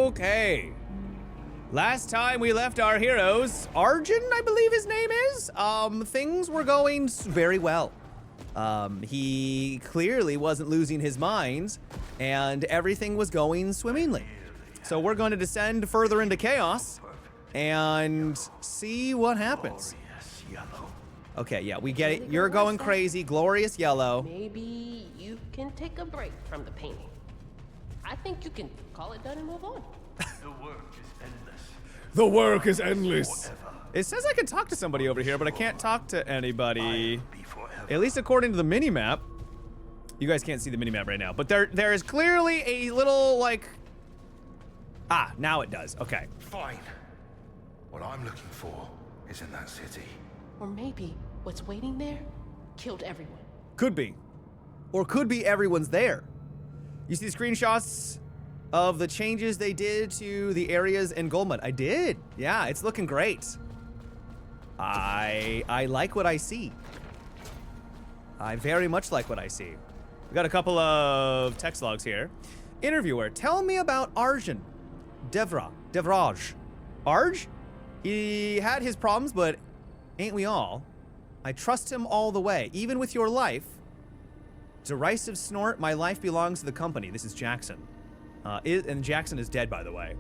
Okay. Last time we left our heroes, Arjun, I believe his name is, things were going very well. He clearly wasn't losing his mind, and everything was going swimmingly. So we're going to descend further into chaos and see what happens. Okay, yeah, we get it. You're going crazy. Glorious yellow. Maybe you can take a break from the painting. I think you can call it done and move on. The work is endless. The work is endless. It says I can talk to somebody over here, but I can't talk to anybody. At least according to the mini-map. You guys can't see the mini-map right now, but there is clearly a little, like... Ah, now it does. Okay. Fine. What I'm looking for is in that city. Or maybe what's waiting there killed everyone. Could be. Or could be everyone's there. You see the screenshots of the changes they did to the areas in Goldmud? I did. Yeah, it's looking great. I like what I see. I very much like what I see. We got a couple of text logs here. Interviewer, tell me about Arjun. Devraj. Arj? He had his problems, but ain't we all? I trust him all the way, even with your life. Derisive snort, my life belongs to the company. This is Jackson. And Jackson is dead, by the way.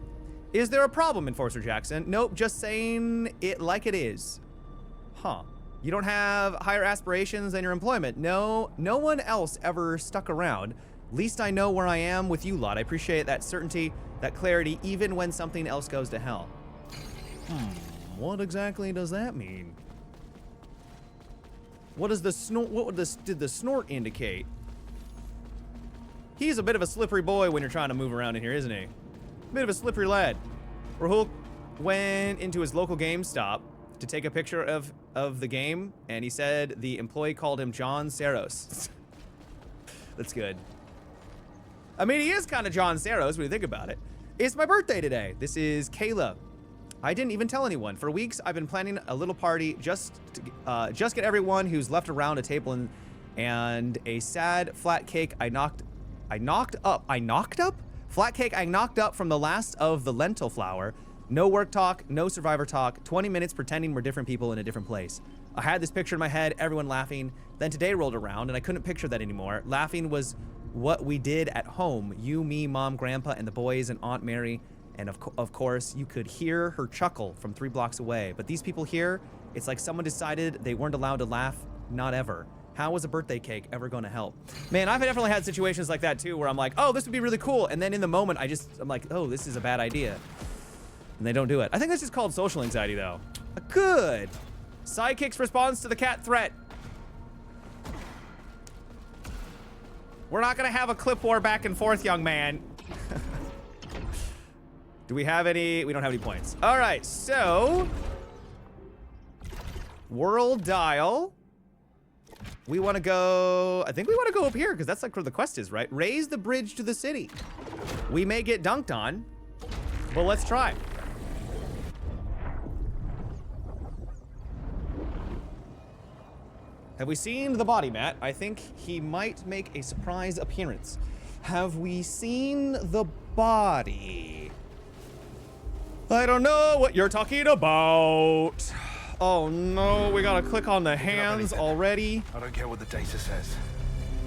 Is there a problem, Enforcer Jackson? Nope, just saying it like it is. Huh. You don't have higher aspirations than your employment. No one else ever stuck around. Least I know where I am with you lot. I appreciate that certainty, that clarity, even when something else goes to hell. What exactly does that mean? What does the snort, did the snort indicate? He's a bit of a slippery boy when you're trying to move around in here, isn't he? Bit of a slippery lad. Rahul went into his local GameStop to take a picture of the game, and he said the employee called him John Saros. That's good. I mean, he is kind of John Saros when you think about it. It's my birthday today. This is Kayla. I didn't even tell anyone. For weeks, I've been planning a little party just to get everyone who's left around a table and a sad flat cake I knocked up? Flat cake I knocked up from the last of the lentil flour. No work talk, no survivor talk, 20 minutes pretending we're different people in a different place. I had this picture in my head, everyone laughing. Then today rolled around and I couldn't picture that anymore. Laughing was what we did at home. You, me, mom, grandpa, and the boys and Aunt Mary. And of course, you could hear her chuckle from 3 blocks away. But these people here, it's like someone decided they weren't allowed to laugh, not ever. How was a birthday cake ever gonna help? Man, I've definitely had situations like that too, where I'm like, oh, this would be really cool. And then in the moment, I'm like, oh, this is a bad idea. And they don't do it. I think this is called social anxiety though. Good. Sidekick's response to the cat threat. We're not gonna have a clip war back and forth, young man. Do we have any? We don't have any points. All right, so world dial. We want to go, I think we want to go up here because that's like where the quest is, right? Raise the bridge to the city. We may get dunked on, but let's try. Have we seen the body, Matt? I think he might make a surprise appearance. Have we seen the body? I don't know what you're talking about. Oh no, we gotta click on the hands already. I don't care what the data says.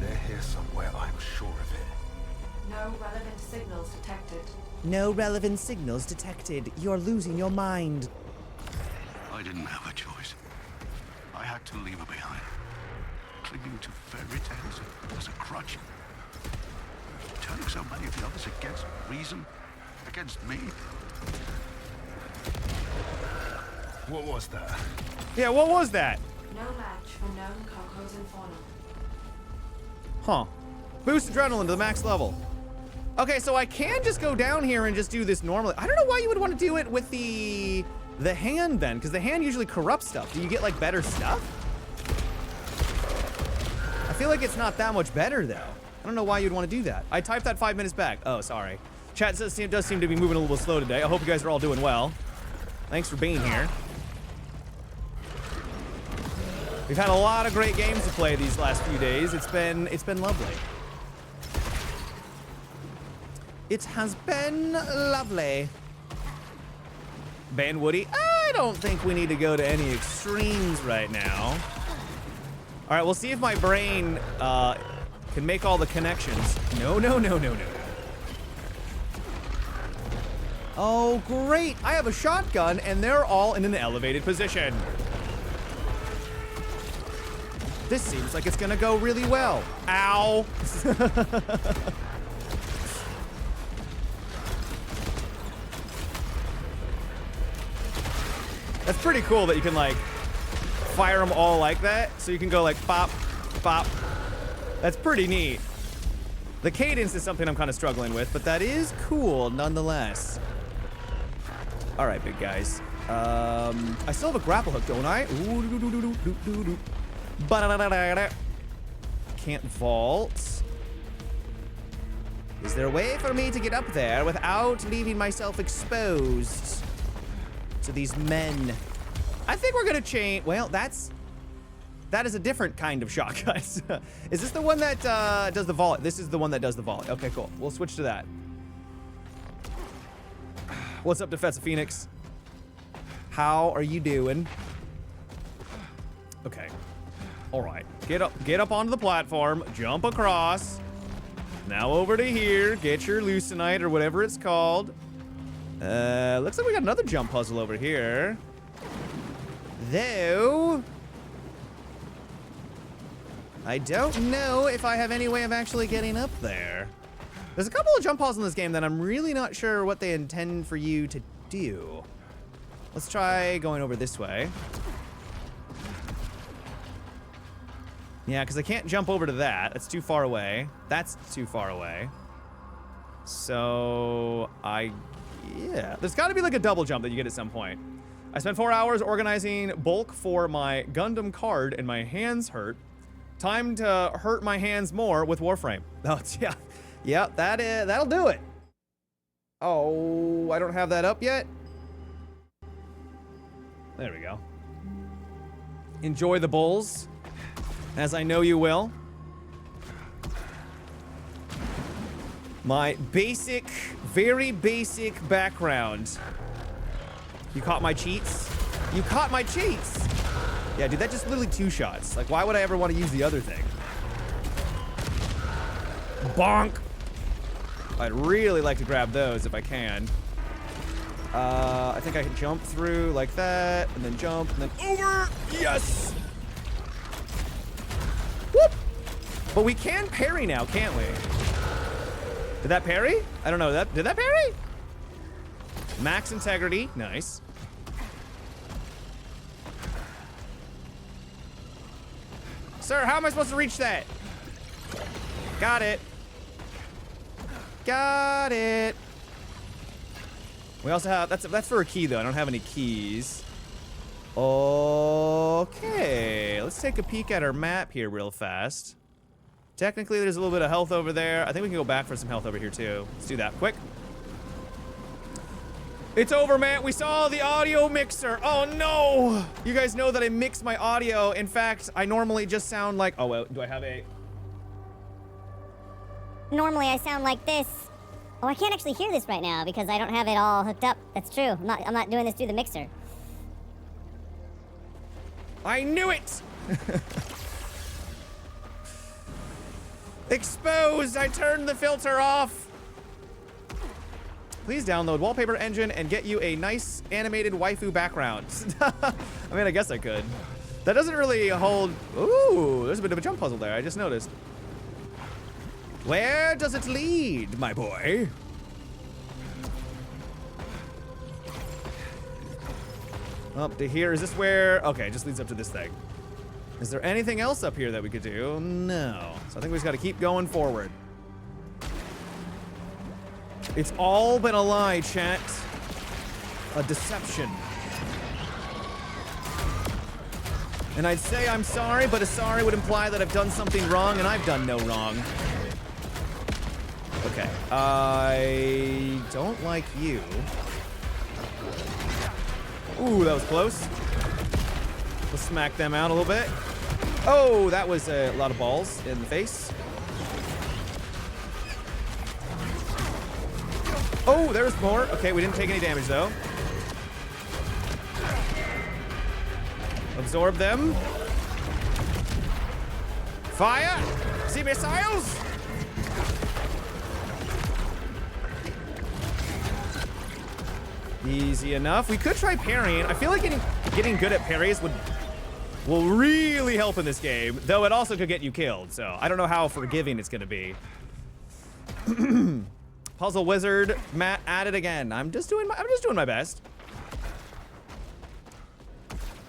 They're here somewhere, I'm sure of it. No relevant signals detected. No relevant signals detected. You're losing your mind. I didn't have a choice. I had to leave her behind. Clinging to fairy tales was a crutch. Turning so many of the others against reason, against me. What was that? Yeah, what was that? No match for known cocos and fauna. Huh. Boost adrenaline to the max level. Okay, so I can just go down here and just do this normally. I don't know why you would want to do it with the hand then, because the hand usually corrupts stuff. Do you get like better stuff? I feel like it's not that much better though. I don't know why you'd want to do that. I typed that 5 minutes back. Oh, sorry. Chat does seem to be moving a little slow today. I hope you guys are all doing well. Thanks for being here. We've had a lot of great games to play these last few days. It's been lovely. It has been lovely. Ben Woody, I don't think we need to go to any extremes right now. All right, we'll see if my brain can make all the connections. No. Oh, great. I have a shotgun, and they're all in an elevated position. This seems like it's gonna go really well. Ow. That's pretty cool that you can, like, fire them all like that. So you can go, like, pop, pop. That's pretty neat. The cadence is something I'm kind of struggling with, but that is cool nonetheless. All right, big guys. I still have a grapple hook, don't I? Can't vault. Is there a way for me to get up there without leaving myself exposed to these men? I think we're gonna change. Well, that is a different kind of shot, guys. Is this the one that does the volley? This is the one that does the volley. Okay, cool. We'll switch to that. What's up, Defensive Phoenix? How are you doing? Okay. All right. Get up onto the platform. Jump across. Now over to here. Get your Lucenite or whatever it's called. Looks like we got another jump puzzle over here. Though, I don't know if I have any way of actually getting up there. There's a couple of jump puzzles in this game that I'm really not sure what they intend for you to do. Let's try going over this way. Yeah, because I can't jump over to that. That's too far away. That's too far away. So, yeah. There's got to be like a double jump that you get at some point. I spent 4 hours organizing bulk for my Gundam card and my hands hurt. Time to hurt my hands more with Warframe. Oh, yeah. Yeah, that'll do it. Oh, I don't have that up yet. There we go. Enjoy the bulls, as I know you will. My basic, very basic background. You caught my cheats? You caught my cheats! Yeah, dude, that just literally 2 shots. Like, why would I ever want to use the other thing? Bonk! I'd really like to grab those if I can. I think I can jump through like that, and then jump, and then over! Yes! Whoop! But we can parry now, can't we? Did that parry? I don't know. Did that parry? Max integrity. Nice. Sir, how am I supposed to reach that? Got it. Got it. We also have, that's for a key though. I don't have any keys. Okay, let's take a peek at our map here real fast. Technically, there's a little bit of health over there. I think we can go back for some health over here too. Let's do that quick. It's over, man. We saw the audio mixer. Oh no! You guys know that I mix my audio. In fact, I normally just sound like, oh, well, do I have a... Normally I sound like this. Oh, I can't actually hear this right now because I don't have it all hooked up. That's true. I'm not doing this through the mixer. I knew it! Exposed! I turned the filter off! Please download Wallpaper Engine and get you a nice animated waifu background. I mean, I guess I could. That doesn't really hold... Ooh, there's a bit of a jump puzzle there, I just noticed. Where does it lead, my boy? Up to here. Is this where... Okay, it just leads up to this thing. Is there anything else up here that we could do? No. So I think we just got to keep going forward. It's all been a lie, chat. A deception. And I'd say I'm sorry, but a sorry would imply that I've done something wrong, and I've done no wrong. Okay. I don't like you. Ooh, that was close. Let's smack them out a little bit. Oh, that was a lot of balls in the face. Oh, there's more. Okay, we didn't take any damage, though. Absorb them. Fire! See missiles? Easy enough. We could try parrying. I feel like getting good at parries will really help in this game, though it also could get you killed. So I don't know how forgiving it's gonna be. Puzzle wizard, Matt, at it again. I'm just doing my best.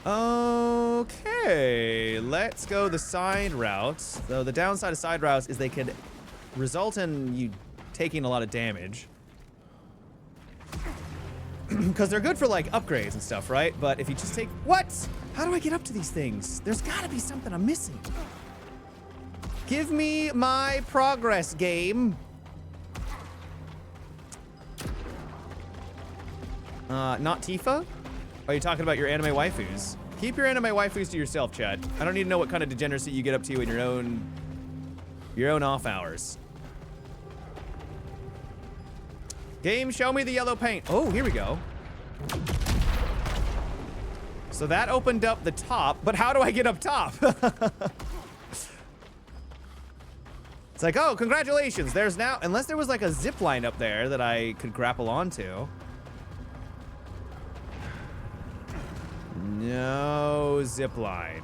Okay, let's go the side routes. Though the downside of side routes is they could result in you taking a lot of damage. Because they're good for like upgrades and stuff, right? But if you just take, what? How do I get up to these things? There's gotta be something I'm missing. Give me my progress, game. Not Tifa? Are you talking about your anime waifus? Keep your anime waifus to yourself, Chad. I don't need to know what kind of degeneracy you get up to in your own off hours. Game, show me the yellow paint. Oh, here we go. So that opened up the top, but how do I get up top? It's like, oh, congratulations. There's now, unless there was like a zip line up there that I could grapple onto. No zip line.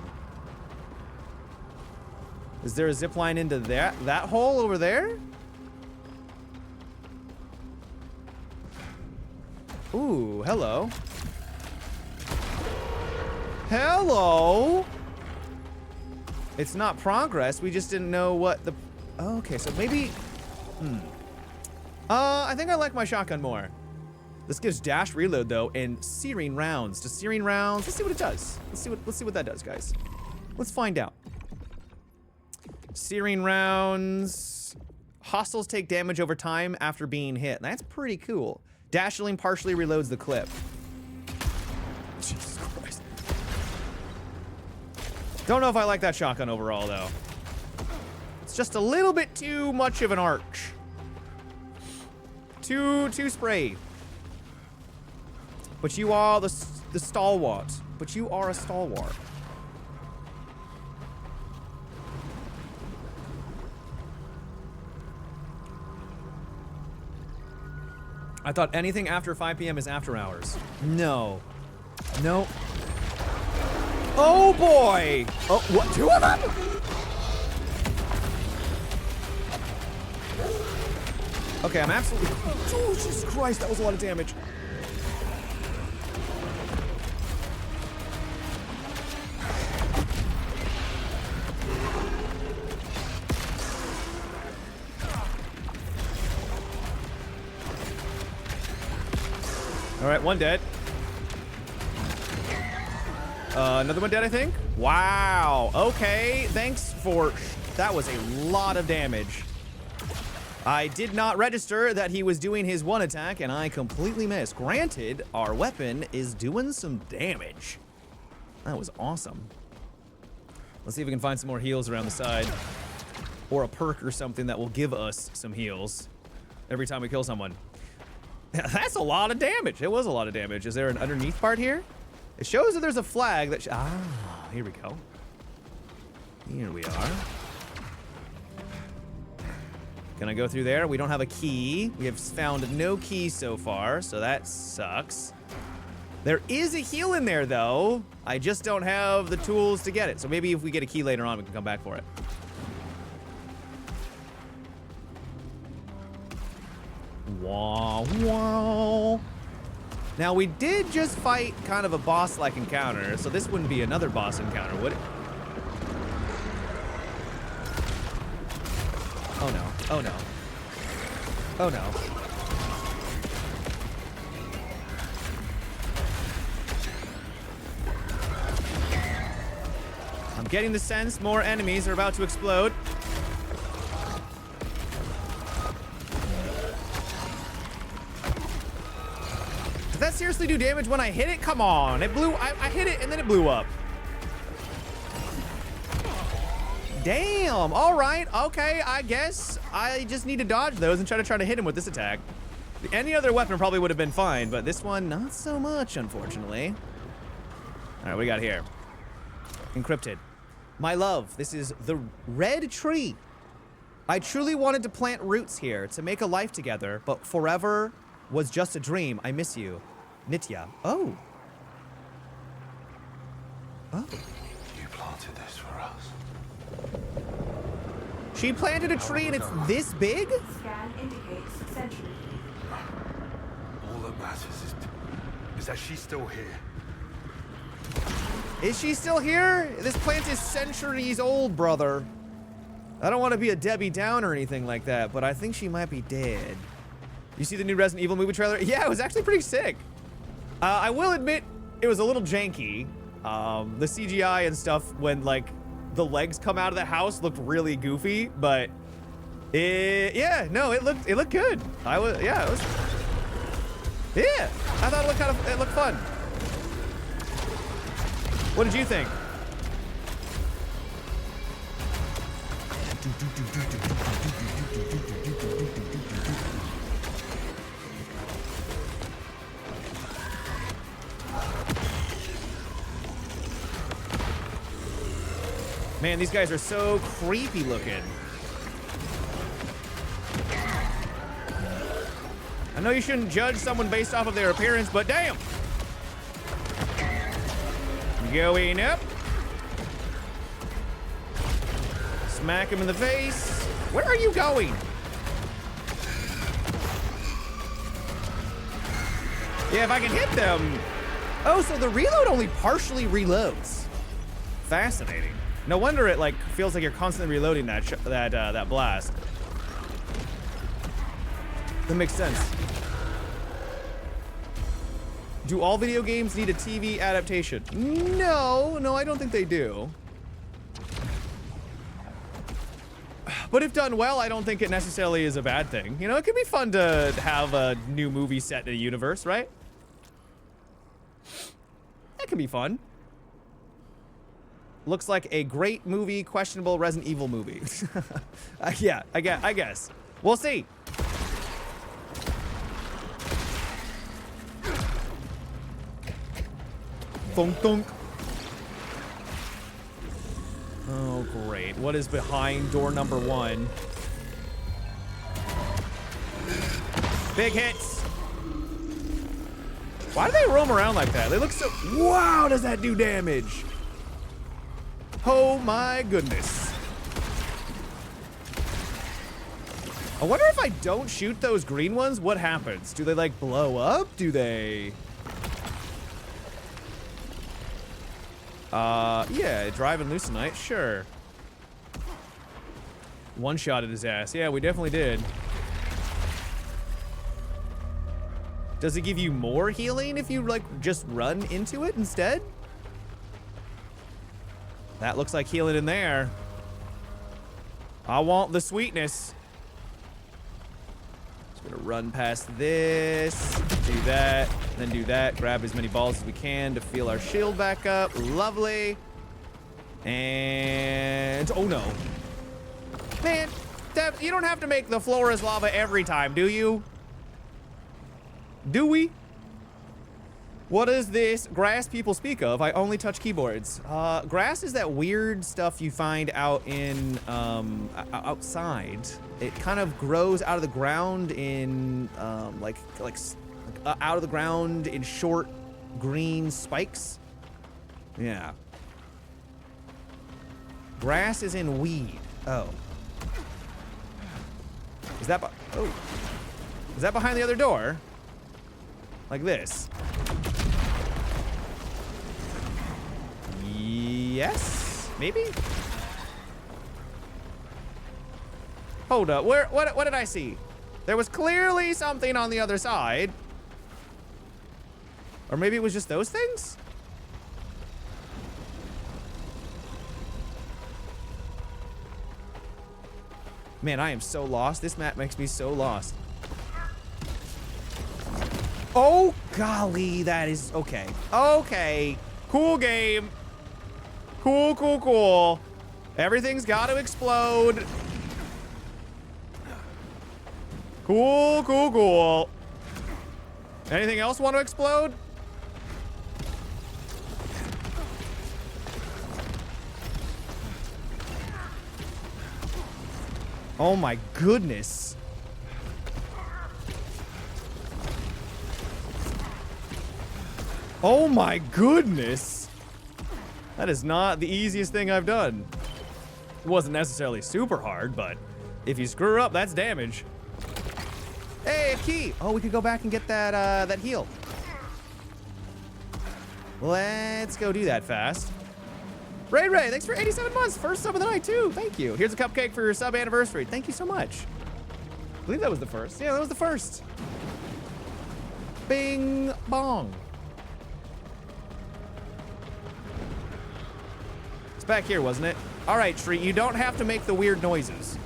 Is there a zip line into that hole over there? Ooh, hello. Hello. It's not progress. We just didn't know what the... Oh, okay, so maybe... I think I like my shotgun more. This gives dash reload, though, and searing rounds. Does searing rounds... Let's see what it does. Let's see what that does, guys. Let's find out. Searing rounds... Hostiles take damage over time after being hit. That's pretty cool. Dashling partially reloads the clip. Jesus Christ. Don't know if I like that shotgun overall, though. It's just a little bit too much of an arch. Too spray. But you are the stalwart. But you are a stalwart. I thought anything after 5 p.m. is after hours. No. No. Oh boy! Oh, what? 2 of them? Okay, I'm absolutely... Oh, Jesus Christ, that was a lot of damage. All right, one dead. Another one dead, I think. Wow. Okay, thanks for... That was a lot of damage. I did not register that he was doing his one attack, and I completely missed. Granted, our weapon is doing some damage. That was awesome. Let's see if we can find some more heals around the side. Or a perk or something that will give us some heals every time we kill someone. That's a lot of damage. It was a lot of damage. Is there an underneath part here? It shows that there's a flag that... here we go. Here we are. Can I go through there? We don't have a key. We have found no key so far, so that sucks. There is a heal in there, though. I just don't have the tools to get it. So maybe if we get a key later on, we can come back for it. Wow, wow. Now, we did just fight kind of a boss-like encounter, so this wouldn't be another boss encounter, would it? Oh, no. Oh, no. Oh, no. I'm getting the sense more enemies are about to explode. Did that seriously do damage when I hit it? Come on. It blew... I hit it and then it blew up. Damn. All right. Okay. I guess I just need to dodge those and try to hit him with this attack. Any other weapon probably would have been fine, but this one, not so much, unfortunately. All right, what do we got here? Encrypted. My love, this is the red tree. I truly wanted to plant roots here to make a life together, but forever was just a dream. I miss you. Nitya. Oh. Oh. You planted this for us. She planted a tree and it's this big? Scan indicates century. All that matters is that she's still here. Is she still here? This plant is centuries old, brother. I don't want to be a Debbie Downer or anything like that, but I think she might be dead. You see the new Resident Evil movie trailer? Yeah, it was actually pretty sick. I will admit, it was a little janky. The CGI and stuff when, like, the legs come out of the house looked really goofy, but yeah, no, it looked good. I thought it looked fun. What did you think? Man, these guys are so creepy looking. I know you shouldn't judge someone based off of their appearance, but damn! Going up. Smack him in the face. Where are you going? Yeah, if I can hit them. Oh, so the reload only partially reloads. Fascinating. No wonder it like feels like you're constantly reloading that blast. That makes sense. Do all video games need a TV adaptation? No, I don't think they do. But if done well, I don't think it necessarily is a bad thing. You know, it could be fun to have a new movie set in a universe, right? That could be fun. Looks like a great movie, questionable Resident Evil movie. Yeah, I guess. We'll see. Thunk thunk. Oh, great. What is behind door number 1? Big hits. Why do they roam around like that? They look so... Wow, does that do damage? Oh my goodness. I wonder if I don't shoot those green ones, what happens? Do they like blow up? Do they... yeah, driving loose tonight, sure. One-shotted his ass. Yeah, we definitely did. Does it give you more healing if you, like, just run into it instead? That looks like healing in there. I want the sweetness. Just gonna run past this, do that, then do that. Grab as many balls as we can to fill our shield back up. Lovely. And oh no. Man, Dev, you don't have to make the floor as lava every time, do you? Do we? What is this grass people speak of? I only touch keyboards. Grass is that weird stuff you find out in, outside. It kind of grows out of the ground in, like out of the ground in short green spikes. Yeah. Grass is in weed. Oh. Is that is that behind the other door? Like this? Yes? Maybe? Hold up. What did I see? There was clearly something on the other side. Or maybe it was just those things? Man, I am so lost. This map makes me so lost. Oh, golly, that is... Okay. Okay. Cool game. Cool, cool, cool. Everything's got to explode. Cool, cool, cool. Anything else want to explode? Oh my goodness. Oh my goodness. That is not the easiest thing I've done. It wasn't necessarily super hard, but if you screw up, that's damage. Hey, a key. Oh, we could go back and get that that heal. Let's go do that fast. Ray, thanks for 87 months. First sub of the night, too. Thank you. Here's a cupcake for your sub anniversary. Thank you so much. I believe that was the first. Yeah, that was the first. Bing bong. It's back here, wasn't it? All right, Tree, you don't have to make the weird noises.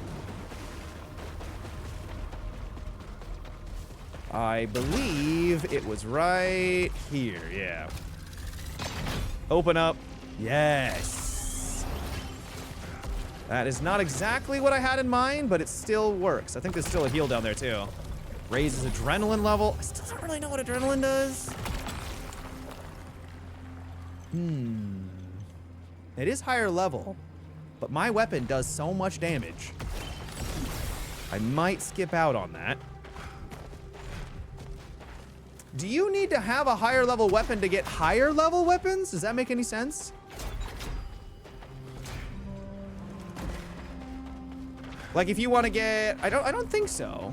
I believe it was right here, yeah. Open up. Yes. That is not exactly what I had in mind, but it still works. I think there's still a heal down there, too. Raises adrenaline level. I still don't really know what adrenaline does. It is higher level, but my weapon does so much damage. I might skip out on that. Do you need to have a higher level weapon to get higher level weapons? Does that make any sense? Like if you want to get, I don't think so.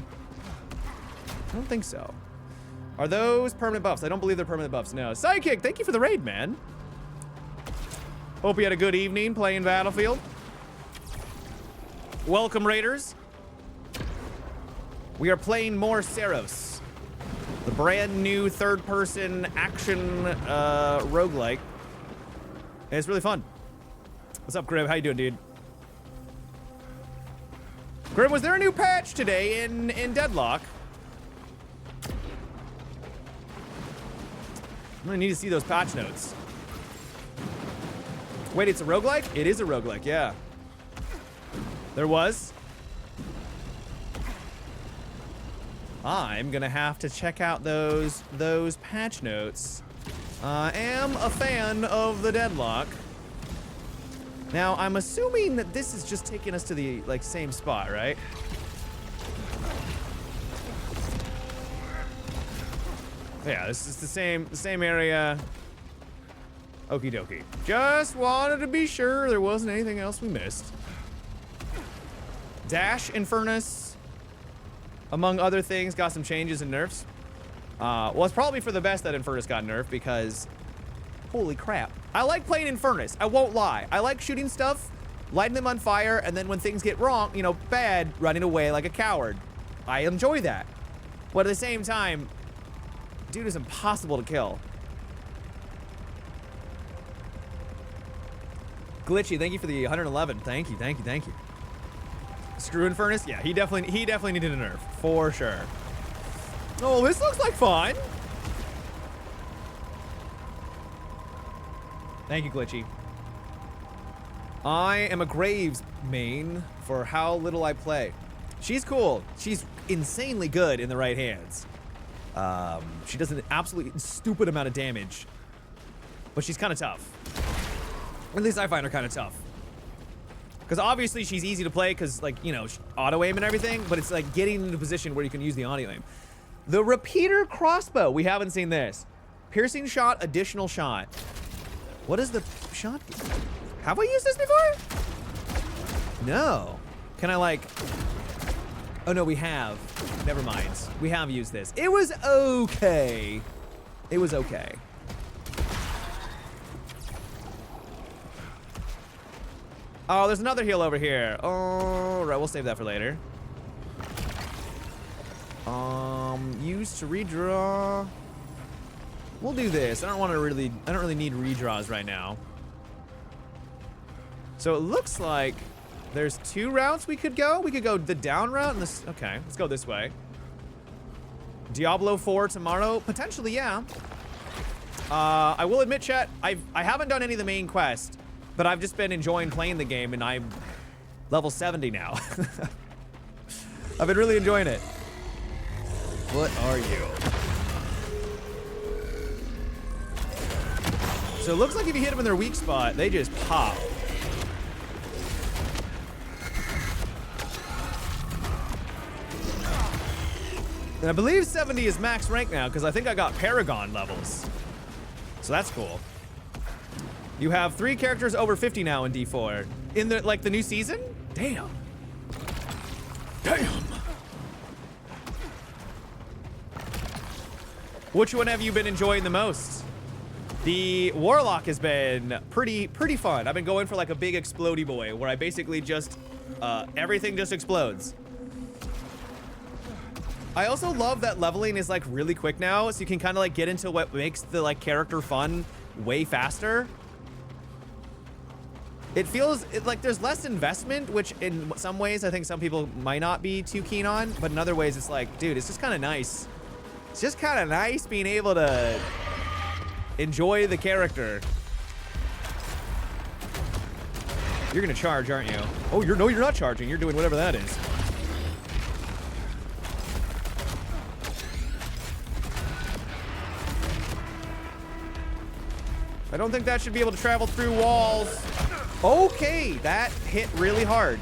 I don't think so. Are those permanent buffs? I don't believe they're permanent buffs. No. Sidekick, thank you for the raid, man. Hope you had a good evening playing Battlefield. Welcome, Raiders. We are playing more SAROS, the brand new third-person action roguelike. And it's really fun. What's up, Grim? How you doing, dude? Grim, was there a new patch today in Deadlock? I'm gonna need to see those patch notes. Wait, it's a roguelike? It is a roguelike, yeah. There was. I'm gonna have to check out those patch notes. I am a fan of the Deadlock. Now, I'm assuming that this is just taking us to the same spot, right? Yeah, this is the same area. Okie dokie. Just wanted to be sure there wasn't anything else we missed. Dash Infernus, among other things, got some changes and nerfs. Well, it's probably for the best that Infernus got nerfed because, holy crap. I like playing Infernus, I won't lie. I like shooting stuff, lighting them on fire, and then when things get wrong, bad, running away like a coward. I enjoy that. But at the same time, dude is impossible to kill. Glitchy, thank you for the 111. Thank you. Screw Infernus? Yeah, he definitely needed a nerf, for sure. Oh, this looks like fun. Thank you, Glitchy. I am a Graves main for how little I play. She's cool. She's insanely good in the right hands. She does an absolutely stupid amount of damage, but she's kind of tough. At least I find her kind of tough. Because obviously she's easy to play because, auto aim and everything, but it's getting into a position where you can use the auto aim. The repeater crossbow. We haven't seen this. Piercing shot, additional shot. What is the shot? Have I used this before? No. Can I oh no, we have. Never mind. We have used this. It was okay. It was okay. Oh, there's another heal over here. All right, we'll save that for later. Use to redraw. We'll do this. I don't really need redraws right now. So it looks like there's two routes we could go. We could go the down route and this. Okay, let's go this way. Diablo 4 tomorrow? Potentially, yeah. I will admit, chat, I haven't done any of the main quests, but I've just been enjoying playing the game, and I'm level 70 now. I've been really enjoying it. What are you? So it looks like if you hit them in their weak spot, they just pop. And I believe 70 is max rank now because I think I got Paragon levels. So that's cool. You have 3 characters over 50 now in D4. In the like the new season? Damn. Damn. Which one have you been enjoying the most? The Warlock has been pretty fun. I've been going for like a big explodey boy where I basically just everything just explodes. I also love that leveling is like really quick now, so you can kind of like get into what makes the like character fun way faster. It feels like there's less investment, which in some ways I think some people might not be too keen on, but in other ways it's like, dude, it's just kind of nice. It's just kind of nice being able to enjoy the character. You're gonna charge, aren't you? Oh, you're not charging. You're doing whatever that is. I don't think that should be able to travel through walls. Okay, that hit really hard.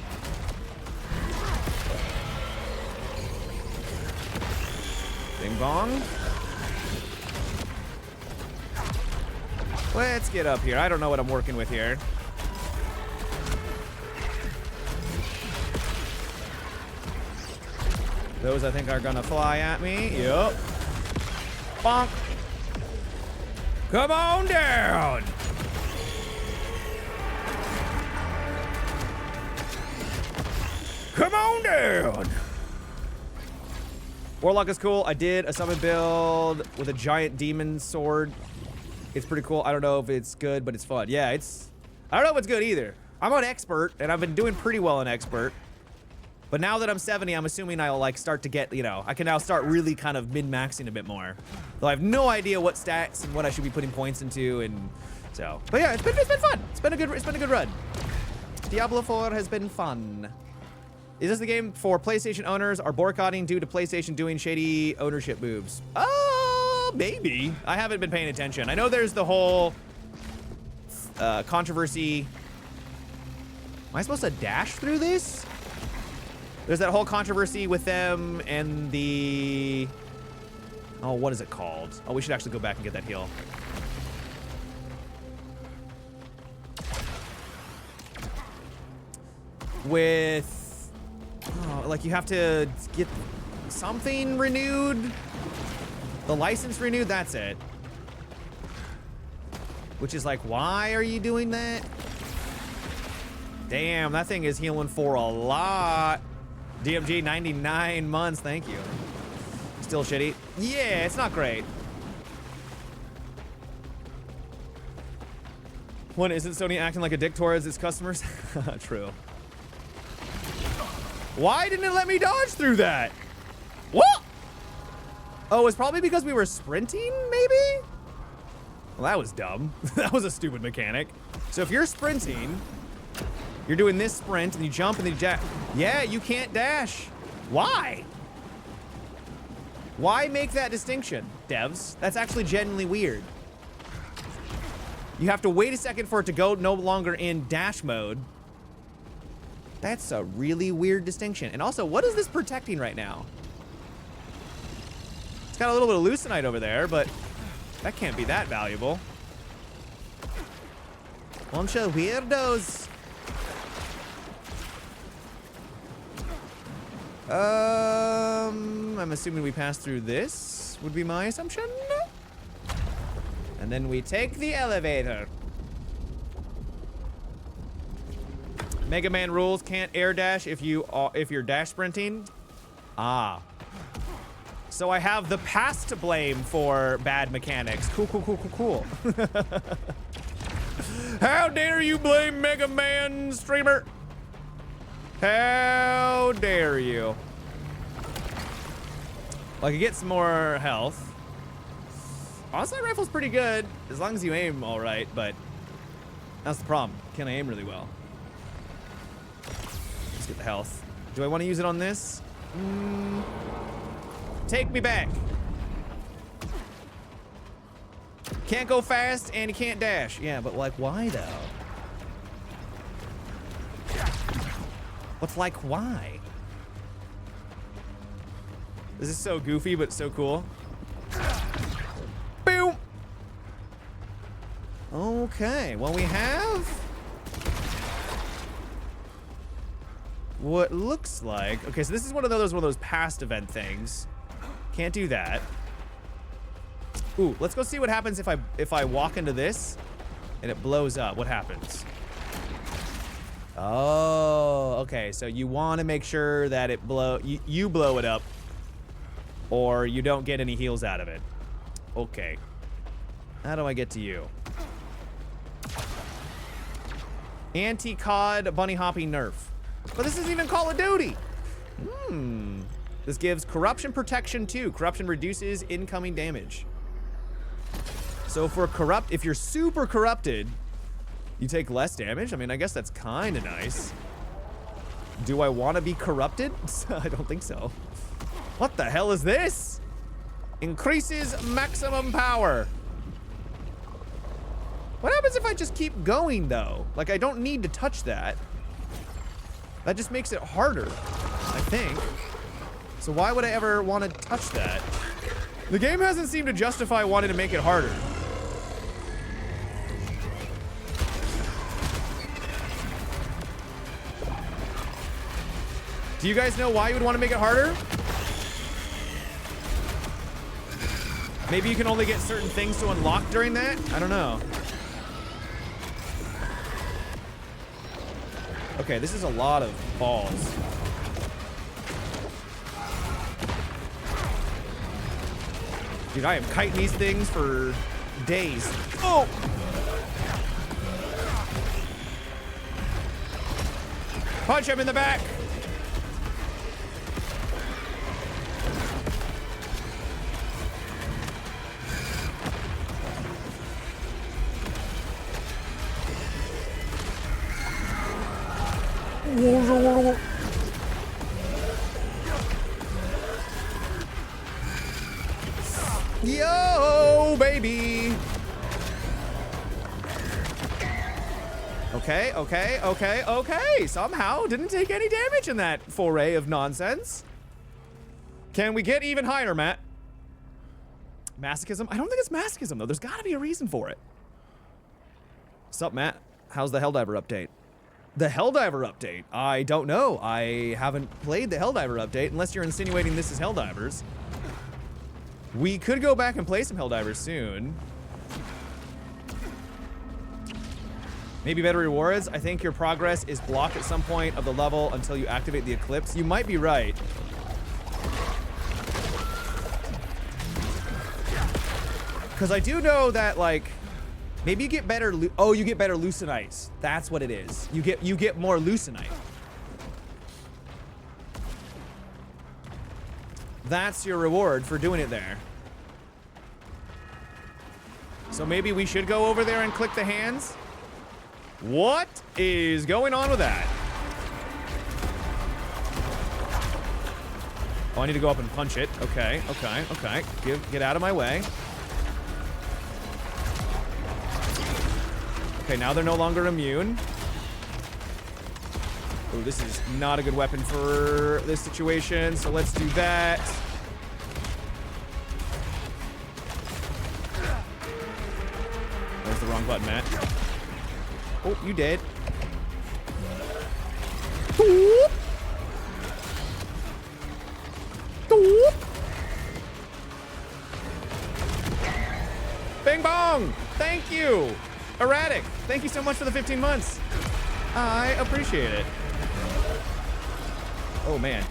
Bing bong. Let's get up here. I don't know what I'm working with here. Those I think are gonna fly at me. Yup. Bonk. Come on down. Come on down. Warlock is cool. I did a summon build with a giant demon sword. It's pretty cool. I don't know if it's good, but it's fun. Yeah, I don't know if it's good either. I'm on expert, and I've been doing pretty well on expert. But now that I'm 70, I'm assuming I'll like start to get, you know, I can now start really kind of min-maxing a bit more. Though I have no idea what stats and what I should be putting points into, and so. But yeah, it's been fun. It's been a good run. Diablo 4 has been fun. Is this the game for PlayStation owners are boycotting due to PlayStation doing shady ownership moves? Maybe. I haven't been paying attention. I know there's the whole controversy. Am I supposed to dash through this? There's that whole controversy with them and the... Oh, what is it called? Oh, we should actually go back and get that heal. With... Oh, like you have to get something renewed. The license renewed, that's it. Which is like, why are you doing that? Damn, that thing is healing for a lot. DMG 99 months, thank you. Still shitty. Yeah, it's not great. One, isn't Sony acting like a dick towards its customers? True. Why didn't it let me dodge through that? What? Oh, it's probably because we were sprinting, maybe? Well, that was dumb. That was a stupid mechanic. So if you're sprinting, you're doing this sprint and you jump and then you jack. Yeah, you can't dash. Why? Why make that distinction, devs? That's actually genuinely weird. You have to wait a second for it to go no longer in dash mode. That's a really weird distinction. And also, what is this protecting right now? It's got a little bit of leucinite over there, but that can't be that valuable. Bunch of weirdos. I'm assuming we pass through this, would be my assumption. And then we take the elevator. Mega Man rules, can't air dash if you're dash sprinting. Ah. So I have the past to blame for bad mechanics. Cool, cool, cool, cool, cool. How dare you blame Mega Man, streamer? How dare you? Well, I could get some more health. Onside rifle's pretty good, as long as you aim all right, but that's the problem. Can I aim really well? Let's get the health. Do I want to use it on this? Take me back. Can't go fast and he can't dash. Yeah, but like, why though? What's like, why? This is so goofy, but so cool. Boom! Okay, well, we have what looks like... Okay, so this is one of those past event things. Can't do that. Ooh, let's go see what happens if I walk into this and it blows up. What happens? Oh, okay. So you want to make sure that it you blow it up, or you don't get any heals out of it. Okay. How do I get to you? Anti-COD bunny hopping nerf. But this isn't even Call of Duty. This gives corruption protection too. Corruption reduces incoming damage. So for if you're super corrupted, you take less damage. I mean, I guess that's kind of nice. Do I want to be corrupted? I don't think so. What the hell is this? Increases maximum power. What happens if I just keep going though? Like, I don't need to touch that. That just makes it harder, I think. So why would I ever want to touch that? The game hasn't seemed to justify wanting to make it harder. Do you guys know why you would want to make it harder? Maybe you can only get certain things to unlock during that? I don't know. Okay, this is a lot of balls. Dude, I am kiting these things for days. Oh! Punch him in the back! Yo, baby. Okay. Somehow didn't take any damage in that foray of nonsense. Can we get even higher, Matt? Masochism? I don't think it's masochism, though. There's got to be a reason for it. Sup, Matt? How's the Helldiver update? The Helldiver update? I don't know. I haven't played the Helldiver update, unless you're insinuating this is Helldivers. We could go back and play some Helldivers soon. Maybe better rewards. I think your progress is blocked at some point of the level until you activate the Eclipse. You might be right. Because I do know that, like, maybe you get better. Oh, you get better Lucinites. That's what it is. You get more Lucinite. That's your reward for doing it there. So maybe we should go over there and click the hands. What is going on with that? Oh, I need to go up and punch it. Okay. Get out of my way. Okay, now they're no longer immune. Oh, this is not a good weapon for this situation, so let's do that. That was the wrong button, Matt. Oh, you dead. Doop. Doop. Bing bong! Thank you! Erratic, thank you so much for the 15 months. I appreciate it. Oh, man.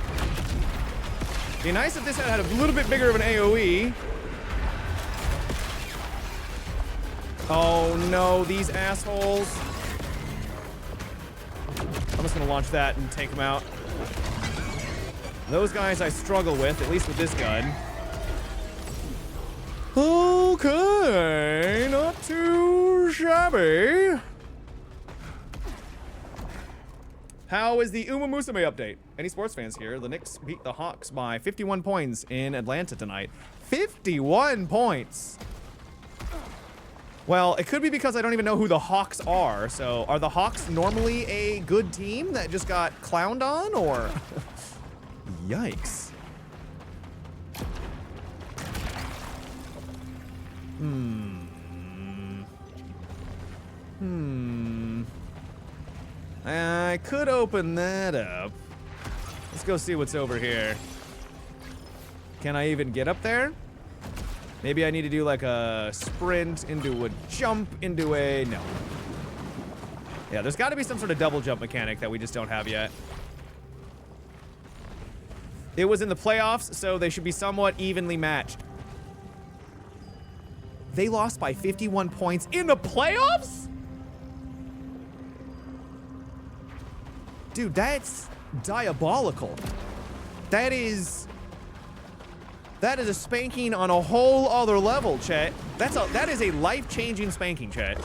Be nice if this had a little bit bigger of an AoE. Oh, no, these assholes. I'm just going to launch that and take them out. Those guys I struggle with, at least with this gun. Okay, not too shabby. How is the Uma Musume update? Any sports fans here? The Knicks beat the Hawks by 51 points in Atlanta tonight. 51 points! Well, it could be because I don't even know who the Hawks are. So, are the Hawks normally a good team that just got clowned on, or? Yikes. I could open that up. Let's go see what's over here. Can I even get up there? Maybe I need to do like a sprint into a jump into a... No. Yeah, there's got to be some sort of double jump mechanic that we just don't have yet. It was in the playoffs, so they should be somewhat evenly matched. They lost by 51 points in the playoffs? Dude, that's diabolical. That is a spanking on a whole other level, chat. That is a life-changing spanking, chat.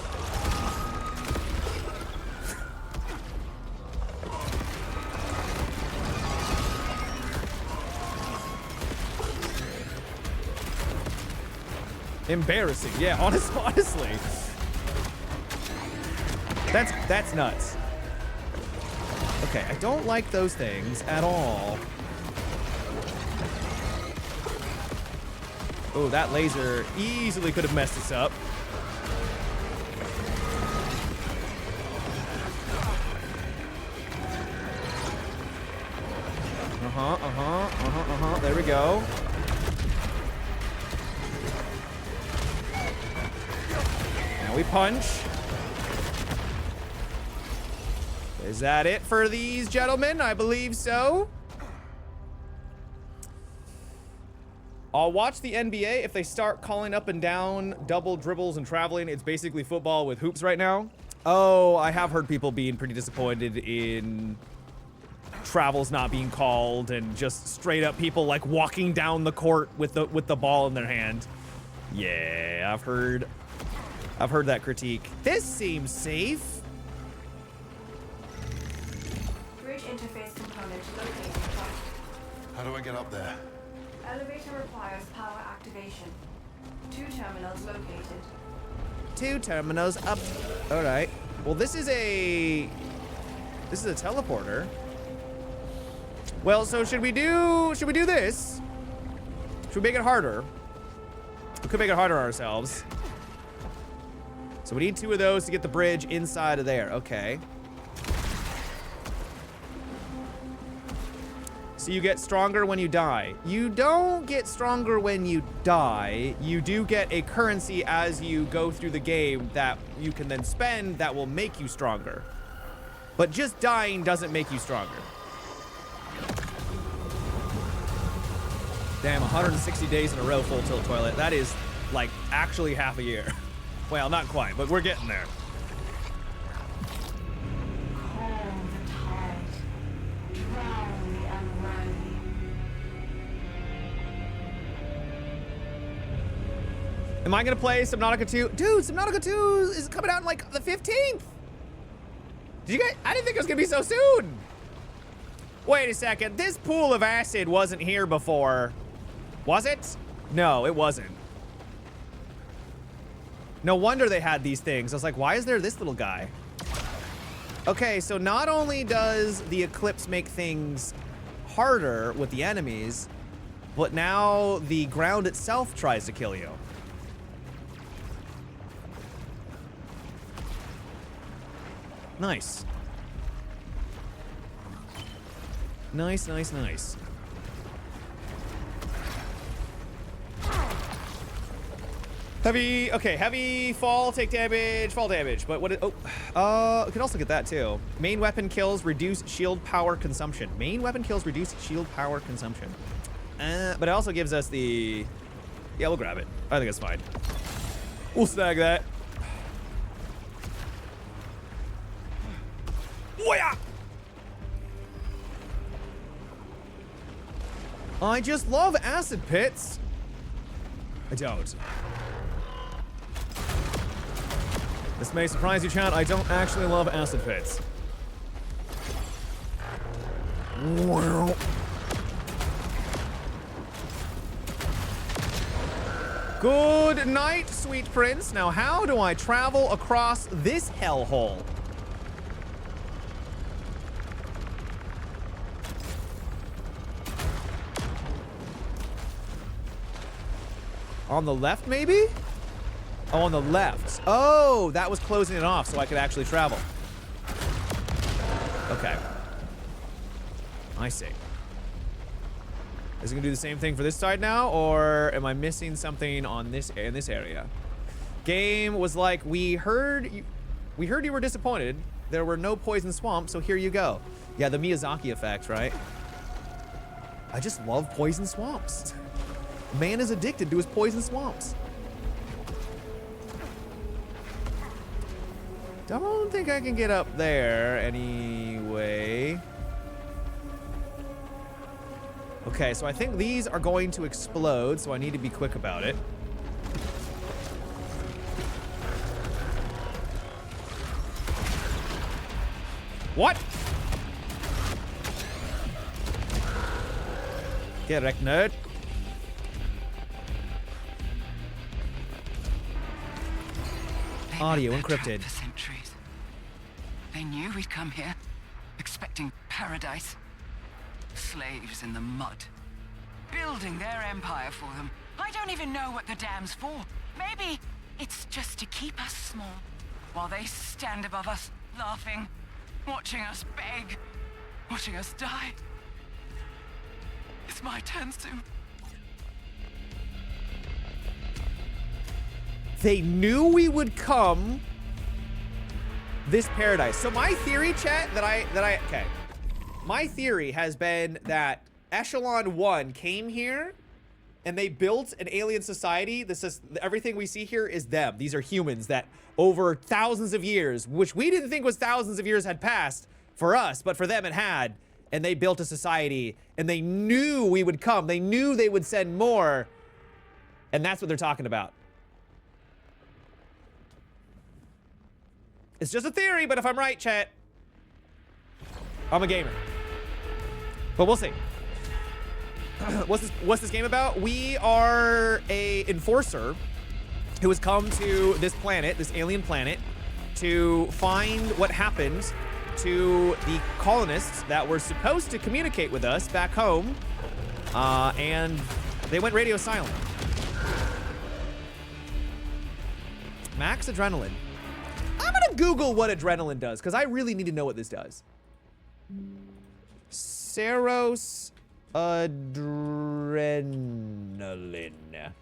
Embarrassing, yeah, honestly. That's nuts. Okay, I don't like those things at all. Oh, that laser easily could have messed us up. There we go. Now we punch. Is that it for these gentlemen? I believe so. I'll watch the NBA if they start calling up and down double dribbles and traveling. It's basically football with hoops right now. Oh, I have heard people being pretty disappointed in travels not being called and just straight up people like walking down the court with the ball in their hand. Yeah, I've heard that critique. This seems safe. Bridge interface component located. How do I get up there? Elevator requires power activation. 2 terminals located. 2 terminals up. All right. Well, this is a teleporter. Well, so should we do this? Should we make it harder? We could make it harder ourselves. So we need 2 of those to get the bridge inside of there. Okay. So you get stronger when you die. You don't get stronger when you die. You do get a currency as you go through the game that you can then spend that will make you stronger. But just dying doesn't make you stronger. Damn, 160 days in a row full tilt toilet. That is like actually half a year. Well, not quite, but we're getting there. Am I gonna play Subnautica 2? Dude, Subnautica 2 is coming out in like the 15th. Did you guys? I didn't think it was gonna be so soon. Wait a second. This pool of acid wasn't here before. Was it? No, it wasn't. No wonder they had these things. I was like, why is there this little guy? Okay, so not only does the eclipse make things harder with the enemies, but now the ground itself tries to kill you. Nice. Nice, nice, nice. Heavy, okay, heavy fall, take damage, fall damage. But what it, we can also get that too. Main weapon kills, reduce shield power consumption. Main weapon kills, reduce shield power consumption. But it also gives us the, yeah, we'll grab it. I think it's fine. We'll snag that. Whoa! I just love acid pits. I don't. This may surprise you, chat. I don't actually love acid pits. Good night, sweet prince. Now, how do I travel across this hellhole? On the left, maybe? Oh, on the left. Oh, that was closing it off so I could actually travel. Okay. I see. Is it gonna do the same thing for this side now, or am I missing something on this in this area? Game was like, we heard you were disappointed. There were no poison swamps, so here you go. Yeah, the Miyazaki effect, right? I just love poison swamps. Man is addicted to his poison swamps. Don't think I can get up there anyway. Okay, so I think these are going to explode, so I need to be quick about it. What? Get wrecked, nerd. Audio encrypted. For centuries. They knew we'd come here, expecting paradise. Slaves in the mud, building their empire for them. I don't even know what the dam's for. Maybe it's just to keep us small, while they stand above us, laughing, watching us beg, watching us die. It's my turn soon. They knew we would come this paradise. So my theory, chat, okay. My theory has been that Echelon 1 came here and they built an alien society. This is everything we see here is them. These are humans that over thousands of years, which we didn't think was thousands of years had passed for us, but for them it had. And they built a society and they knew we would come. They knew they would send more. And that's what they're talking about. It's just a theory, but if I'm right, chat, I'm a gamer. But we'll see. What's this game about? We are a enforcer who has come to this planet, this alien planet, to find what happened to the colonists that were supposed to communicate with us back home, and they went radio silent. Max adrenaline. I'm gonna Google what adrenaline does, because I really need to know what this does. SAROS adrenaline. I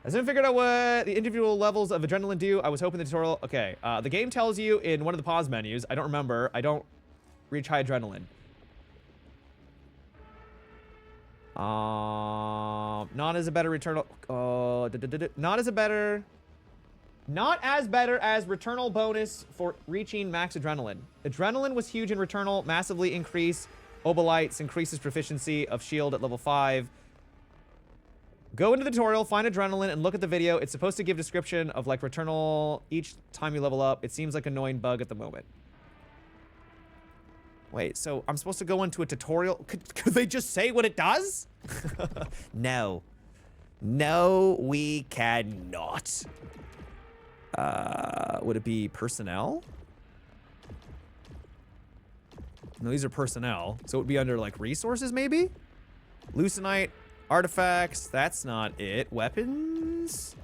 haven't figured out what the individual levels of adrenaline do. I was hoping the tutorial. Okay, the game tells you in one of the pause menus. I don't remember. I don't reach high adrenaline. Not as better as Returnal bonus for reaching max adrenaline. Adrenaline was huge in Returnal, massively increase Obolites, increases proficiency of shield at level 5. Go into the tutorial, find adrenaline, and look at the video. It's supposed to give description of like Returnal each time you level up. It seems like an annoying bug at the moment. Wait, so I'm supposed to go into a tutorial? Could they just say what it does? No. No, we cannot. Would it be personnel? No, these are personnel. So it would be under like resources maybe? Lucenite, artifacts, that's not it. Weapons?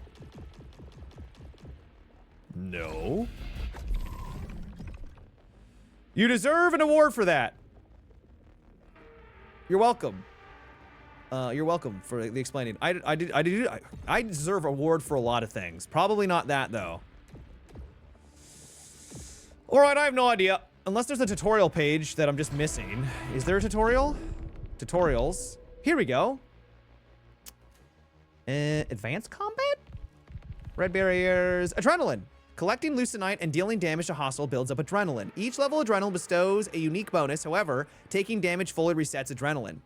No. You deserve an award for that. You're welcome. You're welcome for the explaining. I deserve an award for a lot of things. Probably not that though. All right, I have no idea. Unless there's a tutorial page that I'm just missing. Is there a tutorial? Tutorials. Here we go. Advanced combat? Red barriers. Adrenaline. Collecting Lucenite and dealing damage to hostile builds up adrenaline. Each level adrenaline bestows a unique bonus. However, taking damage fully resets adrenaline.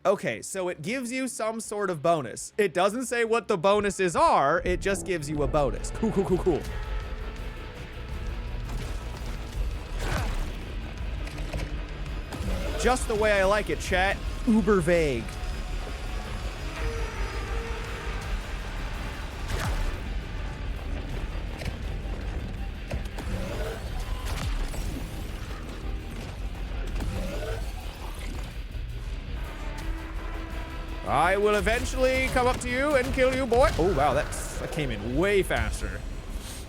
Okay, so it gives you some sort of bonus. It doesn't say what the bonuses are. It just gives you a bonus. Cool, cool, cool, cool. Just the way I like it, chat. Uber vague. I will eventually come up to you and kill you, boy. Oh, wow, that came in way faster.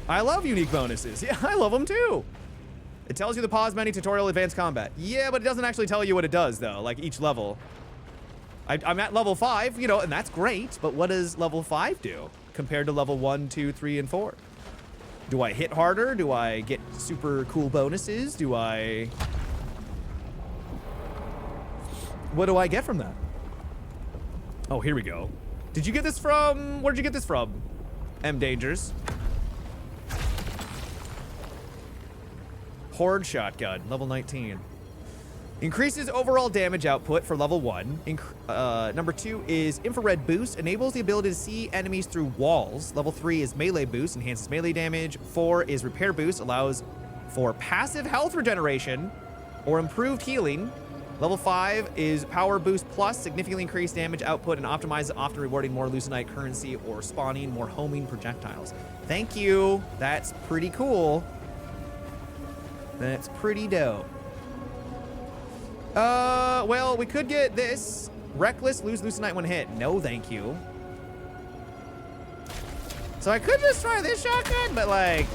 I love unique bonuses. Yeah, I love them too. It tells you the pause menu, tutorial, advanced combat. Yeah, but it doesn't actually tell you what it does, though, like each level. I'm at level 5, you know, and that's great, but what does level 5 do compared to level 1, 2, 3, and 4? Do I hit harder? Do I get super cool bonuses? What do I get from that? Oh, here we go. Did you get this from... Where'd you get this from? M. Dangers. Horde shotgun, level 19. Increases overall damage output for level 1. Number 2 is infrared boost. Enables the ability to see enemies through walls. Level 3 is melee boost. Enhances melee damage. 4 is repair boost. Allows for passive health regeneration or improved healing. Level 5 is Power Boost Plus, significantly increased damage output and optimizes, often rewarding more Lucenite currency or spawning more homing projectiles. Thank you. That's pretty cool. That's pretty dope. Well, we could get this. Reckless, lose Lucenite when hit. No, thank you. So I could just try this shotgun, but like...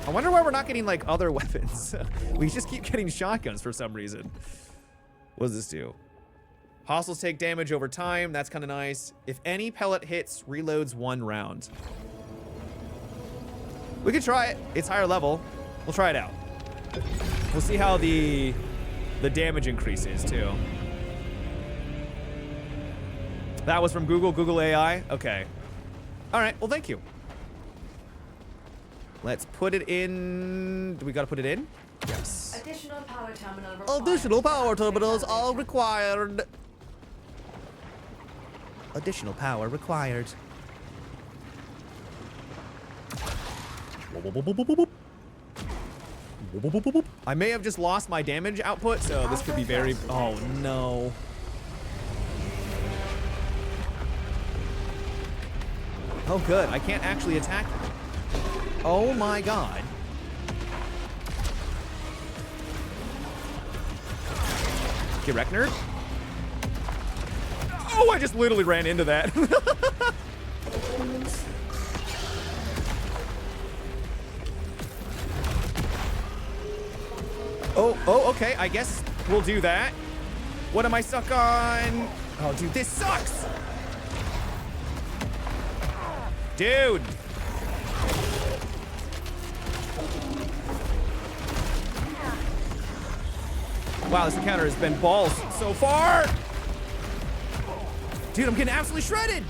I wonder why we're not getting, like, other weapons. We just keep getting shotguns for some reason. What does this do? Hostiles take damage over time. That's kind of nice. If any pellet hits, reloads 1 round. We could try it. It's higher level. We'll try it out. We'll see how the damage increases, too. That was from Google AI? Okay. All right. Well, thank you. Let's put it in. Do we gotta put it in? Yes. Additional power terminal required. Additional power terminals are required. Additional power required. I may have just lost my damage output, so this could be very... Oh, no. Oh, good. I can't actually attack him. Oh my god. Get wrecked, nerd. Oh, I just literally ran into that. Oh, okay. I guess we'll do that. What am I stuck on? Oh, dude, this sucks. Dude. Wow, this encounter has been balls so far. Dude, I'm getting absolutely shredded.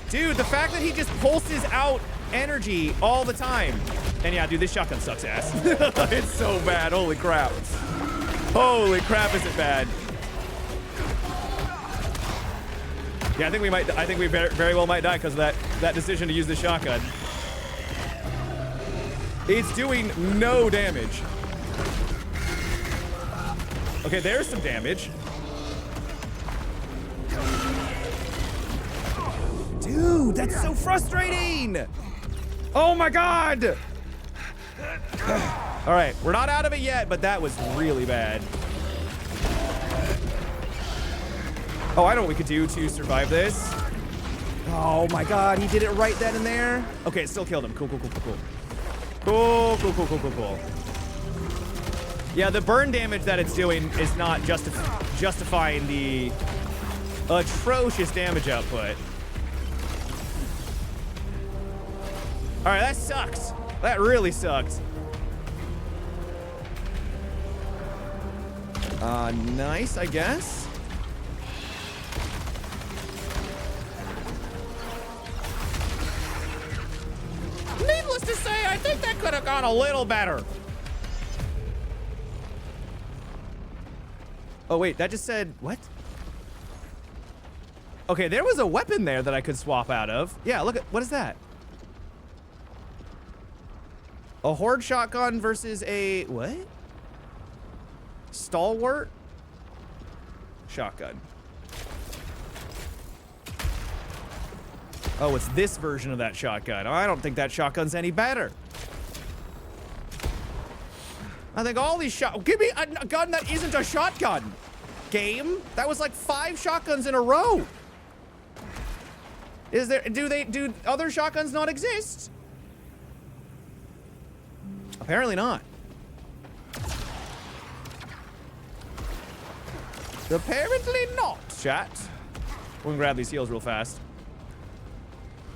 Dude, the fact that he just pulses out energy all the time. And yeah, dude, this shotgun sucks ass. It's so bad. Holy crap. Holy crap, is it bad. Yeah, I think we very well might die because of that decision to use the shotgun. It's doing no damage. Okay, there's some damage. Dude, that's so frustrating. Oh my god. All right, we're not out of it yet, but that was really bad. Oh, I know what we could do to survive this. Oh my god, he did it right then and there. Okay, it still killed him. Cool. Cool. Yeah, the burn damage that it's doing is not justifying the atrocious damage output. All right, that sucks. That really sucks. Nice, I guess. Needless to say, I think that could have gone a little better. Oh, wait, that just said, what? Okay, there was a weapon there that I could swap out of. Yeah, look at, what is that? A horde shotgun versus a what? Stalwart shotgun. Oh, it's this version of that shotgun. I don't think that shotgun's any better. I think all these give me a gun that isn't a shotgun. Game? That was like 5 shotguns in a row. Is there, do other shotguns not exist? Apparently not. Apparently not, chat. We're gonna grab these heals real fast.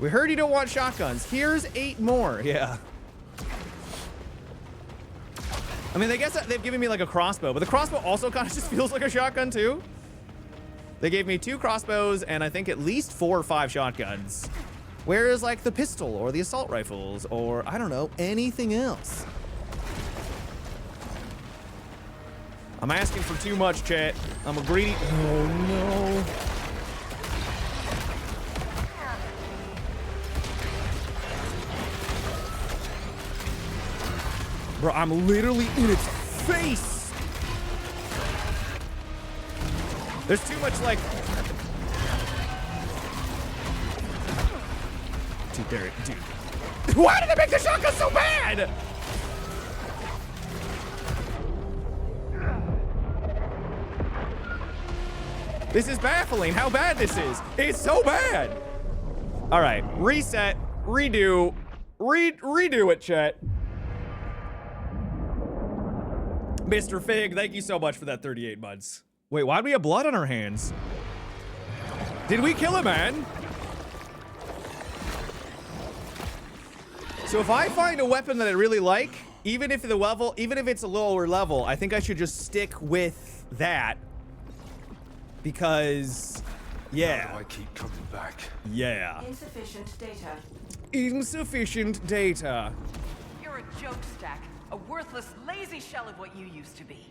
We heard you don't want shotguns. Here's 8 more. Yeah. I mean, I guess they've given me like a crossbow, but the crossbow also kind of just feels like a shotgun too. They gave me 2 crossbows and I think at least 4 or 5 shotguns. Whereas like the pistol or the assault rifles or I don't know, anything else. I'm asking for too much, chat. I'm a greedy. Oh no. Bro, I'm literally in its face. There's too much like. Dude, dude. Why did they make the shotgun so bad? This is baffling how bad this is. It's so bad. All right, reset, redo, redo it, chat. Mr. Fig, thank you so much for that 38 months. Wait, why'd we have blood on our hands? Did we kill a man? So if I find a weapon that I really like, even if it's a lower level, I think I should just stick with that. Because, yeah. How do I keep coming back? Yeah. Insufficient data. Insufficient data. You're a joke stack. A worthless, lazy shell of what you used to be.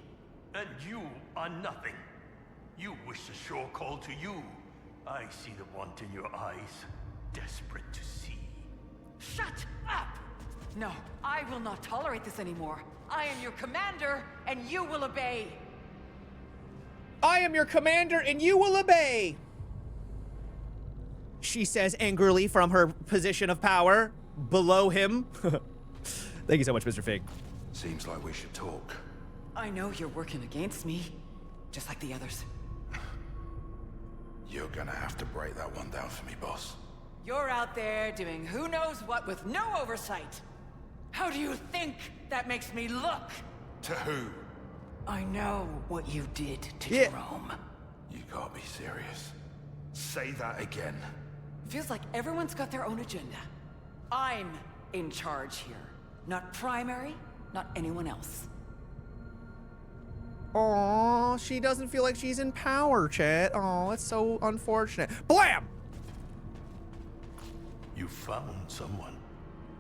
And you are nothing. You wish the shore called to you. I see the want in your eyes, desperate to see. Shut up! No, I will not tolerate this anymore. I am your commander, and you will obey. I am your commander, and you will obey. She says angrily from her position of power below him. Thank you so much, Mr. Fig. Seems like we should talk. I know you're working against me, just like the others. You're gonna have to break that one down for me, boss. You're out there doing who knows what with no oversight. How do you think that makes me look? To who? I know what you did to Jerome. You can't be serious. Say that again. Feels like everyone's got their own agenda. I'm in charge here. Not primary, not anyone else. Aw, she doesn't feel like she's in power, chat. Aw, that's so unfortunate. Blam! You found someone.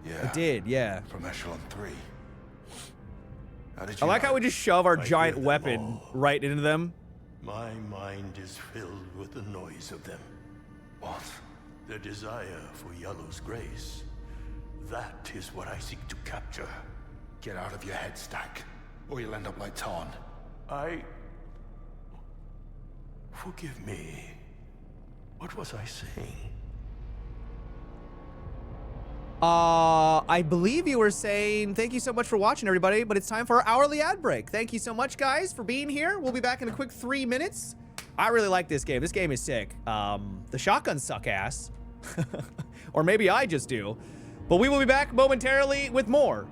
Yeah. I did, yeah. From Echelon 3. How did you I like know? how we just shove our I giant hear them weapon all. right into them. My mind is filled with the noise of them. What? Their desire for Yellow's grace. That is what I seek to capture. Get out of your head, Stack, or you'll end up like Tarn. Forgive me. What was I saying? I believe you were saying thank you so much for watching, everybody, but it's time for our hourly ad break. Thank you so much, guys, for being here. We'll be back in a quick 3 minutes. I really like this game. This game is sick. The shotguns suck ass. Or maybe I just do. But we will be back momentarily with more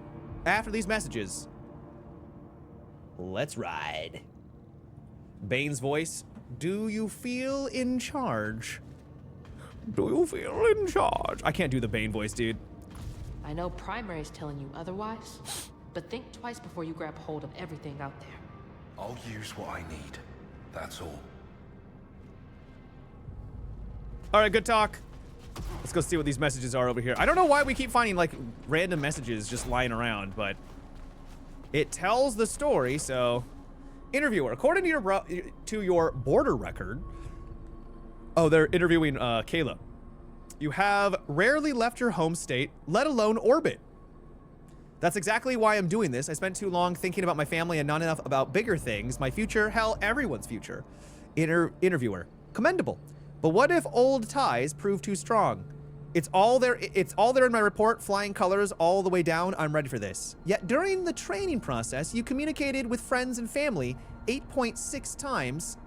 after these messages. Let's ride. Bane's voice. Do you feel in charge? Do you feel in charge? I can't do the Bane voice, dude. I know Primary's telling you otherwise, but think twice before you grab hold of everything out there. I'll use what I need. That's all. All right, good talk. Let's go see what these messages are over here. I don't know why we keep finding like random messages just lying around, but it tells the story. So, interviewer, according to your border record. Oh, they're interviewing Kayla. You have rarely left your home state, let alone orbit. That's exactly why I'm doing this. I spent too long thinking about my family and not enough about bigger things. My future, hell, everyone's future. Interviewer. Commendable. But what if old ties prove too strong? It's all there in my report, flying colors all the way down. I'm ready for this. Yet during the training process, you communicated with friends and family 8.6 times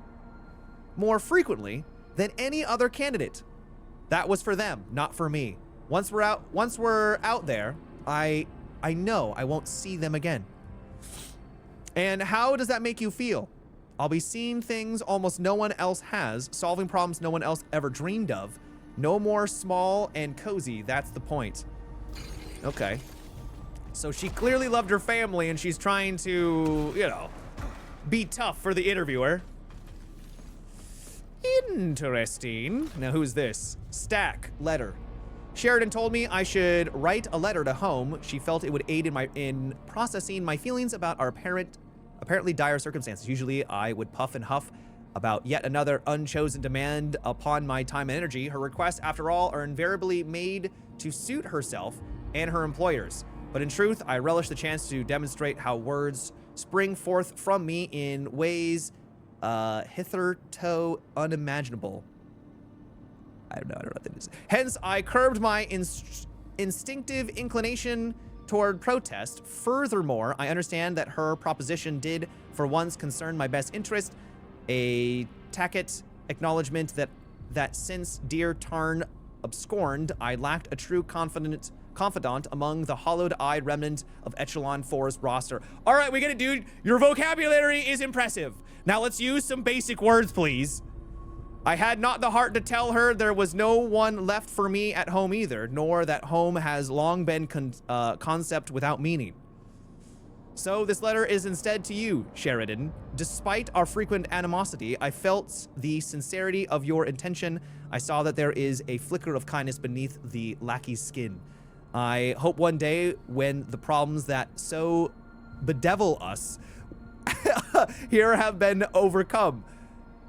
more frequently than any other candidate. That was for them, not for me. Once we're out there, I know I won't see them again. And how does that make you feel? I'll be seeing things almost no one else has, solving problems no one else ever dreamed of. No more small and cozy, that's the point. Okay. So she clearly loved her family and she's trying to, you know, be tough for the interviewer. Interesting. Now who's this? Stack letter. Sheridan told me I should write a letter to home. She felt it would aid in processing my feelings about our apparently dire circumstances. Usually I would puff and huff about yet another unchosen demand upon my time and energy. Her requests, after all, are invariably made to suit herself and her employers. But in truth, I relish the chance to demonstrate how words spring forth from me in ways hitherto unimaginable. I don't know what that is. Hence, I curbed my instinctive inclination toward protest. Furthermore, I understand that her proposition did for once concern my best interest, a tacit acknowledgement that since dear Tarn abscorned, I lacked a true confidant among the hollowed-eyed remnant of Echelon 4's roster. All right, we get it, dude. Your vocabulary is impressive. Now let's use some basic words, please. I had not the heart to tell her there was no one left for me at home either, nor that home has long been concept without meaning. So this letter is instead to you, Sheridan. Despite our frequent animosity, I felt the sincerity of your intention. I saw that there is a flicker of kindness beneath the lackey's skin. I hope one day when the problems that so bedevil us here have been overcome,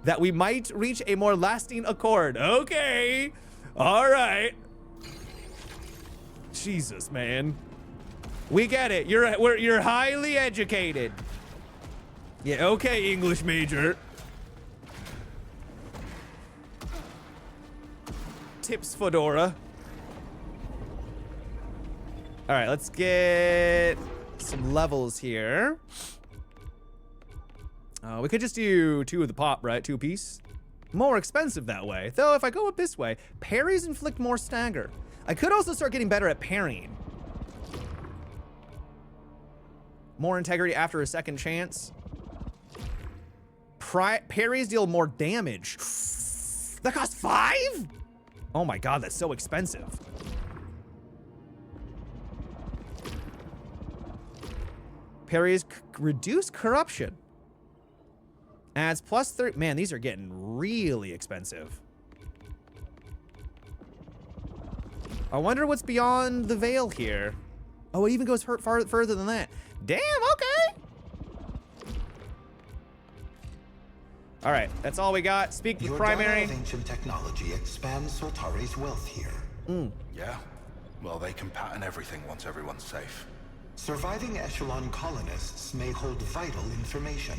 that we might reach a more lasting accord. Okay. All right. Jesus, man. We get it. You're highly educated. Yeah, okay, English major. Tips fedora. All right, let's get some levels here. We could just do 2 of the pop, right? 2 apiece. More expensive that way. Though if I go up this way, parries inflict more stagger. I could also start getting better at parrying. More integrity after a second chance. Parries deal more damage. That costs 5? Oh my god, that's so expensive. Parries reduce corruption. Adds plus 30. Man, these are getting really expensive. I wonder what's beyond the veil here. Oh, it even goes further than that. Damn, okay. All right, that's all we got. Speak to the primary. Your ancient technology expands Soltari's wealth here. Yeah? Well, they can pattern everything once everyone's safe. Surviving Echelon colonists may hold vital information.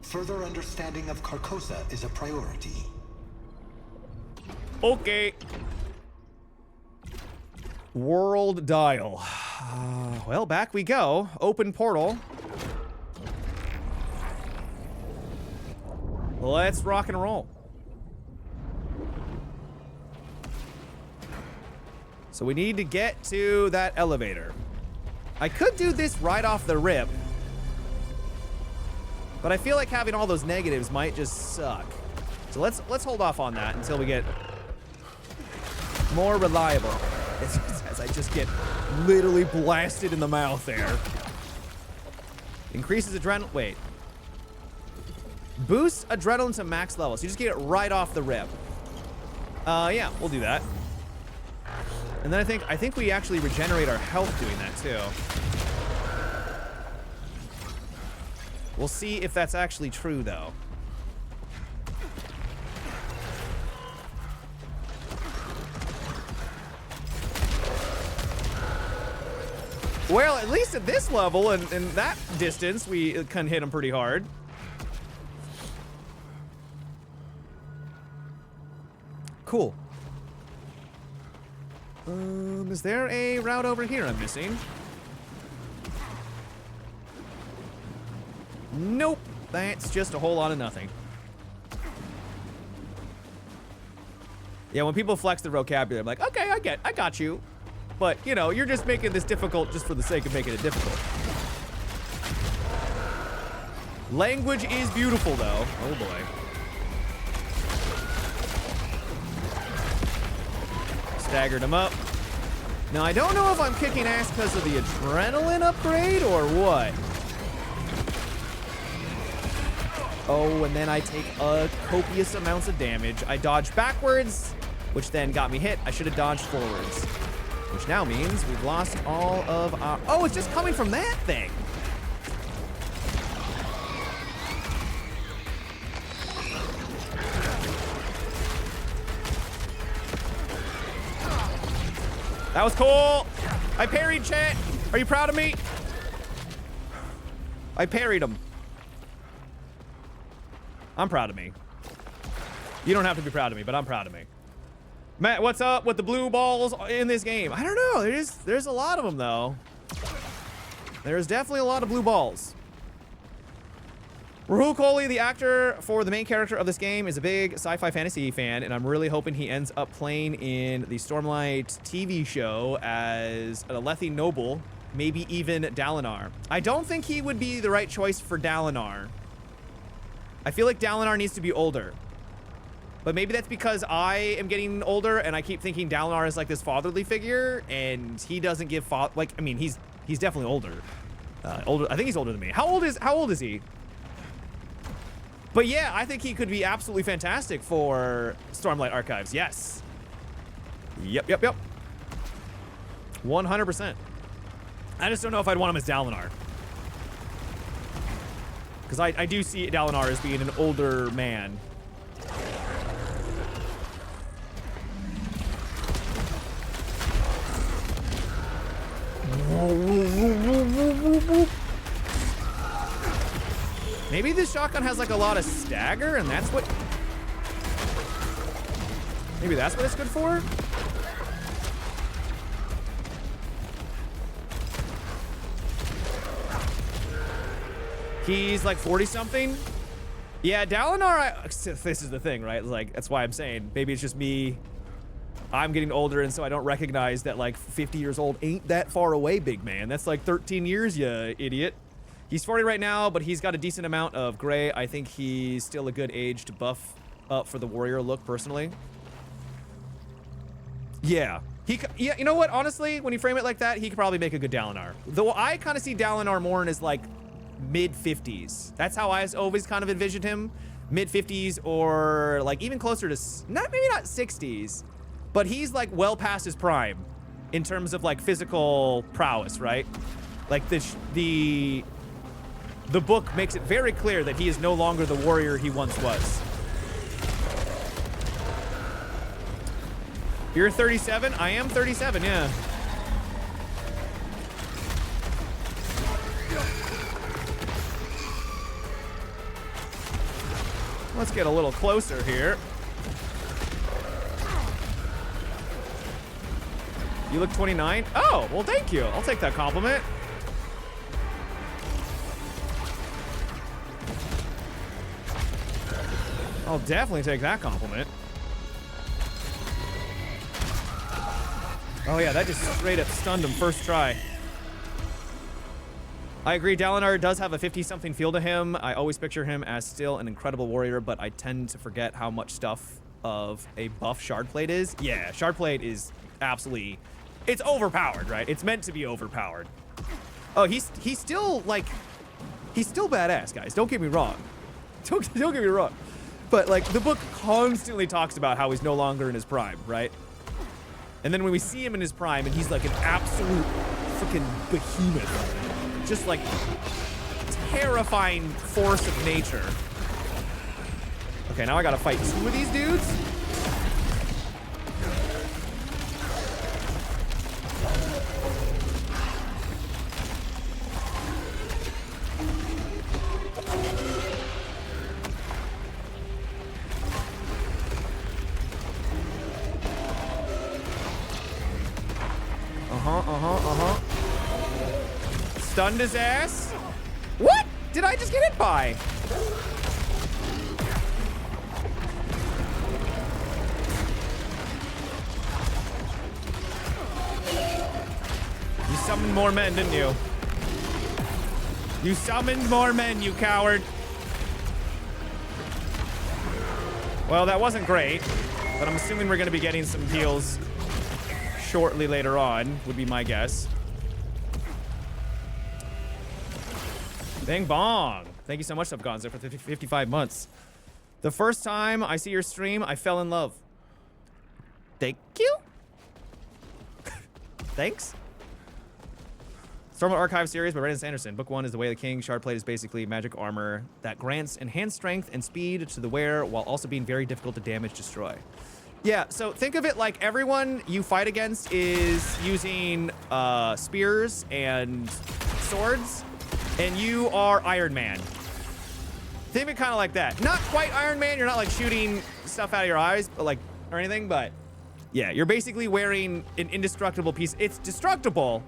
Further understanding of Carcosa is a priority. Okay. World dial. Well, back we go. Open portal. Let's rock and roll. So we need to get to that elevator. I could do this right off the rip, but I feel like having all those negatives might just suck. So let's hold off on that until we get more reliable. As I just get literally blasted in the mouth there. Increases adrenaline. Wait. Boosts adrenaline to max level. So you just get it right off the rip. Yeah, we'll do that. And then I think we actually regenerate our health doing that too. We'll see if that's actually true, though. Well, at least at this level and that distance, we can hit him pretty hard. Cool. Is there a route over here I'm missing? Nope. That's just a whole lot of nothing. Yeah, when people flex their vocabulary, I'm like, okay, I got you. But, you know, you're just making this difficult just for the sake of making it difficult. Language is beautiful, though. Oh, boy. Staggered him up. Now, I don't know if I'm kicking ass because of the adrenaline upgrade or what. Oh, and then I take copious amounts of damage. I dodge backwards, which then got me hit. I should have dodged forwards, which now means we've lost all of our... Oh, it's just coming from that thing. That was cool. I parried, chat. Are you proud of me? I parried him. I'm proud of me. You don't have to be proud of me, but I'm proud of me. Matt, what's up with the blue balls in this game? I don't know. There's a lot of them, though. There's definitely a lot of blue balls. Rahul Kohli, the actor for the main character of this game, is a big sci-fi fantasy fan, and I'm really hoping he ends up playing in the Stormlight TV show as a Alethi noble, maybe even Dalinar. I don't think he would be the right choice for Dalinar. I feel like Dalinar needs to be older. But maybe that's because I am getting older and I keep thinking Dalinar is like this fatherly figure, and he doesn't give like, I mean, he's definitely older. Older. I think he's older than me. How old is he? But yeah, I think he could be absolutely fantastic for Stormlight Archives. Yes. Yep. 100%. I just don't know if I'd want him as Dalinar. Because I do see Dalinar as being an older man. Maybe this shotgun has like a lot of stagger, and that's what... Maybe that's what it's good for? He's like 40-something. Yeah, Dalinar, this is the thing, right? Like, that's why I'm saying, maybe it's just me. I'm getting older, and so I don't recognize that like 50 years old ain't that far away, big man. That's like 13 years, you idiot. He's 40 right now, but he's got a decent amount of gray. I think he's still a good age to buff up for the warrior look, personally. Yeah. Yeah, you know what? Honestly, when you frame it like that, he could probably make a good Dalinar. Though I kind of see Dalinar more in his like mid-50s. That's how I always kind of envisioned him. Mid-50s or like even closer to, maybe not 60s, but he's like well past his prime in terms of like physical prowess, right? Like the book makes it very clear that he is no longer the warrior he once was. You're 37? I am 37, yeah. Let's get a little closer here. You look 29? Oh, well, thank you. I'll take that compliment. I'll definitely take that compliment. Oh yeah, that just straight up stunned him first try. I agree, Dalinar does have a 50-something feel to him. I always picture him as still an incredible warrior, but I tend to forget how much stuff of a buff Shardplate is. Yeah, Shardplate is absolutely... It's overpowered, right? It's meant to be overpowered. Oh, he's still, like... He's still badass, guys. Don't get me wrong. Don't get me wrong. But, like, the book constantly talks about how he's no longer in his prime, right? And then when we see him in his prime, and he's like an absolute freaking behemoth. Just like terrifying force of nature. Okay, now I gotta fight 2 of these dudes? Stunned his ass. What did I just get hit by? You summoned more men, didn't you? You summoned more men, you coward. Well, that wasn't great, but I'm assuming we're going to be getting some heals shortly later on, would be my guess. Bing bong. Thank you so much, Subgonzo, for 55 months. The first time I see your stream, I fell in love. Thank you. Thanks. Stormlight Archive series by Brandon Sanderson. Book 1 is The Way of the King. Shard plate is basically magic armor that grants enhanced strength and speed to the wearer while also being very difficult to damage, destroy. Yeah, so think of it like everyone you fight against is using spears and swords, and you are Iron Man. Think of it kind of like that. Not quite Iron Man. You're not like shooting stuff out of your eyes, but like or anything. But yeah, you're basically wearing an indestructible piece. It's destructible.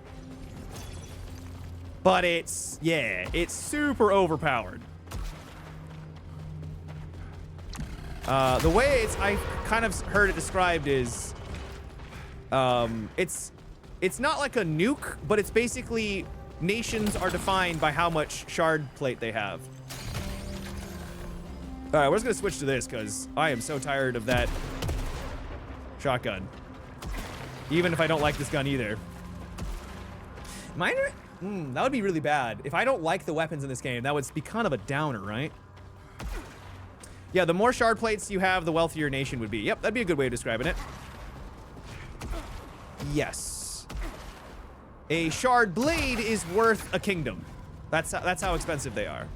But it's, yeah, it's super overpowered. The way I kind of heard it described is, it's not like a nuke, but it's basically nations are defined by how much shard plate they have. All right, we're just gonna switch to this because I am so tired of that shotgun. Even if I don't like this gun either. That would be really bad. If I don't like the weapons in this game, that would be kind of a downer, right? Yeah, the more shard plates you have, the wealthier your nation would be. Yep, that'd be a good way of describing it. Yes. A shard blade is worth a kingdom. That's how expensive they are.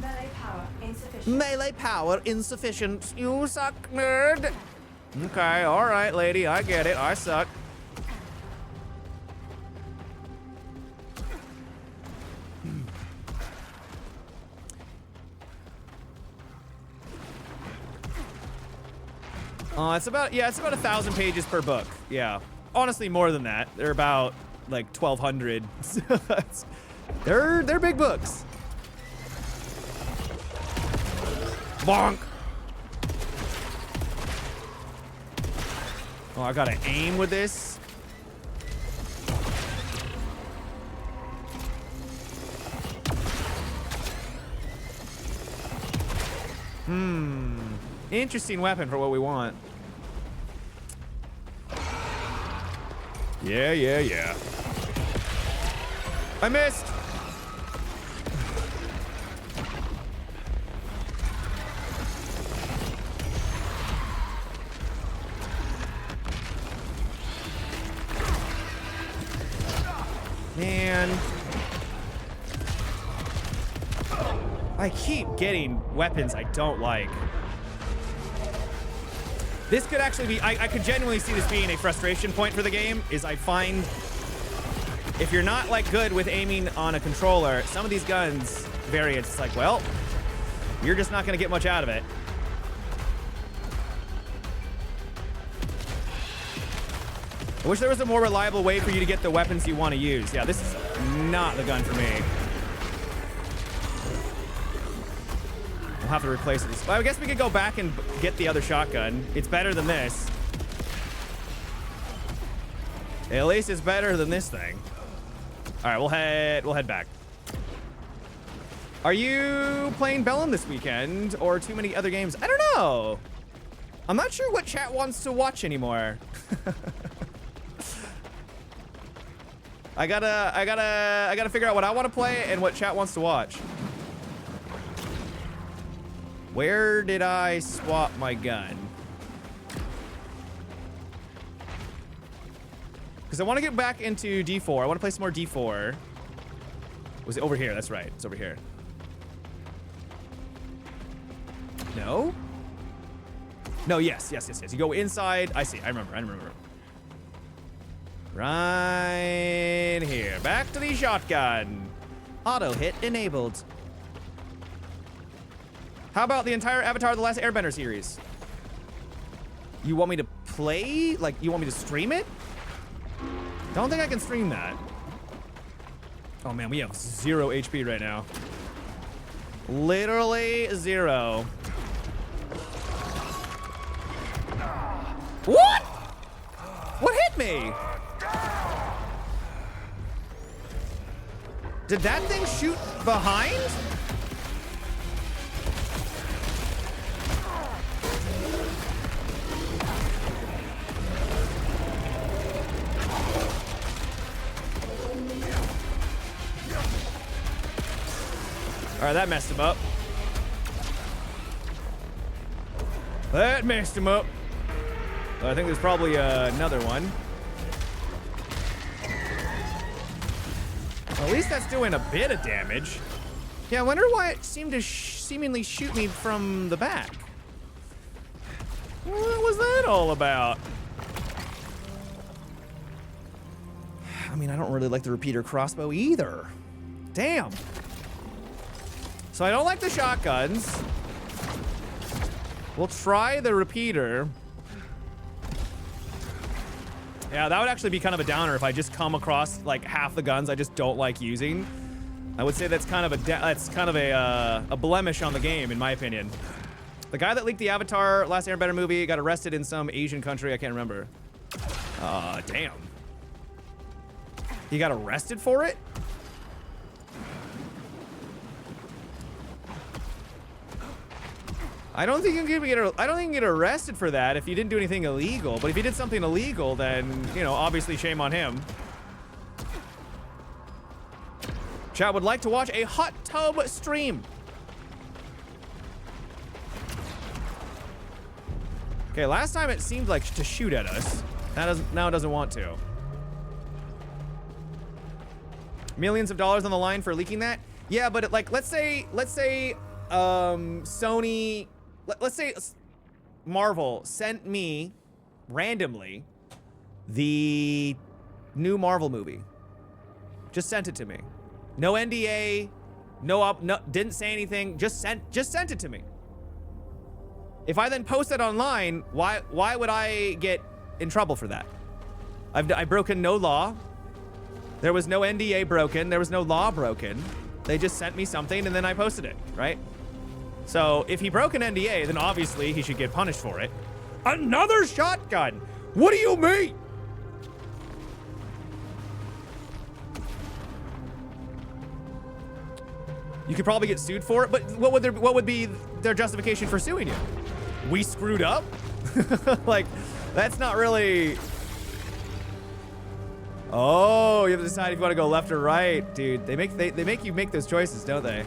Melee power insufficient. Melee power insufficient. You suck, nerd. Okay, all right, lady. I get it. I suck. It's about 1,000 pages per book. Yeah, honestly, more than that. They're about like 1,200. they're big books. Bonk. Oh, I gotta aim with this. Interesting weapon for what we want. Yeah. I missed. Man. I keep getting weapons I don't like. This could actually be, I could genuinely see this being a frustration point for the game, is I find if you're not like good with aiming on a controller, some of these guns variants, it's like, well, you're just not gonna get much out of it. I wish there was a more reliable way for you to get the weapons you want to use. Yeah, this is not the gun for me. We'll have to replace this. Well, I guess we could go back and get the other shotgun. It's better than this. At least it's better than this thing. All right, we'll head back. Are you playing Bellum this weekend or too many other games? I don't know. I'm not sure what chat wants to watch anymore. I gotta figure out what I want to play and what chat wants to watch. Where did I swap my gun? Because I want to get back into D4. I want to play some more D4. Was it over here? That's right. It's over here. No? No, yes. You go inside. I see. I remember. Right here. Back to the shotgun. Auto hit enabled. How about the entire Avatar: The Last Airbender series? You want me to play? Like, you want me to stream it? Don't think I can stream that. Oh man, we have 0 HP right now. Literally 0. What? What hit me? Did that thing shoot behind? All right, that messed him up. That messed him up. I think there's probably another one. At least that's doing a bit of damage. Yeah, I wonder why it seemed to seemingly shoot me from the back. What was that all about? I mean, I don't really like the repeater crossbow either. Damn. So I don't like the shotguns. We'll try the repeater. Yeah, that would actually be kind of a downer if I just come across like half the guns I just don't like using. I would say that's kind of a blemish on the game, in my opinion. The guy that leaked the Avatar Last Airbender movie got arrested in some Asian country. I can't remember. Damn. He got arrested for it? I don't think you can get arrested for that if you didn't do anything illegal. But if you did something illegal, then, you know, obviously shame on him. Chat would like to watch a hot tub stream. Okay, last time it seemed like to shoot at us. Now it doesn't want to. Millions of dollars on the line for leaking that? Yeah, but like, let's say Sony, let's say Marvel sent me randomly the new Marvel movie. Just sent it to me. No NDA, no, didn't say anything. Just sent it to me. If I then post it online, why would I get in trouble for that? I've broken no law. There was no NDA broken. There was no law broken. They just sent me something and then I posted it, right? So if he broke an NDA, then obviously he should get punished for it. Another shotgun? What do you mean? You could probably get sued for it, but what would be their justification for suing you? We screwed up? Like, that's not really... Oh, you have to decide if you want to go left or right, dude. They make you make those choices, don't they?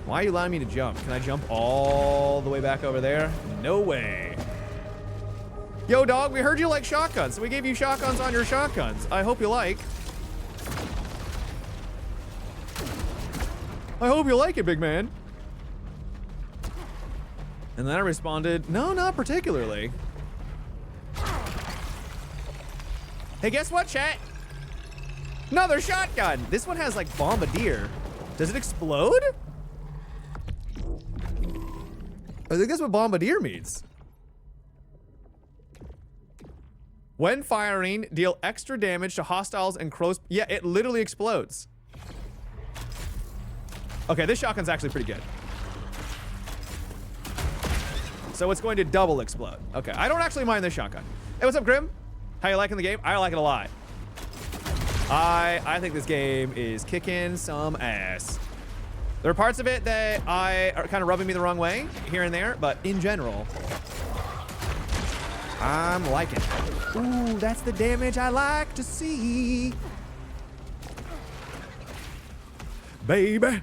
Why are you allowing me to jump? Can I jump all the way back over there? No way. Yo, dog, we heard you like shotguns, so we gave you shotguns on your shotguns. I hope you like. I hope you like it, big man. And then I responded, no, not particularly. Hey, guess what, chat? Another shotgun. This one has like bombardier. Does it explode? I think that's what bombardier means. When firing, deal extra damage to hostiles and crows. Yeah, it literally explodes. Okay, this shotgun's actually pretty good. So it's going to double explode. Okay, I don't actually mind this shotgun. Hey, what's up, Grim? How you liking the game? I like it a lot. I think this game is kicking some ass. There are parts of it that are kind of rubbing me the wrong way here and there, but in general, I'm liking it. Ooh, that's the damage I like to see. Baby.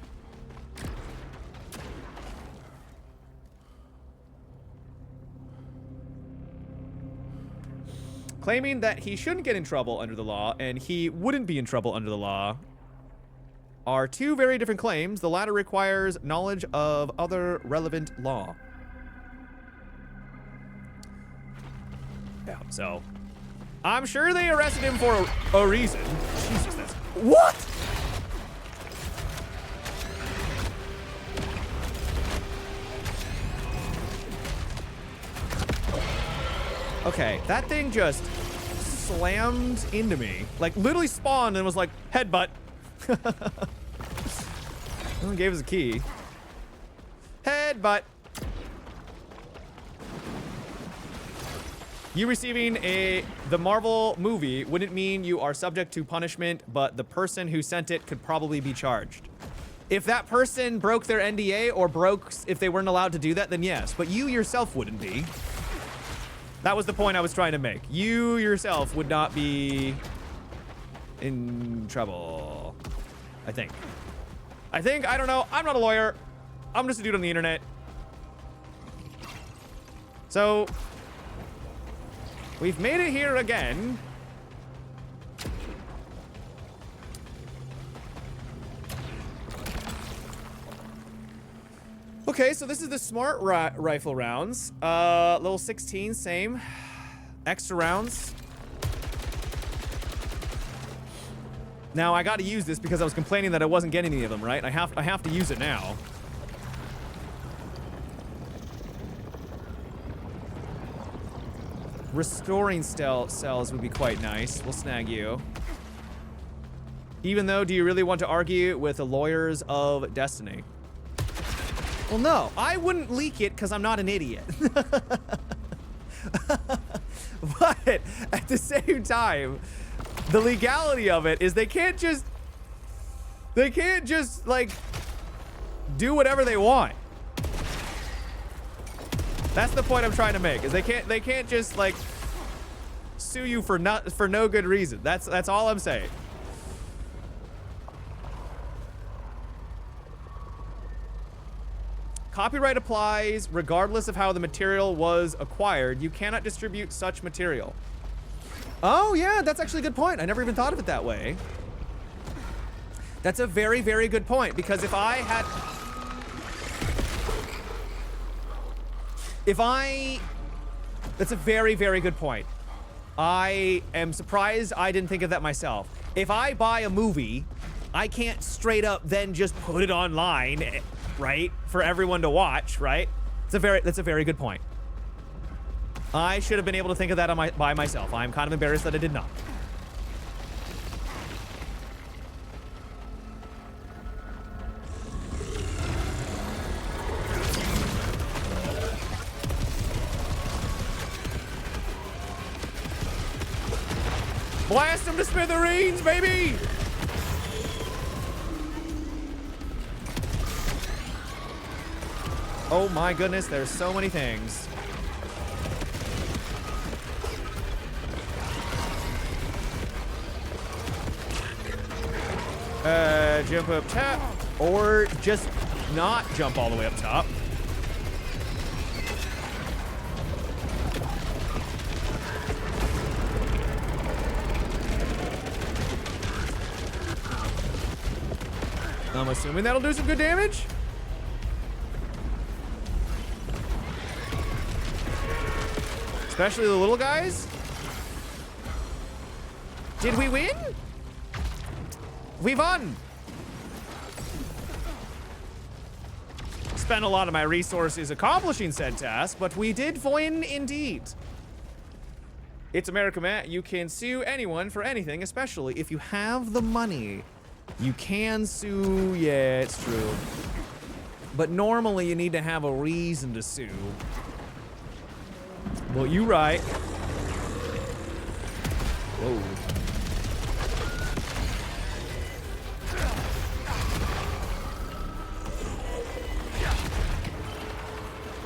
Claiming that he shouldn't get in trouble under the law and he wouldn't be in trouble under the law are two very different claims. The latter requires knowledge of other relevant law. Yeah, so I'm sure they arrested him for a reason. Jesus, that's... What? Okay, that thing just slammed into me. Like, literally spawned and was like, headbutt. And gave us a key. Headbutt. You receiving the Marvel movie wouldn't mean you are subject to punishment, but the person who sent it could probably be charged. If that person broke their NDA or if they weren't allowed to do that, then yes. But you yourself wouldn't be. That was the point I was trying to make. You yourself would not be in trouble. I think. I don't know. I'm not a lawyer. I'm just a dude on the internet. So, we've made it here again. Okay, so this is the smart rifle rounds. Level 16, same. Extra rounds. Now I got to use this because I was complaining that I wasn't getting any of them, right? I have to use it now. Restoring cells would be quite nice. We'll snag you. Even though, do you really want to argue with the lawyers of destiny? Well, no, I wouldn't leak it because I'm not an idiot. But at the same time, the legality of it is they can't just like do whatever they want. That's the point I'm trying to make, is they can't just like sue you for no good reason. That's all I'm saying. Copyright applies regardless of how the material was acquired. You cannot distribute such material. Oh yeah, that's actually a good point. I never even thought of it that way. That's a very, very good point, because if I had... That's a very, very good point. I am surprised I didn't think of that myself. If I buy a movie, I can't straight up then just put it online, right? For everyone to watch, right? That's a very good point. I should have been able to think of that by myself. I'm kind of embarrassed that I did not. Blast him to smithereens, baby! Oh my goodness, there's so many things. Jump up top, or just not jump all the way up top. I'm assuming that'll do some good damage. Especially the little guys. Did we win? We won. Spent a lot of my resources accomplishing said task, but we did win indeed. It's America, Matt. You can sue anyone for anything, especially if you have the money. You can sue, yeah, it's true. But normally you need to have a reason to sue. Well, you right. Whoa.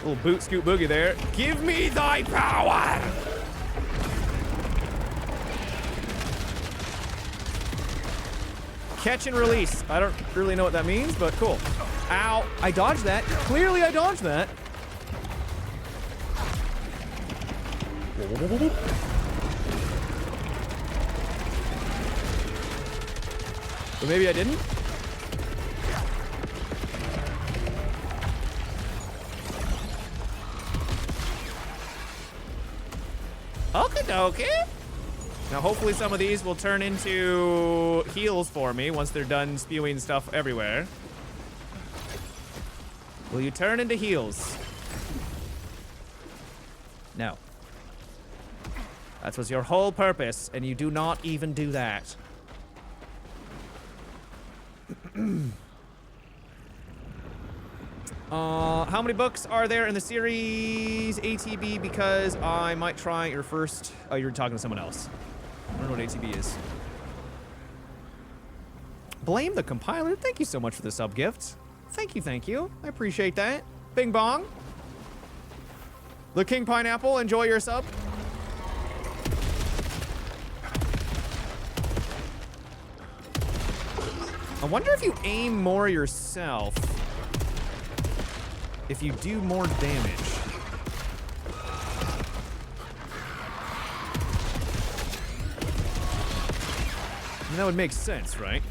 Little boot scoot boogie there. Give me thy power! Catch and release. I don't really know what that means, but cool. Ow. I dodged that. Clearly I dodged that. But maybe I didn't. Okie dokie. Now hopefully some of these will turn into heals for me once they're done spewing stuff everywhere. Will you turn into heals? No. That was your whole purpose, and you do not even do that. How many books are there in the series ATB? Because I might try your first... Oh, you're talking to someone else. I don't know what ATB is. Blame the compiler. Thank you so much for the sub gift. Thank you, thank you. I appreciate that. Bing bong. The King Pineapple, enjoy your sub. I wonder if you aim more yourself, if you do more damage. I mean, that would make sense, right?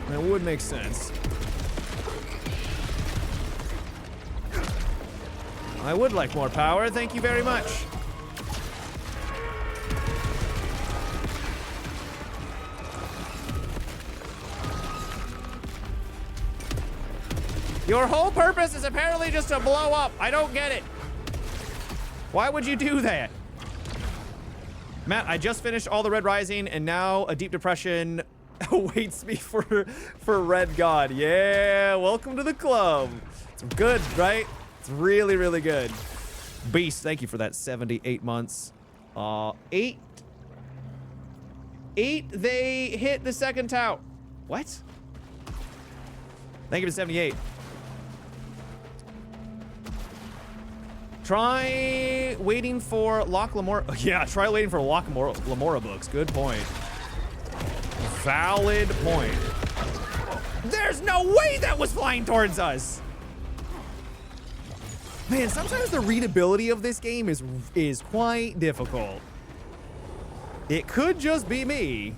That would make sense. I would like more power. Thank you very much. Your whole purpose is apparently just to blow up. I don't get it. Why would you do that? Matt, I just finished all the Red Rising, and now a deep depression awaits me for Red God. Yeah, welcome to the club. It's good, right? It's really, really good. Beast, thank you for that 78 months. 8, they hit the second tower. What? Thank you for 78. Try waiting for Loch Lamora. Yeah, try waiting for Loch Lamora books. Good point. Valid point. There's no way that was flying towards us. Man, sometimes the readability of this game is quite difficult. It could just be me.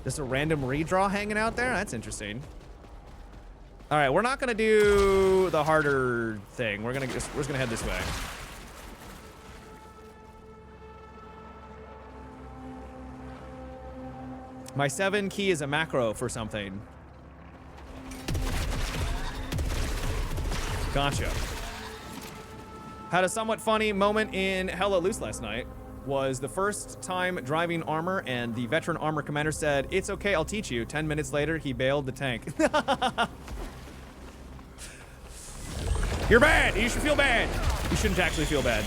Just a random redraw hanging out there? That's interesting. All right, we're not gonna do the harder thing. We're just gonna head this way. My 7 key is a macro for something. Gotcha. Had a somewhat funny moment in Hella Loose last night. Was the first time driving armor, and the veteran armor commander said, "It's okay, I'll teach you." 10 minutes later, he bailed the tank. You're bad. You should feel bad. You shouldn't actually feel bad.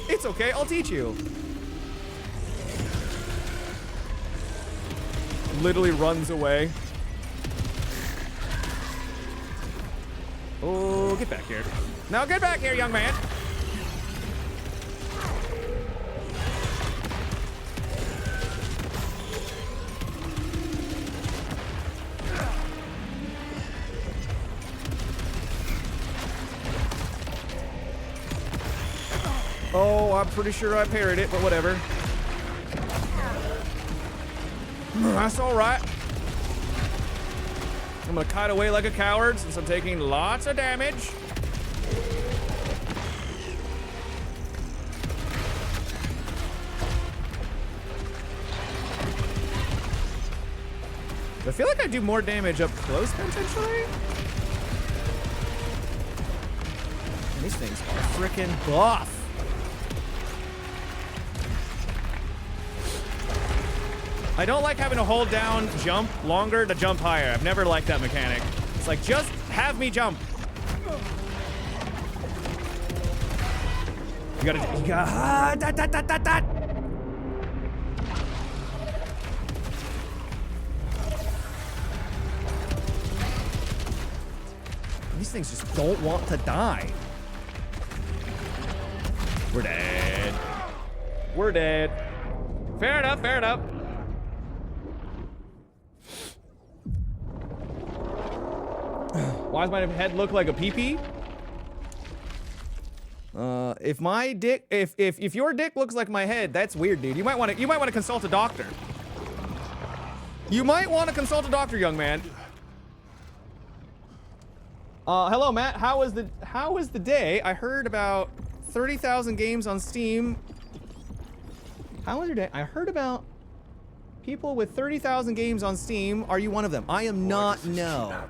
It's okay, I'll teach you. Literally runs away. Oh, get back here. Now get back here, young man. Oh, I'm pretty sure I parried it, but whatever. That's all right. I'm gonna kite away like a coward since I'm taking lots of damage. I feel like I do more damage up close potentially. And these things are freaking buff. I don't like having to hold down jump longer to jump higher. I've never liked that mechanic. It's like, just have me jump. You gotta, These things just don't want to die. We're dead. We're dead. Fair enough, fair enough. Why does my head look like a pee-pee? If my dick, if your dick looks like my head, that's weird, dude. You might want to consult a doctor. You might want to consult a doctor, young man. Hello, Matt. How was the day? I heard about 30,000 games on Steam. How was your day? I heard about people with 30,000 games on Steam. Are you one of them? I am not, no.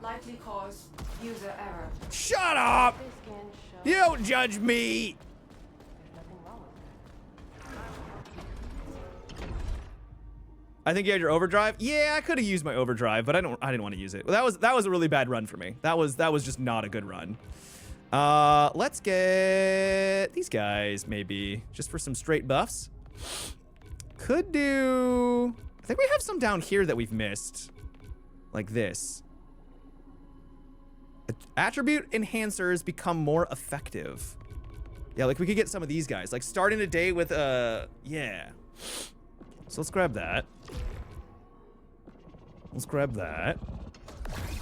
Likely cause user error. Shut up! This can show You don't judge me! there's nothing wrong with I think you had your overdrive. Yeah, I could have used my overdrive, but I didn't want to use it. Well, that was a really bad run for me. That was just not a good run. Let's get these guys maybe just for some straight buffs. Could do. I think we have some down here that we've missed, like this. Attribute enhancers become more effective. Yeah, like we could get some of these guys, like starting a day with yeah. So let's grab that. Let's grab that.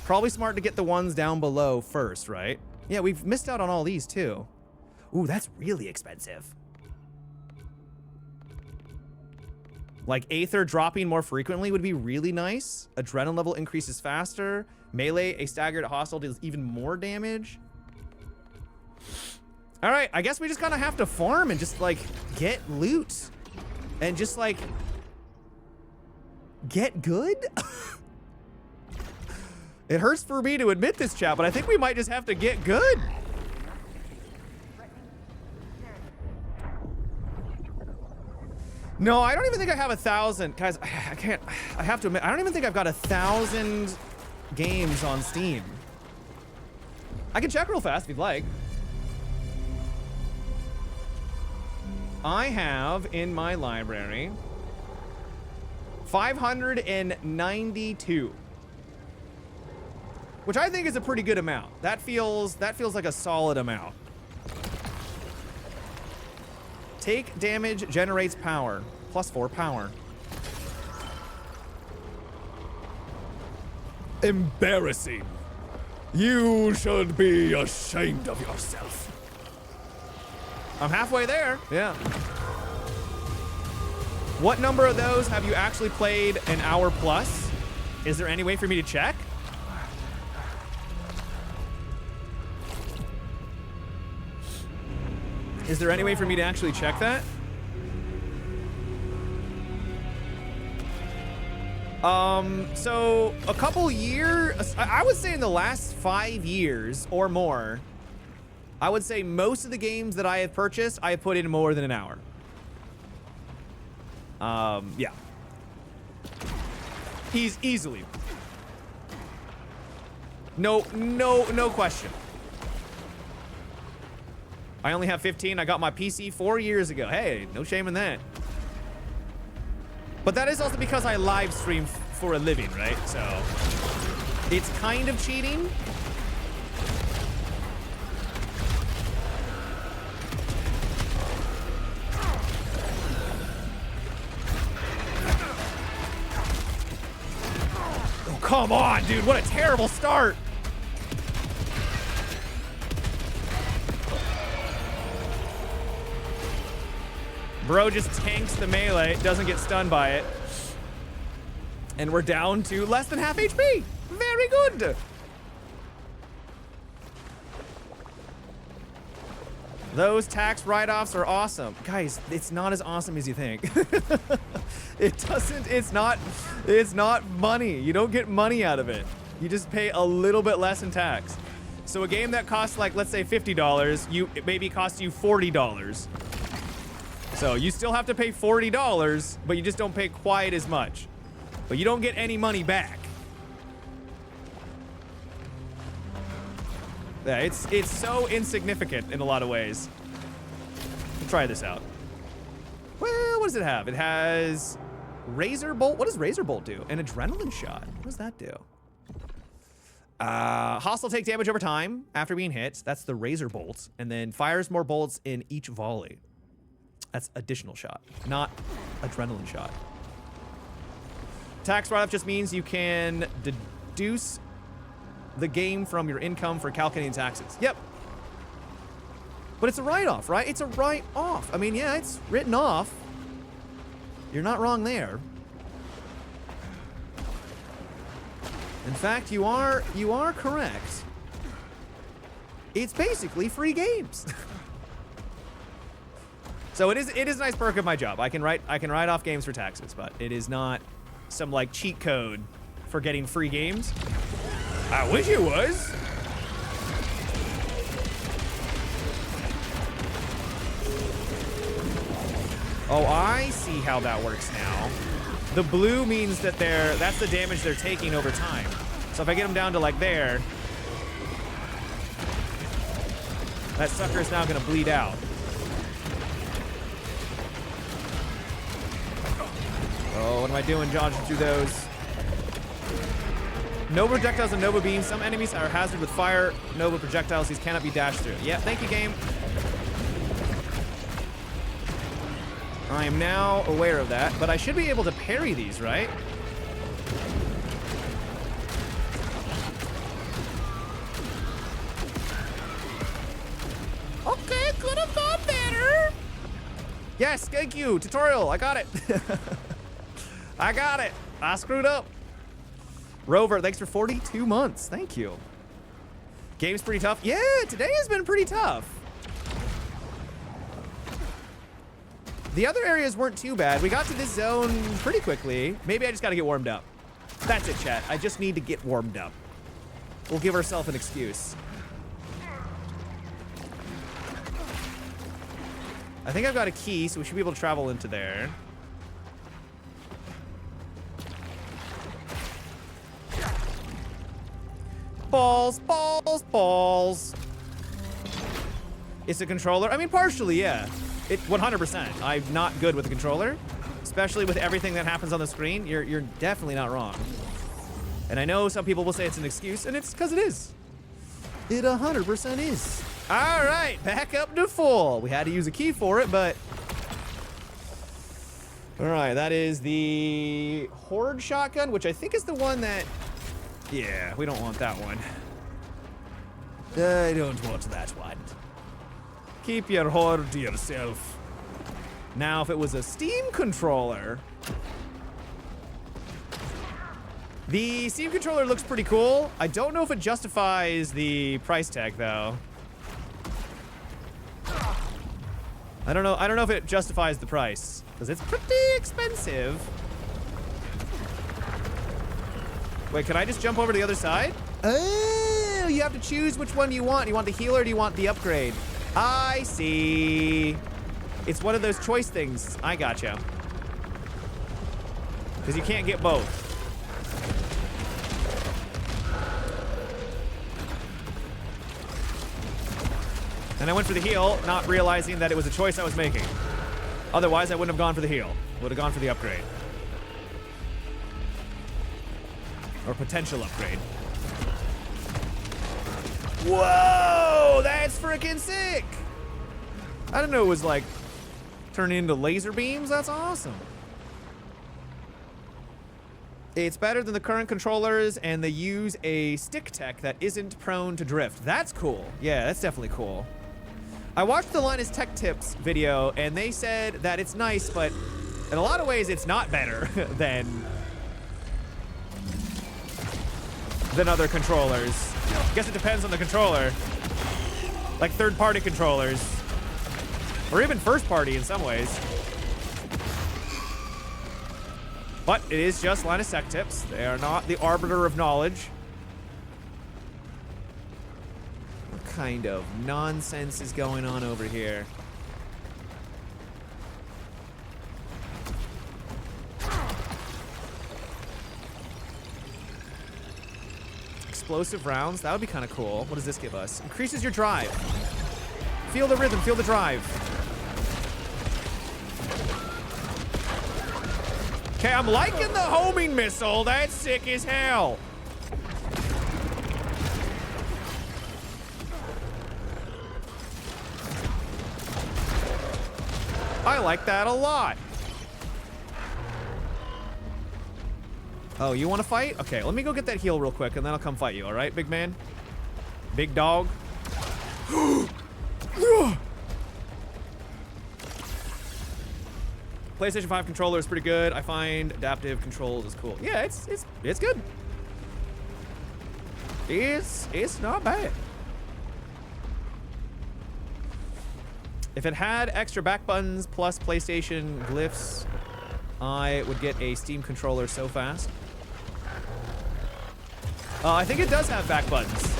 Probably smart to get the ones down below first, right? Yeah, we've missed out on all these too. Ooh, that's really expensive. Like Aether dropping more frequently would be really nice. Adrenaline level increases faster. Melee, a staggered hostile deals even more damage. All right, I guess we just kind of have to farm and just like get loot and just like get good. It hurts for me to admit this, chat, but I think we might just have to get good. No, I don't even think I have 1,000. Guys, I can't, I have to admit, I don't even think I've got 1,000 games on Steam. I can check real fast if you'd like. I have in my library 592. Which I think is a pretty good amount. That feels like a solid amount. Take damage, generates power. +4 power. Embarrassing. You should be ashamed of yourself. I'm halfway there. Yeah. What number of those have you actually played an hour plus? Is there any way for me to check? Is there any way for me to actually check that? So a couple years, I would say in the last 5 years or more, I would say most of the games that I have purchased, I have put in more than an hour. Yeah. He's easily. No question. I only have 15. I got my PC 4 years ago. Hey, no shame in that. But that is also because I live stream for a living, right? So it's kind of cheating. Oh, come on, dude. What a terrible start. Bro just tanks the melee, doesn't get stunned by it. And we're down to less than half HP. Very good. Those tax write-offs are awesome. Guys, it's not as awesome as you think. It's not money. You don't get money out of it. You just pay a little bit less in tax. So a game that costs like, let's say $50, it maybe costs you $40. So you still have to pay $40, but you just don't pay quite as much. But you don't get any money back. Yeah, it's so insignificant in a lot of ways. Let's try this out. Well, what does it have? It has Razor Bolt. What does Razor Bolt do? An adrenaline shot. What does that do? Hostile take damage over time after being hit. That's the Razor Bolt. And then fires more bolts in each volley. That's additional shot, not adrenaline shot. Tax write-off just means you can deduce the game from your income for calculating taxes. Yep. But it's a write-off, right? It's a write-off. I mean, yeah, it's written off. You're not wrong there. In fact, you are correct. It's basically free games. So it is a nice perk of my job. I can write off games for taxes, but it is not some like cheat code for getting free games. I wish it was. Oh, I see how that works now. The blue means that that's the damage they're taking over time. So if I get them down to like there, that sucker is now gonna bleed out. Oh, what am I doing, dodging through those? Nova projectiles and Nova beams. Some enemies are hazard with fire. Nova projectiles, these cannot be dashed through. Yeah, thank you, game. I am now aware of that, but I should be able to parry these, right? Okay, could have gone better. Yes, thank you, tutorial, I got it. I got it, I screwed up. Rover, thanks for 42 months, thank you. Game's pretty tough. Yeah, today has been pretty tough. The other areas weren't too bad. We got to this zone pretty quickly. Maybe I just gotta get warmed up. That's it, chat. I just need to get warmed up. We'll give ourselves an excuse. I think I've got a key, so we should be able to travel into there. Balls, balls, balls. It's a controller? I mean, partially, yeah. It 100%. I'm not good with the controller, especially with everything that happens on the screen. You're definitely not wrong. And I know some people will say it's an excuse, and it's because it is. It 100% is. All right, back up to full. We had to use a key for it, but... All right, that is the Horde shotgun, which I think is the one that... Yeah, we don't want that one. I don't want that one. Keep your Horde to yourself. Now, if it was a Steam controller... The Steam controller looks pretty cool. I don't know if it justifies the price tag, though. I don't know if it justifies the price, because it's pretty expensive. Wait, can I just jump over to the other side? Oh, you have to choose which one you want. Do you want the healer or do you want the upgrade? I see. It's one of those choice things. I gotcha. Because you can't get both. And I went for the heal, not realizing that it was a choice I was making. Otherwise, I wouldn't have gone for the heal. Would have gone for the upgrade. Or potential upgrade. Whoa! That's freaking sick! I didn't know it was like turning into laser beams. That's awesome. It's better than the current controllers, and they use a stick tech that isn't prone to drift. That's cool. Yeah, that's definitely cool. I watched the Linus Tech Tips video, and they said that it's nice, but in a lot of ways, it's not better than other controllers. I guess it depends on the controller. Like third-party controllers. Or even first-party in some ways. But it is just Linus Tech Tips. They are not the arbiter of knowledge. What kind of nonsense is going on over here? Explosive rounds, that would be kind of cool. What does this give us? Increases your drive. Feel the rhythm, feel the drive. Okay, I'm liking the homing missile. That's sick as hell. I like that a lot. Oh, you want to fight? Okay, let me go get that heal real quick, and then I'll come fight you, all right, big man? Big dog? PlayStation 5 controller is pretty good. I find adaptive controls is cool. Yeah, it's good. It's not bad. If it had extra back buttons plus PlayStation glyphs, I would get a Steam controller so fast. I think it does have back buttons.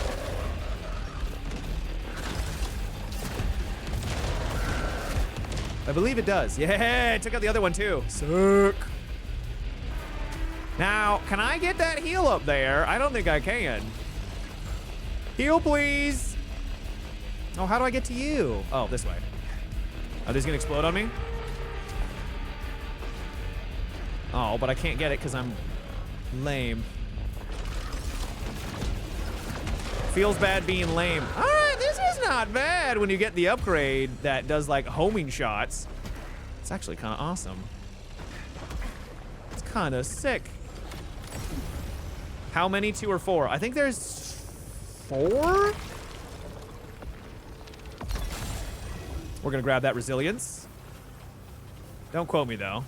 I believe it does. Yeah, I took out the other one too. Sick. Now, can I get that heal up there? I don't think I can. Heal, please. Oh, how do I get to you? Oh, this way. Are these gonna explode on me? Oh, but I can't get it because I'm lame. Feels bad being lame. All right, this is not bad when you get the upgrade that does like homing shots. It's actually kind of awesome. It's kind of sick. How many? 2 or 4? I think there's 4? We're gonna grab that resilience. Don't quote me though.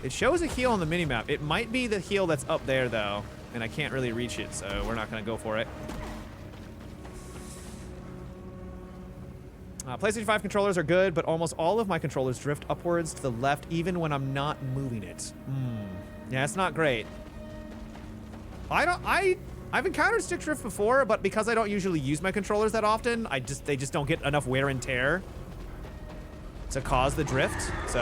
It shows a heal on the minimap. It might be the heal that's up there though, and I can't really reach it, so we're not gonna go for it. PlayStation 5 controllers are good, but almost all of my controllers drift upwards to the left even when I'm not moving it. Yeah, it's not great. I've encountered stick drift before, but because I don't usually use my controllers that often, they just don't get enough wear and tear to cause the drift, so.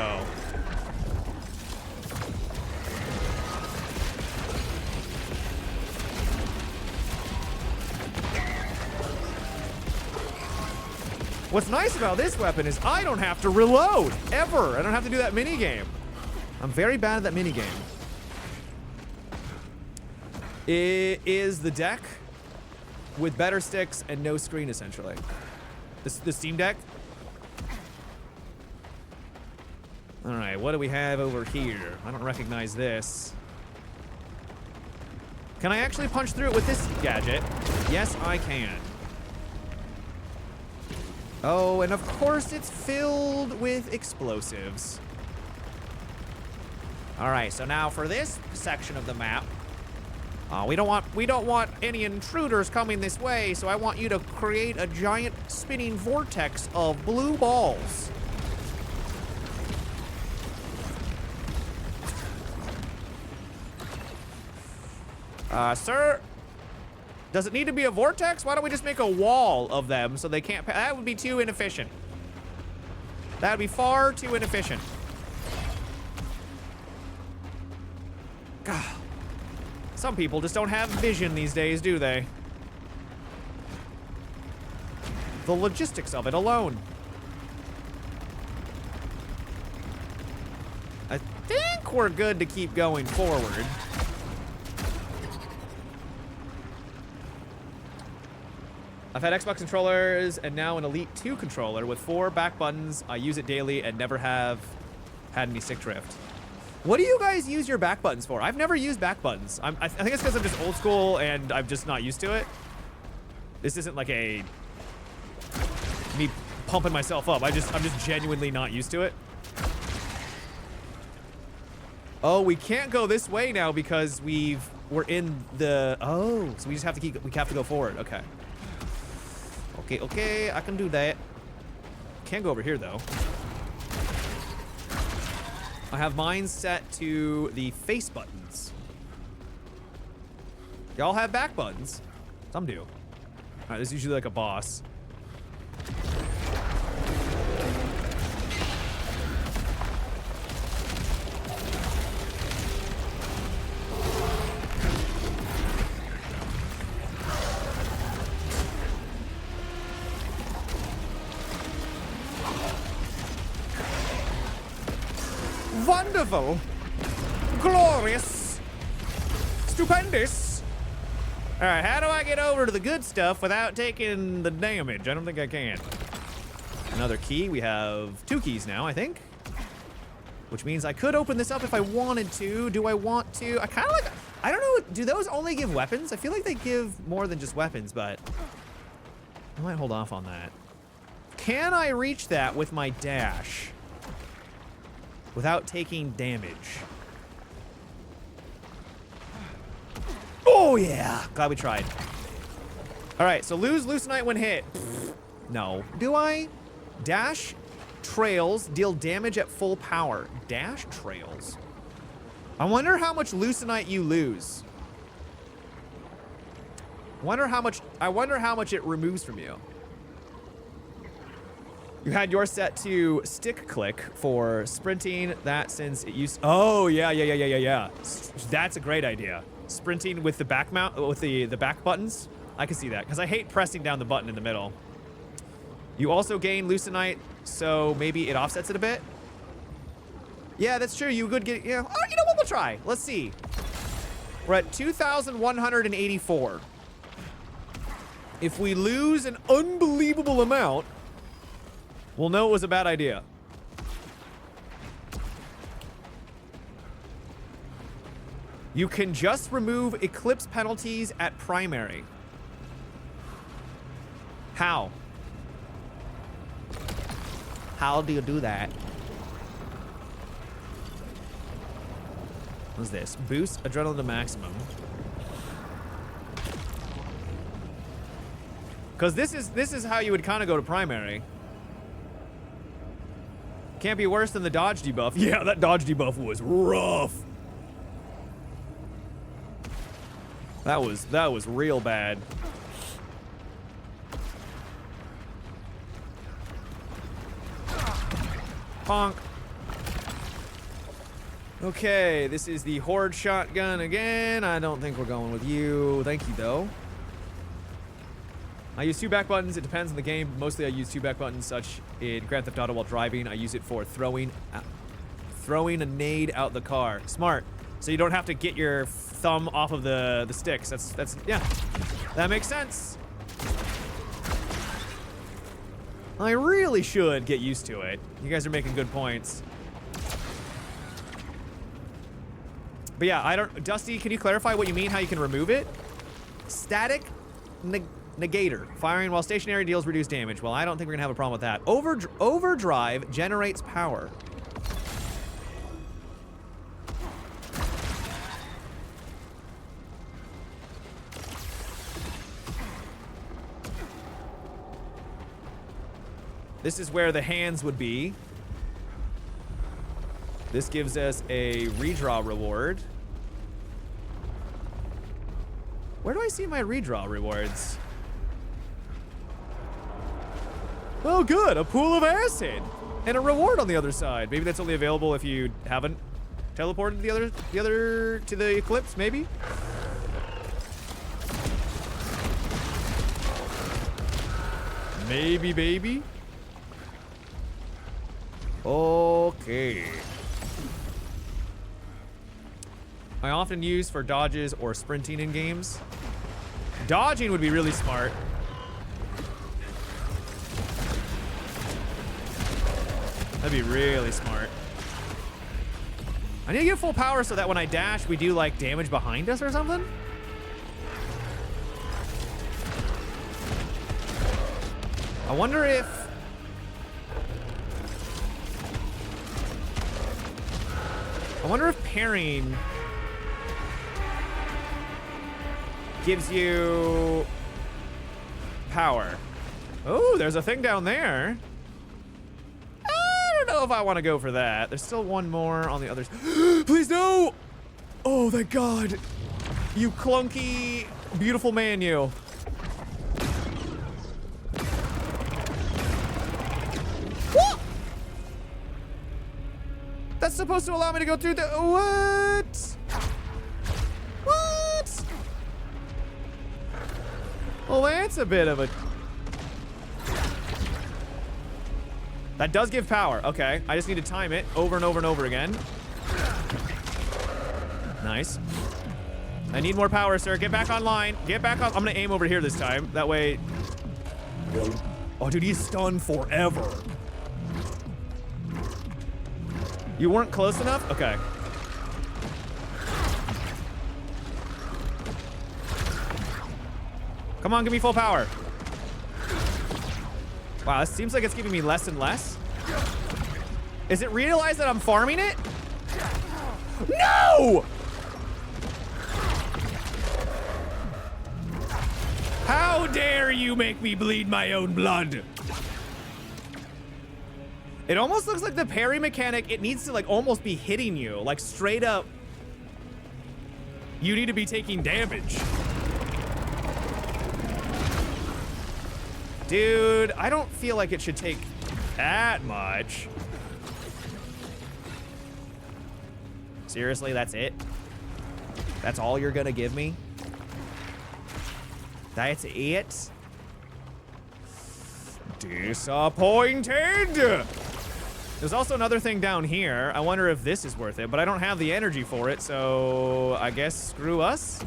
What's nice about this weapon is I don't have to reload, ever. I don't have to do that minigame. I'm very bad at that minigame. It is the deck with better sticks and no screen, essentially. The Steam Deck. All right, what do we have over here? I don't recognize this. Can I actually punch through it with this gadget? Yes, I can. Oh, and of course it's filled with explosives. All right, so now for this section of the map, we don't want any intruders coming this way, so I want you to create a giant spinning vortex of blue balls. Sir, does it need to be a vortex? Why don't we just make a wall of them so they can't that would be too inefficient. That would be far too inefficient. God. Some people just don't have vision these days, do they? The logistics of it alone. I think we're good to keep going forward. I've had Xbox controllers and now an Elite 2 controller with 4 back buttons. I use it daily and never have had any stick drift. What do you guys use your back buttons for? I've never used back buttons. I think it's because I'm just old school and I'm just not used to it. This isn't like me pumping myself up. I'm just genuinely not used to it. Oh, we can't go this way now because we're in the so we just have to go forward. Okay. Okay, I can do that. Can't go over here though. I have mine set to the face buttons. Y'all have back buttons? Some do. All right, this is usually like a boss. Wonderful, glorious, stupendous. All right, how do I get over to the good stuff without taking the damage? I don't think I can. Another key. We have 2 keys now, I think. Which means I could open this up if I wanted to. Do I want to? I kind of like, I don't know, do those only give weapons? I feel like they give more than just weapons, but I might hold off on that. Can I reach that with my dash without taking damage? Oh yeah, glad we tried. All right, so lose Lucenite when hit. No. Do I? Dash trails deal damage at full power. Dash trails. I wonder how much Lucenite you lose. I wonder how much it removes from you. You had yours set to stick click for sprinting. That since it used. Oh yeah. That's a great idea. Sprinting with the back mount with the back buttons. I can see that because I hate pressing down the button in the middle. You also gain Lucenite, so maybe it offsets it a bit. Yeah, that's true. You could get. Yeah. Oh, you know what? We'll try. Let's see. We're at 2,184. If we lose an unbelievable amount, we'll know it was a bad idea. You can just remove eclipse penalties at primary. How? How do you do that? What's this? Boost adrenaline to maximum. Because this is how you would kind of go to primary. Can't be worse than the dodge debuff. Yeah, that dodge debuff was rough. That was real bad. Bonk. Okay, this is the Horde shotgun again. I don't think we're going with you. Thank you, though. I use 2 back buttons. It depends on the game. Mostly I use 2 back buttons, such in Grand Theft Auto while driving. I use it for throwing a nade out the car. Smart. So you don't have to get your thumb off of the sticks. That's yeah. That makes sense. I really should get used to it. You guys are making good points. But yeah, I don't. Dusty, can you clarify what you mean? How you can remove it? Static negator. Firing while stationary deals reduced damage. Well, I don't think we're gonna have a problem with that. Overdrive generates power. This is where the hands would be. This gives us a redraw reward. Where do I see my redraw rewards? Oh, good. A pool of acid and a reward on the other side. Maybe that's only available if you haven't teleported to the eclipse. Maybe. Maybe, baby. Okay. I often use for dodges or sprinting in games. Dodging would be really smart. That'd be really smart. I need to get full power so that when I dash, we do like damage behind us or something. I wonder if... parrying gives you power. Oh, there's a thing down there. I don't know if I want to go for that. There's still one more on the other side. Please no! Oh, thank God. You clunky, beautiful man, you. That's supposed to allow me to go through the... What? What? Well, that's a bit of a... That does give power. Okay. I just need to time it over and over and over again. Nice. I need more power, sir. Get back online. Get back on. I'm going to aim over here this time. That way... Oh, dude, he's stunned forever. You weren't close enough? Okay. Come on, give me full power. Wow, this seems like it's giving me less and less. Is it realized that I'm farming it? No! How? How dare you make me bleed my own blood? It almost looks like the parry mechanic, it needs to like almost be hitting you, like straight up. You need to be taking damage. Dude, I don't feel like it should take that much. Seriously, that's it? That's all you're gonna give me? That's it? Disappointed! There's also another thing down here. I wonder if this is worth it, but I don't have the energy for it, so I guess screw us.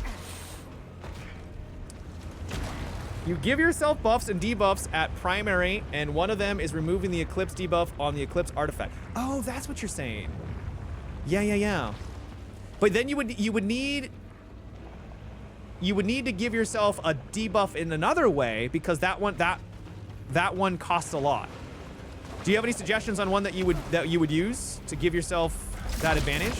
You give yourself buffs and debuffs at primary, and one of them is removing the Eclipse debuff on the Eclipse artifact. Oh, that's what you're saying. Yeah. But then you would need to give yourself a debuff in another way, because that one costs a lot. Do you have any suggestions on one that you would use to give yourself that advantage?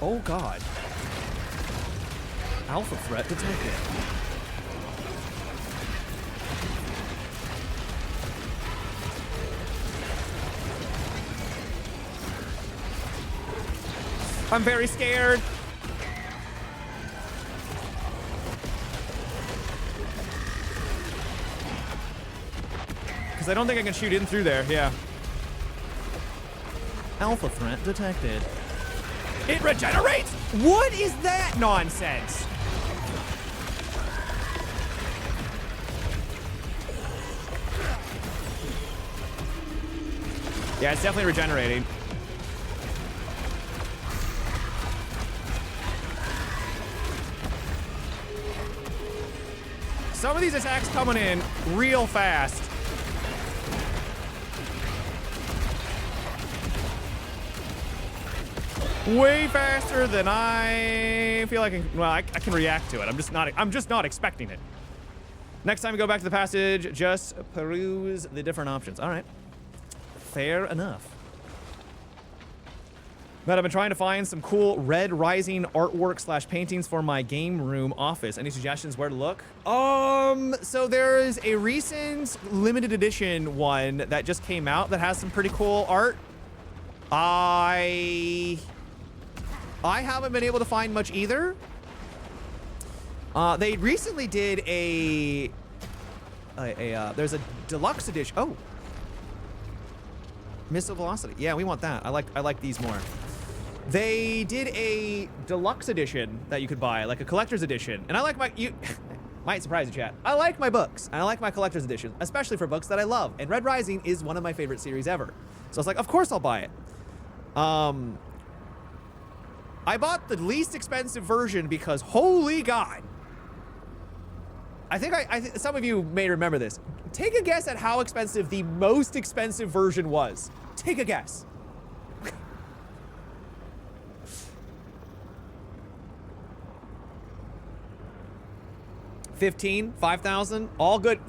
Oh God. Alpha threat detected. I'm very scared. Because I don't think I can shoot in through there, yeah. Alpha threat detected. It regenerates? What is that nonsense? Yeah, it's definitely regenerating. Some of these attacks coming in real fast. Way faster than I feel like I can react to it. I'm just not expecting it. Next time we go back to the passage, just peruse the different options. All right. Fair enough. But I've been trying to find some cool Red Rising artwork / paintings for my game room office. Any suggestions where to look? So there is a recent limited edition one that just came out that has some pretty cool art. I haven't been able to find much either. They recently did there's a deluxe edition. Oh. Missile velocity. Yeah, we want that. I like these more. They did a deluxe edition that you could buy, like a collector's edition. And I like might surprise you, chat. I like my books, and I like my collector's edition, especially for books that I love. And Red Rising is one of my favorite series ever. So I was like, of course I'll buy it. I bought the least expensive version because, holy God. I think some of you may remember this. Take a guess at how expensive the most expensive version was. Take a guess. $15,000, $5,000, all good.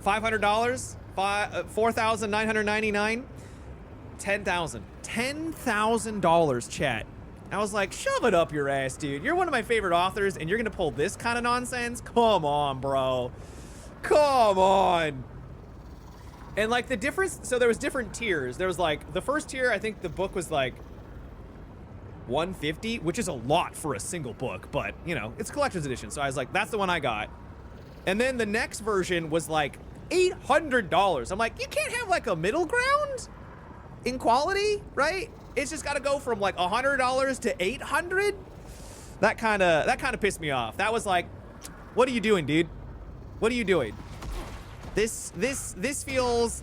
$500, $4,999, $10,000. $10,000, chat. I was like, shove it up your ass, dude. You're one of my favorite authors, and you're gonna pull this kind of nonsense? Come on, bro. Come on. And like the difference, so there was different tiers. There was like, the first tier, I think the book was like $150, which is a lot for a single book, but you know, it's a collector's edition. So I was like, that's the one I got. And then the next version was like $800. I'm like, you can't have like a middle ground in quality, right? It's just got to go from like $100 to $800. That kind of pissed me off. That was like, what are you doing, dude? What are you doing? This feels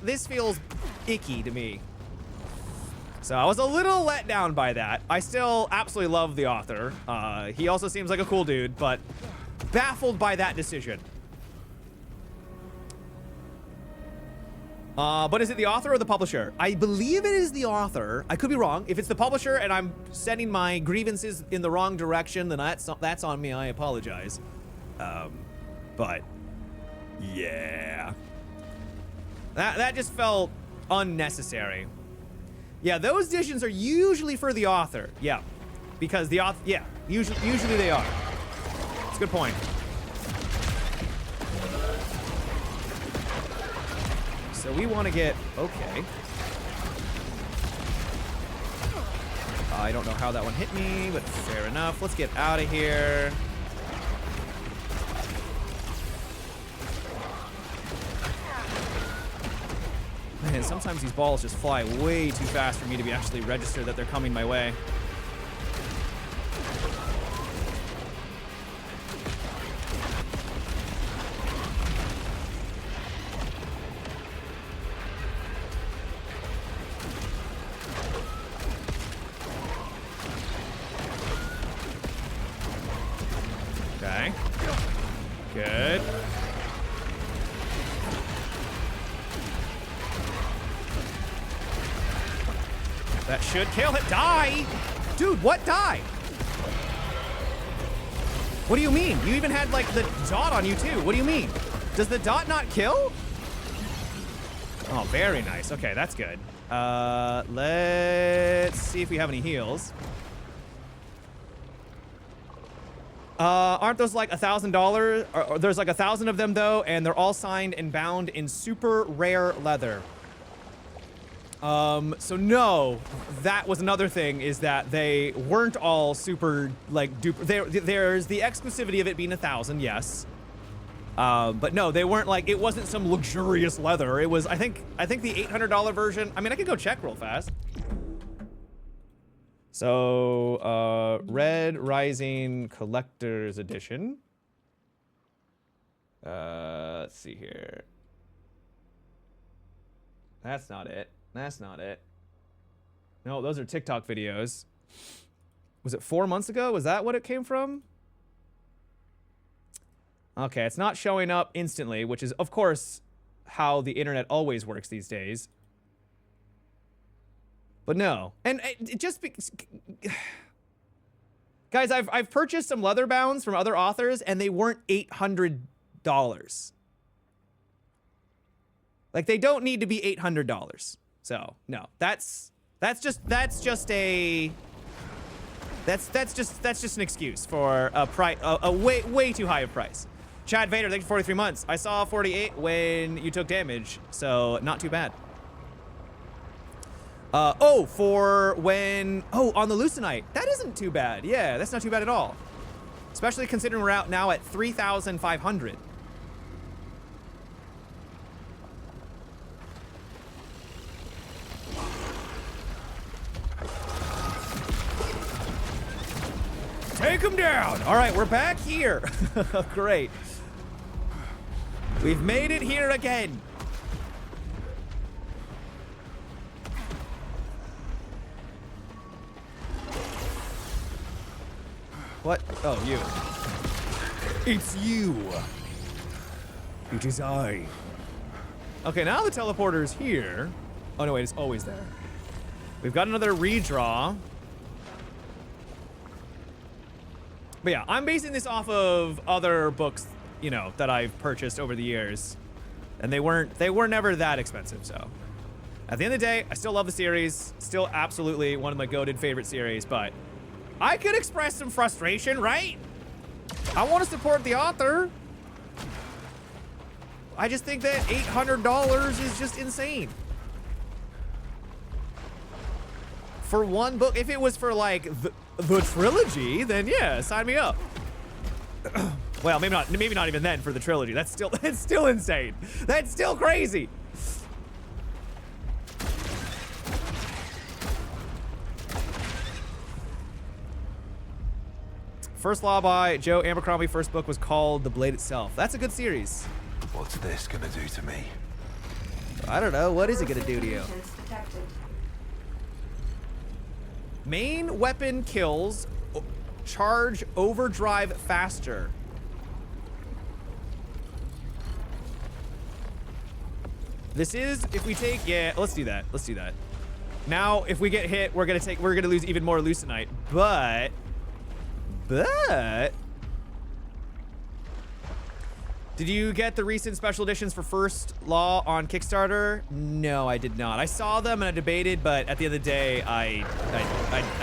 icky to me. So I was a little let down by that. I still absolutely love the author. He also seems like a cool dude, but baffled by that decision. But is it the author or the publisher? I believe it is the author. I could be wrong. If it's the publisher and I'm sending my grievances in the wrong direction, then that's on me. I apologize. But yeah, that just felt unnecessary. Yeah, those editions are usually for the author. Yeah, because the auth, yeah, usually they are. It's a good point. So we want to get, okay. I don't know how that one hit me, but fair enough. Let's get out of here. Man, sometimes these balls just fly way too fast for me to be actually register that they're coming my way. Okay. Good. That should kill him. Die! Dude, what die? What do you mean? You even had, like, the dot on you, too. What do you mean? Does the dot not kill? Oh, very nice. Okay, that's good. Let's see if we have any heals. Aren't those like $1,000? Or there's like 1,000 of them, though, and they're all signed and bound in super rare leather. So no, that was another thing, is that they weren't all super, like, duper. There's the exclusivity of it being 1,000, yes. But no, they weren't like, it wasn't some luxurious leather. It was, I think the $800 version. I mean, I could go check real fast. So, Red Rising Collector's Edition. Let's see here. That's not it. That's not it. No, those are TikTok videos. Was it 4 months ago? Was that what it came from? Okay, it's not showing up instantly, which is, of course, how the internet always works these days. But no. And it just... Guys, I've purchased some leather bounds from other authors, and they weren't $800. Like, they don't need to be $800. So no, that's just an excuse for a price, a way too high a price. Chad Vader, thank you for 43 months. I saw 48 when you took damage, so not too bad. For when, on the Lucenite, that isn't too bad. Yeah, that's not too bad at all. Especially considering we're out now at 3,500. Take him down. All right, we're back here. Great. We've made it here again. What? Oh, you. It's you. It is I. Okay, now the teleporter's here. Oh, no, wait, it's always there. We've got another redraw. But yeah, I'm basing this off of other books, you know, that I've purchased over the years. And they were never that expensive, so. At the end of the day, I still love the series. Still absolutely one of my goated favorite series, but I could express some frustration, right? I want to support the author. I just think that $800 is just insane. For one book, if it was for like the trilogy, then yeah, sign me up. Well, maybe not even then for the trilogy. That's still insane. That's still crazy. First law by Joe Abercrombie. First book was called The Blade Itself. That's a good series. What's this gonna do to me? I don't know. What is it gonna do to you? Main weapon kills charge overdrive faster. This is if we take, yeah, let's do that. Let's do that. Now, if we get hit, we're gonna lose even more Lucenite, but did you get the recent special editions for First Law on Kickstarter? No, I did not. I saw them and I debated, but at the end of the day, I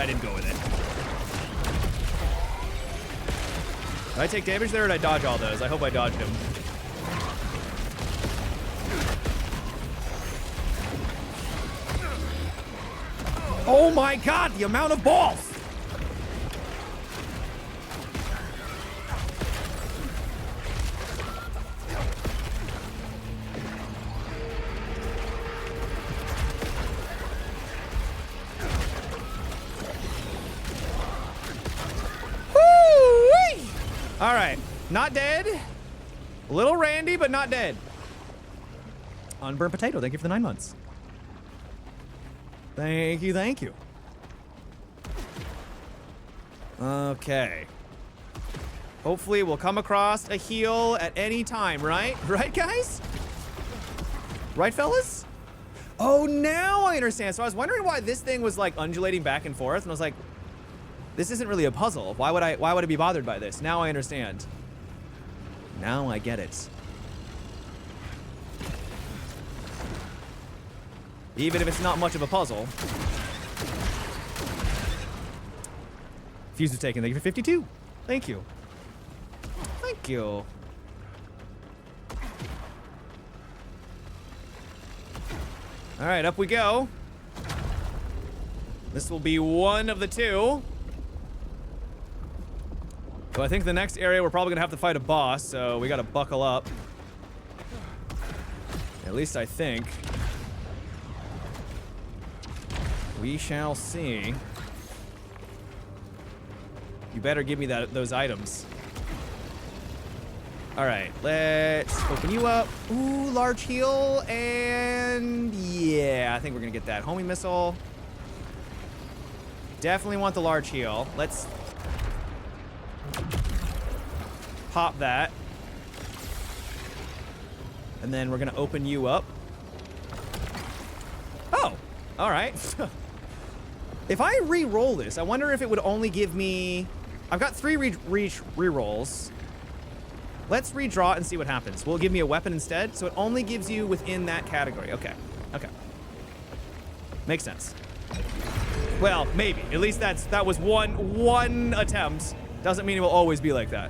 didn't go with it. Did I take damage there or did I dodge all those? I hope I dodged him. Oh my god, the amount of balls! Woo-wee! All right, not dead. A little randy, but not dead. Unburned potato, thank you for the 9 months. Thank you, thank you. Okay. Hopefully we'll come across a heal at any time, right? Right, guys? Right, fellas? Oh, now I understand. So I was wondering why this thing was like undulating back and forth, and I was like, this isn't really a puzzle. Why would I be bothered by this? Now I understand. Now I get it. Even if it's not much of a puzzle. Fuse is taken. Thank you for 52. Thank you. Thank you. All right, up we go. This will be one of the two. So I think the next area we're probably gonna have to fight a boss, so we gotta buckle up. At least I think. We shall see. You better give me those items. All right, let's open you up. Ooh, large heal, and yeah, I think we're gonna get that homing missile. Definitely want the large heal. Let's pop that. And then we're gonna open you up. Oh, all right. If I re-roll this, I wonder if it would only give me... I've got 3 re-rolls. Let's redraw it and see what happens. Will it give me a weapon instead? So it only gives you within that category. Okay. Okay. Makes sense. Well, maybe. At least that was one attempt. Doesn't mean it will always be like that.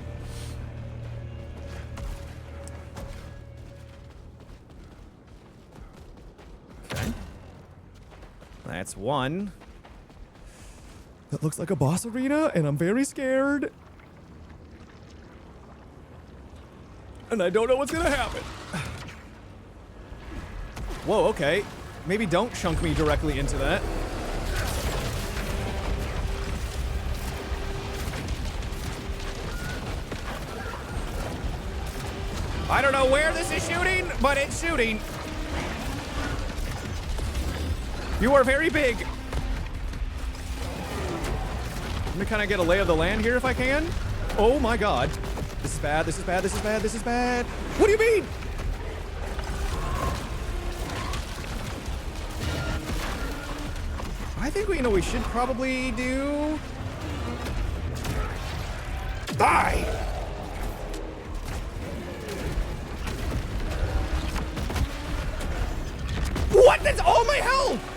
Okay. That's one. That looks like a boss arena, and I'm very scared. And I don't know what's gonna happen. Whoa, okay. Maybe don't chunk me directly into that. I don't know where this is shooting, but it's shooting. You are very big. Let me kind of get a lay of the land here if I can. Oh my god. This is bad, this is bad, this is bad, this is bad. What do you mean? I think we should probably do... Die! What? That's all my health!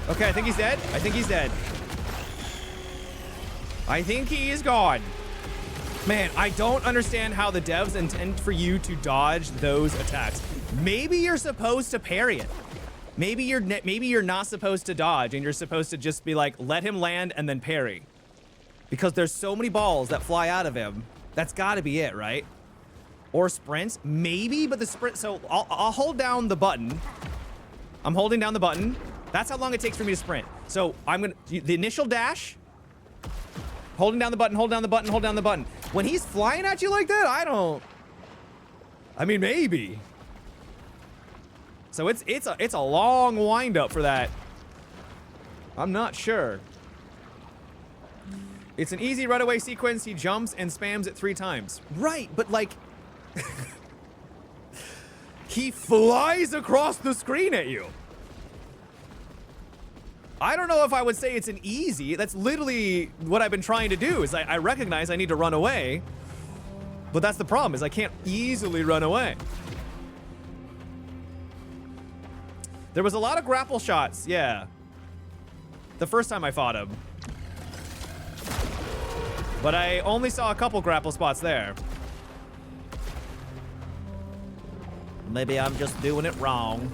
Okay, I think he's dead. I think he's dead. I think he is gone. Man, I don't understand how the devs intend for you to dodge those attacks. Maybe you're supposed to parry it. Maybe you're not supposed to dodge and you're supposed to just be like, let him land and then parry. Because there's so many balls that fly out of him. That's gotta be it, right? Or sprints, maybe, but the sprint, so I'll hold down the button. I'm holding down the button. That's how long it takes for me to sprint. So I'm gonna, the initial dash, holding down the button, hold down the button, hold down the button. When he's flying at you like that, I mean, maybe. So it's a long wind up for that. I'm not sure. It's an easy runaway sequence. He jumps and spams it 3 times. Right, but like, he flies across the screen at you. I don't know if I would say it's an easy. That's literally what I've been trying to do, is I recognize I need to run away. But that's the problem, is I can't easily run away. There was a lot of grapple shots, yeah. The first time I fought him. But I only saw a couple grapple spots there. Maybe I'm just doing it wrong.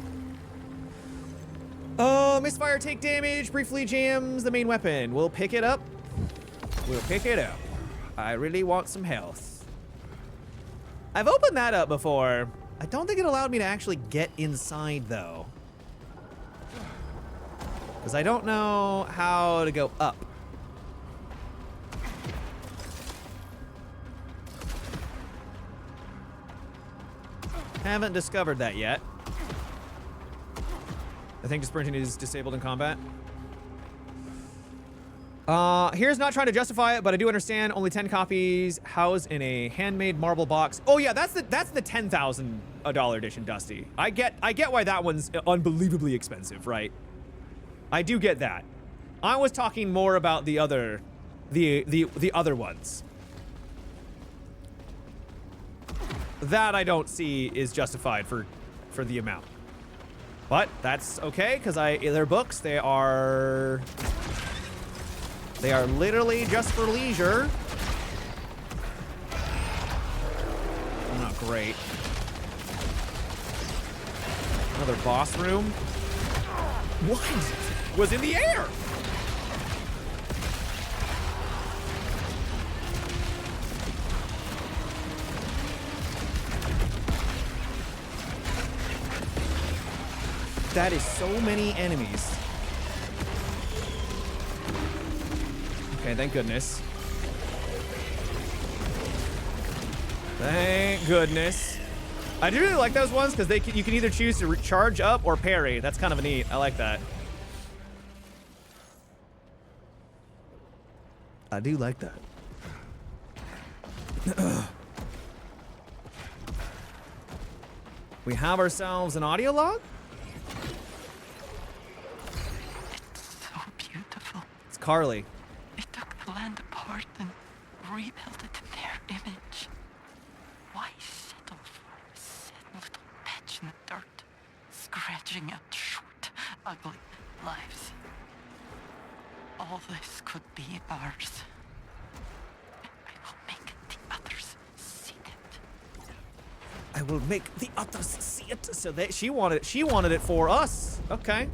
Oh, misfire, take damage, briefly jams the main weapon. We'll pick it up. We'll pick it up. I really want some health. I've opened that up before. I don't think it allowed me to actually get inside, though. Because I don't know how to go up. Haven't discovered that yet. I think the sprinting is disabled in combat. Here's not trying to justify it, but I do understand only 10 copies housed in a handmade marble box. Oh yeah, that's the $10,000 edition, Dusty. I get why that one's unbelievably expensive, right? I do get that. I was talking more about the other ones. That I don't see is justified for the amount. But that's okay, because they're books. They are literally just for leisure. Not great. Another boss room. What was in the air? That is so many enemies. Okay, thank goodness. Thank goodness. I do really like those ones because you can either choose to charge up or parry. That's kind of neat. I like that. I do like that. We have ourselves an audio log. Carly. They took the land apart and rebuilt it in their image. Why settle for a sad little patch in the dirt, scratching out short, ugly lives? All this could be ours. I will make the others see it. I will make the others see it. So she wanted it for us. Okay.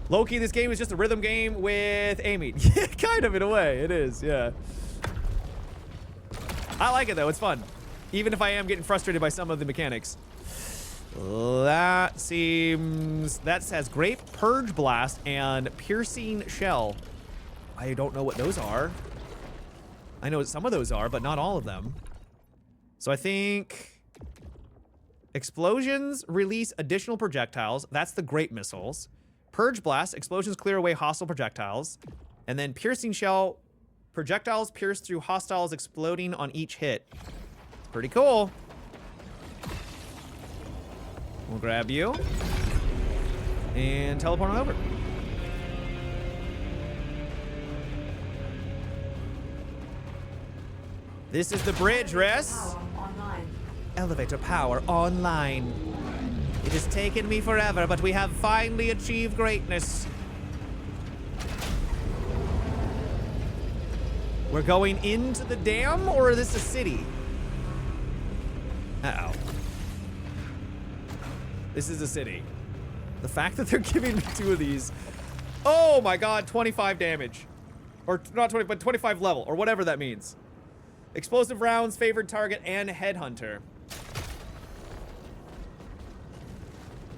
Low-key, this game is just a rhythm game with Amy. Yeah, kind of, in a way. It is, yeah. I like it, though. It's fun. Even if I am getting frustrated by some of the mechanics. That has Grape, Purge Blast, and Piercing Shell. I don't know what those are. I know what some of those are, but not all of them. So I think... Explosions release additional projectiles. That's the Grape Missiles. Purge Blast, explosions clear away hostile projectiles. And then Piercing Shell, projectiles pierce through hostiles exploding on each hit. It's pretty cool. We'll grab you. And teleport on over. This is the bridge, Ress. Elevator power online. It has taken me forever, but we have finally achieved greatness. We're going into the dam, or is this a city? Uh-oh. This is a city. The fact that they're giving me 2 of these. Oh my god, 25 damage. Or not 20, but 25 level, or whatever that means. Explosive rounds, favored target, and headhunter.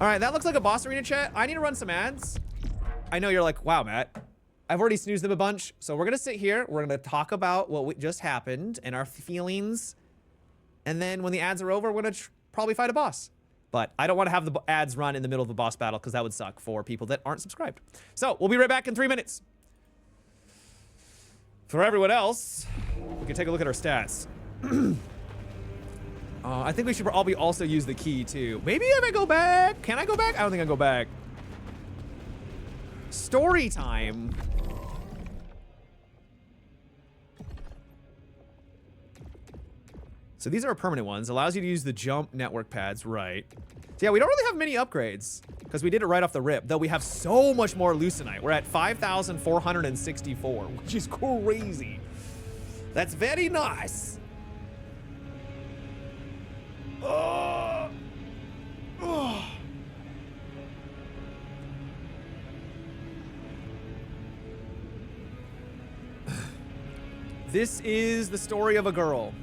All right, that looks like a boss arena, chat. I need to run some ads. I know you're like, wow, Matt. I've already snoozed them a bunch. So we're going to sit here. We're going to talk about what just happened and our feelings. And then when the ads are over, we're going to probably fight a boss. But I don't want to have the ads run in the middle of a boss battle because that would suck for people that aren't subscribed. So we'll be right back in 3 minutes. For everyone else, we can take a look at our stats. I think we should probably also use the key too. Maybe if I go back, can I go back? I don't think I go back. Story time. So these are permanent ones. Allows you to use the jump network pads, right. So yeah, we don't really have many upgrades because we did it right off the rip, though we have so much more Lucenite. We're at 5,464, which is crazy. That's very nice. Oh. This is the story of a girl.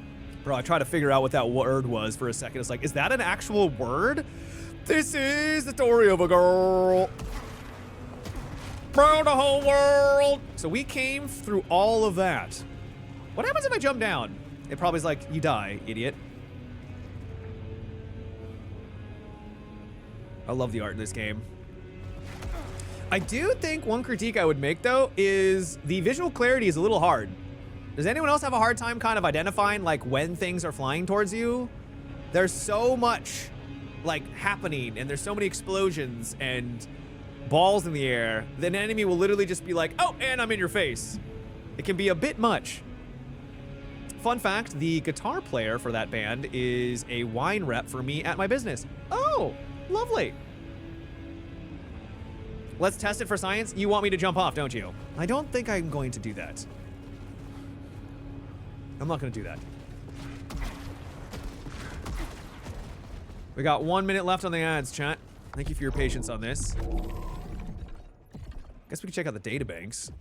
Bro, I tried to figure out what that word was for a second. It's like, is that an actual word? This is the story of a girl. Around the whole world. So we came through all of that. What happens if I jump down? It probably is like, you die, idiot. I love the art in this game. I do think one critique I would make, though, is the visual clarity is a little hard. Does anyone else have a hard time kind of identifying, like, when things are flying towards you? There's so much, like, happening, and there's so many explosions and balls in the air, that an enemy will literally just be like, oh, and I'm in your face. It can be a bit much. Fun fact, the guitar player for that band is a wine rep for me at my business. Oh, lovely. Let's test it for science. You want me to jump off, don't you? I don't think I'm going to do that. I'm not going to do that. We got 1 minute left on the ads, chat. Thank you for your patience on this. Guess we can check out the databanks.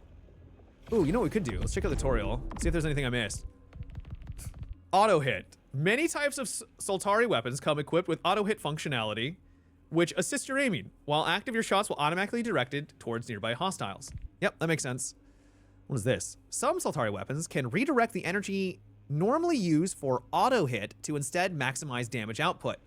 Ooh, you know what we could do? Let's check out the tutorial. See if there's anything I missed. Auto hit. Many types of Soltari weapons come equipped with auto hit functionality, which assists your aiming. While active, your shots will automatically be directed towards nearby hostiles. Yep, that makes sense. What is this? Some Soltari weapons can redirect the energy normally used for auto hit to instead maximize damage output.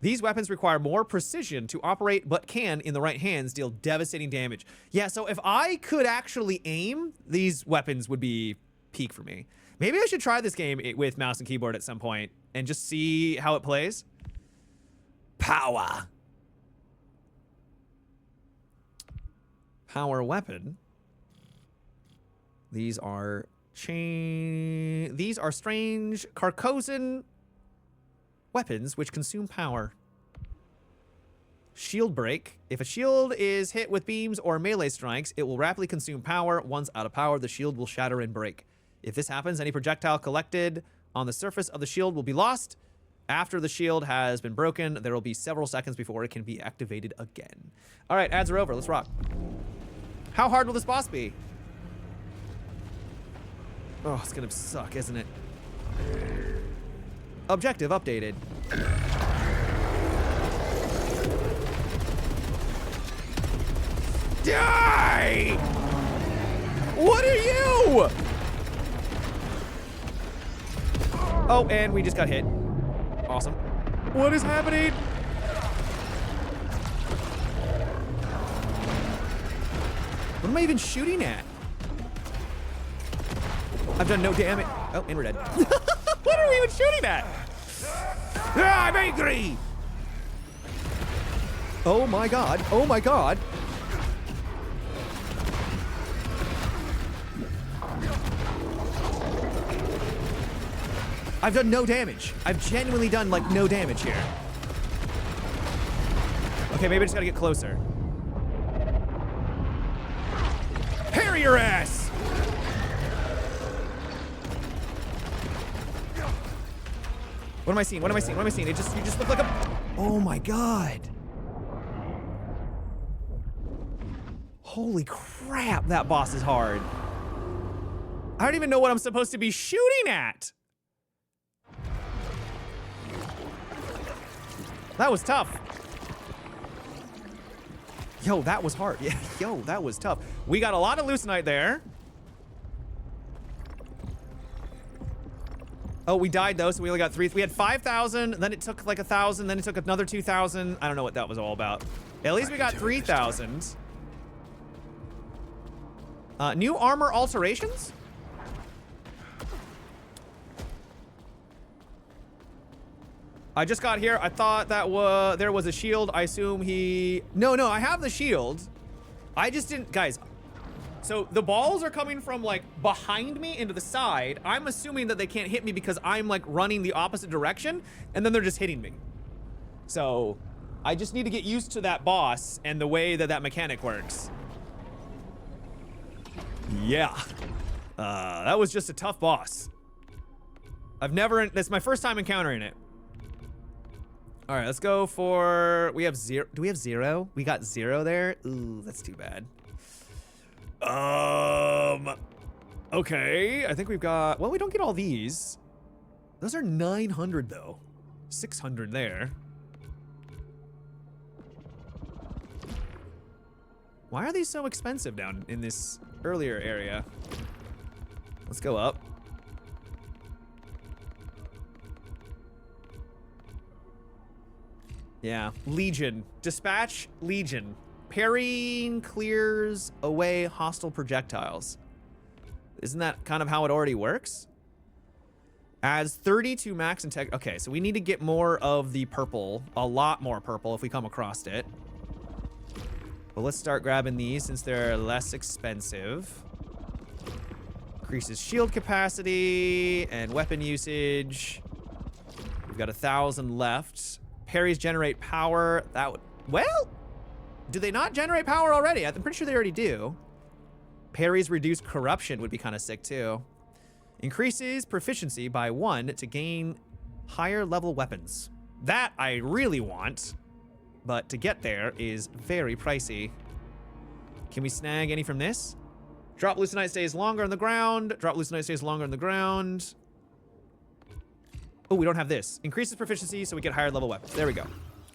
These weapons require more precision to operate, but can, in the right hands, deal devastating damage. Yeah, so if I could actually aim, these weapons would be peak for me. Maybe I should try this game with mouse and keyboard at some point and just see how it plays. Power. Power weapon. These are strange Carcosan weapons which consume power. Shield break. If a shield is hit with beams or melee strikes, it will rapidly consume power. Once out of power, the shield will shatter and break. If this happens, any projectile collected on the surface of the shield will be lost. After the shield has been broken, there will be several seconds before it can be activated again. All right, ads are over. Let's rock. How hard will this boss be? Oh, it's gonna suck, isn't it? Objective updated. Die! What are you? Oh, and we just got hit. Awesome. What is happening? What am I even shooting at? I've done no damage. Oh, and we're dead. What are we even shooting at? Ah, I'm angry! Oh my god. Oh my god. I've done no damage. I've genuinely done, like, no damage here. Okay, maybe I just gotta get closer. Parry your ass! What am I seeing? What am I seeing? What am I seeing? You just look like a... Oh my god. Holy crap, that boss is hard. I don't even know what I'm supposed to be shooting at. That was tough. Yo, that was hard. Yeah, yo, that was tough. We got a lot of Lucenite there. Oh, we died though, so we only got 3. We had 5,000, then it took like 1,000, then it took another 2,000. I don't know what that was all about. At least we got 3,000. New armor alterations? I just got here. I thought that there was a shield. I assume he... No, I have the shield. I just didn't, guys. So the balls are coming from like behind me into the side. I'm assuming that they can't hit me because I'm like running the opposite direction, and then they're just hitting me. So I just need to get used to that boss and the way that that mechanic works. Yeah. That was just a tough boss. That's my first time encountering it. All right, let's go for, we have 0. Do we have 0? We got 0 there. Ooh, that's too bad. Okay, I think we've got, well, we don't get all these. Those are 900 though. 600 there. Why are these so expensive down in this earlier area? Let's go up. Yeah, Legion. Dispatch Legion. Parrying clears away hostile projectiles. Isn't that kind of how it already works? Adds 32 max and tech. Okay, so we need to get more of the purple. A lot more purple if we come across it. But let's start grabbing these since they're less expensive. Increases shield capacity and weapon usage. We've got 1,000 left. Parries generate power. That would, well, do they not generate power already? I'm pretty sure they already do. Parries reduce corruption would be kind of sick too. Increases proficiency by 1 to gain higher level weapons. That I really want, but to get there is very pricey. Can we snag any from this? Drop Lucenite stays longer on the ground. Drop Lucenite stays longer on the ground. Oh, we don't have this. Increases proficiency so we get higher level weapons. There we go.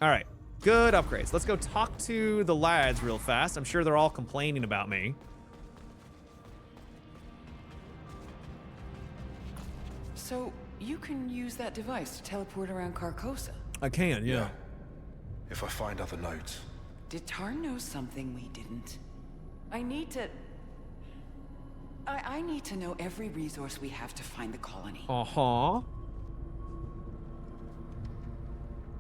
All right, good upgrades. Let's go talk to the lads real fast. I'm sure they're all complaining about me. So you can use that device to teleport around Carcosa? I can, yeah. If I find other notes. Did Tarn know something we didn't? I need to know every resource we have to find the colony. Uh-huh.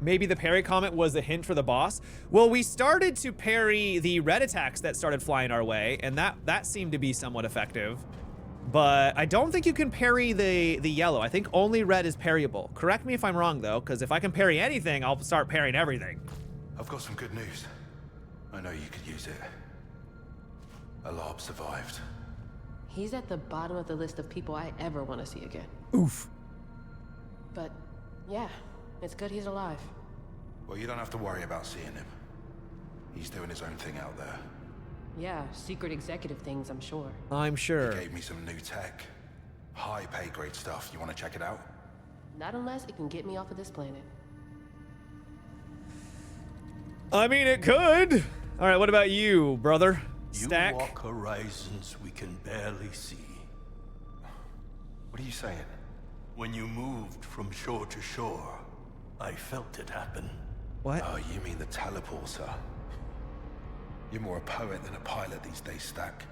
Maybe the parry comment was a hint for the boss. Well, we started to parry the red attacks that started flying our way, and that seemed to be somewhat effective. But I don't think you can parry the yellow. I think only red is parryable. Correct me if I'm wrong, though, because if I can parry anything, I'll start parrying everything. I've got some good news. I know you could use it. Alab survived. He's at the bottom of the list of people I ever want to see again. Oof. But, yeah, it's good he's alive. Well, you don't have to worry about seeing him. He's doing his own thing out there. Yeah, secret executive things, I'm sure. I'm sure. He gave me some new tech. High pay grade stuff. You want to check it out? Not unless it can get me off of this planet. I mean, it could. All right, what about you, brother? Stack? You walk horizons we can barely see. What are you saying? When you moved from shore to shore, I felt it happen. What? Oh, you mean the teleporter? You're more a poet than a pilot these days, Stack.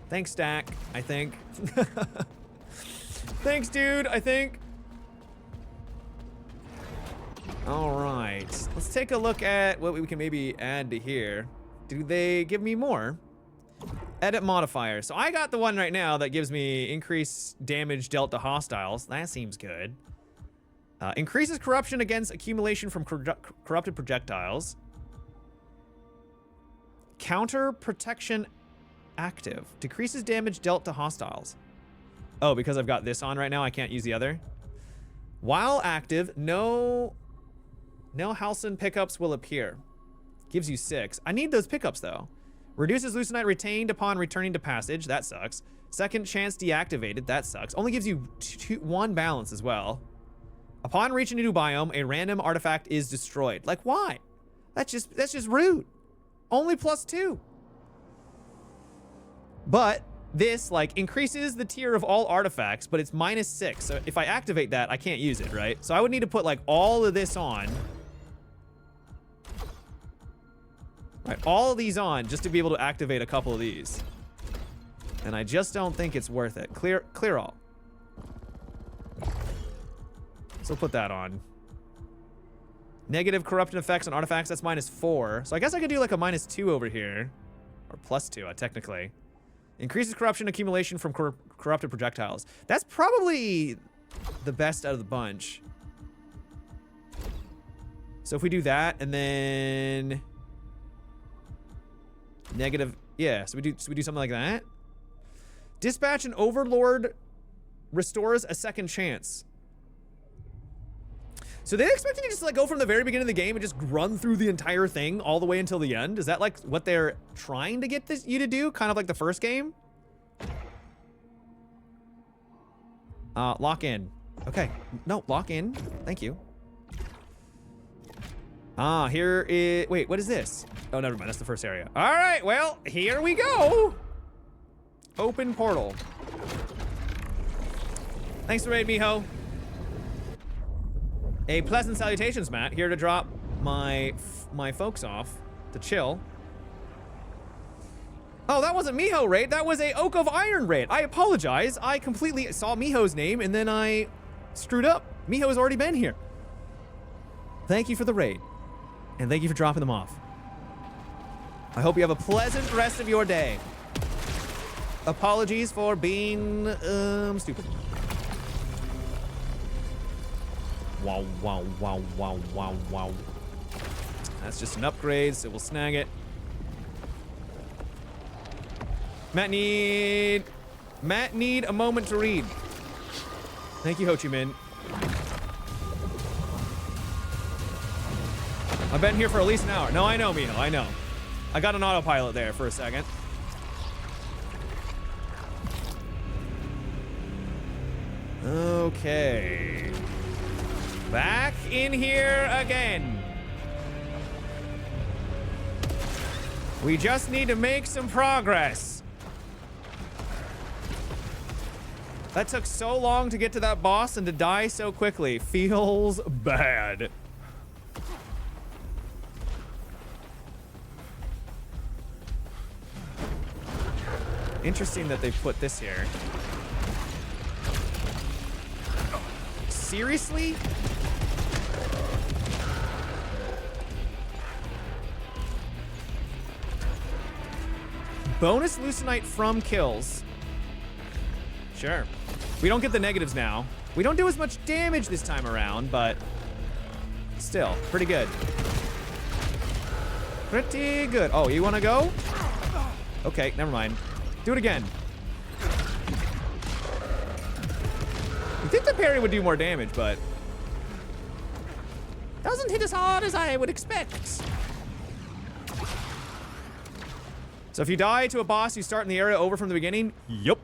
Thanks, Stack, I think. Thanks, dude, I think. All right, let's take a look at what we can maybe add to here. Do they give me more? Edit modifier. So I got the one right now that gives me increased damage dealt to hostiles. That seems good. Increases corruption against accumulation from corrupted projectiles. Counter protection active. Decreases damage dealt to hostiles. Oh, because I've got this on right now, I can't use the other. While active, no Halcyon pickups will appear. Gives you 6. I need those pickups though. Reduces Lucenite retained upon returning to passage. That sucks. Second chance deactivated. That sucks. Only gives you 1 balance as well. Upon reaching a new biome, a random artifact is destroyed. Like, why? That's just rude. Only +2. But this, like, increases the tier of all artifacts, but it's -6. So if I activate that, I can't use it, right? So I would need to put, like, all of this on. Right, all of these on just to be able to activate a couple of these. And I just don't think it's worth it. Clear all. So put that on. Negative corrupting effects on artifacts, that's -4. So I guess I could do like a -2 over here. Or +2, technically. Increases corruption accumulation from corrupted projectiles. That's probably the best out of the bunch. So if we do that, and then... Negative... Yeah, so we do something like that. Dispatch an overlord restores a second chance. So they expecting you to just like go from the very beginning of the game and just run through the entire thing all the way until the end? Is that like what they're trying to get you to do? Kind of like the first game? Lock in. Okay. No, lock in. Thank you. Here is... Wait, what is this? Oh, never mind. That's the first area. All right, well, here we go. Open portal. Thanks for raid, Miho. A pleasant salutations, Matt. Here to drop my folks off to chill. Oh, that wasn't Miho raid. That was a Oak of Iron raid. I apologize. I completely saw Miho's name and then I screwed up. Miho has already been here. Thank you for the raid. And thank you for dropping them off. I hope you have a pleasant rest of your day. Apologies for being stupid. Wow, wow, wow, wow, wow, wow. That's just an upgrade, so we'll snag it. Matt need a moment to read. Thank you, Ho Chi Minh. I've been here for at least an hour. No, I know, Miho, I know. I got an autopilot there for a second. Okay. Back in here again. We just need to make some progress. That took so long to get to that boss and to die so quickly. Feels bad. Interesting that they put this here. Seriously? Bonus Lucenite from kills. Sure. We don't get the negatives now. We don't do as much damage this time around, but still, pretty good. Pretty good. Oh, you want to go? Okay, never mind. Do it again. You'd think the parry would do more damage, but doesn't hit as hard as I would expect. So if you die to a boss, you start in the area over from the beginning? Yup.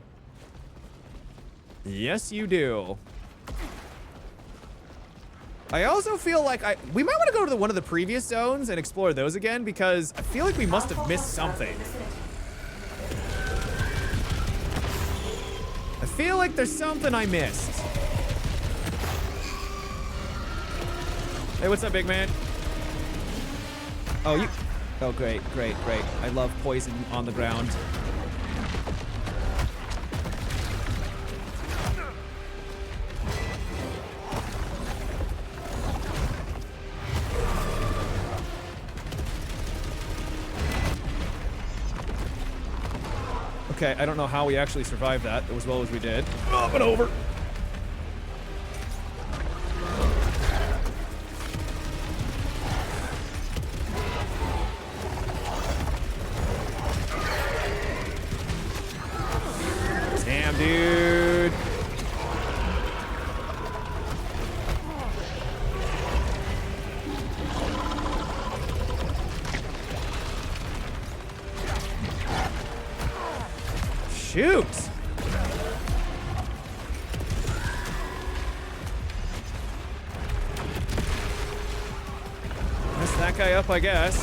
Yes, you do. I also feel like we might want to go to one of the previous zones and explore those again, because I feel like we must have missed something. I feel like there's something I missed. Hey, what's up, big man? Oh, you... Oh, great, great, great. I love poison on the ground. Okay, I don't know how we actually survived that as well as we did. Up and over. Damn, dude. Shoot! Mess that guy up, I guess.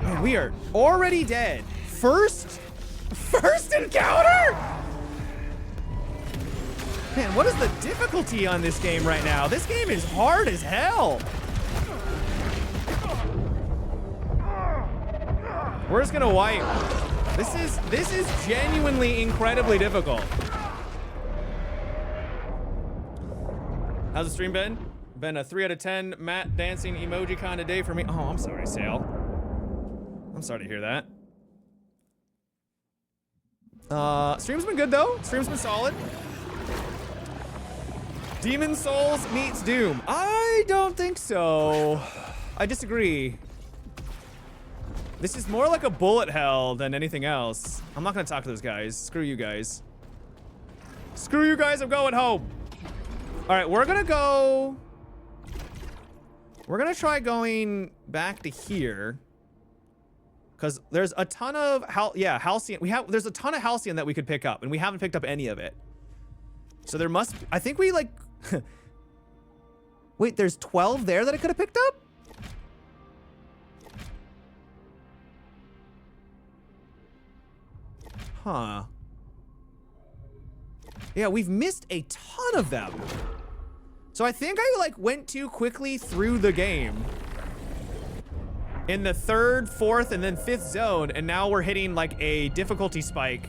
Man, we are already dead. First encounter? Man, what is the difficulty on this game right now? This game is hard as hell. We're just gonna wipe. This is genuinely incredibly difficult. How's the stream been? Been a 3 out of 10 Matt dancing emoji kind of day for me. Oh, I'm sorry, Sale. I'm sorry to hear that. Stream's been good though. Stream's been solid. Demon Souls meets Doom. I don't think so. I disagree. This is more like a bullet hell than anything else. I'm not gonna talk to those guys. Screw you guys. Screw you guys, I'm going home. All right, we're gonna go. We're gonna try going back to here. Cause there's a ton of Halcyon. There's a ton of Halcyon that we could pick up, and we haven't picked up any of it. So there must, I think we like, wait, there's 12 there that I could have picked up? Huh. Yeah, we've missed a ton of them. So I think I like went too quickly through the game in the 3rd, 4th, and then 5th zone, and now we're hitting like a difficulty spike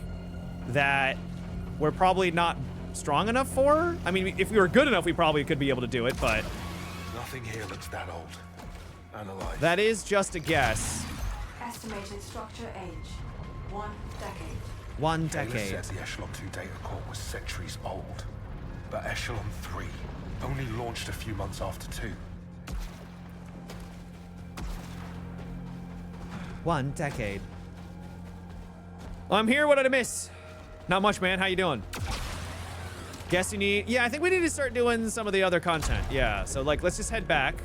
that we're probably not strong enough for. I mean, if we were good enough, we probably could be able to do it, but Nothing here looks that old. Analyze. that is just a guess. Estimated structure age, 1 decade. 1 Taylor decade. said the Echelon 2 data core was centuries old, but Echelon 3 only launched a few months after 2. 1 decade. Well, I'm here. What did I miss? Not much, man. How you doing? Guess you need... Yeah, I think we need to start doing some of the other content. Yeah, so like, let's just head back.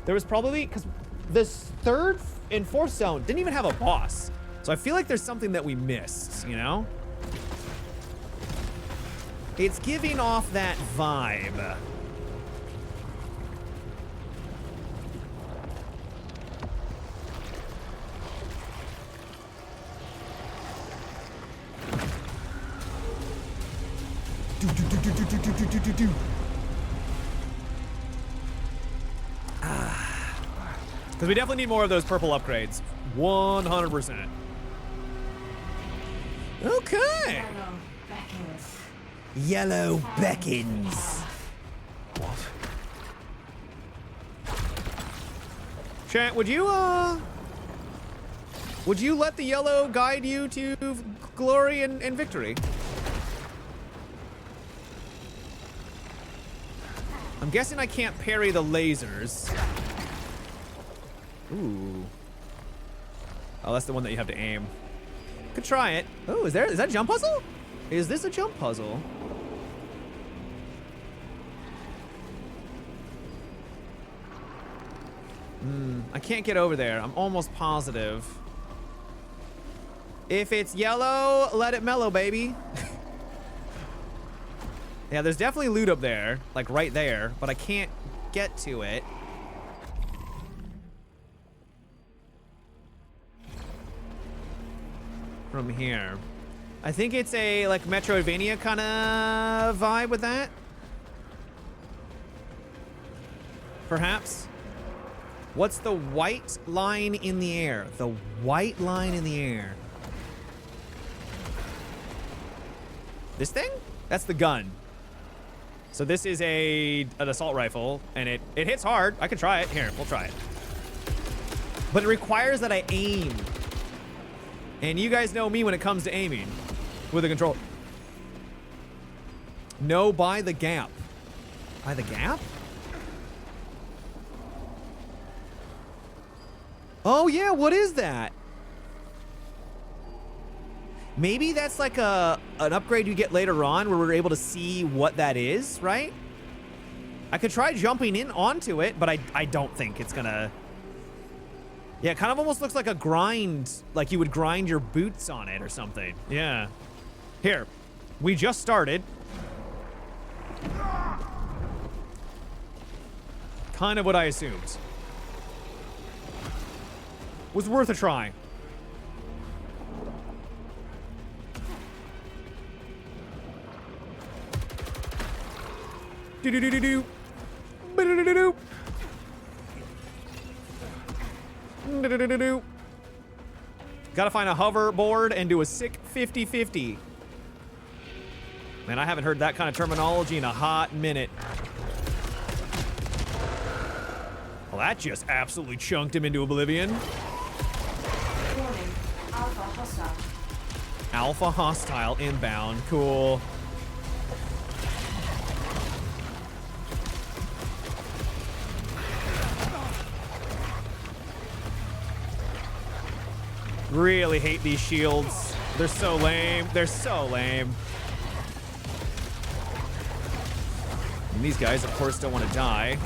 There was probably... Because this 3rd and 4th zone didn't even have a boss. So I feel like there's something that we missed, you know? It's giving off that vibe. Because we definitely need more of those purple upgrades. 100%. Okay. Yellow beckons. What? Chat, would you let the yellow guide you to glory and victory? I'm guessing I can't parry the lasers. Ooh. Oh, that's the one that you have to aim. Could try it. Oh, is that a jump puzzle? Is this a jump puzzle? I can't get over there. I'm almost positive. If it's yellow, let it mellow, baby. Yeah, there's definitely loot up there, like right there, but I can't get to it. From here. I think it's a like Metroidvania kind of vibe with that. Perhaps. What's the white line in the air? The white line in the air. This thing? That's the gun. So this is an assault rifle, and it hits hard. I could try it. Here, we'll try it. But it requires that I aim. And you guys know me when it comes to aiming with a controller. No, by the gap. By the gap? Oh yeah, what is that? Maybe that's like an upgrade you get later on where we're able to see what that is, right? I could try jumping in onto it, but I don't think it's gonna... Yeah, it kind of almost looks like a grind, like you would grind your boots on it or something. Yeah. Here, we just started. Kind of what I assumed. Was worth a try. Do do do do do. Do do do do. Do do do do. Gotta find a hoverboard and do a sick 50-50. Man, I haven't heard that kind of terminology in a hot minute. Well, that just absolutely chunked him into oblivion. Warning. Alpha hostile. Alpha hostile inbound. Cool. Really hate these shields. They're so lame. They're so lame. And these guys, of course, don't want to die.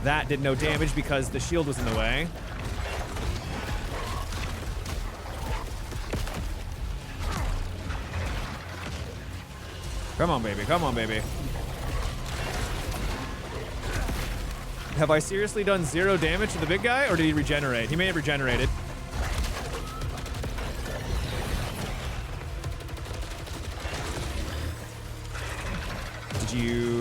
That did no damage because the shield was in the way. Come on, baby. Come on, baby. Have I seriously done 0 damage to the big guy, or did he regenerate? He may have regenerated. Did you...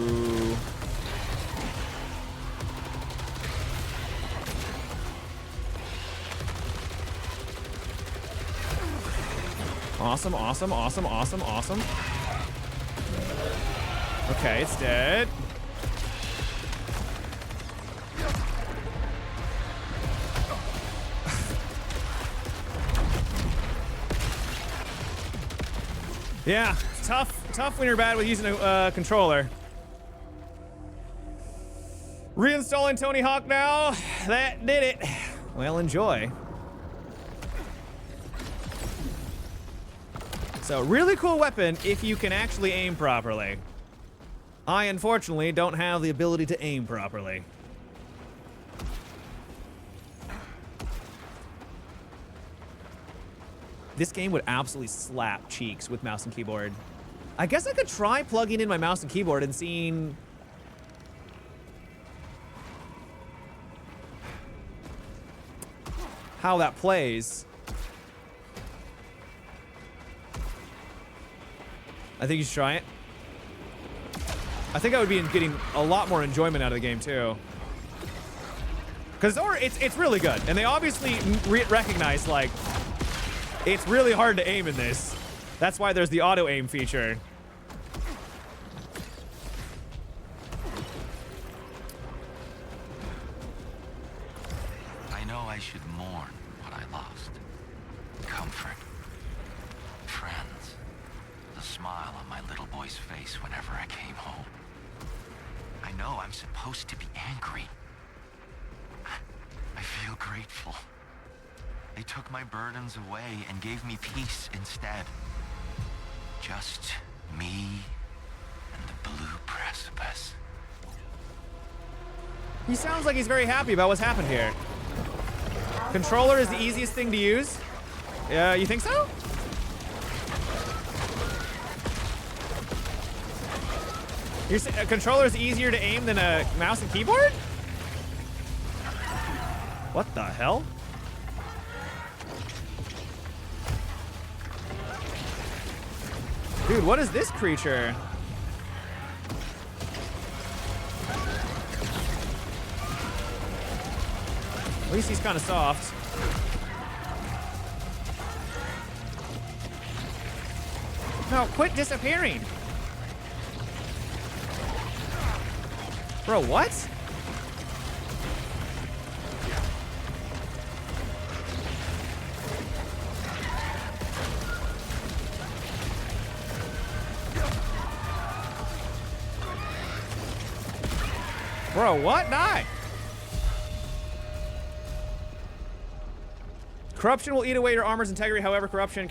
Awesome, awesome, awesome, awesome, awesome. Okay, it's dead. Yeah, it's tough when you're bad with using a controller. Reinstalling Tony Hawk now. That did it. Well, enjoy. So, really cool weapon if you can actually aim properly. I, unfortunately, don't have the ability to aim properly. This game would absolutely slap cheeks with mouse and keyboard. I guess I could try plugging in my mouse and keyboard and seeing... how that plays. I think you should try it. I think I would be getting a lot more enjoyment out of the game too. Because it's really good, and they obviously recognize like it's really hard to aim in this. That's why there's the auto aim feature. I know I should mourn what I lost. Comfort. Friends. The smile on my little boy's face whenever I came home. I know I'm supposed to be angry. I feel grateful. They took my burdens away and gave me peace instead. Just me and the blue precipice. He sounds like he's very happy about what's happened here. Controller is the easiest thing to use? You think so? You're saying a controller is easier to aim than a mouse and keyboard? What the hell? Dude, what is this creature? At least he's kind of soft. No, quit disappearing. Bro, what? Bro, what? Die. Corruption will eat away your armor's integrity. However, corruption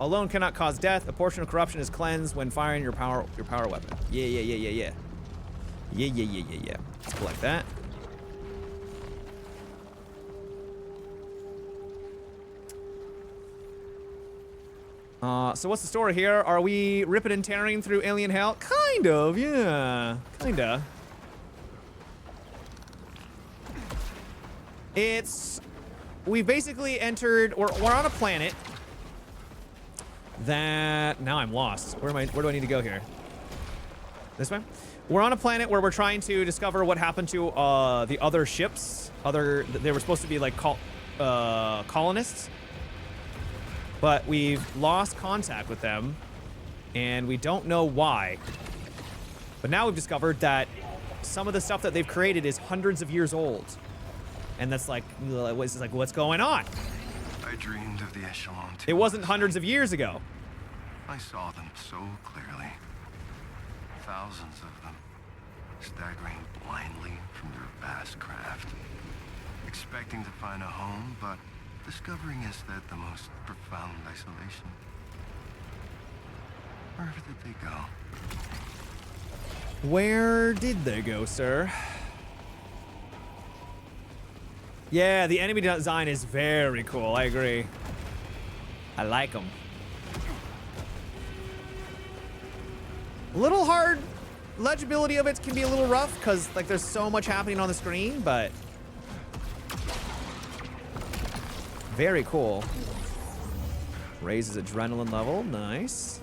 alone cannot cause death. A portion of corruption is cleansed when firing your power weapon. Yeah. Let's collect that. So what's the story here? Are we ripping and tearing through alien hell? Kind of, yeah. Kinda. We've basically entered, we're on a planet that, now I'm lost. Where do I need to go here? This way? We're on a planet where we're trying to discover what happened to the other ships. They were supposed to be like colonists, but we've lost contact with them, and we don't know why. But now we've discovered that some of the stuff that they've created is hundreds of years old. And that's like, what's going on? I dreamed of the Echelon. It wasn't hundreds of years ago. I saw them so clearly. Thousands of them, staggering blindly from their vast craft, expecting to find a home, but discovering instead the most profound isolation. Wherever did they go? Where did they go, sir? Yeah, the enemy design is very cool. I agree. I like them. A little hard. Legibility of it can be a little rough because like there's so much happening on the screen, but very cool. Raises adrenaline level. Nice.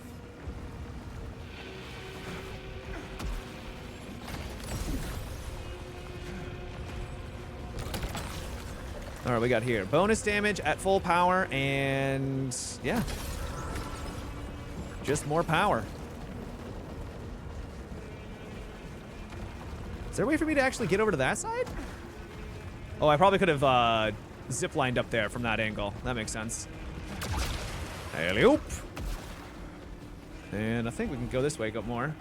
All right, we got here bonus damage at full power, and yeah, just more power. Is there a way for me to actually get over to that side? Oh, I probably could have zip-lined up there from that angle. That makes sense. Alley-oop. And I think we can go this way, go more.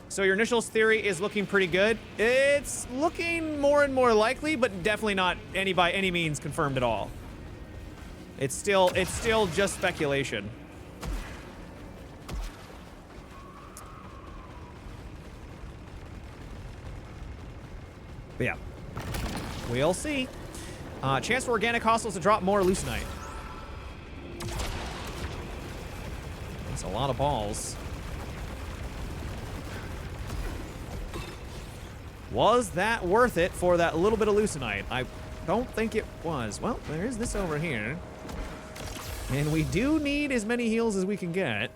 So your initial theory is looking pretty good. It's looking more and more likely, but definitely not by any means confirmed at all. It's still just speculation. But yeah, we'll see. Chance for organic hostiles to drop more leucinite. That's a lot of balls. Was that worth it for that little bit of leucinite? I don't think it was. Well, there is this over here. And we do need as many heals as we can get.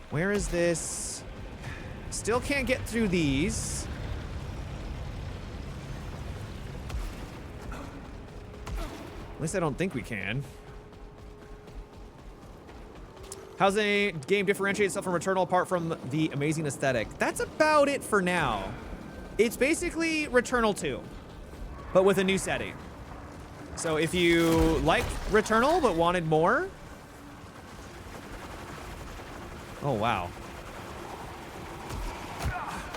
Where is this? Still can't get through these. At least I don't think we can. How's a game differentiate itself from Returnal apart from the amazing aesthetic? That's about it for now. It's basically Returnal 2, but with a new setting. So if you liked Returnal but wanted more... Oh, wow.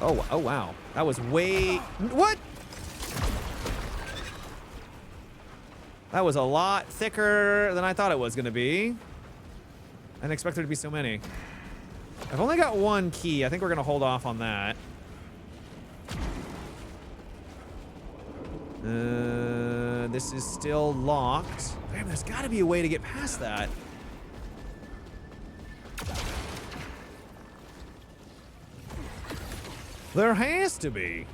Oh, wow. That was way... What? That was a lot thicker than I thought it was going to be. I didn't expect there to be so many. I've only got one key. I think we're going to hold off on that. This is still locked. Damn, there's got to be a way to get past that. There has to be.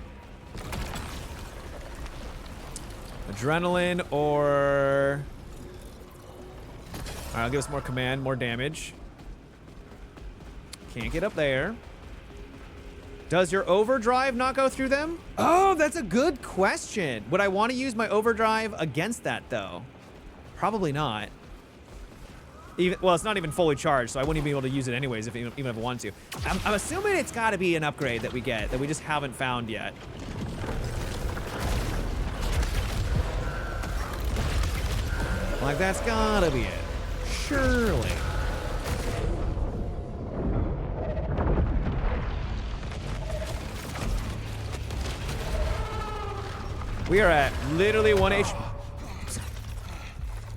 Adrenaline or... All right, I'll give us more command, more damage. Can't get up there. Does your overdrive not go through them? Oh, that's a good question. Would I want to use my overdrive against that, though? Probably not. Well, it's not even fully charged, so I wouldn't even be able to use it anyways, even if I wanted to. I'm assuming it's got to be an upgrade that we get, that we just haven't found yet. Like, that's gotta be it. Surely. We are at literally 1 HP.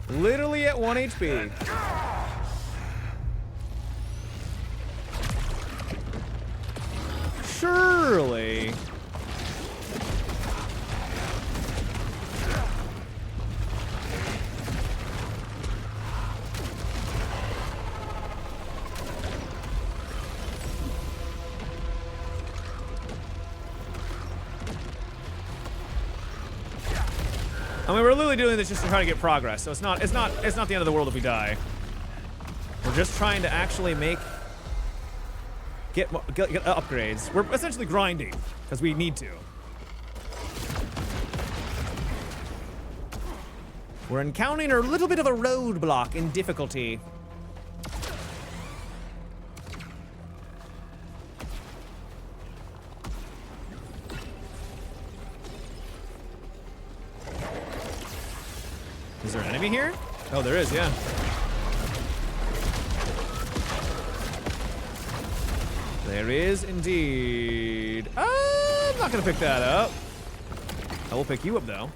Literally at 1 HP. Surely. I mean, we're literally doing this just to try to get progress, so it's not the end of the world if we die. We're just trying to actually get upgrades. We're essentially grinding because we need to. We're encountering a little bit of a roadblock in difficulty. Is there an enemy here? Oh, there is, yeah. There is indeed. I'm not gonna pick that up. I will pick you up though.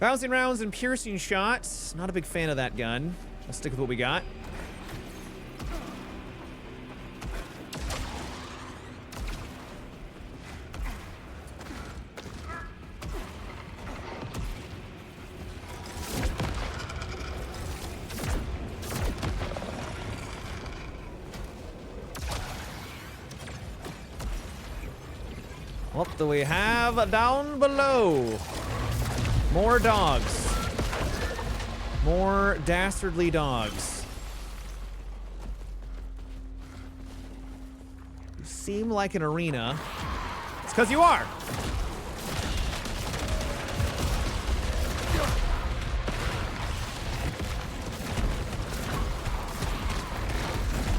Bouncing rounds and piercing shots. Not a big fan of that gun. Let's stick with what we got. What do we have down below? More dogs. More dastardly dogs. You seem like an arena. It's because you are.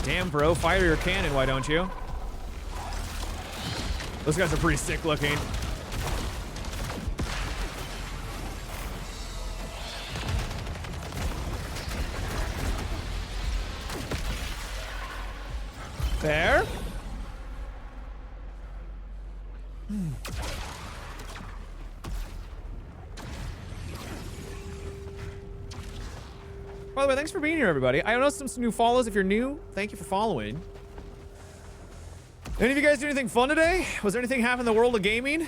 Damn, bro, fire your cannon, why don't you? Those guys are pretty sick looking. There. By the way, thanks for being here, everybody. I noticed some new follows. If you're new, thank you for following. Any of you guys do anything fun today? Was there anything happen in the world of gaming?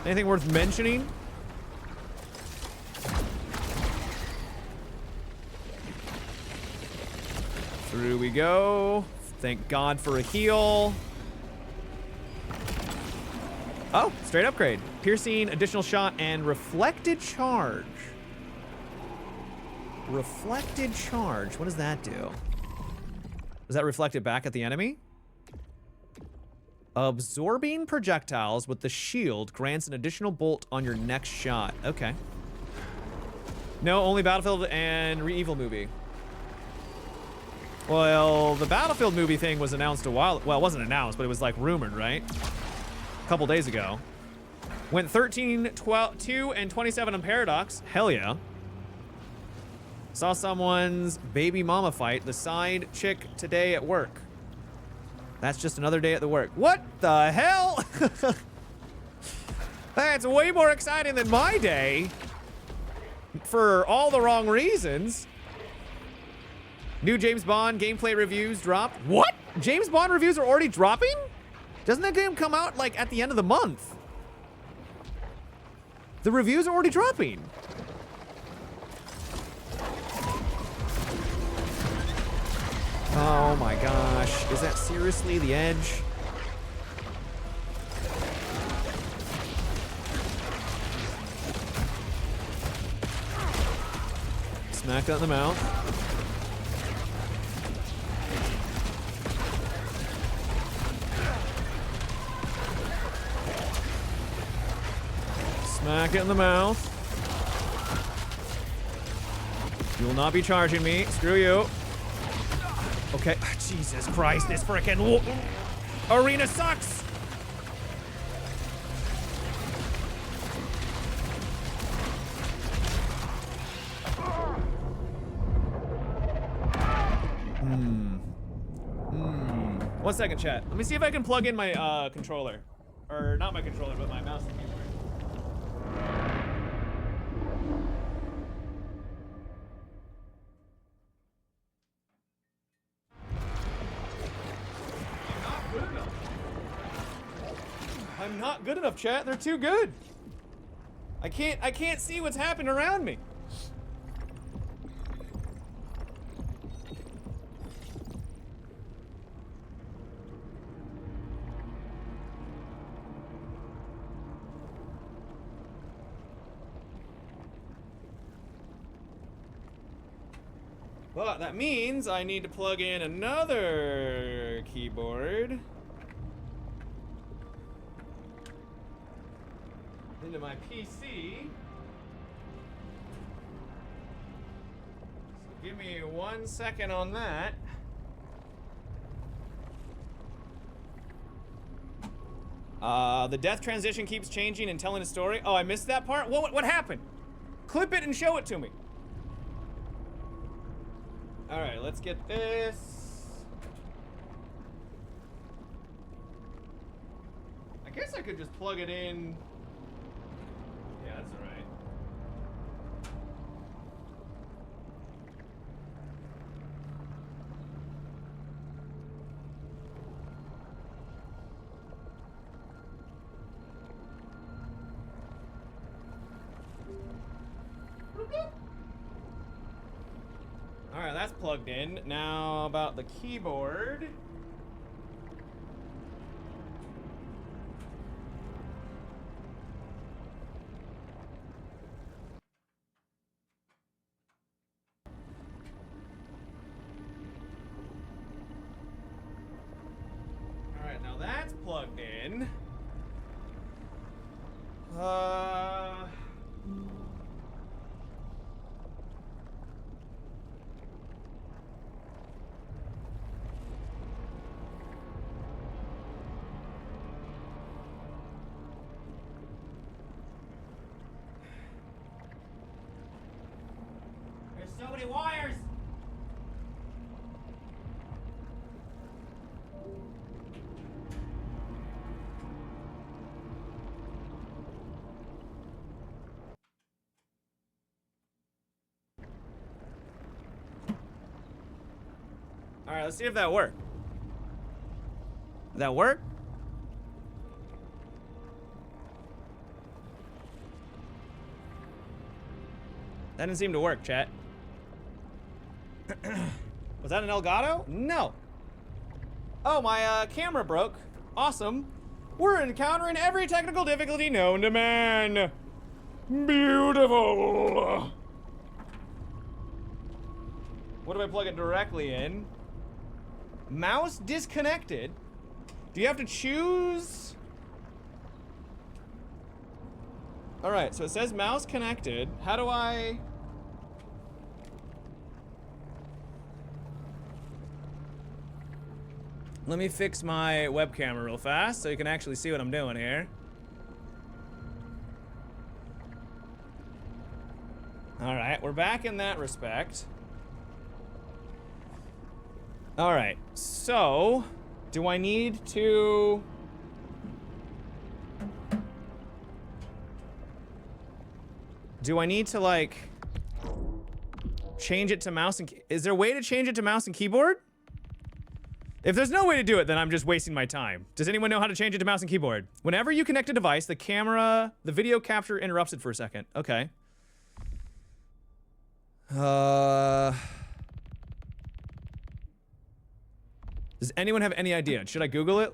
Anything worth mentioning? Through we go. Thank God for a heal. Oh, straight upgrade. Piercing, additional shot, and reflected charge. Reflected charge. What does that do? Does that reflect it back at the enemy? Absorbing projectiles with the shield grants an additional bolt on your next shot. Okay. No, only Battlefield and Re-Evil movie. Well, the Battlefield movie thing was announced a while... Well, it wasn't announced, but it was like rumored, right? A couple days ago. Went 13, 12, 2, and 27 on Paradox. Hell yeah. Saw someone's baby mama fight the side chick today at work. That's just another day at the work. What the hell? That's way more exciting than my day. For all the wrong reasons. New James Bond gameplay reviews dropped. What? James Bond reviews are already dropping? Doesn't that game come out like at the end of the month? The reviews are already dropping. Oh my gosh. Is that seriously the edge? Smack that in the mouth. Smack it in the mouth. You will not be charging me. Screw you. Okay. Jesus Christ, this frickin' arena sucks. One second, chat. Let me see if I can plug in my controller. Or not my controller, but my mouse and keyboard. I'm not good enough, chat. They're too good. I can't see what's happening around me. But that means I need to plug in another keyboard into my PC. So give me 1 second on that. The death transition keeps changing and telling a story. Oh, I missed that part? What happened? Clip it and show it to me. Alright, let's get this. I guess I could just plug it in. Yeah, that's alright. Alright, that's plugged in. Now about the keyboard. Alright, now that's plugged in. There's so many wires! Alright, let's see if that worked. Did that work? That didn't seem to work, chat. Was that an Elgato? No. Oh, my camera broke. Awesome. We're encountering every technical difficulty known to man. Beautiful. What do I plug it directly in? Mouse disconnected. Do you have to choose? All right, so it says mouse connected. How do I? Let me fix my webcam real fast so you can actually see what I'm doing here. All right, we're back in that respect. All right, so do I need to? Do I need to like change it to mouse and is there a way to change it to mouse and keyboard? If there's no way to do it, then I'm just wasting my time. Does anyone know how to change it to mouse and keyboard? Whenever you connect a device, the camera, the video capture interrupts it for a second. Okay. Does anyone have any idea? Should I Google it?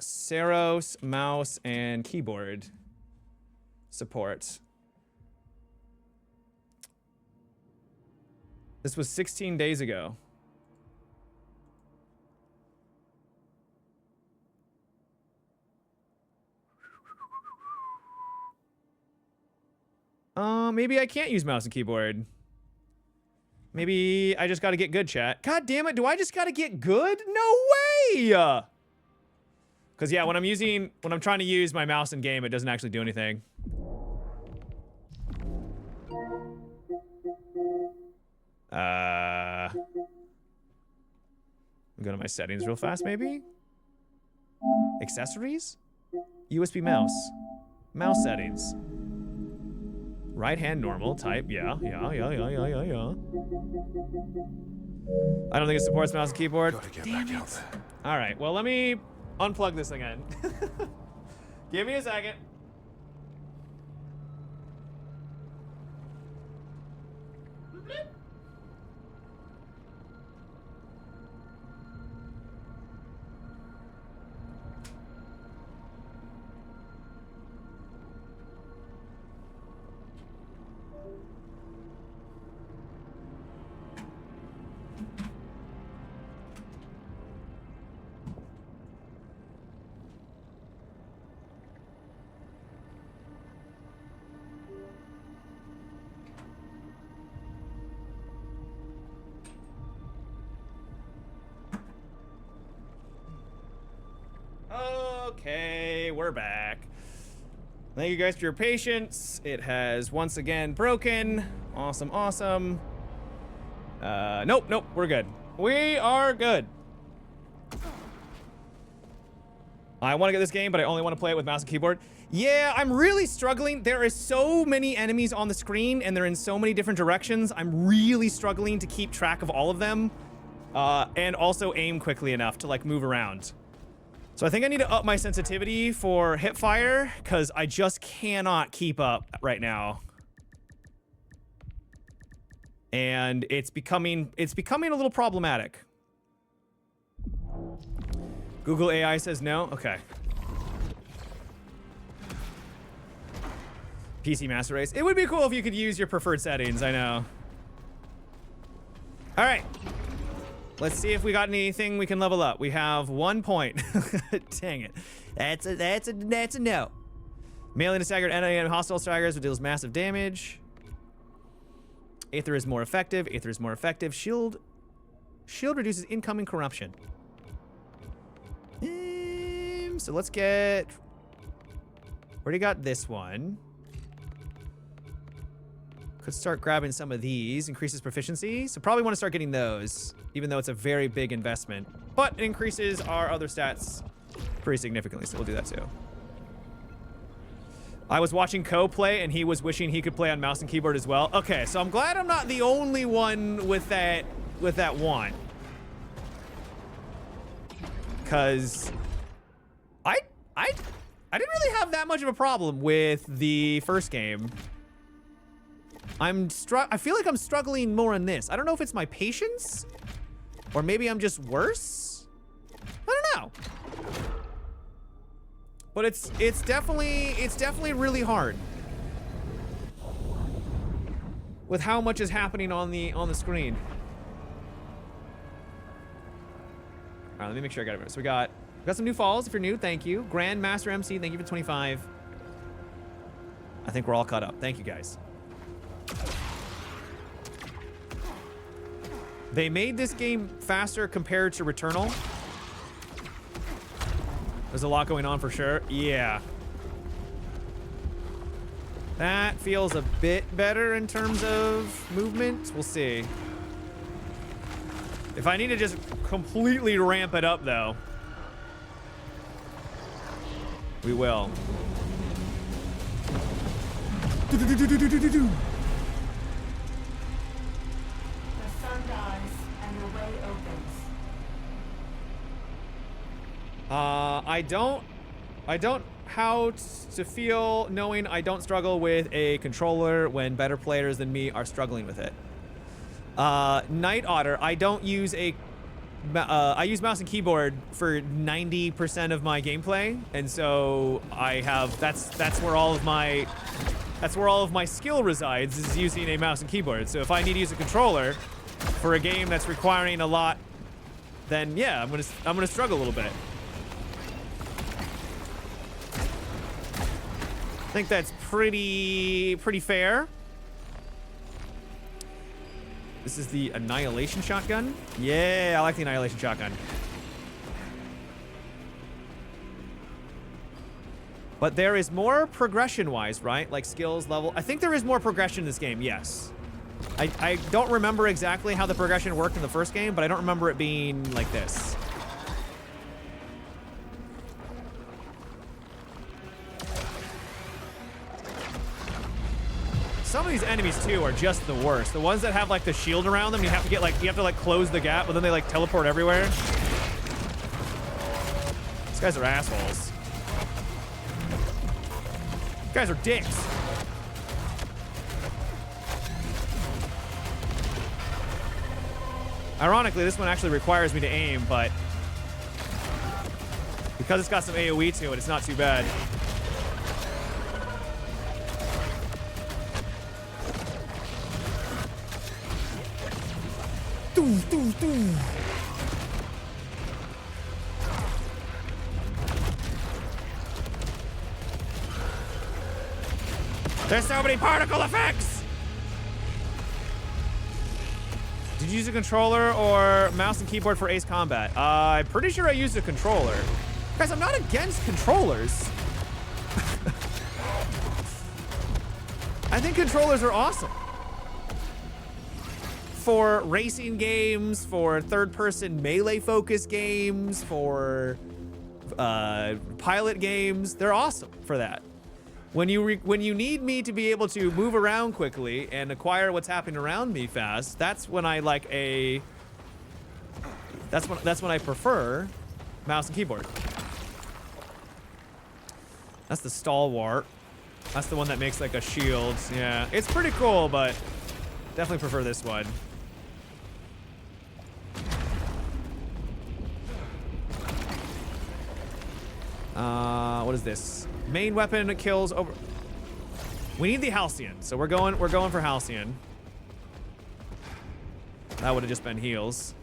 SAROS mouse and keyboard support. This was 16 days ago. Maybe I can't use mouse and keyboard. Maybe I just gotta get good, chat. God damn it, do I just gotta get good? No way! Cause yeah, when I'm trying to use my mouse in game, it doesn't actually do anything. Go to my settings real fast, maybe? Accessories? USB mouse. Mouse settings. Right hand normal type. Yeah. I don't think it supports mouse and keyboard. Gotta get back out there. Alright, well let me unplug this again. Give me a second. Okay, we're back. Thank you guys for your patience. It has once again broken. Awesome, awesome. Nope, we're good. We are good. I want to get this game, but I only want to play it with mouse and keyboard. Yeah, I'm really struggling. There are so many enemies on the screen, and they're in so many different directions. I'm really struggling to keep track of all of them, and also aim quickly enough to, like, move around. So I think I need to up my sensitivity for hip fire, because I just cannot keep up right now. And it's becoming a little problematic. Google AI says no? Okay. PC Master Race. It would be cool if you could use your preferred settings, I know. All right. Let's see if we got anything we can level up. We have 1 point. Dang it. That's a no. Mailing a staggered enemy and hostile staggers, which deals massive damage. Aether is more effective. Aether is more effective. Shield reduces incoming corruption. So let's get... Already got this one. Could start grabbing some of these. Increases proficiency. So probably want to start getting those, even though it's a very big investment. But it increases our other stats pretty significantly, so we'll do that too. I was watching Ko play, and he was wishing he could play on mouse and keyboard as well. Okay, so I'm glad I'm not the only one with that want. Because I didn't really have that much of a problem with the first game. I feel like I'm struggling more in this. I don't know if it's my patience, or maybe I'm just worse. I don't know. But it's definitely really hard with how much is happening on the screen. All right, let me make sure I got it. So we got some new follows. If you're new, thank you. Grandmaster MC, thank you for 25. I think we're all caught up. Thank you, guys. They made this game faster compared to Returnal. There's a lot going on for sure. Yeah. That feels a bit better in terms of movement. We'll see. If I need to just completely ramp it up, though, we will. The sun dies and the way opens. I don't how to feel knowing I don't struggle with a controller when better players than me are struggling with it. Night Otter, I don't use I use mouse and keyboard for 90% of my gameplay, and so I have that's where all of my skill resides, is using a mouse and keyboard. So if I need to use a controller for a game that's requiring a lot, then yeah, I'm gonna struggle a little bit. I think that's pretty fair. This is the Annihilation Shotgun. Yeah, I like the Annihilation Shotgun. But there is more progression-wise, right? Like skills level. I think there is more progression in this game, yes. I don't remember exactly how the progression worked in the first game, but I don't remember it being like this. Some of these enemies too are just the worst. The ones that have like the shield around them, you have to close the gap, but then they like teleport everywhere. These guys are assholes. These guys are dicks. Ironically, this one actually requires me to aim, but because it's got some AoE to it, it's not too bad. There's so many particle effects! Did you use a controller or mouse and keyboard for Ace Combat? I'm pretty sure I used a controller. Guys, I'm not against controllers. I think controllers are awesome. For racing games, for third-person melee-focused games, for pilot games, they're awesome for that. When you need me to be able to move around quickly and acquire what's happening around me fast, that's when I like a. That's when I prefer mouse and keyboard. That's the stalwart. That's the one that makes like a shield. Yeah, it's pretty cool, but definitely prefer this one. What is this? Main weapon kills over. We need the Halcyon, so we're going for Halcyon. That would have just been heals.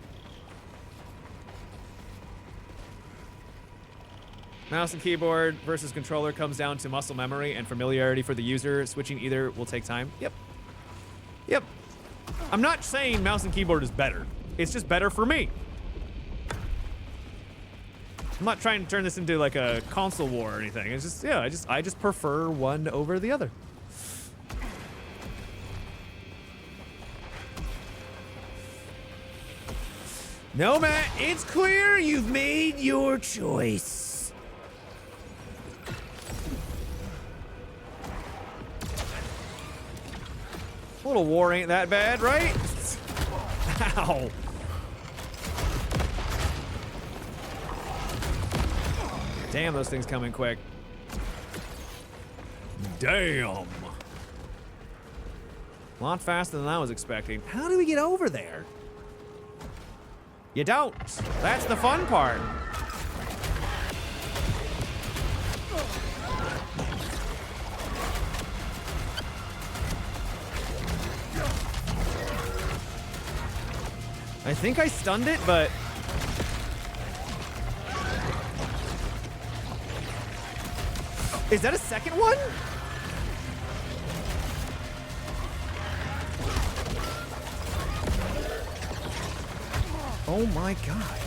Mouse and keyboard versus controller comes down to muscle memory and familiarity for the user. Switching either will take time. Yep. Yep. I'm not saying mouse and keyboard is better. It's just better for me. I'm not trying to turn this into like a console war or anything. It's just, yeah, I just prefer one over the other. No, Matt, it's clear you've made your choice. A little war ain't that bad, right? Ow. Damn, those things come in quick. Damn. A lot faster than I was expecting. How do we get over there? You don't. That's the fun part. I think I stunned it, but... Is that a second one? Oh my god.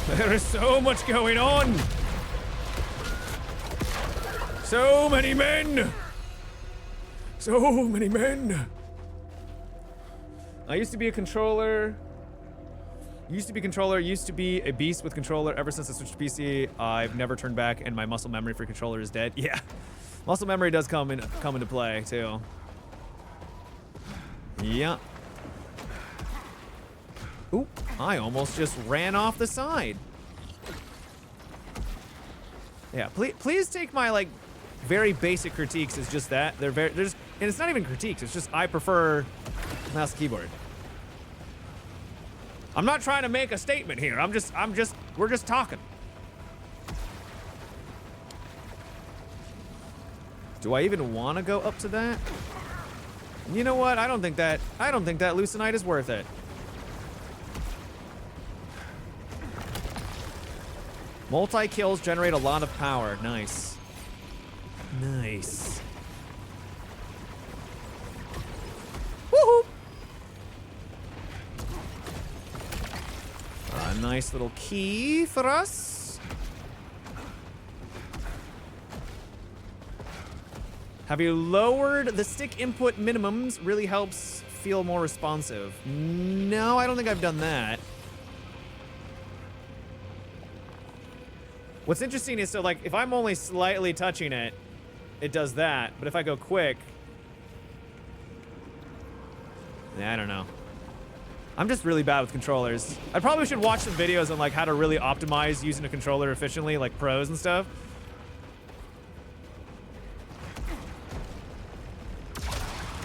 There is so much going on. So many men. So many men. I used to be a controller. Used to be a beast with controller. Ever since I switched to PC, I've never turned back, and my muscle memory for controller is dead. Yeah, muscle memory does come into play too. Yeah. Ooh, I almost just ran off the side. Yeah, please take my like very basic critiques as just that. They're just, and it's not even critiques. It's just I prefer mouse and keyboard. I'm not trying to make a statement here. We're just talking. Do I even want to go up to that? You know what? I don't think that Lucenite is worth it. Multi-kills generate a lot of power. Nice. Nice. Woohoo! A nice little key for us. Have you lowered the stick input minimums? Really helps feel more responsive. No, I don't think I've done that. What's interesting is, so like, if I'm only slightly touching it, it does that. But if I go quick, I don't know. I'm just really bad with controllers. I probably should watch some videos on like how to really optimize using a controller efficiently, like pros and stuff.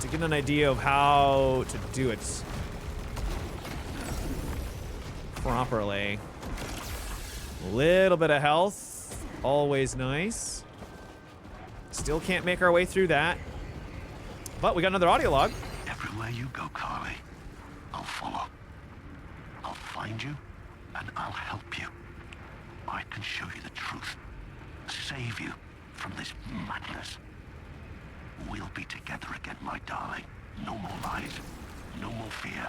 To get an idea of how to do it properly. A little bit of health, always nice. Still can't make our way through that. But we got another audio log. Everywhere you go, Carly, I'll follow. I'll find you, and I'll help you. I can show you the truth. Save you from this madness. We'll be together again, my darling. No more lies. No more fear.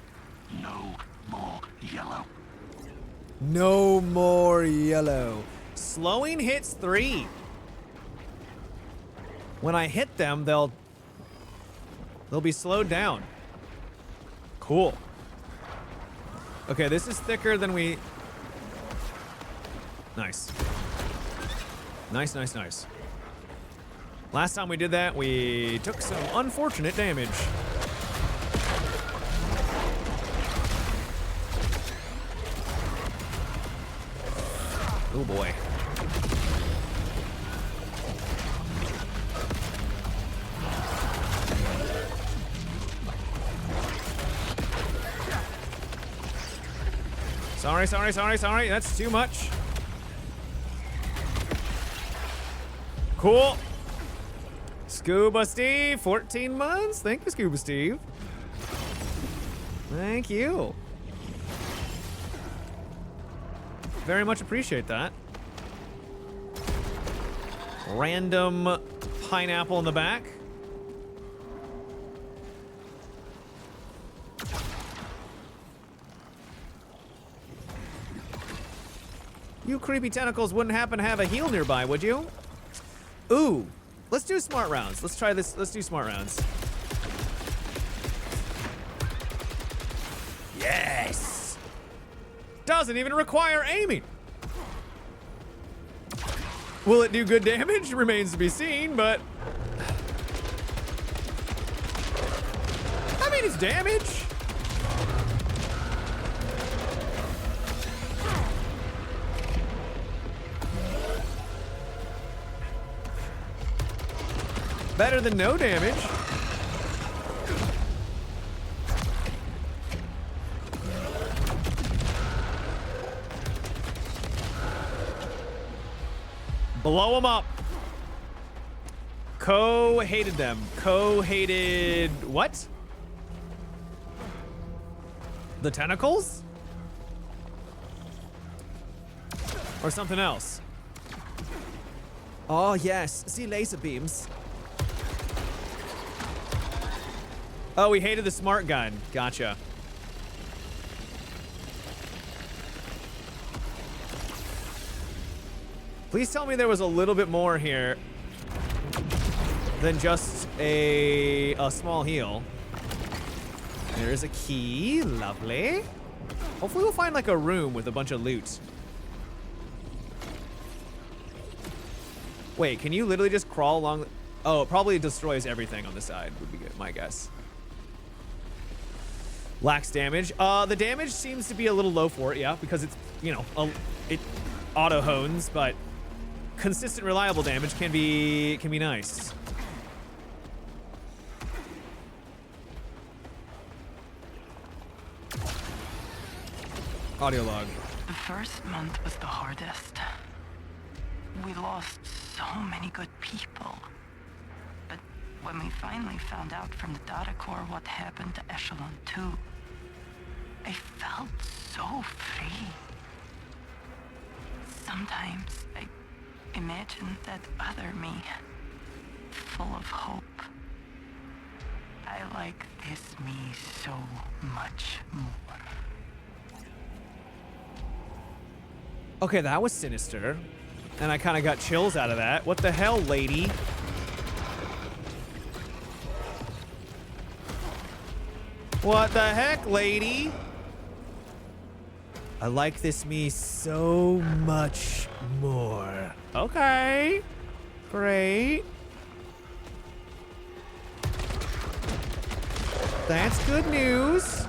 No more yellow. No more yellow. Slowing hits 3. When I hit them, they'll be slowed down. Cool. Okay, this is thicker than we... Nice. Nice, nice, nice. Last time we did that, we took some unfortunate damage. Oh boy. Sorry, sorry, sorry, sorry. That's too much. Cool. Scuba Steve, 14 months. Thank you, Scuba Steve. Thank you. Very much appreciate that. Random pineapple in the back. You creepy tentacles wouldn't happen to have a heal nearby, would you? Ooh, let's do smart rounds. Let's try this. Let's do smart rounds. Yes. Doesn't even require aiming. Will it do good damage? Remains to be seen, but... I mean, it's damage. Better than no damage. Blow them up. Co hated them. Co hated what? The tentacles? Or something else? Oh yes, see laser beams. Oh, we hated the smart gun. Gotcha. Please tell me there was a little bit more here than just a small heal. There is a key. Lovely. Hopefully we'll find like a room with a bunch of loot. Wait, can you literally just crawl along? Oh, it probably destroys everything on the side would be good, my guess. Lacks damage. The damage seems to be a little low for it, yeah, because it's, you know, it auto hones, but consistent, reliable damage can be nice. Audio log. The first month was the hardest. We lost so many good people. But when we finally found out from the data core what happened to Echelon 2, I felt so free. Sometimes I imagine that other me, full of hope. I like this me so much more. Okay, that was sinister. And I kind of got chills out of that. What the hell, lady? What the heck, lady? I like this me so much more. Okay. Great. That's good news.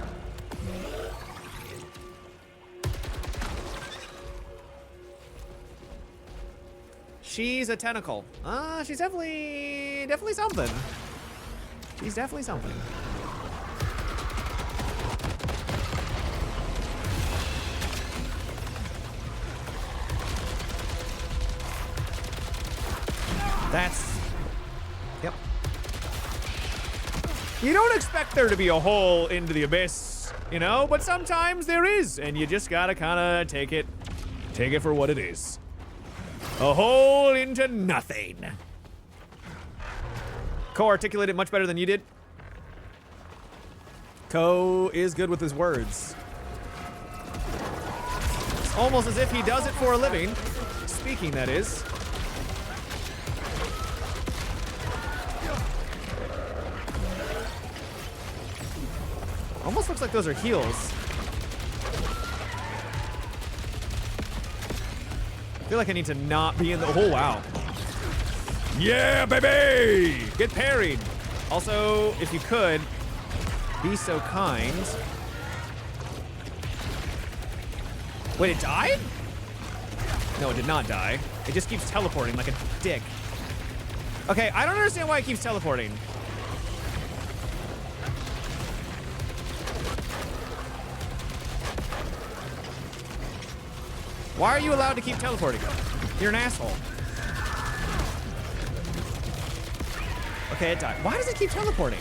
She's a tentacle. She's definitely something. She's definitely something. That's... Yep. You don't expect there to be a hole into the abyss, you know? But sometimes there is, and you just gotta kinda take it for what it is. A hole into nothing. Ko articulated it much better than you did. Ko is good with his words. It's almost as if he does it for a living. Speaking, that is. Almost looks like those are heals. I feel like I need to not be in the... Oh, wow. Yeah, baby! Get parried. Also, if you could, be so kind. Wait, it died? No, it did not die. It just keeps teleporting like a dick. Okay, I don't understand why it keeps teleporting. Why are you allowed to keep teleporting? You're an asshole. Okay, it died. Why does it keep teleporting?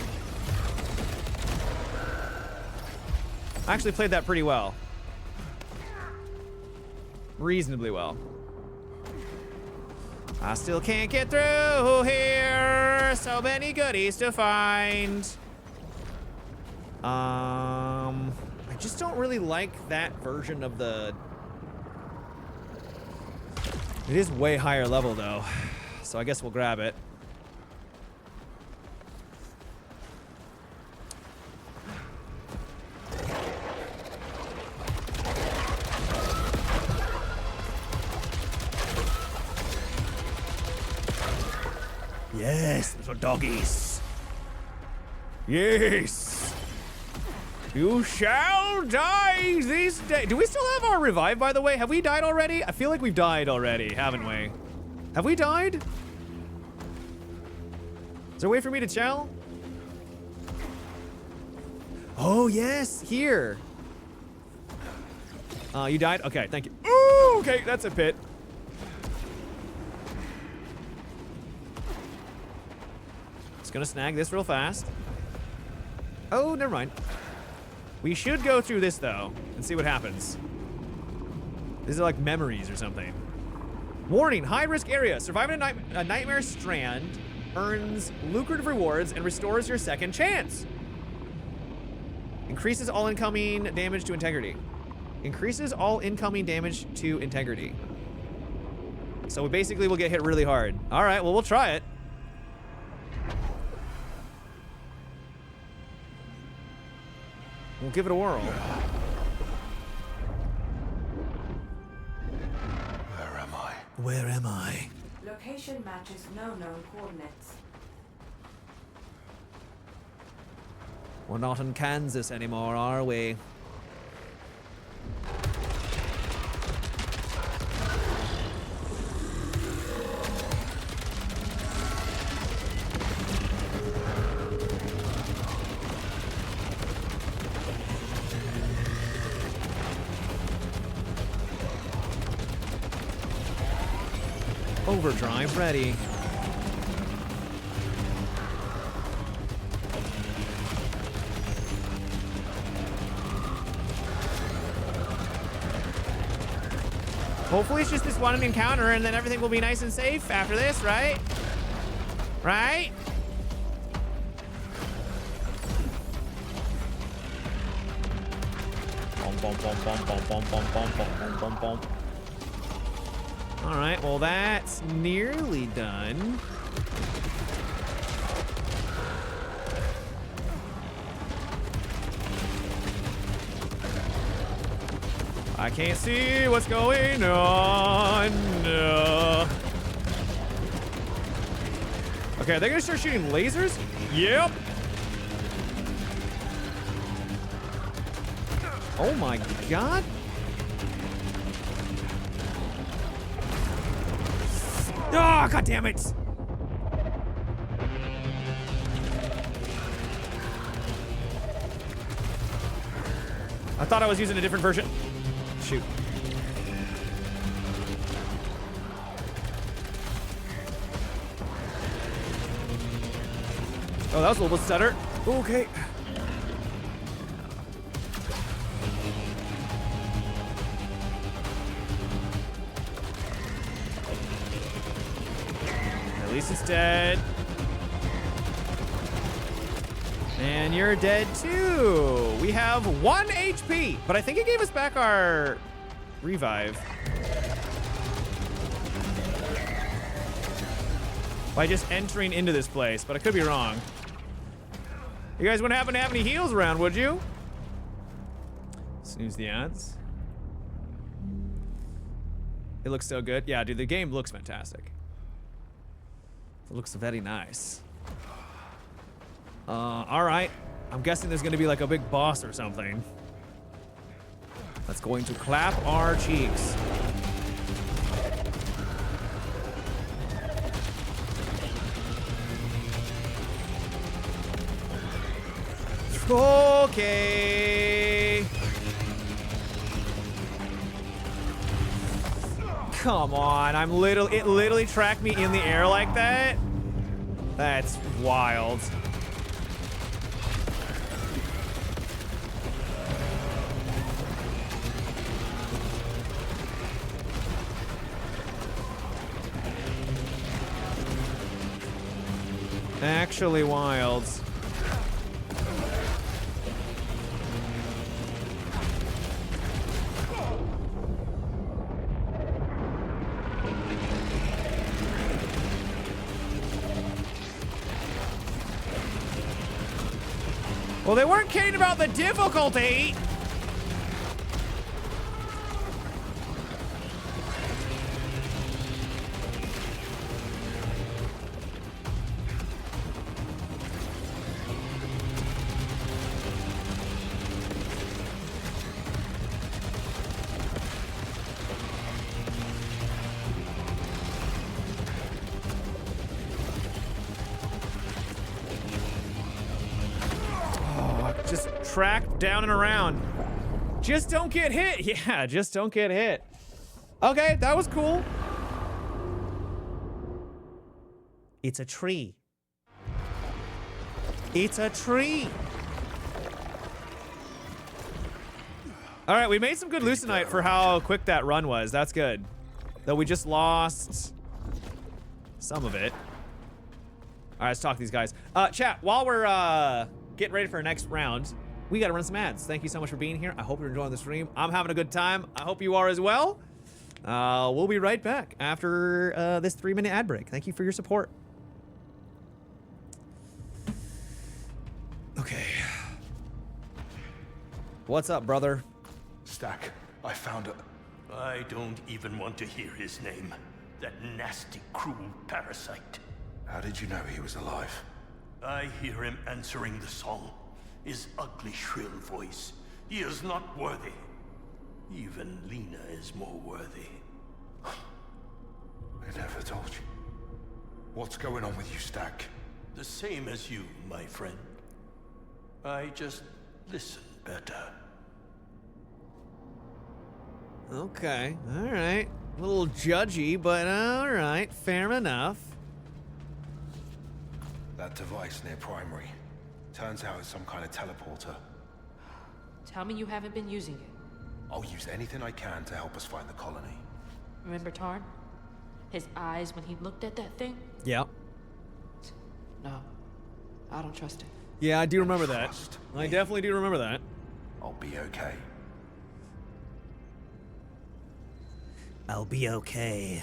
I actually played that pretty well. Reasonably well. I still can't get through here. So many goodies to find. I just don't really like that version of the... It is way higher level though, so I guess we'll grab it. Yes, little doggies. Yes. You shall die this day. Do we still have our revive, by the way? Have we died already? I feel like we've died already, haven't we? Have we died? Is there a way for me to chow? Oh, yes, here. You died? Okay, thank you. Ooh, okay, that's a pit. Just gonna snag this real fast. Oh, never mind. We should go through this, though, and see what happens. These are like memories or something. Warning, high-risk area. Surviving a nightmare strand earns lucrative rewards and restores your second chance. Increases all incoming damage to integrity. Increases all incoming damage to integrity. So we basically will get hit really hard. All right, well, we'll try it. We'll give it a whirl. Where am I? Where am I? Location matches no known coordinates. We're not in Kansas anymore, are we? Overdrive ready. Hopefully it's just this one encounter and then everything will be nice and safe after this, right? Right? All right, well, that's nearly done. I can't see what's going on. Okay, are they gonna start shooting lasers? Yep. Oh my god. Oh, god damn it. I thought I was using a different version. Shoot. Oh, that was a little bit stutter. Okay. At least it's dead. And you're dead too. We have 1 HP, but I think it gave us back our revive. By just entering into this place, but I could be wrong. You guys wouldn't happen to have any heals around, would you? Snooze the ads. It looks so good. Yeah, dude, the game looks fantastic. It looks very nice. All right. I'm guessing there's gonna be like a big boss or something. That's going to clap our cheeks. Okay. Come on, it literally tracked me in the air like that? That's wild. Actually wild. Well, they weren't kidding about the difficulty. Just track down and around. Just don't get hit. Yeah, just don't get hit. Okay, that was cool. It's a tree. It's a tree. All right, we made some good Lucenite for how quick that run was. That's good. Though we just lost some of it. All right, let's talk to these guys. Chat, while we're getting ready for our next round, we got to run some ads. Thank you so much for being here. I hope you're enjoying the stream. I'm having a good time. I hope you are as well. We'll be right back after this 3-minute ad break. Thank you for your support. Okay. What's up, brother? Stack, I found it. I don't even want to hear his name. That nasty, cruel parasite. How did you know he was alive? I hear him answering the song. His ugly, shrill voice. He is not worthy. Even Lena is more worthy. I never told you. What's going on with you, Stack? The same as you, my friend. I just listen better. Okay, all right. A little judgy, but all right, fair enough. That device near Primary. Turns out it's some kind of teleporter. Tell me you haven't been using it. I'll use anything I can to help us find the colony. Remember Tarn? His eyes when he looked at that thing? Yeah. No, I don't trust him. Yeah, I do remember that. I definitely do remember that. I'll be okay. I'll be okay.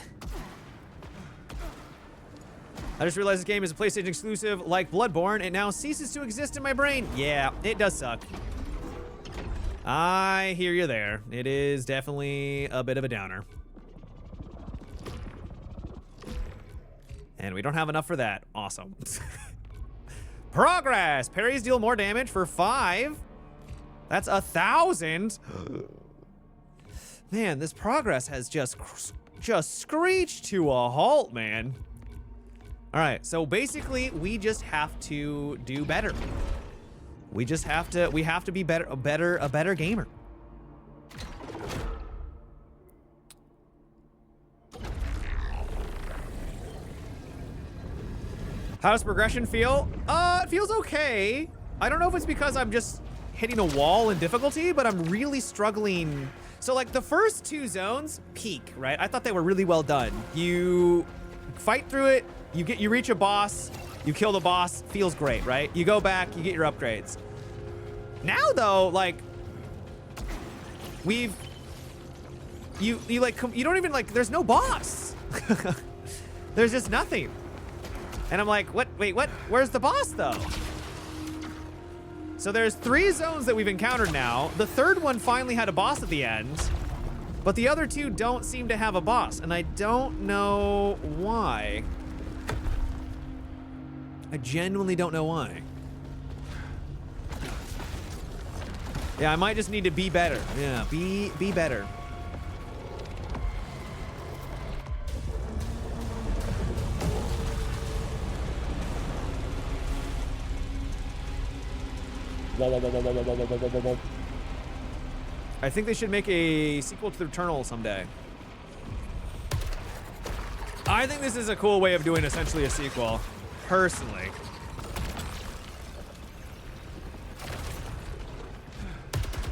I just realized this game is a PlayStation exclusive like Bloodborne. It now ceases to exist in my brain. Yeah, it does suck. I hear you there. It is definitely a bit of a downer. And we don't have enough for that. Awesome. Progress! Parries deal more damage for 5. That's 1,000. Man, this progress has just screeched to a halt, man. All right, so basically we just have to do better. We have to be a better gamer. How does progression feel? It feels okay. I don't know if it's because I'm just hitting a wall in difficulty, but I'm really struggling. So like the first 2 zones, peak, right? I thought they were really well done. You Fight through it. You reach a boss. You kill the boss. Feels great, right? You go back. You get your upgrades. Now though, like you don't even like. There's no boss. There's just nothing. And I'm like, what? Wait, what? Where's the boss though? So there's 3 zones that we've encountered now. The third one finally had a boss at the end, but the other 2 don't seem to have a boss, and I don't know why. I genuinely don't know why. Yeah, I might just need to be better. Yeah, be better. I think they should make a sequel to the Returnal someday. I think this is a cool way of doing essentially a sequel, personally.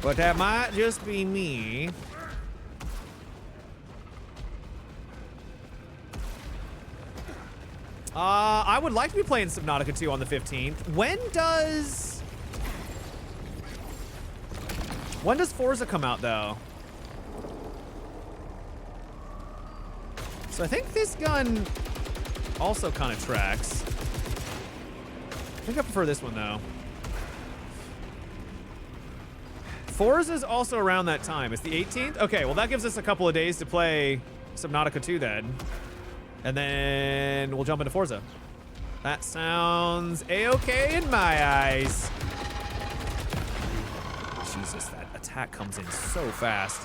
But that might just be me. I would like to be playing Subnautica 2 on the 15th. When does Forza come out, though? So I think this gun also kind of tracks. I think I prefer this one, though. Forza's also around that time. It's the 18th? Okay, well, that gives us a couple of days to play Subnautica 2 then. And then we'll jump into Forza. That sounds a-okay in my eyes. Jesus, that attack comes in so fast.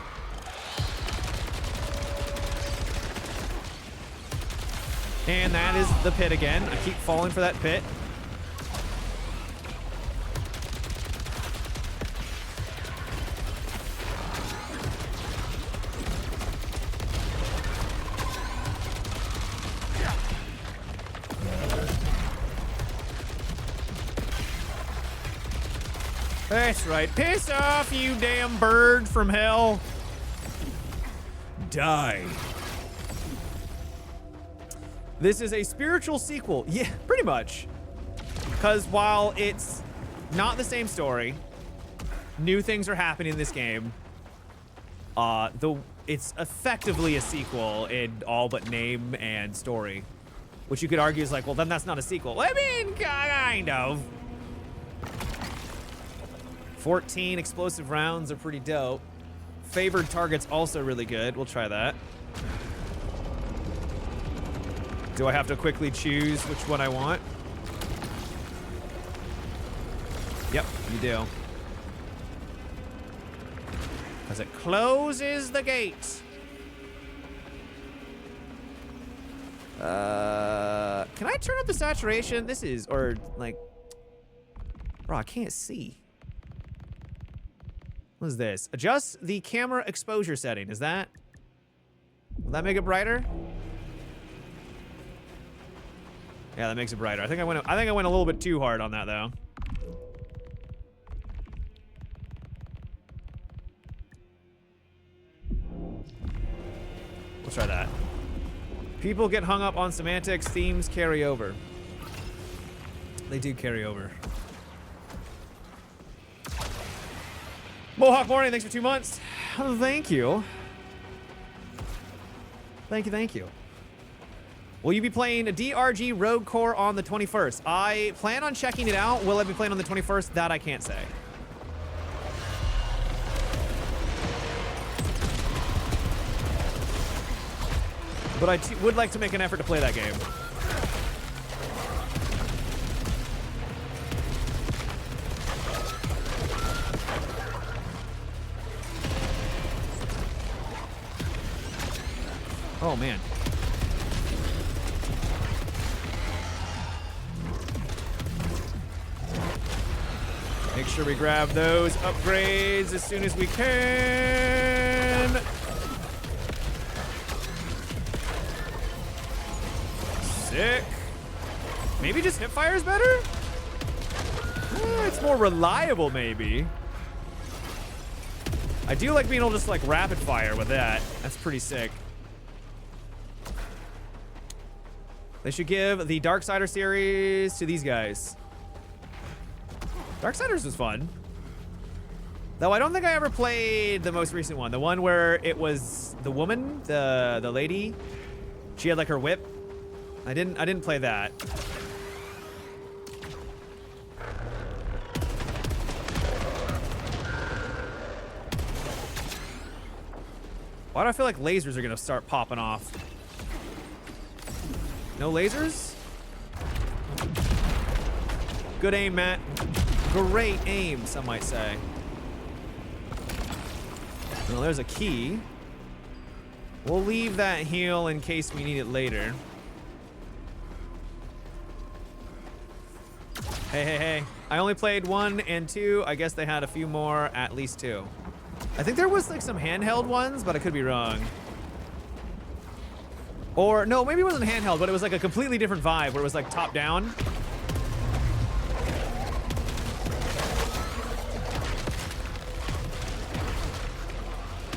And that is the pit again. I keep falling for that pit. That's right. Piss off, you damn bird from hell. Die. This is a spiritual sequel. Yeah, pretty much. Because while it's not the same story, new things are happening in this game. It's effectively a sequel in all but name and story. Which you could argue is like, well, then that's not a sequel. I mean, kind of. 14 explosive rounds are pretty dope. Favored target's also really good. We'll try that. Do I have to quickly choose which one I want? Yep, you do. Because it closes the gate. Can I turn up the saturation? This is, or like, bro, I can't see. What is this? Adjust the camera exposure setting. Is that? Will that make it brighter? Yeah, that makes it brighter. I think I went a little bit too hard on that though. We'll try that. People get hung up on semantics. Themes carry over. They do carry over. Mohawk Morning, thanks for 2 months. Oh, thank you. Thank you. Will you be playing a DRG Rogue Core on the 21st? I plan on checking it out. Will I be playing on the 21st? That I can't say. But I would like to make an effort to play that game. Oh, man. Make sure we grab those upgrades as soon as we can. Sick. Maybe just hipfire is better? It's more reliable, maybe. I do like being able to just like rapid fire with that. That's pretty sick. They should give the Darksider series to these guys. Darksiders was fun. Though I don't think I ever played the most recent one. The one where it was the woman, the lady. She had like her whip. I didn't play that. Why do I feel like lasers are gonna start popping off? No lasers? Good aim, Matt. Great aim, some might say. Well, there's a key. We'll leave that heal in case we need it later. Hey, hey, hey. I only played 1 and 2. I guess they had a few more, at least 2. I think there was like some handheld ones, but I could be wrong. Or, no, maybe it wasn't handheld, but it was like a completely different vibe where it was like top down.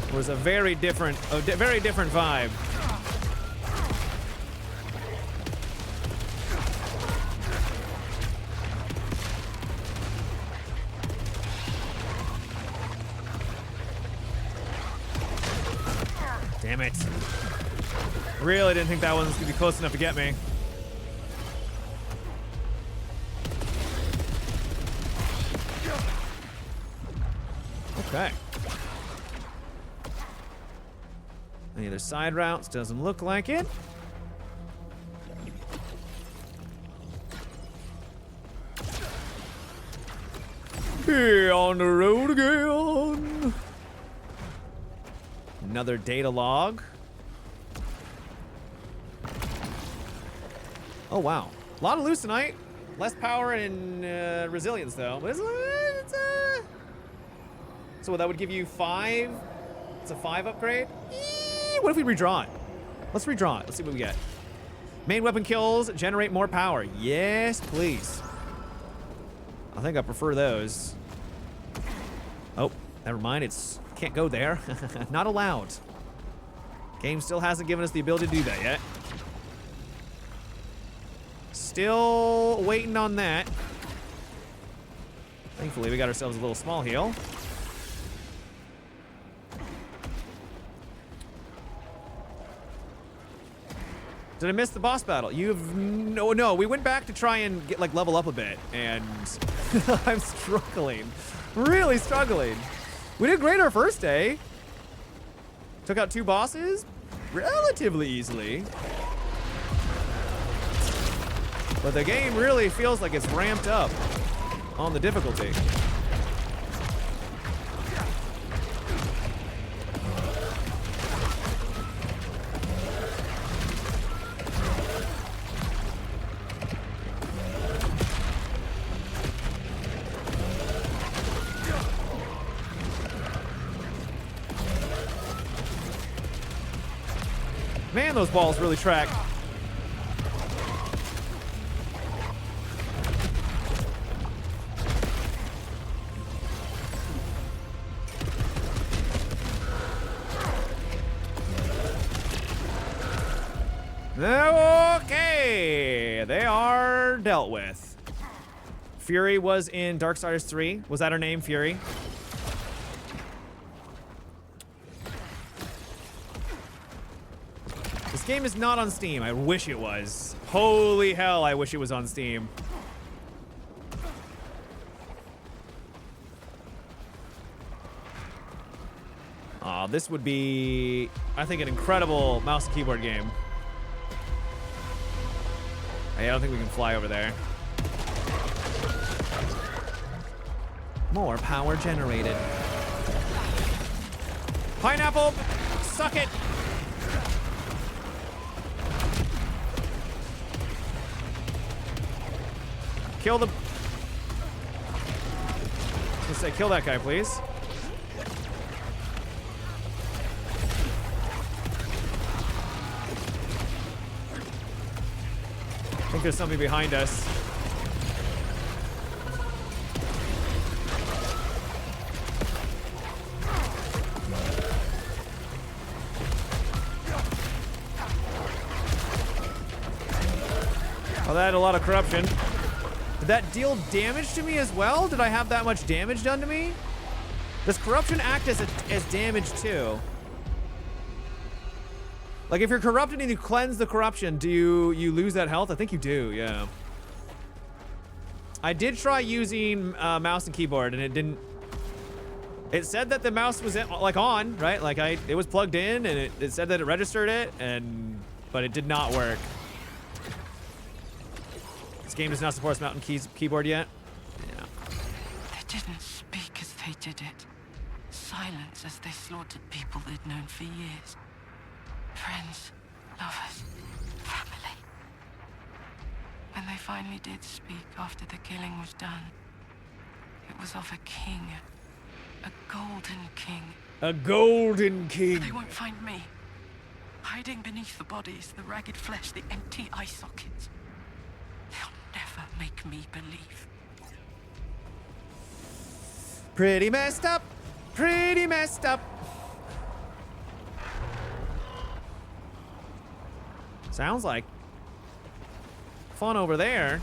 It was a very different vibe. Damn it. Really didn't think that one was gonna be close enough to get me. Okay. Any other side routes? Doesn't look like it. Here on the road again. Another data log. Oh wow, a lot of loot tonight. Less power and resilience though. But so that would give you 5. It's a 5 upgrade. What if we redraw it? Let's redraw it. Let's see what we get. Main weapon kills generate more power. Yes, please. I think I prefer those. Oh, never mind. It's can't go there. Not allowed. Game still hasn't given us the ability to do that yet. Still waiting on that. Thankfully, we got ourselves a little small heal. Did I miss the boss battle? No, we went back to try and get like level up a bit, and I'm struggling. Really struggling. We did great our first day. Took out 2 bosses relatively easily. But the game really feels like it's ramped up on the difficulty. Man, those balls really track. Okay, they are dealt with. Fury was in Darksiders 3. Was that her name, Fury? This game is not on Steam. I wish it was. Holy hell, I wish it was on Steam. Aw, this would be, I think, an incredible mouse and keyboard game. Hey, I don't think we can fly over there. More power generated. Pineapple, suck it. Kill the... Let's say, kill that guy, please. I think there's something behind us. Oh, that had a lot of corruption. Did that deal damage to me as well? Did I have that much damage done to me? Does corruption act as damage too? Like if you're corrupted and you cleanse the corruption, do you lose that health? I think you do, yeah. I did try using mouse and keyboard and it didn't. It said that the mouse was like on, right? Like it was plugged in and it said that it registered it, but it did not work. This game does not support mouse and keyboard yet. Yeah. They didn't speak as they did it. Silence as they slaughtered people they'd known for years. Friends, lovers, family. When they finally did speak after the killing was done, it was of a king. A golden king. A golden king. But they won't find me. Hiding beneath the bodies, the ragged flesh, the empty eye sockets. They'll never make me believe. Pretty messed up. Pretty messed up. Sounds like fun over there.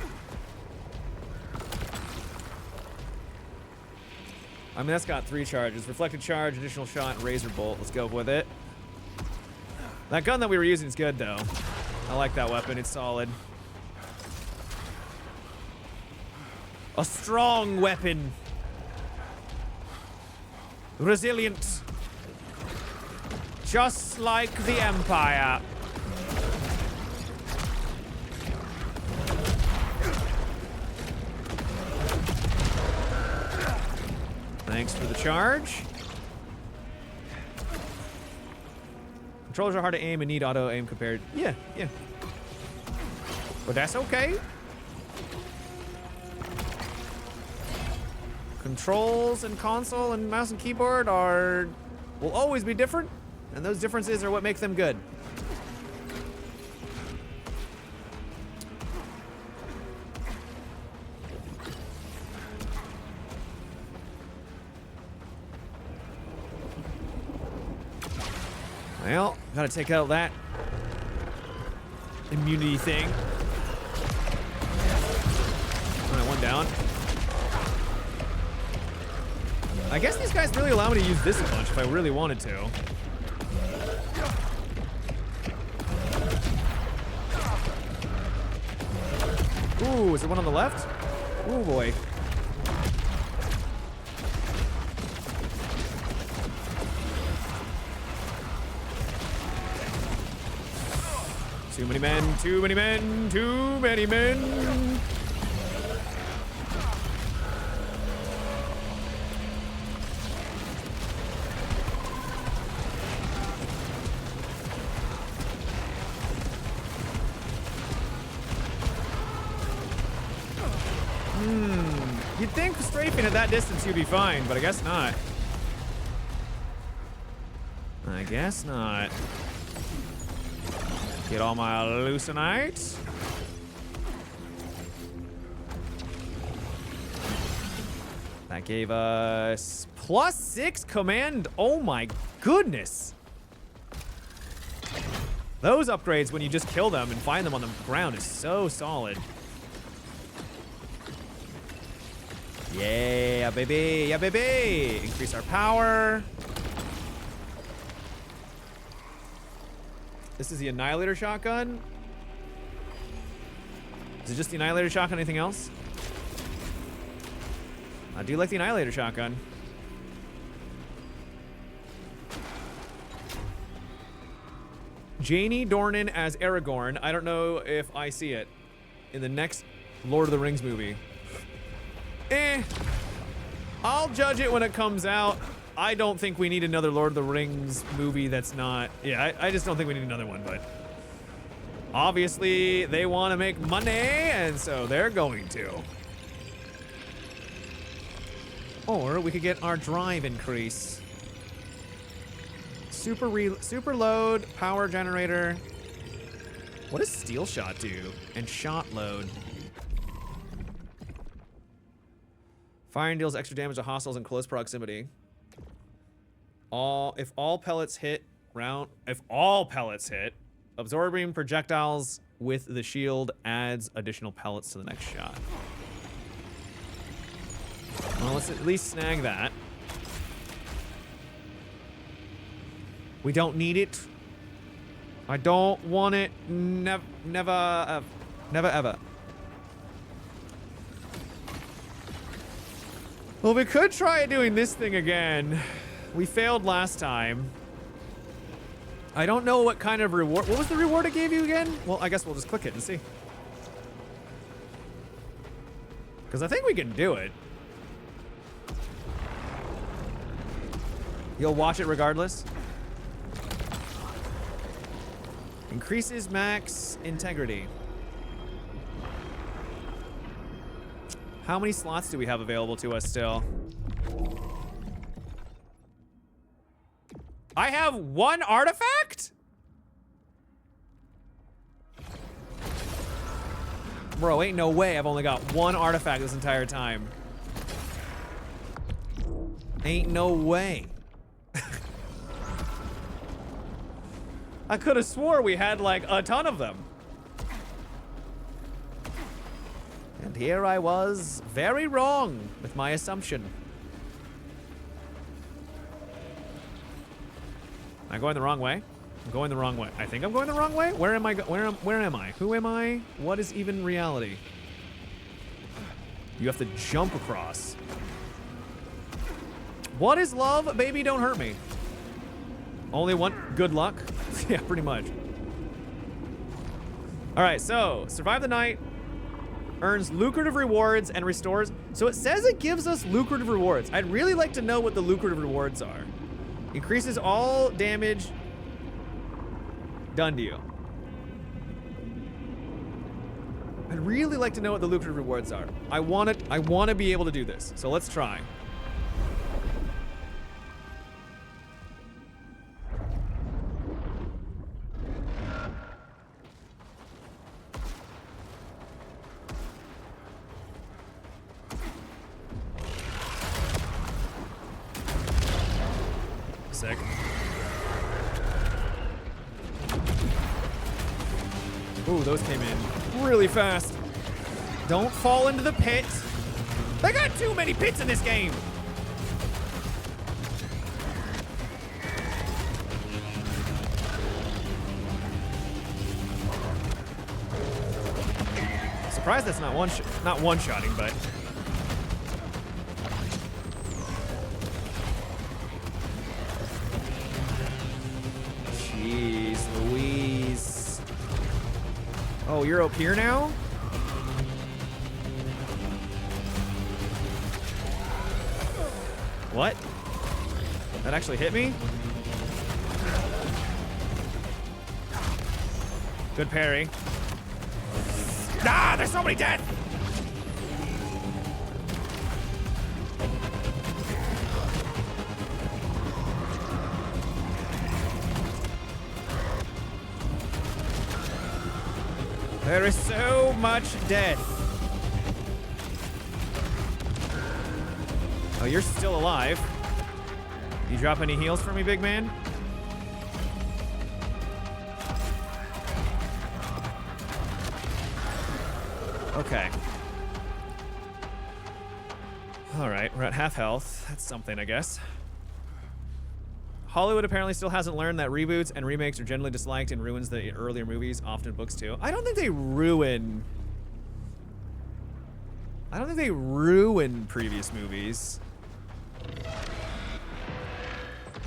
I mean, that's got 3 charges. Reflected charge, additional shot, and razor bolt. Let's go with it. That gun that we were using is good, though. I like that weapon. It's solid. A strong weapon. Resilient. Just like the Empire. Thanks for the charge. Controllers are hard to aim and need auto aim compared. Yeah. But that's okay. Controls and console and mouse and keyboard will always be different, and those differences are what make them good. Well, gotta take out that immunity thing. Alright, one down. I guess these guys really allow me to use this a bunch if I really wanted to. Ooh, is there one on the left? Ooh, boy. Too many men, too many men, too many men. You'd think strafing at that distance you'd be fine, but I guess not. I guess not. Get all my hallucinites. That gave us +6 command. Oh my goodness. Those upgrades when you just kill them and find them on the ground is so solid. Yeah, baby. Yeah, baby. Increase our power. This is the Annihilator shotgun. Is it just the Annihilator shotgun? Anything else? I do like the Annihilator shotgun. Janie Dornan as Aragorn. I don't know if I see it in the next Lord of the Rings movie. I'll judge it when it comes out. I don't think we need another Lord of the Rings movie that's not... Yeah, I just don't think we need another one, but... Obviously, they want to make money, and so they're going to. Or we could get our drive increase. Super load, power generator. What does steel shot do? And shot load. Firing deals extra damage to hostiles in close proximity. If all pellets hit, absorbing projectiles with the shield adds additional pellets to the next shot. Well, let's at least snag that. We don't need it. I don't want it. Never ever. Well, we could try doing this thing again. We failed last time. I don't know what kind of reward. What was the reward it gave you again? Well, I guess we'll just click it and see. Because I think we can do it. You'll watch it regardless. Increases max integrity. How many slots do we have available to us still? I have 1 artifact? Bro, ain't no way I've only got 1 artifact this entire time. Ain't no way. I could have swore we had like a ton of them. And here I was, very wrong with my assumption. Am I going the wrong way? I'm going the wrong way. I think I'm going the wrong way? Where am I? Where am I? Who am I? What is even reality? You have to jump across. What is love? Baby, don't hurt me. Only one. Good luck. Yeah, pretty much. All right, so survive the night, earns lucrative rewards and restores. So it says it gives us lucrative rewards. I'd really like to know what the lucrative rewards are. Increases all damage done to you. I'd really like to know what the lucrative rewards are. I want to be able to do this. So let's try. Sick. Ooh, those came in really fast. Don't fall into the pit. They got too many pits in this game. Surprised that's not one-shotting, but. Jeez Louise. Oh, you're up here now? What? That actually hit me? Good parry. Ah, there's so many dead! There is so much death. Oh, you're still alive. You drop any heals for me, big man? Okay. All right, we're at half health. That's something, I guess. Hollywood apparently still hasn't learned that reboots and remakes are generally disliked and ruins the earlier movies, often books too. I don't think they ruin previous movies.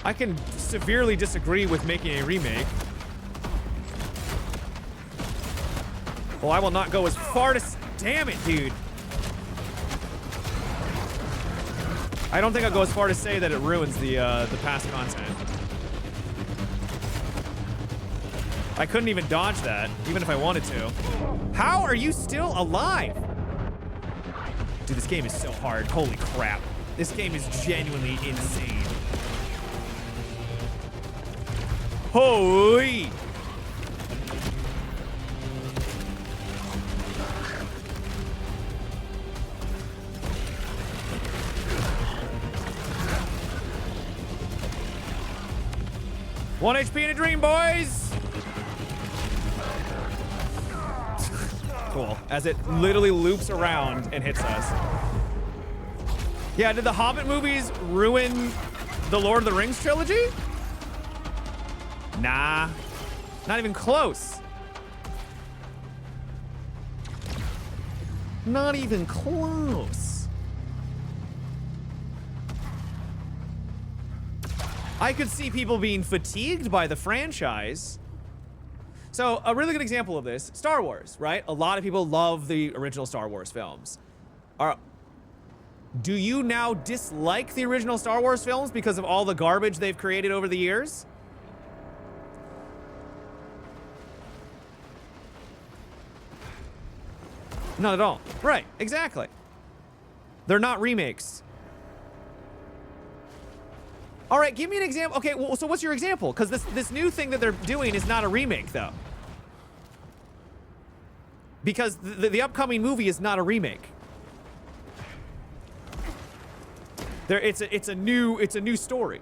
I can severely disagree with making a remake. Well, I will not go as far to... Damn it, dude. I don't think I'll go as far to say that it ruins the past content. I couldn't even dodge that, even if I wanted to. How are you still alive? Dude, this game is so hard. Holy crap. This game is genuinely insane. Holy! One HP in a dream, boys! Cool. As it literally loops around and hits us. Yeah, did the Hobbit movies ruin the Lord of the Rings trilogy? Nah. Not even close. Not even close. I could see people being fatigued by the franchise. So, a really good example of this, Star Wars, right? A lot of people love the original Star Wars films. Do you now dislike the original Star Wars films because of all the garbage they've created over the years? Not at all. Right, exactly. They're not remakes. All right, give me an example. Okay, well, so what's your example? Because this new thing that they're doing is not a remake, though. Because the upcoming movie is not a remake. It's a new story.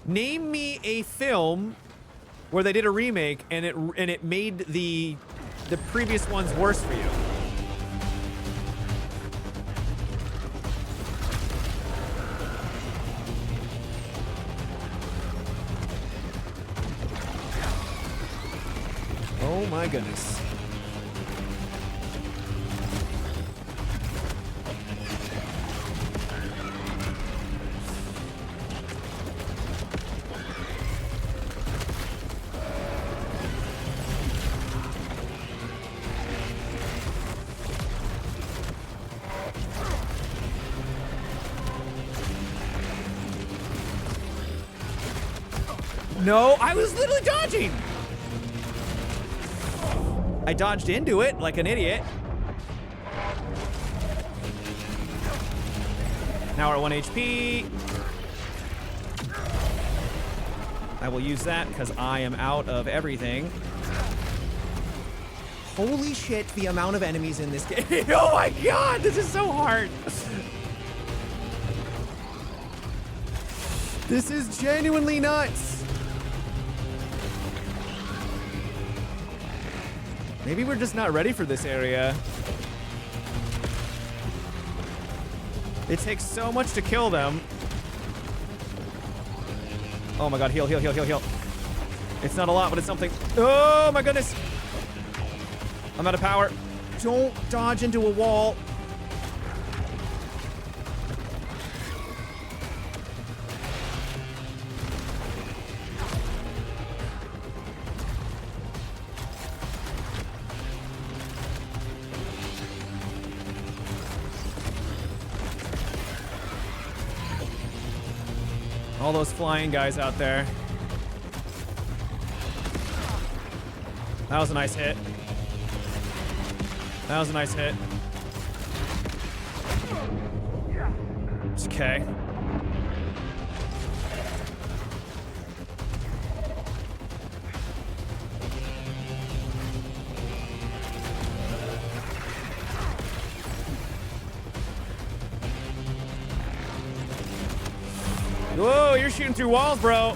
Name me a film where they did a remake and it made the previous ones worse for you. Oh my goodness. No, I was literally dodging. I dodged into it like an idiot. Now we're at 1 HP. I will use that because I am out of everything. Holy shit, the amount of enemies in this game. Oh my god, this is so hard. This is genuinely nuts. Maybe we're just not ready for this area. It takes so much to kill them. Oh my god, heal, heal, heal, heal, heal. It's not a lot, but it's something. Oh my goodness. I'm out of power. Don't dodge into a wall. All those flying guys out there. That was a nice hit. That was a nice hit. It's okay. Whoa, you're shooting through walls, bro.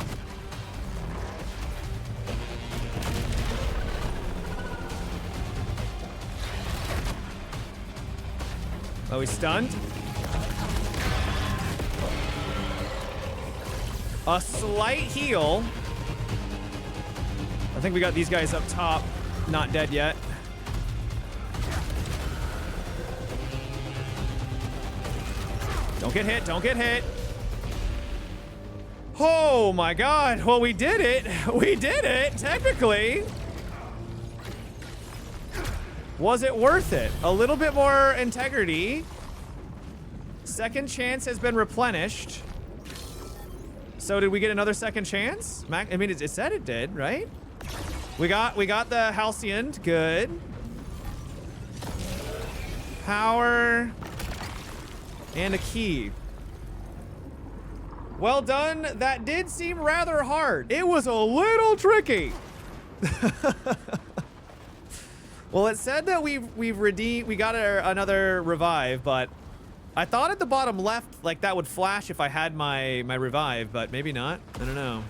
Oh, he's stunned. A slight heal. I think we got these guys up top, not dead yet. Don't get hit, don't get hit. Oh my god, well we did it. We did it, technically. Was it worth it? A little bit more integrity. Second chance has been replenished. So did we get another second chance? I mean, it said it did, right? We got the Halcyon, good. Power and a key. Well done. That did seem rather hard. It was a little tricky. Well, it said that we got another revive, but I thought at the bottom left, like that would flash if I had my revive, but maybe not. I don't know.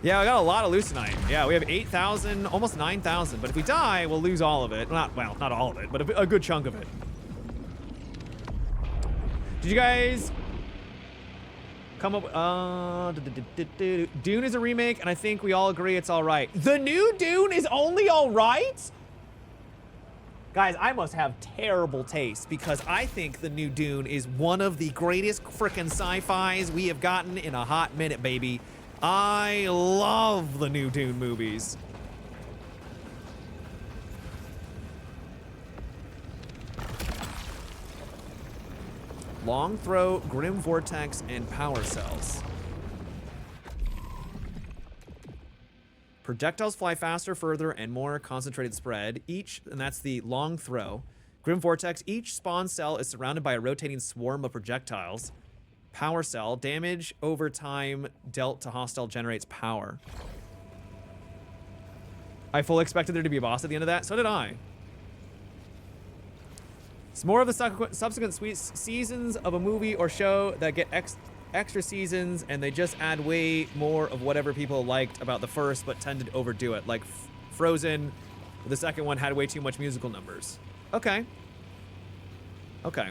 Yeah, I got a lot of leucinite. Yeah, we have 8,000, almost 9,000. But if we die, we'll lose all of it. Not all of it, but a good chunk of it. Did you guys come up? Dune is a remake, and I think we all agree it's all right. The new Dune is only all right? Guys, I must have terrible taste because I think the new Dune is one of the greatest frickin' sci-fis we have gotten in a hot minute, baby. I love the new Dune movies. Long throw, grim vortex, and power cells. Projectiles fly faster, further, and more concentrated spread. And that's the long throw. Grim vortex, each spawn cell is surrounded by a rotating swarm of projectiles. Power cell, damage over time dealt to hostile generates power. I fully expected there to be a boss at the end of that. So did I. It's more of the subsequent sweet seasons of a movie or show that get extra seasons, and they just add way more of whatever people liked about the first, but tended to overdo it. Like Frozen, the second one had way too much musical numbers. Okay. Okay.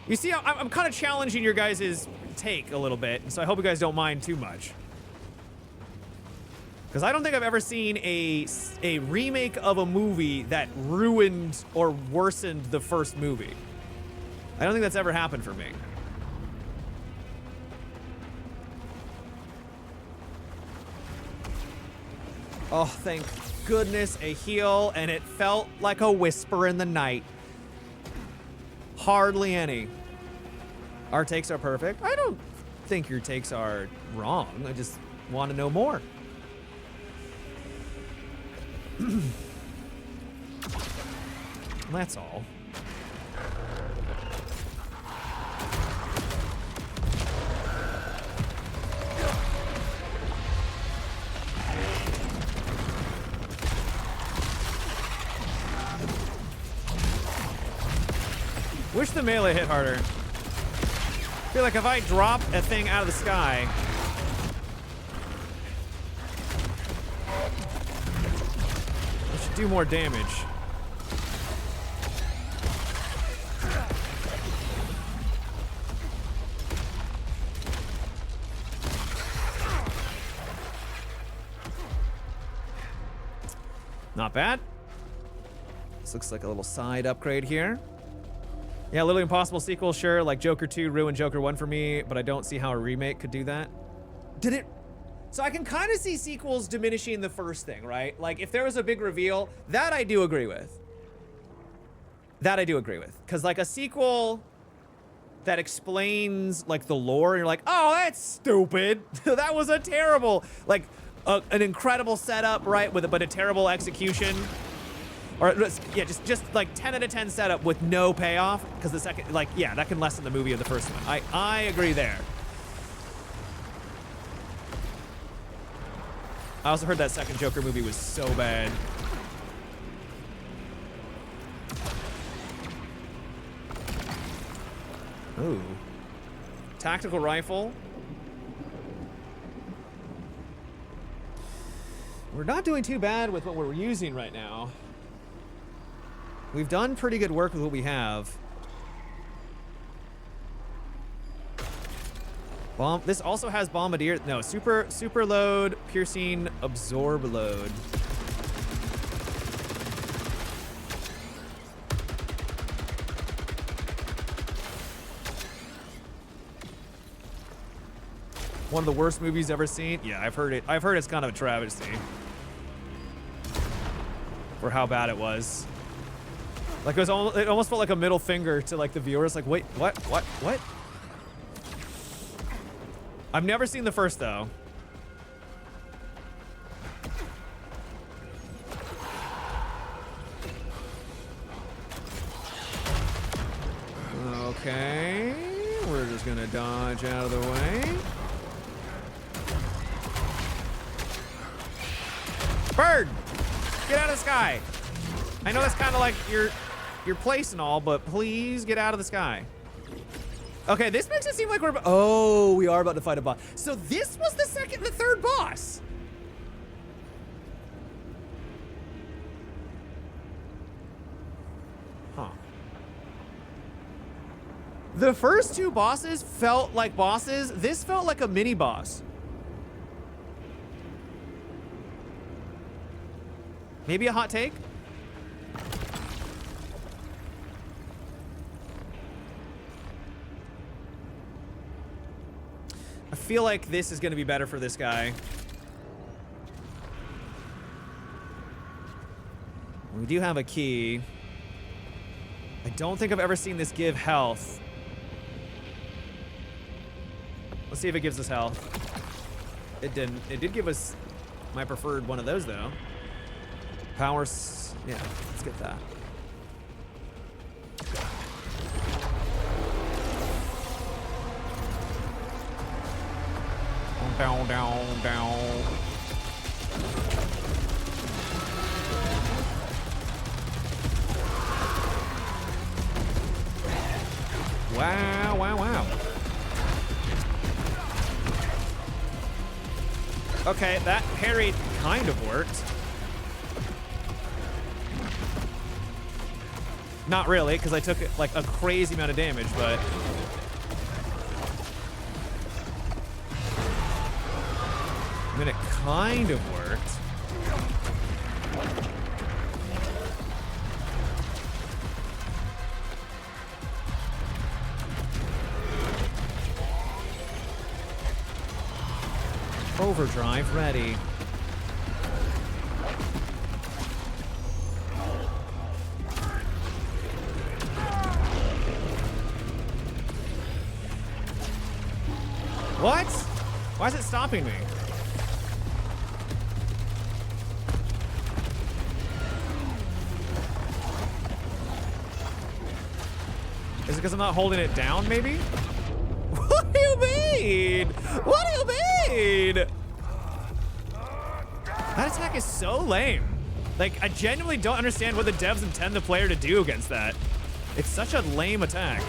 You see, I'm kind of challenging your guys' take a little bit, so I hope you guys don't mind too much. Because I don't think I've ever seen a remake of a movie that ruined or worsened the first movie. I don't think that's ever happened for me. Oh, thank goodness, a heal, and it felt like a whisper in the night. Hardly any. Our takes are perfect. I don't think your takes are wrong. I just want to know more. That's all. Wish the melee hit harder. I feel like if I drop a thing out of the sky, it should do more damage. Not bad. This looks like a little side upgrade here. Yeah, Literally Impossible sequel, sure. Like Joker 2 ruined Joker 1 for me, but I don't see how a remake could do that. Did it? So I can kind of see sequels diminishing the first thing, right? Like if there was a big reveal, that I do agree with. That I do agree with. Because like a sequel that explains like the lore, and you're like, oh, that's stupid. That was a terrible, like an incredible setup, right? But a terrible execution. Or yeah, just like 10 out of 10 setup with no payoff, because the second, like, yeah, that can lessen the movie of the first one. I agree there. I also heard that second Joker movie was so bad. Ooh. Tactical rifle. We're not doing too bad with what we're using right now. We've done pretty good work with what we have. Bomb. This also has bombardier. No, super load, piercing, absorb load. One of the worst movies ever seen. Yeah, I've heard it. I've heard it's kind of a travesty for how bad it was. Like it almost felt like a middle finger to like the viewers. Like, wait, what? I've never seen the first though. Okay, we're just gonna dodge out of the way. Bird, get out of the sky. I know that's kind of like your place and all, but please get out of the sky. Okay, this makes it seem like we're... Oh, we are about to fight a boss. So this was the third boss. Huh. The first two bosses felt like bosses. This felt like a mini boss. Maybe a hot take? I feel like this is going to be better for this guy. We do have a key. I don't think I've ever seen this give health. Let's see if it gives us health. It didn't. It did give us my preferred one of those, though. Powers. Yeah, let's get that. Down, down, down. Wow, wow, wow. Okay, that parry kind of worked. Not really, because I took like a crazy amount of damage, but... I mean, it kind of worked. Overdrive ready. What? Why is it stopping me? Is it because I'm not holding it down, maybe? What do you mean? What do you mean? That attack is so lame. Like, I genuinely don't understand what the devs intend the player to do against that. It's such a lame attack.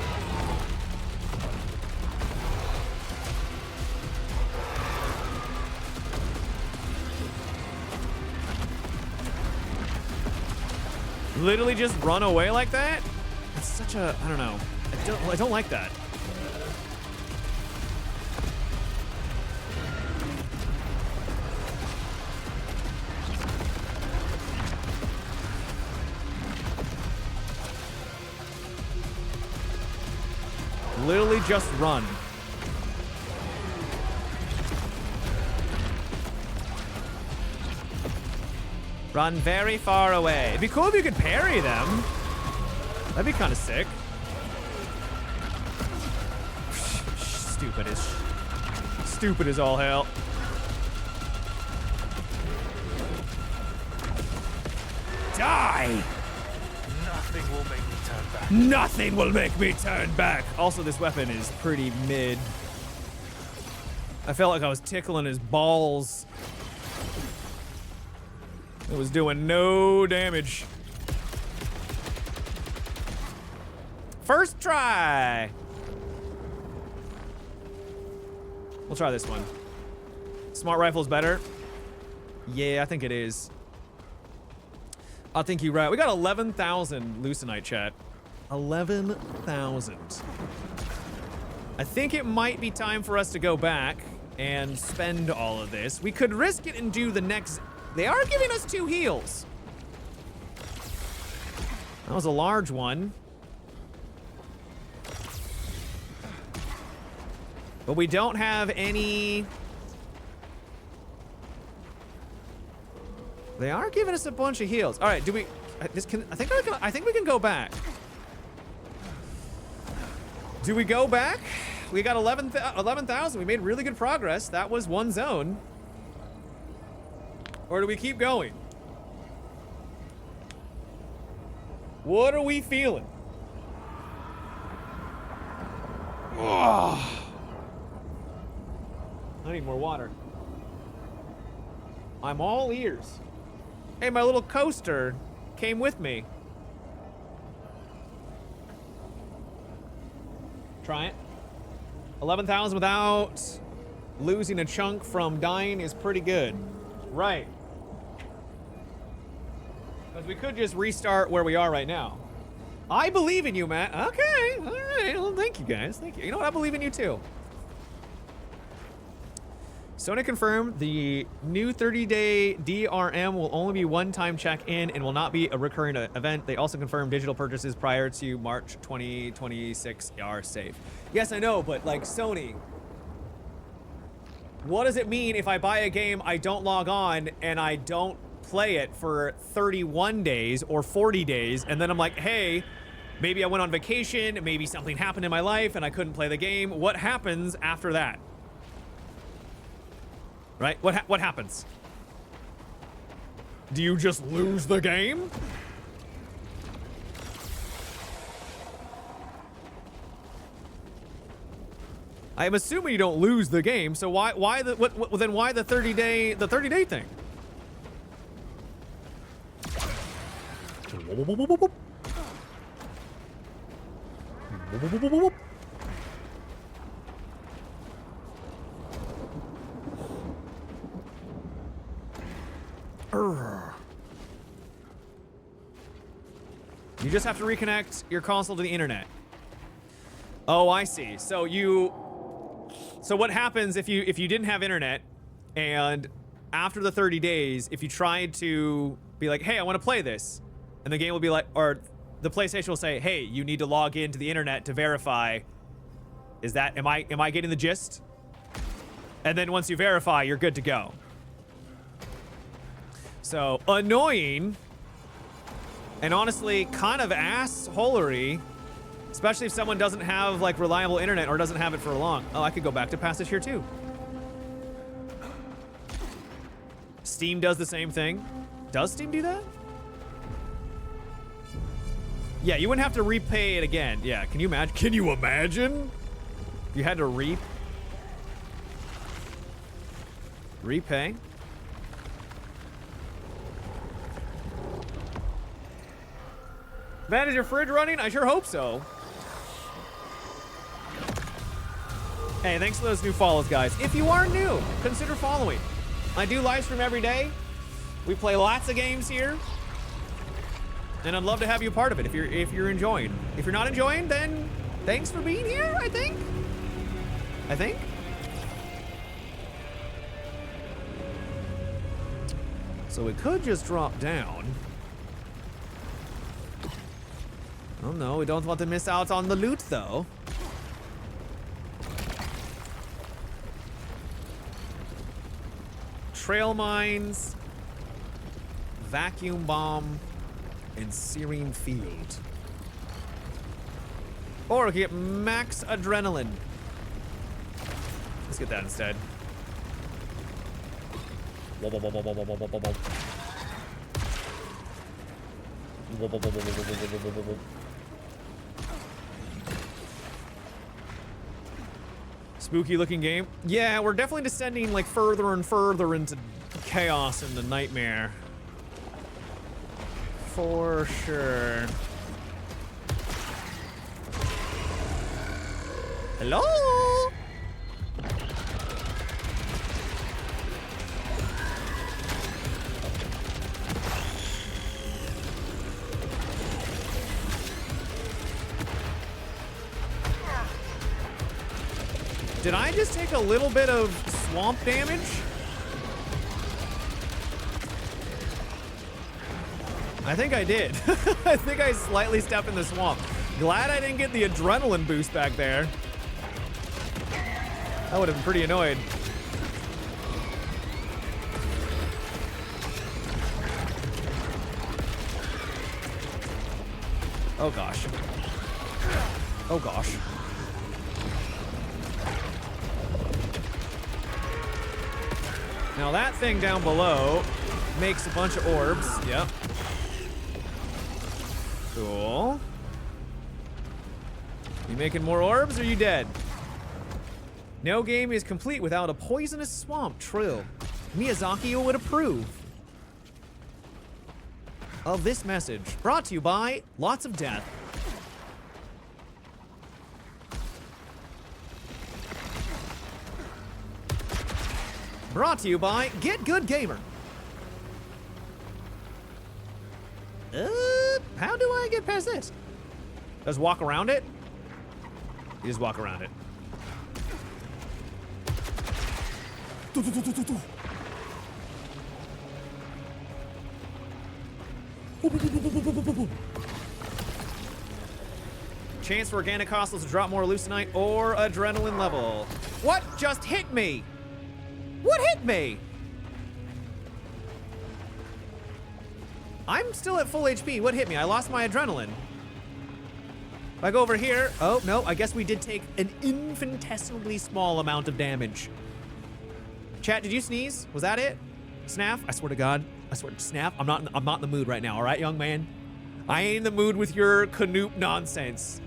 Literally just run away like that? It's such a, I don't know. I don't like that. Literally just run. Run very far away. It'd be cool if you could parry them. That'd be kind of sick. Stupid as all hell. Die! Nothing will make me turn back. Nothing will make me turn back. Also, this weapon is pretty mid. I felt like I was tickling his balls. It was doing no damage. First try. We'll try this one. Smart rifle's better. Yeah, I think it is. I think you're right. We got 11,000 Lucenite, chat. 11,000. I think it might be time for us to go back and spend all of this. We could risk it and do the next... They are giving us 2 heals. That was a large one. But we don't have any... They are giving us a bunch of heals. All right, do we... I think we can go back. Do we go back? We got 11,000. We made really good progress. That was one zone. Or do we keep going? What are we feeling? Oh. I need more water. I'm all ears. Hey, my little coaster came with me. Try it. 11,000 without losing a chunk from dying is pretty good. Right. Because we could just restart where we are right now. I believe in you, Matt. Okay. All right. Well, thank you, guys. Thank you. You know what? I believe in you, too. Sony confirmed the new 30-day DRM will only be one-time check-in and will not be a recurring event. They also confirmed digital purchases prior to March 2026 are safe. Yes, I know, but like Sony, what does it mean if I buy a game, I don't log on, and I don't play it for 31 days or 40 days, and then I'm like, hey, maybe I went on vacation, maybe something happened in my life, and I couldn't play the game. What happens after that? Right? What happens? Do you just lose the game? I'm assuming you don't lose the game, so why the then why the 30-day thing? You just have to reconnect your console to the internet. Oh, I see. So what happens if you didn't have internet, and after the 30 days, if you tried to be like, hey, I want to play this, and the game will be like, or the PlayStation will say, hey, you need to log into the internet to verify. Am I getting the gist? And then once you verify, you're good to go. So annoying, and honestly kind of assholery, especially if someone doesn't have like reliable internet or doesn't have it for long. Oh, I could go back to Passage here too. Steam does the same thing. Does Steam do that? Yeah, you wouldn't have to repay it again. Yeah, can you imagine? Can you imagine? You had to repay. Man, is your fridge running? I sure hope so. Hey, thanks for those new follows, guys. If you are new, consider following. I do live stream every day. We play lots of games here. And I'd love to have you a part of it if you're enjoying. If you're not enjoying, then thanks for being here, I think. So we could just drop down. Oh no, we don't want to miss out on the loot though. Trail mines, vacuum bomb, and serene field. Or we can get max adrenaline. Let's get that instead. Spooky looking game. Yeah, we're definitely descending like further and further into chaos and the nightmare. For sure. Hello? Did I just take a little bit of swamp damage? I think I did. I think I slightly stepped in the swamp. Glad I didn't get the adrenaline boost back there. I would have been pretty annoyed. Oh gosh. Oh gosh. Now that thing down below makes a bunch of orbs. Yep. Cool. You making more orbs or are you dead? No game is complete without a poisonous swamp. True. Miyazaki would approve of this message. Brought to you by Lots of Death. Brought to you by Get Good Gamer. How do I get past this? Just walk around it? You just walk around it. Chance for organic hostiles to drop more leucinite or adrenaline level. What just hit me? What hit me? I'm still at full HP. What hit me? I lost my adrenaline. If I go over here, oh no, I guess we did take an infinitesimally small amount of damage. Chat, did you sneeze? Was that it? Snaff? I swear to God. I swear to Snaff. I'm not in the mood right now, all right, young man? I ain't in the mood with your Canoop nonsense.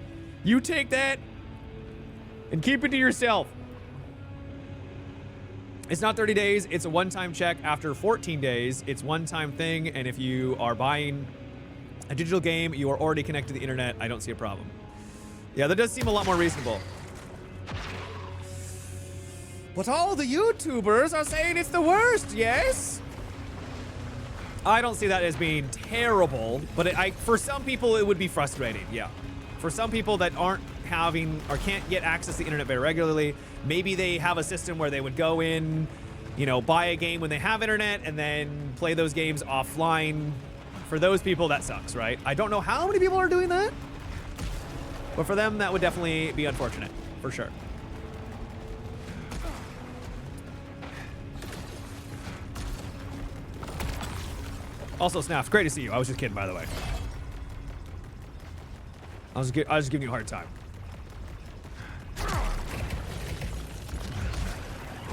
You take that and keep it to yourself. It's not 30 days. It's a one-time check. After 14 days, it's one-time thing. And if you are buying a digital game, you are already connected to the internet. I don't see a problem. Yeah, that does seem a lot more reasonable. But all the YouTubers are saying it's the worst, yes? I don't see that as being terrible, but for some people it would be frustrating, yeah. For some people that aren't having or can't get access to the internet very regularly, maybe they have a system where they would go in, you know, buy a game when they have internet and then play those games offline. For those people, that sucks, right? I don't know how many people are doing that, but for them, that would definitely be unfortunate, for sure. Also, Snaps, great to see you. I was just kidding, by the way. I was just giving you a hard time.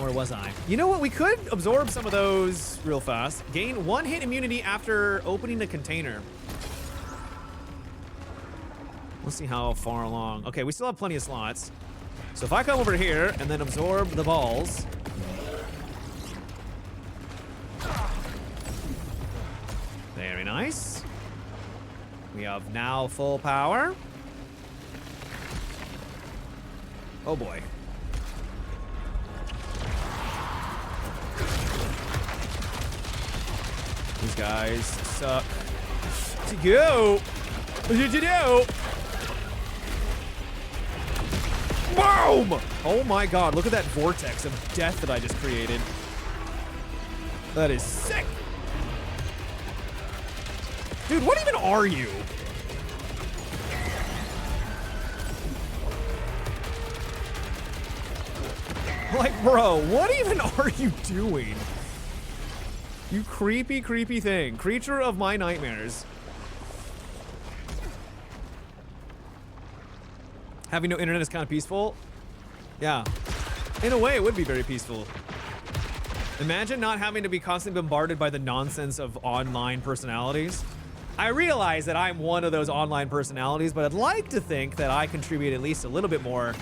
Or was I? You know what? We could absorb some of those real fast. Gain 1 hit immunity after opening a container. Let's see how far along. Okay, we still have plenty of slots. So if I come over here and then absorb the balls. Very nice. We have now full power. Oh boy. These guys suck. To go. What did you do? Boom! Oh my god, look at that vortex of death that I just created. That is sick. Dude, what even are you? Like, bro, what even are you doing? You creepy, creepy thing. Creature of my nightmares. Having no internet is kind of peaceful. Yeah. In a way, it would be very peaceful. Imagine not having to be constantly bombarded by the nonsense of online personalities. I realize that I'm one of those online personalities, but I'd like to think that I contribute at least a little bit more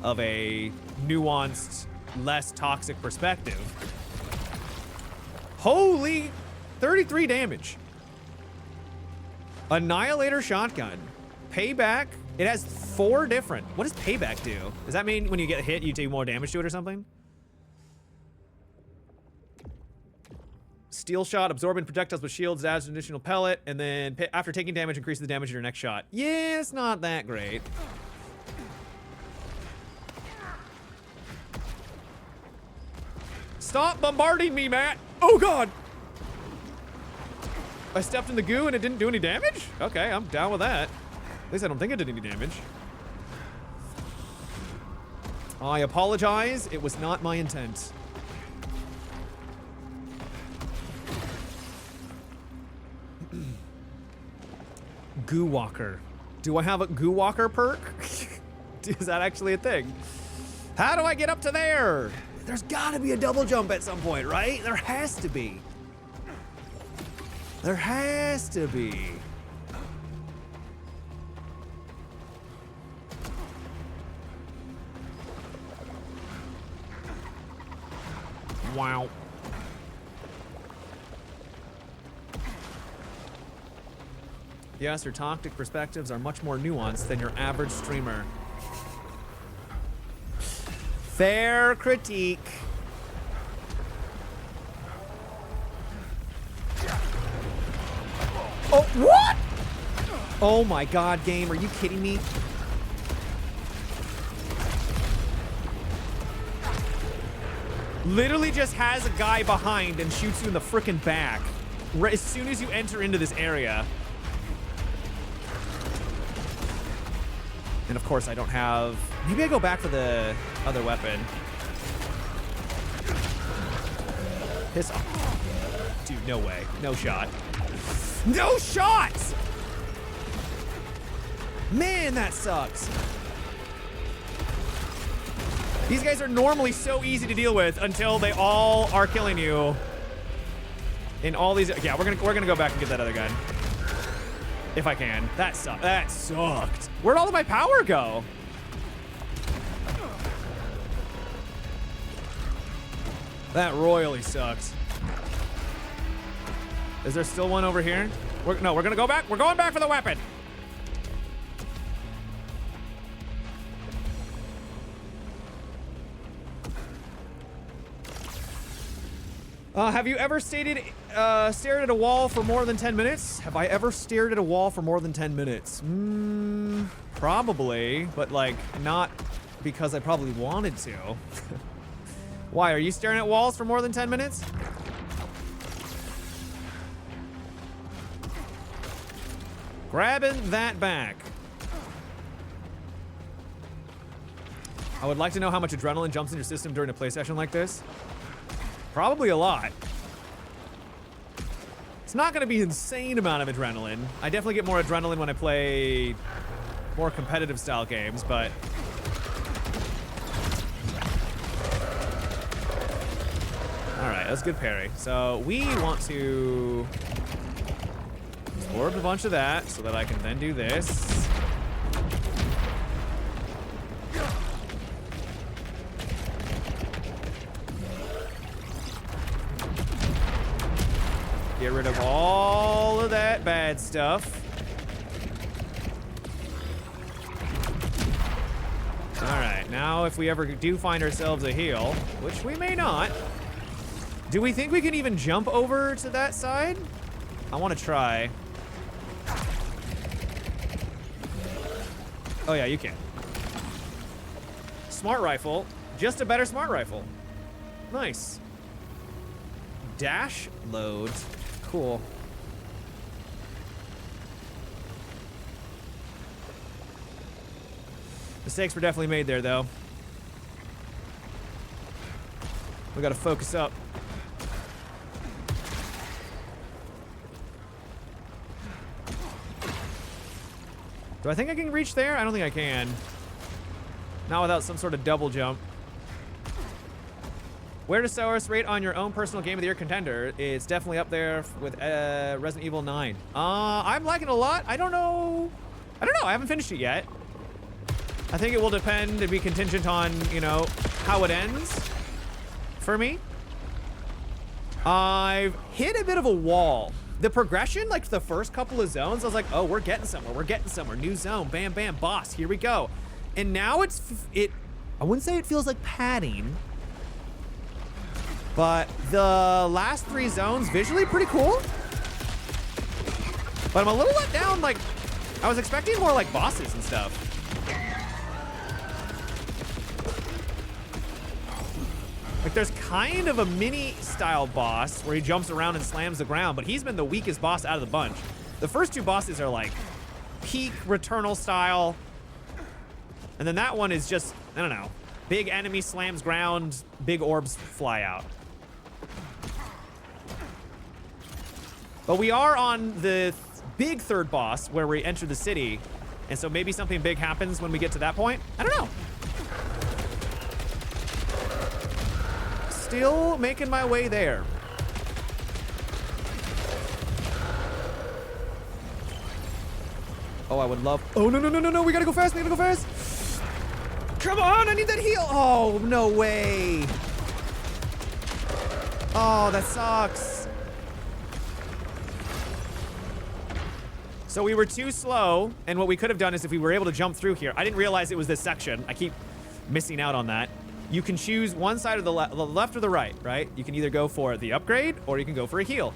of a nuanced, less toxic perspective. Holy 33 damage. Annihilator shotgun. Payback. It has 4 different. What does payback do? Does that mean when you get hit, you take more damage to it or something? Steel shot, absorbing projectiles with shields, adds an additional pellet, and then after taking damage, increases the damage in your next shot. Yeah, it's not that great. Stop bombarding me, Matt! Oh god! I stepped in the goo and it didn't do any damage? Okay, I'm down with that. At least I don't think it did any damage. I apologize. It was not my intent. Goo Walker. Do I have a Goo Walker perk? Is that actually a thing? How do I get up to there? There's gotta be a double jump at some point, right? There has to be. There has to be. Wow. Yes, your toxic perspectives are much more nuanced than your average streamer. Fair critique. Oh, what? Oh my god, game, are you kidding me? Literally just has a guy behind and shoots you in the frickin' back. Right as soon as you enter into this area. And of course I don't have... Maybe I go back for the other weapon. Piss off. Dude, no way. No shot. No shot! Man, that sucks. These guys are normally so easy to deal with until they all are killing you. In all these... Yeah, we're gonna go back and get that other gun. If I can. That sucked. That sucked. Where'd all of my power go? That royally sucks. Is there still one over here? No, we're gonna go back. We're going back for the weapon. Have you ever stared at a wall for more than 10 minutes? Have I ever stared at a wall for more than 10 minutes? Probably, but like not because I probably wanted to. Why, are you staring at walls for more than 10 minutes? Grabbing that back. I would like to know how much adrenaline jumps in your system during a play session like this. Probably a lot. It's not going to be an insane amount of adrenaline. I definitely get more adrenaline when I play more competitive style games, but... Alright, that's good parry. So we want to absorb a bunch of that so that I can then do this. Get rid of all of that bad stuff. Alright, now if we ever do find ourselves a heal, which we may not, do we think we can even jump over to that side? I want to try. Oh yeah, you can. Smart rifle. Just a better smart rifle. Nice. Dash load. Cool. Mistakes were definitely made there, though. We gotta focus up. Do I think I can reach there? I don't think I can. Not without some sort of double jump. Where does SAROS rate on your own personal Game of the Year contender? It's definitely up there with Resident Evil 9. I'm liking it a lot. I don't know. I haven't finished it yet. I think it will depend and be contingent on, you know, how it ends for me. I've hit a bit of a wall. The progression, like the first couple of zones, I was like, oh, we're getting somewhere. We're getting somewhere. New zone. Bam, bam, boss. Here we go. And now I wouldn't say it feels like padding. But the last 3 zones, visually pretty cool. But I'm a little let down, like, I was expecting more like bosses and stuff. Like there's kind of a mini style boss where he jumps around and slams the ground, but he's been the weakest boss out of the bunch. The first 2 bosses are like peak Returnal style. And then that one is just, I don't know, big enemy slams ground, big orbs fly out. But we are on the big 3rd boss where we enter the city. And so maybe something big happens when we get to that point. I don't know. Still making my way there. Oh, I would love... Oh, no. We gotta go fast. Come on, I need that heal. Oh, no way. Oh, that sucks. So we were too slow, and what we could have done is if we were able to jump through here. I didn't realize it was this section. I keep missing out on that. You can choose one side of the left or the right, right? You can either go for the upgrade or you can go for a heal.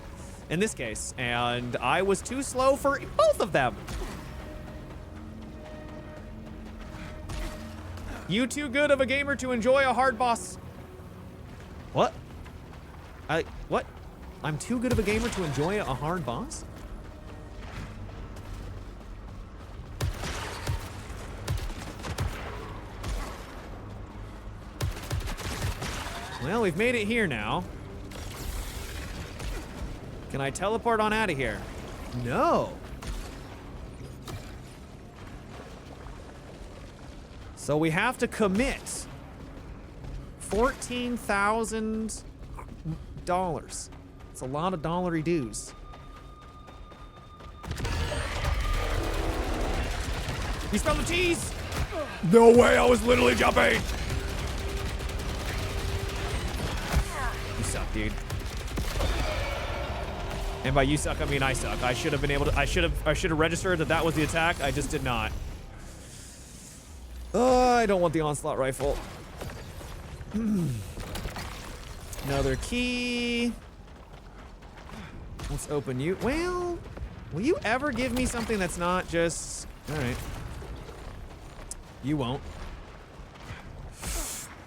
in this case, and I was too slow for both of them. You too good of a gamer to enjoy a hard boss. What? What? I'm too good of a gamer to enjoy a hard boss? Well, we've made it here now. Can I teleport on out of here? No. So we have to commit $14,000. It's a lot of dollary dues. You smell the cheese? No way, I was literally jumping. You suck, dude. And by you suck, I mean I suck. I should have been able to, I should have registered that that was the attack. I just did not. I don't want the onslaught rifle. Another key. Let's open you. Well, will you ever give me something that's not just... All right. You won't.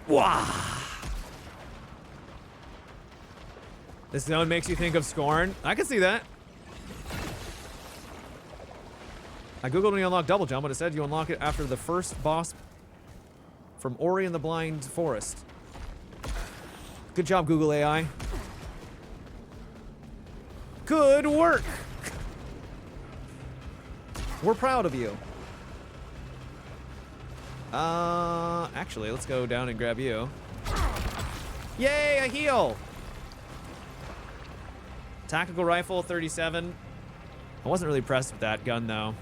Wow. This zone makes you think of Scorn. I can see that. I googled when you unlock double jump, but it said you unlock it after the first boss from Ori and the Blind Forest. Good job, Google AI. Good work. We're proud of you. Actually, let's go down and grab you. Yay, a heal. Tactical rifle, 37. I wasn't really impressed with that gun, though.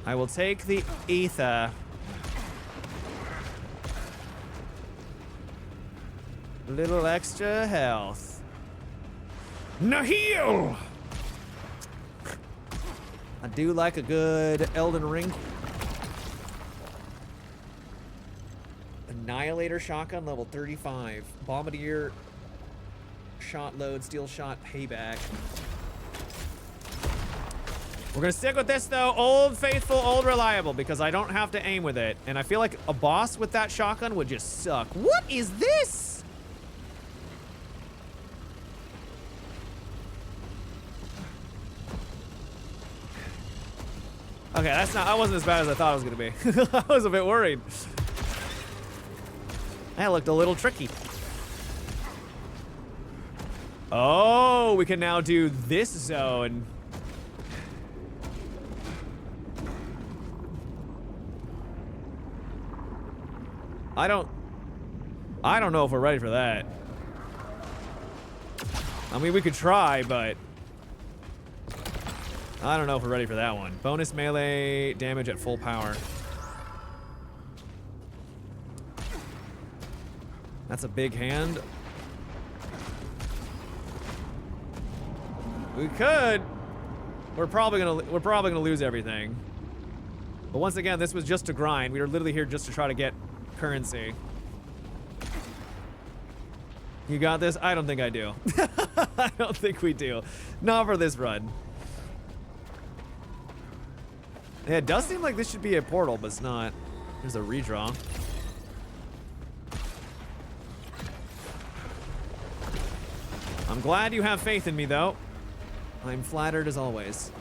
I will take the ether. A little extra health. Now heal! I do like a good Elden Ring. Annihilator shotgun, level 35. Bombardier shot load, steel shot payback. We're gonna stick with this though, old faithful, old reliable, because I don't have to aim with it. And I feel like a boss with that shotgun would just suck. What is this? Okay, that wasn't as bad as I thought it was gonna be. I was a bit worried. That looked a little tricky. Oh, we can now do this zone. I don't know if we're ready for that. I mean, we could try, but I don't know if we're ready for that one. Bonus melee damage at full power. That's a big hand. We could. We're probably gonna lose everything. But once again, this was just a grind. We were literally here just to try to get currency. You got this? I don't think I do. I don't think we do. Not for this run. Yeah, it does seem like this should be a portal, but it's not. There's a redraw. I'm glad you have faith in me, though. I'm flattered as always.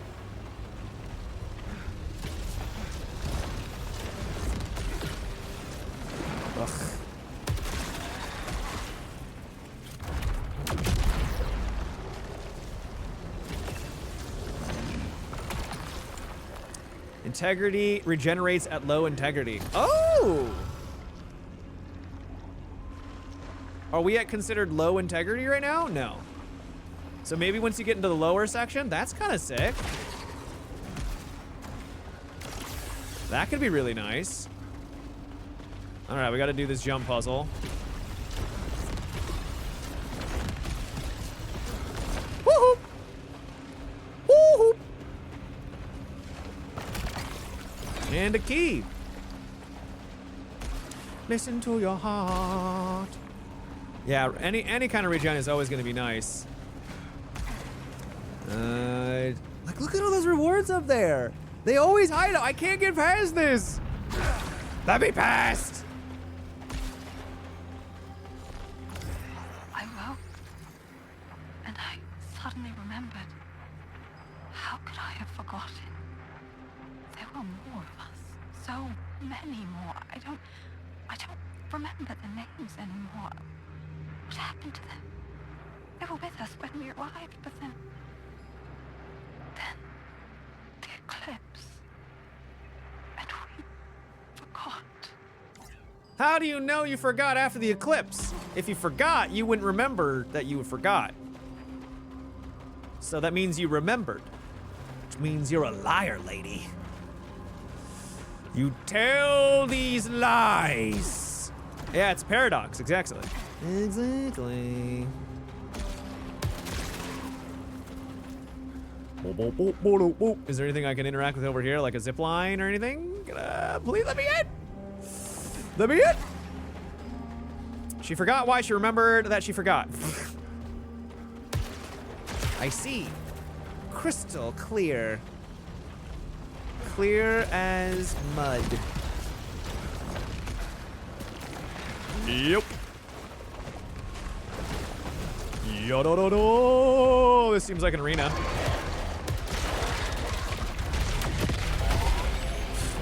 Ugh. Integrity regenerates at low integrity. Oh! Are we at considered low integrity right now? No. So maybe once you get into the lower section, that's kind of sick. That could be really nice. All right, we got to do this jump puzzle. Woohoo! Woohoo! And a key. Listen to your heart. Yeah, any kind of regen is always going to be nice. Like, look at all those rewards up there. They always hide them. I can't get past this. Let me past. I woke, and I suddenly remembered. How could I have forgotten? There were more of us. So many more. I don't remember the names anymore. What happened to them? They were with us when we arrived, but then the eclipse. And we forgot. How do you know you forgot after the eclipse? If you forgot, you wouldn't remember that you forgot. So that means you remembered. Which means you're a liar, lady. You tell these lies. Yeah, it's a paradox, exactly. Exactly. Is there anything I can interact with over here, like a zip line or anything? Please let me in. Let me in. She forgot why she remembered that she forgot. I see. Crystal clear. Clear as mud. Yep. Yo-do-do-do. This seems like an arena.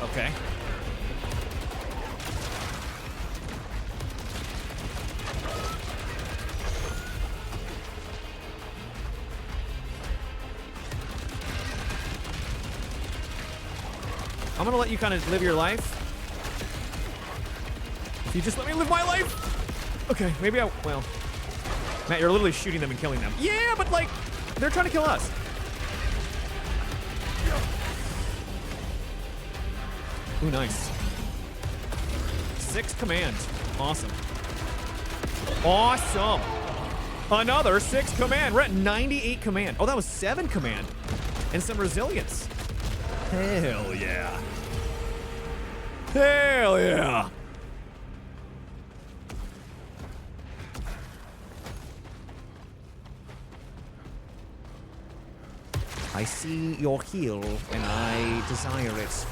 Okay. I'm gonna let you kind of live your life. If you just let me live my life. Okay, maybe well. Matt, you're literally shooting them and killing them. Yeah, but like, they're trying to kill us. Ooh, nice. 6 commands. Awesome. Awesome. Another 6 command. We're at 98 command. Oh, that was 7 command. And some resilience. Hell yeah. Hell yeah. I see your heel and I desire it.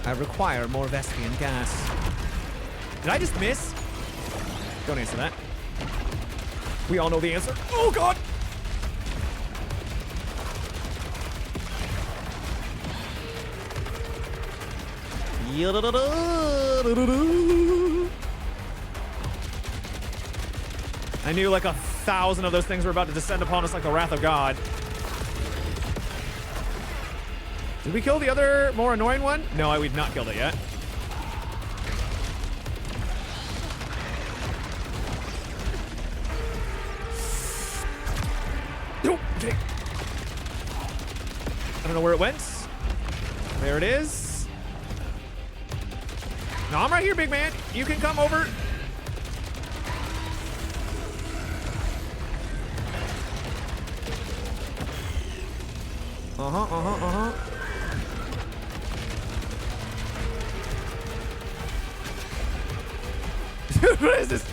I require more Vespian gas. Did I just miss? Don't answer that. We all know the answer. Oh god! I knew like 1,000 of those things were about to descend upon us like the wrath of God. Did we kill the other more annoying one? No, we've not killed it yet. Okay. I don't know where it went. There it is. No, I'm right here, big man. You can come over. What is this?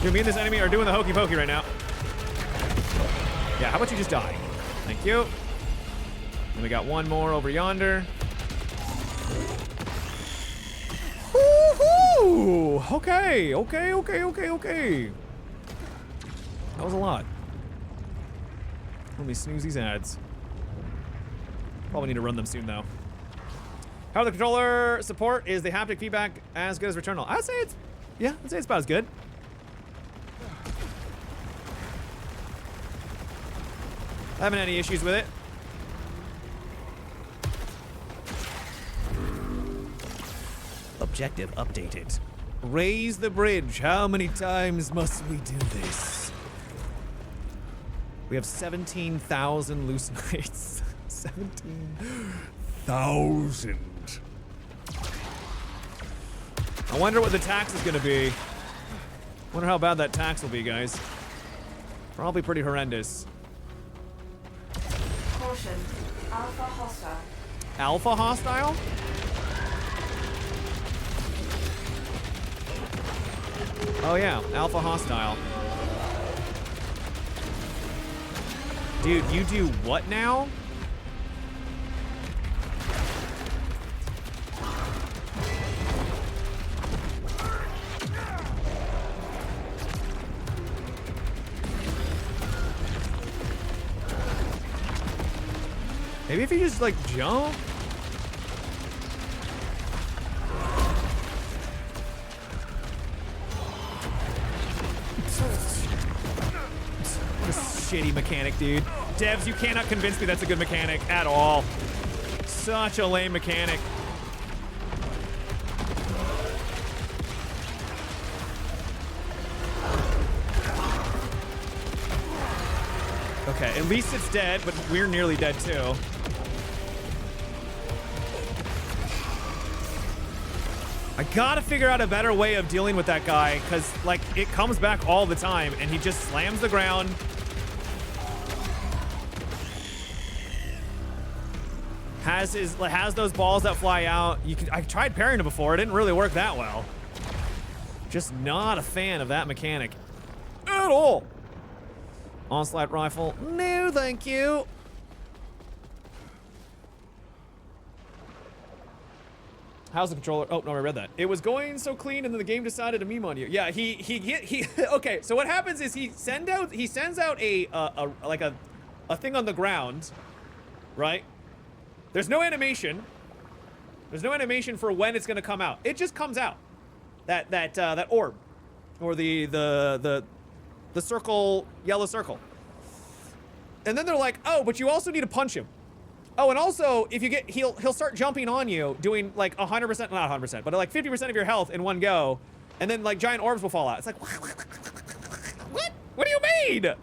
Dude, me and this enemy are doing the hokey pokey right now. Yeah, how about you just die? Thank you. And we got one more over yonder. Woo-hoo! Okay. That was a lot. Let me snooze these ads. Probably need to run them soon, though. How the controller support is the haptic feedback as good as Returnal? I'd say it's about as good. I haven't had any issues with it. Objective updated. Raise the bridge. How many times must we do this? We have 17,000 loose knights. 17,000. I wonder what the tax is gonna be. Wonder how bad that tax will be, guys. Probably pretty horrendous. Caution. Alpha hostile. Alpha hostile? Oh yeah, alpha hostile. Dude, you do what now? Maybe if you just like jump? What a shitty mechanic, dude. Devs, you cannot convince me that's a good mechanic at all. Such a lame mechanic. Okay, at least it's dead, but we're nearly dead too. I gotta figure out a better way of dealing with that guy, because, like, it comes back all the time, and he just slams the ground. Has those balls that fly out. I tried parrying him before. It didn't really work that well. Just not a fan of that mechanic at all. Onslaught rifle. No, thank you. How's the controller? Oh, no, I read that. It was going so clean and then the game decided to meme on you. Yeah, he okay, so what happens is he sends out a thing on the ground, right? There's no animation. There's no animation for when it's gonna come out. It just comes out. That orb. Or the circle, yellow circle. And then they're like, oh, but you also need to punch him. Oh, and also, if you get, he'll start jumping on you, doing like 100%, not 100%, but like 50% of your health in one go, and then like giant orbs will fall out. It's like, what? What do you mean?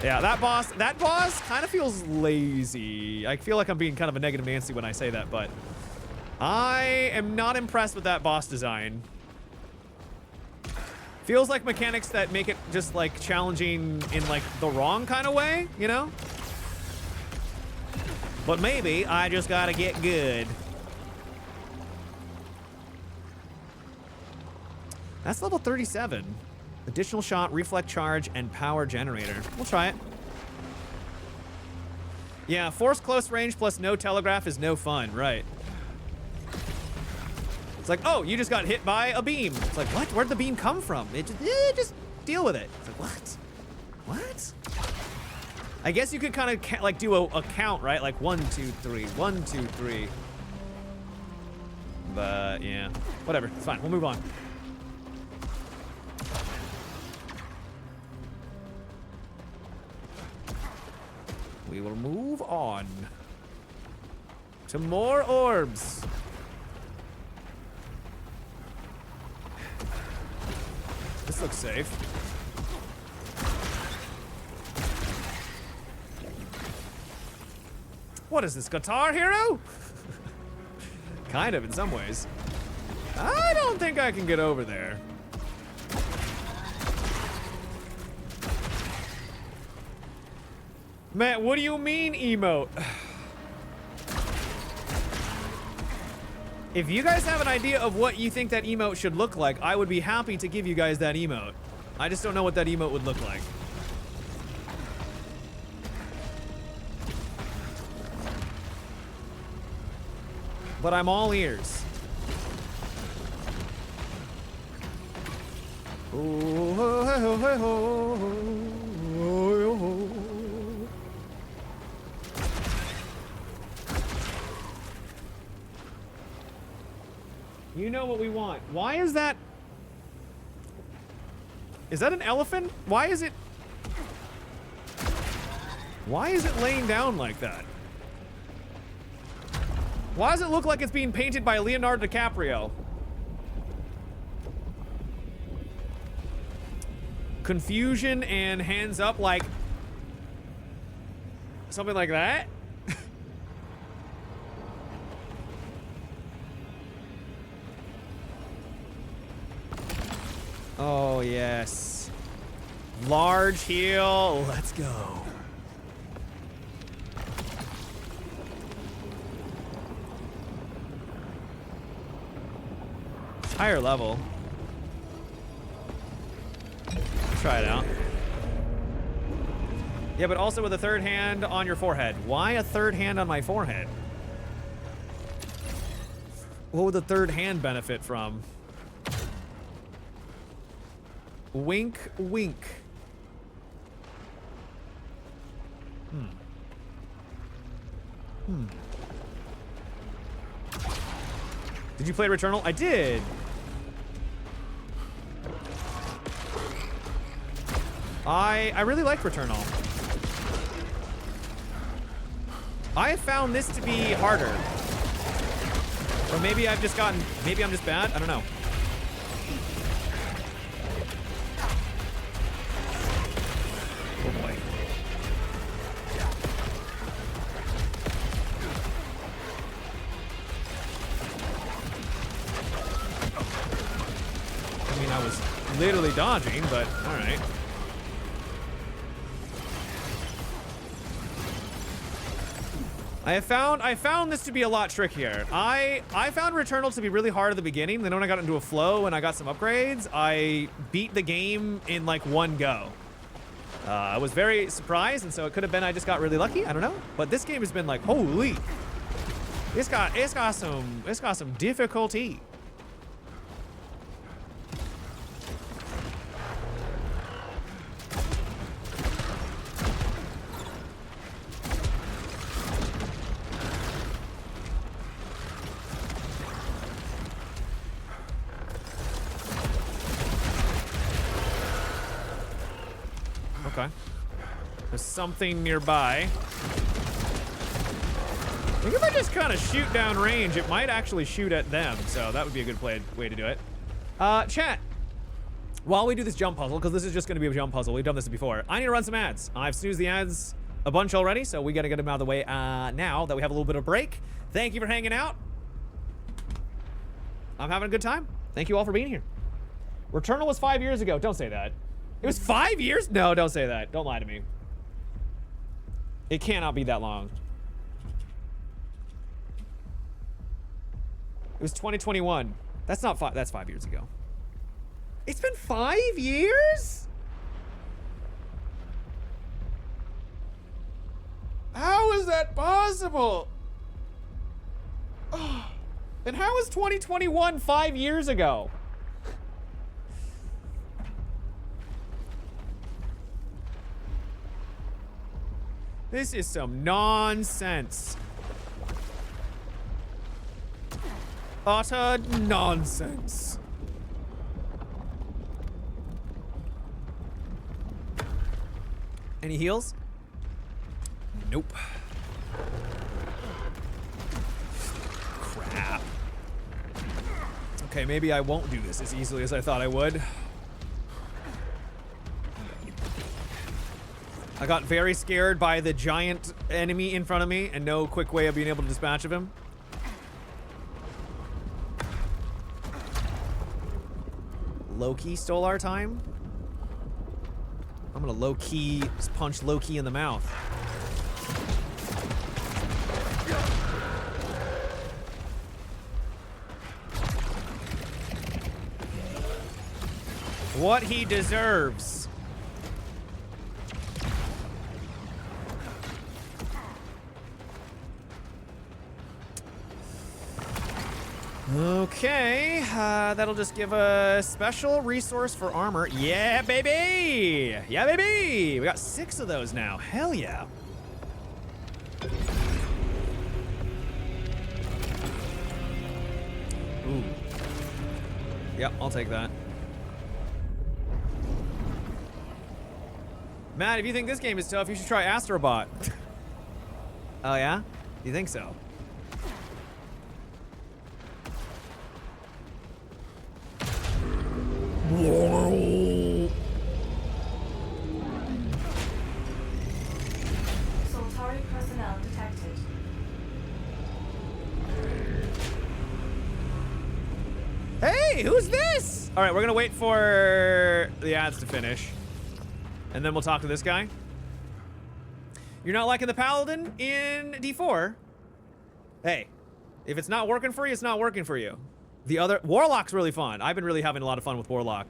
Yeah, that boss kind of feels lazy. I feel like I'm being kind of a negative Nancy when I say that, but I am not impressed with that boss design. Feels like mechanics that make it just like challenging in like the wrong kind of way, you know? But maybe I just gotta get good. That's level 37. Additional shot, reflect charge, and power generator. We'll try it. Yeah, force close range plus no telegraph is no fun, right? It's like, oh, you just got hit by a beam. It's like, what? Where'd the beam come from? Just deal with it. It's like, what? What? I guess you could kind of like do a count, right? Like 1, 2, 3, 1, 2, 3. But yeah, whatever. It's fine. We'll move on. We will move on to more orbs. This looks safe. What is this, Guitar Hero? Kind of, in some ways. I don't think I can get over there. Man, what do you mean, emote? If you guys have an idea of what you think that emote should look like, I would be happy to give you guys that emote. I just don't know what that emote would look like. But I'm all ears. Oh, ho, ho, ho, ho, ho, ho. You know what we want. Why is that? Is that an elephant? Why is it laying down like that? Why does it look like it's being painted by Leonardo DiCaprio? Confusion and hands up, like something like that. Oh, yes. Large heal. Let's go. Higher level. Try it out. Yeah, but also with a third hand on your forehead. Why a third hand on my forehead? What would the third hand benefit from? Wink, wink. Did you play Returnal? I did. I really like Returnal. I found this to be harder. Or maybe I've just gotten, maybe I'm just bad. I don't know. Oh boy. I mean, I was literally dodging, but all right. I found this to be a lot trickier. I found Returnal to be really hard at the beginning. Then when I got into a flow and I got some upgrades, I beat the game in like one go. I was very surprised, and so it could have been I just got really lucky. I don't know. But this game has been like, holy, it's got some difficulty. Okay. There's something nearby. I think if I just kind of shoot down range, it might actually shoot at them. So that would be a good way to do it. Chat. While we do this jump puzzle, because this is just going to be a jump puzzle. We've done this before. I need to run some ads. I've snoozed the ads a bunch already, so we got to get them out of the way now that we have a little bit of break. Thank you for hanging out. I'm having a good time. Thank you all for being here. Returnal was 5 years ago. Don't say that. It was 5 years? No, don't say that. Don't lie to me. It cannot be that long. It was 2021. That's not 5. That's 5 years ago. It's been 5 years? How is that possible? Oh, and how is 2021 5 years ago? This is some nonsense. Utter nonsense. Any heals? Nope. Crap. Okay, maybe I won't do this as easily as I thought I would. I got very scared by the giant enemy in front of me and no quick way of being able to dispatch of him. Loki stole our time. I'm gonna low-key just punch Loki in the mouth. What he deserves. Okay, that'll just give a special resource for armor. Yeah, baby! Yeah, baby! We got 6 of those now. Hell yeah. Ooh. Yep, I'll take that. Matt, if you think this game is tough, you should try Astrobot. Oh, yeah? You think so? Soltari personnel detected. Hey, who's this? All right, we're gonna wait for the ads to finish, and then we'll talk to this guy. You're not liking the Paladin in D4? Hey, if it's not working for you, it's not working for you. The other Warlock's really fun. I've been really having a lot of fun with Warlock.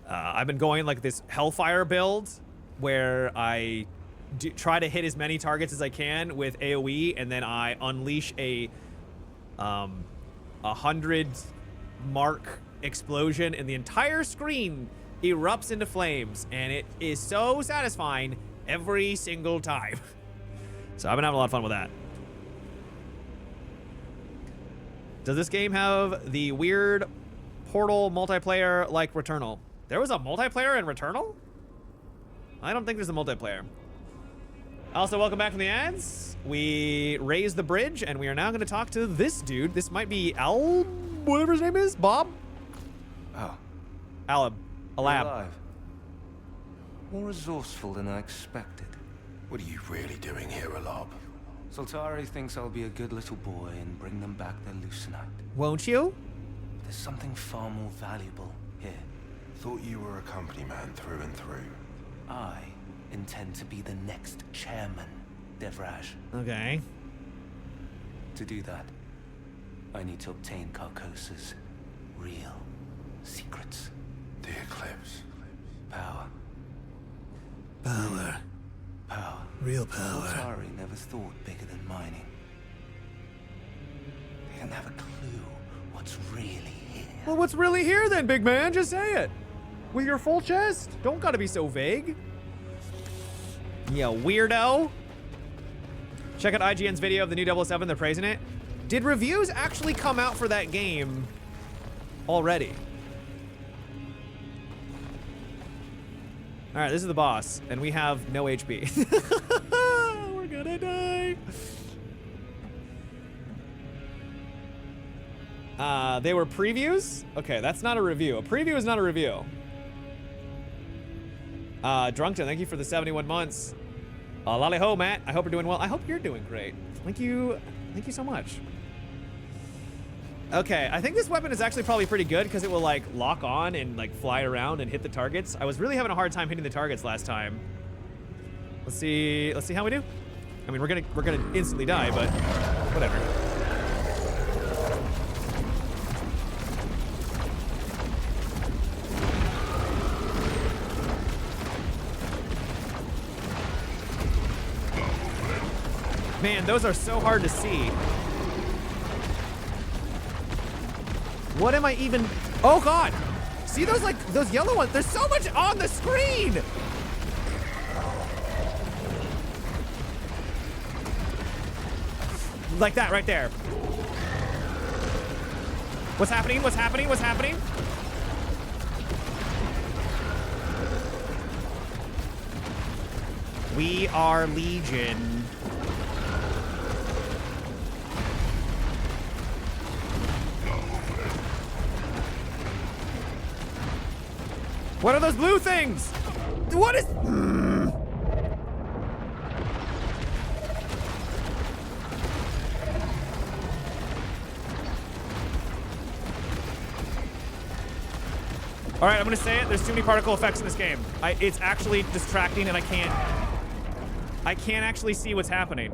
I've been going like this Hellfire build where I try to hit as many targets as I can with AoE, and then I unleash a 100 mark explosion, and the entire screen erupts into flames, and it is so satisfying every single time. So I've been having a lot of fun with that. Does this game have the weird Portal multiplayer like Returnal? There was a multiplayer in Returnal? I don't think there's a multiplayer. Also, welcome back from the ads. We raised the bridge, and we are now going to talk to this dude. This might be whatever his name is, Bob? Oh. Alab. Alab. Alive. More resourceful than I expected. What are you really doing here, Alab? Soltari thinks I'll be a good little boy and bring them back their Lucenite. Won't you? There's something far more valuable here. Thought you were a company man through and through. I intend to be the next chairman, Devraj. Okay. To do that, I need to obtain Carcosa's real secrets. The Eclipse. Power. Power. Power. Real power. Soltari never thought bigger than mining. They don't have a clue what's really here. Well, what's really here then, big man? Just say it. With your full chest. Don't gotta be so vague. Yeah, weirdo. Check out IGN's video of the new 007. They're praising it. Did reviews actually come out for that game already? All right, this is the boss, and we have no HP. We're gonna die. They were previews? Okay, that's not a review. A preview is not a review. Drunkton, thank you for the 71 months. Lally ho, Matt. I hope you're doing well. I hope you're doing great. Thank you so much. Okay, I think this weapon is actually probably pretty good because it will like lock on and like fly around and hit the targets. I was really having a hard time hitting the targets last time. Let's see how we do. I mean, we're gonna instantly die, but whatever. Man, those are so hard to see. What am I even... Oh, God. See those, like, those yellow ones? There's so much on the screen. Like that right there. What's happening? What's happening? What's happening? We are Legion. What are those blue things? What is... All right, I'm gonna say it. There's too many particle effects in this game. It's actually distracting, and I can't actually see what's happening.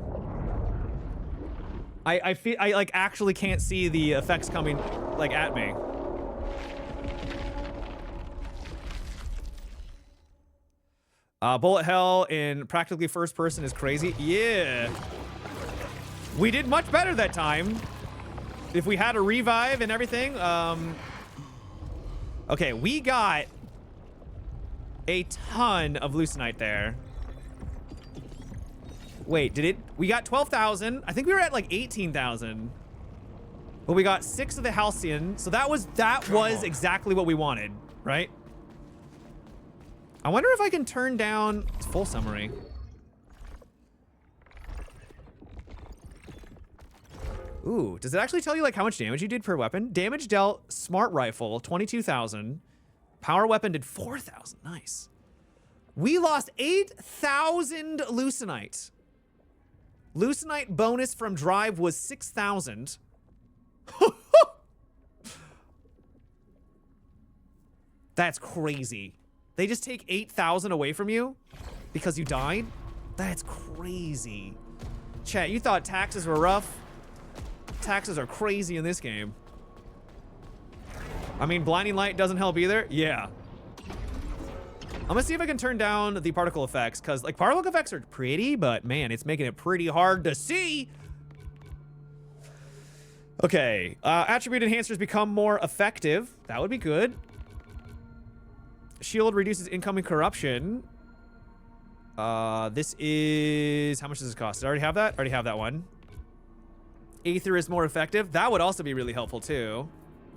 I like actually can't see the effects coming like at me. Bullet hell in practically first person is crazy. Yeah. We did much better that time. If we had a revive and everything. Okay, we got a ton of Lucenite there. Wait, we got 12,000. I think we were at like 18,000. But we got 6 of the Halcyon. So that was exactly what we wanted, right? I wonder if I can turn down full summary. Ooh, does it actually tell you like how much damage you did per weapon? Damage dealt, smart rifle, 22,000. Power weapon did 4,000, nice. We lost 8,000 Lucenite. Lucenite bonus from drive was 6,000. That's crazy. They just take 8,000 away from you because you died? That's crazy. Chat, you thought taxes were rough? Taxes are crazy in this game. I mean, blinding light doesn't help either. Yeah. I'm gonna see if I can turn down the particle effects, because like particle effects are pretty, but man, it's making it pretty hard to see. Okay, attribute enhancers become more effective. That would be good. Shield reduces incoming corruption. This is, how much does this cost? Did I already have that? Already have that one. Aether is more effective. That would also be really helpful too.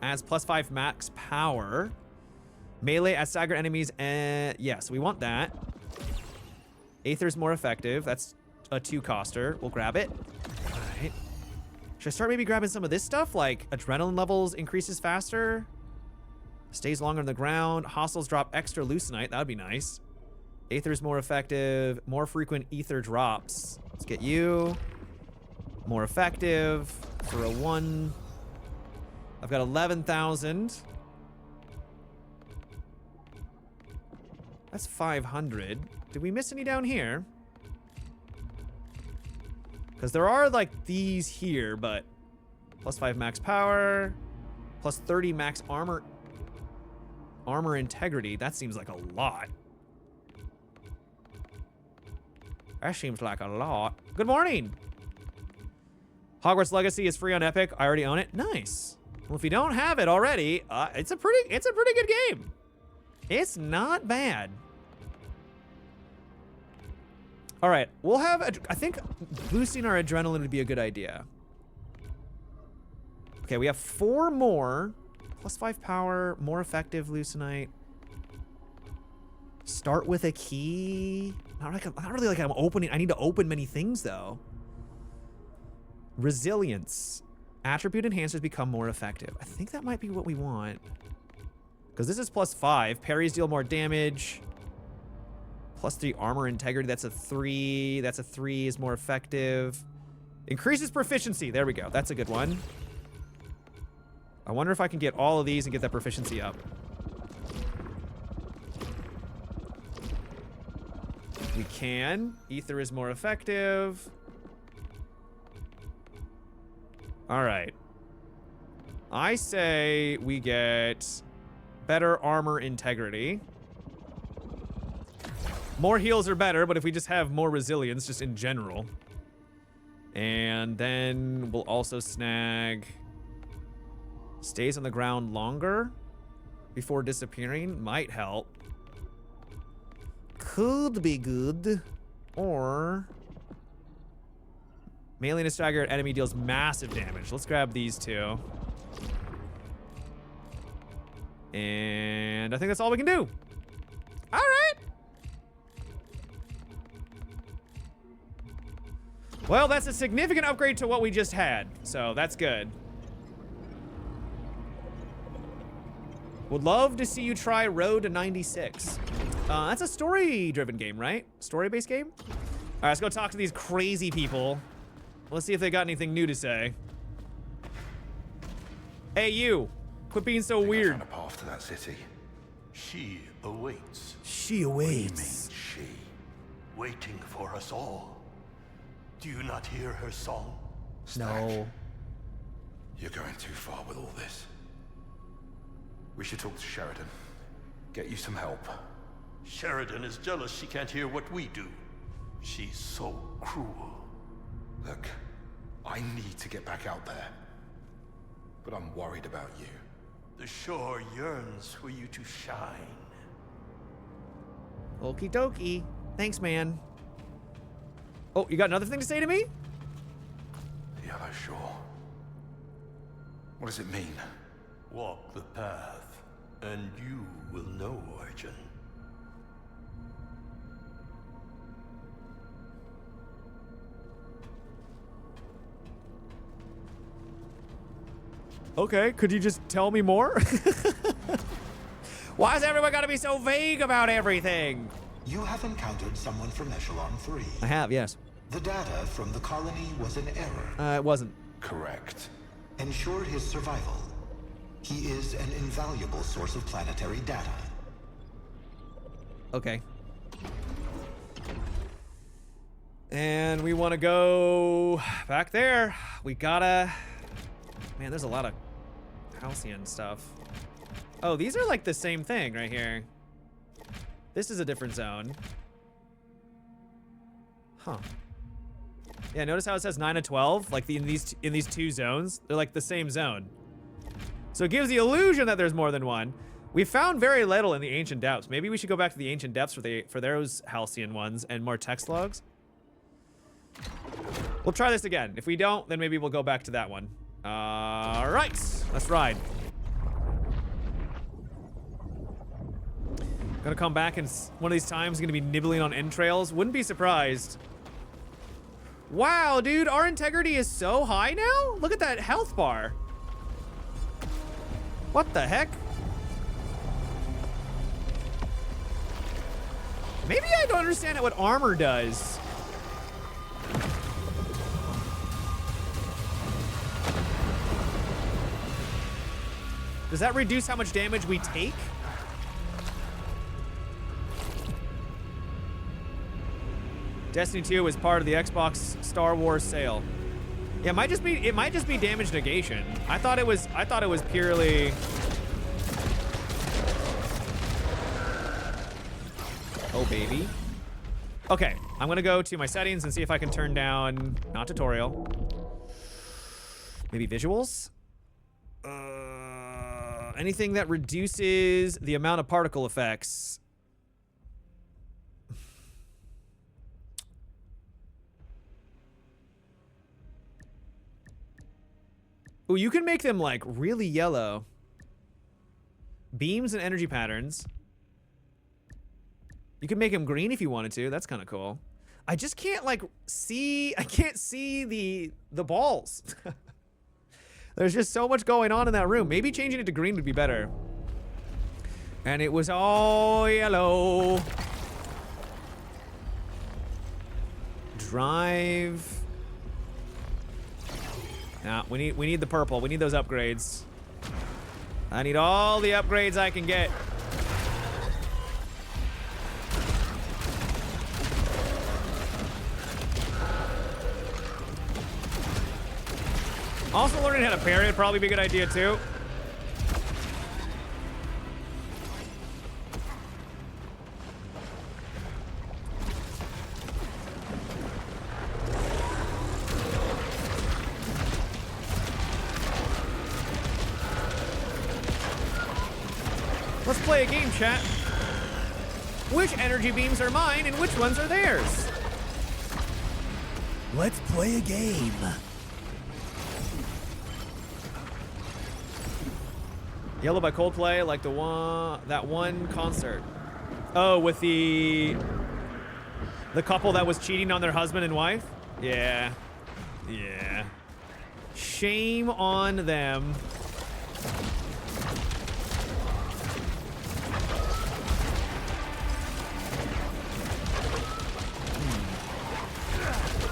Adds +5 max power. Melee at stagger enemies, and yes, we want that. Aether is more effective. That's a 2-coster. We'll grab it. All right. Should I start maybe grabbing some of this stuff? Like adrenaline levels increases faster. Stays longer on the ground. Hostiles drop extra leucinite. That would be nice. Aether is more effective. More frequent ether drops. Let's get you. More effective for a 1. I've got 11,000. That's 500. Did we miss any down here? Because there are like these here, but +5 max power, +30 max armor integrity. That seems like a lot. That seems like a lot. Good morning. Hogwarts Legacy is free on Epic. I already own it. Nice. Well, if you don't have it already, it's a pretty good game. It's not bad. All right, we'll have, I think boosting our adrenaline would be a good idea. Okay, we have 4 more. +5 power, more effective leucinite. Start with a key. Not really like I'm opening, I need to open many things though. Resilience. Attribute enhancers become more effective. I think that might be what we want. Because this is +5. Parries deal more damage. +3 armor integrity. That's a 3. That's a 3 is more effective. Increases proficiency. There we go. That's a good one. I wonder if I can get all of these and get that proficiency up. We can. Ether is more effective. All right. I say we get better armor integrity. More heals are better, but if we just have more resilience, just in general. And then we'll also snag stays on the ground longer before disappearing. Might help. Could be good. Or melee and a staggered enemy deals massive damage. Let's grab these 2. And I think that's all we can do. All right. Well, that's a significant upgrade to what we just had, so that's good. Would love to see you try Road to 96. That's a story-driven game, right? Story-based game? All right, let's go talk to these crazy people. Let's see if they got anything new to say. Hey, you. Quit being so weird. A path to that city. She awaits. She awaits. She, waiting for us all. Do you not hear her song? No. You're going too far with all this. We should talk to Sheridan. Get you some help. Sheridan is jealous she can't hear what we do. She's so cruel. Look, I need to get back out there. But I'm worried about you. The shore yearns for you to shine. Okie dokie. Thanks, man. Oh, you got another thing to say to me? The other shore. What does it mean? Walk the path, and you will know, Arjun. Okay, could you just tell me more? Why has everyone got to be so vague about everything? You have encountered someone from Echelon 3. I have, yes. The data from the colony was an error. It wasn't. Correct. Ensure his survival. He is an invaluable source of planetary data. Okay. And we want to go back there. We gotta... Man, there's a lot of halcyon stuff. Oh, these are like the same thing right here. This is a different zone. Huh. Yeah, notice how it says 9 of 12? Like in these two zones, they're like the same zone. So it gives the illusion that there's more than one. We found very little in the Ancient Depths. Maybe we should go back to the Ancient Depths for those Halcyon ones and more text logs. We'll try this again. If we don't, then maybe we'll go back to that one. All right, let's ride. Gonna come back and one of these times gonna be nibbling on entrails. Wouldn't be surprised. Wow, dude, our integrity is so high now? Look at that health bar. What the heck? Maybe I don't understand what armor does. Does that reduce how much damage we take? Destiny 2 is part of the Xbox Star Wars sale. Yeah, it might just be damage negation. I thought it was purely. Oh baby. Okay, I'm gonna go to my settings and see if I can turn down not tutorial. Maybe visuals? Anything that reduces the amount of particle effects. Ooh, you can make them like really yellow. Beams and energy patterns. You can make them green if you wanted to. That's kind of cool. I just can't like see. I can't see the balls. There's just so much going on in that room. Maybe changing it to green would be better. And it was all yellow. Drive. Nah, we need the purple. We need those upgrades. I need all the upgrades I can get. Also, learning how to parry would probably be a good idea too. Let's play a game, chat. Which energy beams are mine and which ones are theirs? Let's play a game. Yellow by Coldplay, like that one concert. Oh, with the couple that was cheating on their husband and wife? Yeah. Yeah. Shame on them.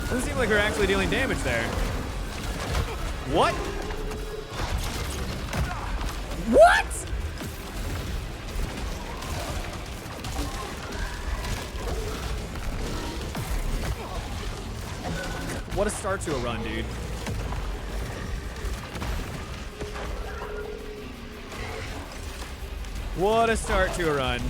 Doesn't seem like we're actually dealing damage there. What? What? What a start to a run, dude. What a start to a run.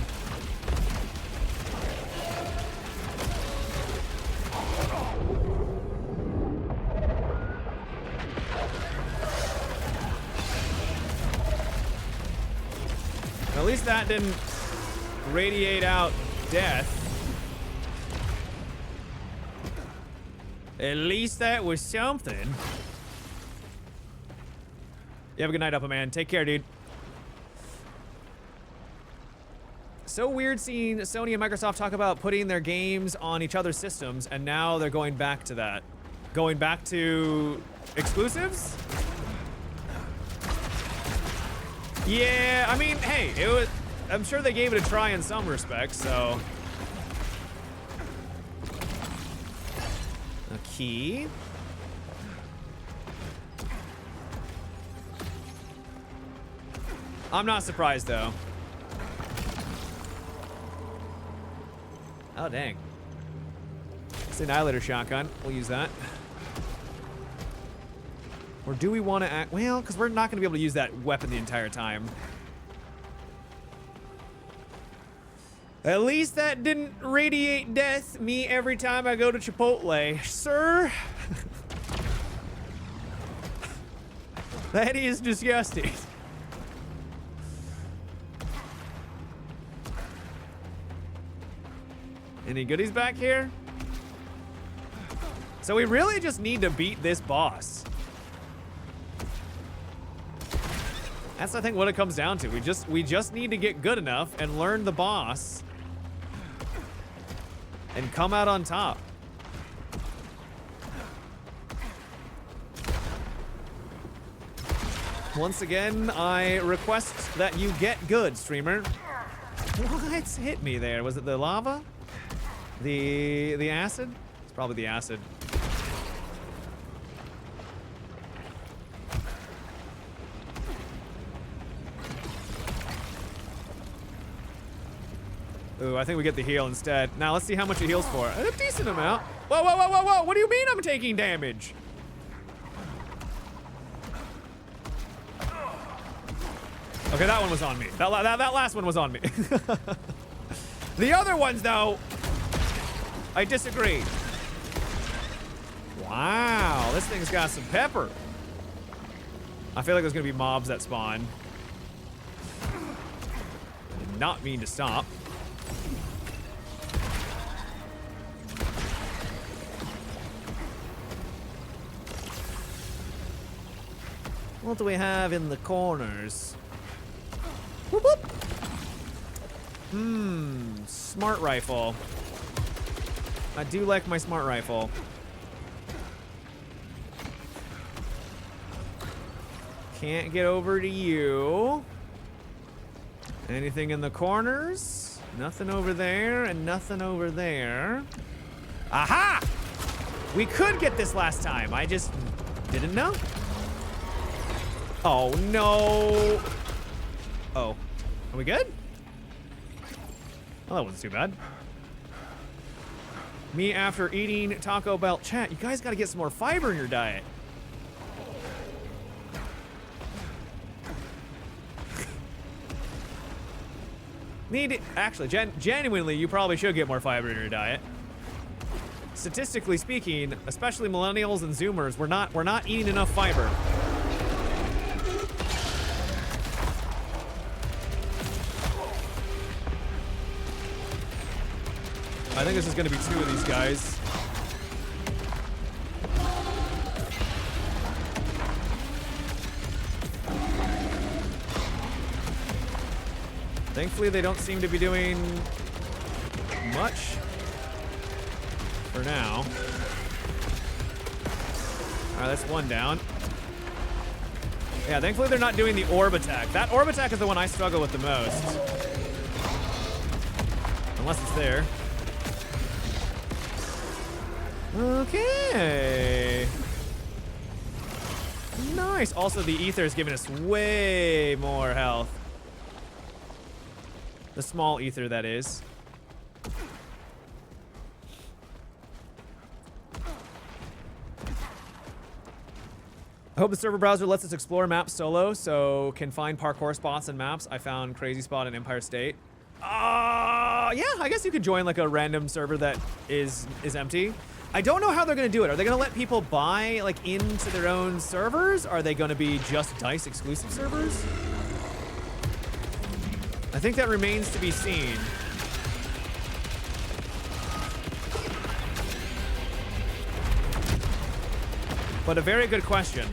At least that didn't radiate out death. At least that was something. You have a good night, Upper Man. Take care, dude. So weird seeing Sony and Microsoft talk about putting their games on each other's systems, and now they're going back to that. Going back to exclusives? Yeah, I mean, hey, it was. I'm sure they gave it a try in some respects, so. A key. I'm not surprised, though. Oh, dang. It's the Annihilator shotgun. We'll use that. Or do we want to act? Well, because we're not going to be able to use that weapon the entire time. At least that didn't radiate death me every time I go to Chipotle, sir. That is disgusting. Any goodies back here? So we really just need to beat this boss. That's, I think, what it comes down to. We just need to get good enough and learn the boss and come out on top. Once again, I request that you get good, streamer. What hit me there? Was it the lava? The acid? It's probably the acid. Ooh, I think we get the heal instead. Now let's see how much it heals for. A decent amount. Whoa, whoa, whoa, whoa, whoa! What do you mean I'm taking damage? Okay, that one was on me. That last one was on me. The other ones, though, I disagree. Wow, this thing's got some pepper. I feel like there's gonna be mobs that spawn. I did not mean to stop. What do we have in the corners? Whoop, whoop. Smart rifle. I do like my smart rifle. Can't get over to you. Anything in the corners? Nothing over there and nothing over there. Aha! We could get this last time. I just didn't know. Oh, no. Oh, are we good? Well, that wasn't too bad. Me after eating Taco Bell. Chat, you guys gotta get some more fiber in your diet. Actually, genuinely, you probably should get more fiber in your diet. Statistically speaking, especially millennials and Zoomers, we're not eating enough fiber. I think this is going to be 2 of these guys. Thankfully, they don't seem to be doing much for now. All right, that's one down. Yeah, thankfully they're not doing the orb attack. That orb attack is the one I struggle with the most. Unless it's there. Okay. Nice. Also, the ether is giving us way more health. The small ether, that is. I hope the server browser lets us explore maps solo, so can find parkour spots and maps. I found crazy spot in Empire State. Yeah, I guess you could join like a random server that is empty. I don't know how they're gonna do it. Are they gonna let people buy like into their own servers? Are they gonna be just DICE exclusive servers? I think that remains to be seen. But a very good question.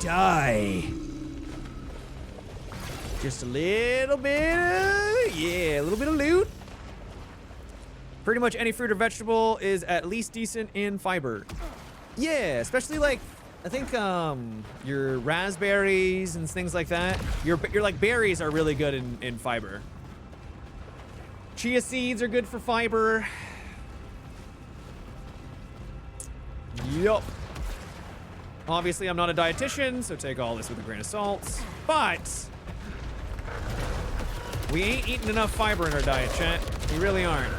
Die. Just a little bit of, yeah, a little bit of loot. Pretty much any fruit or vegetable is at least decent in fiber. Yeah, especially like, I think your raspberries and things like that. Your like berries are really good in fiber. Chia seeds are good for fiber. Yup. Obviously, I'm not a dietitian, so take all this with a grain of salt. But we ain't eating enough fiber in our diet, chat. We really aren't.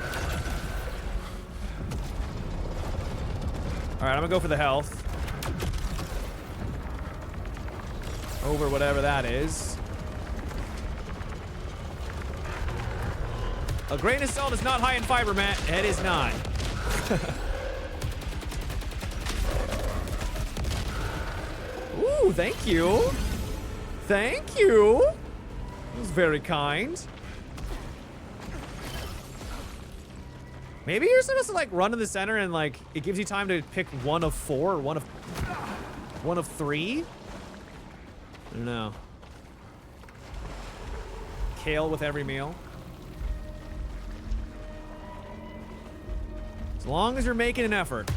All right, I'm gonna go for the health. Over whatever that is. A grain of salt is not high in fiber, Matt. It is not. Ooh, thank you. Thank you. That was very kind. Maybe you're supposed to like run to the center and like it gives you time to pick one of 4 or one of 3. I don't know. Kale with every meal. As long as you're making an effort.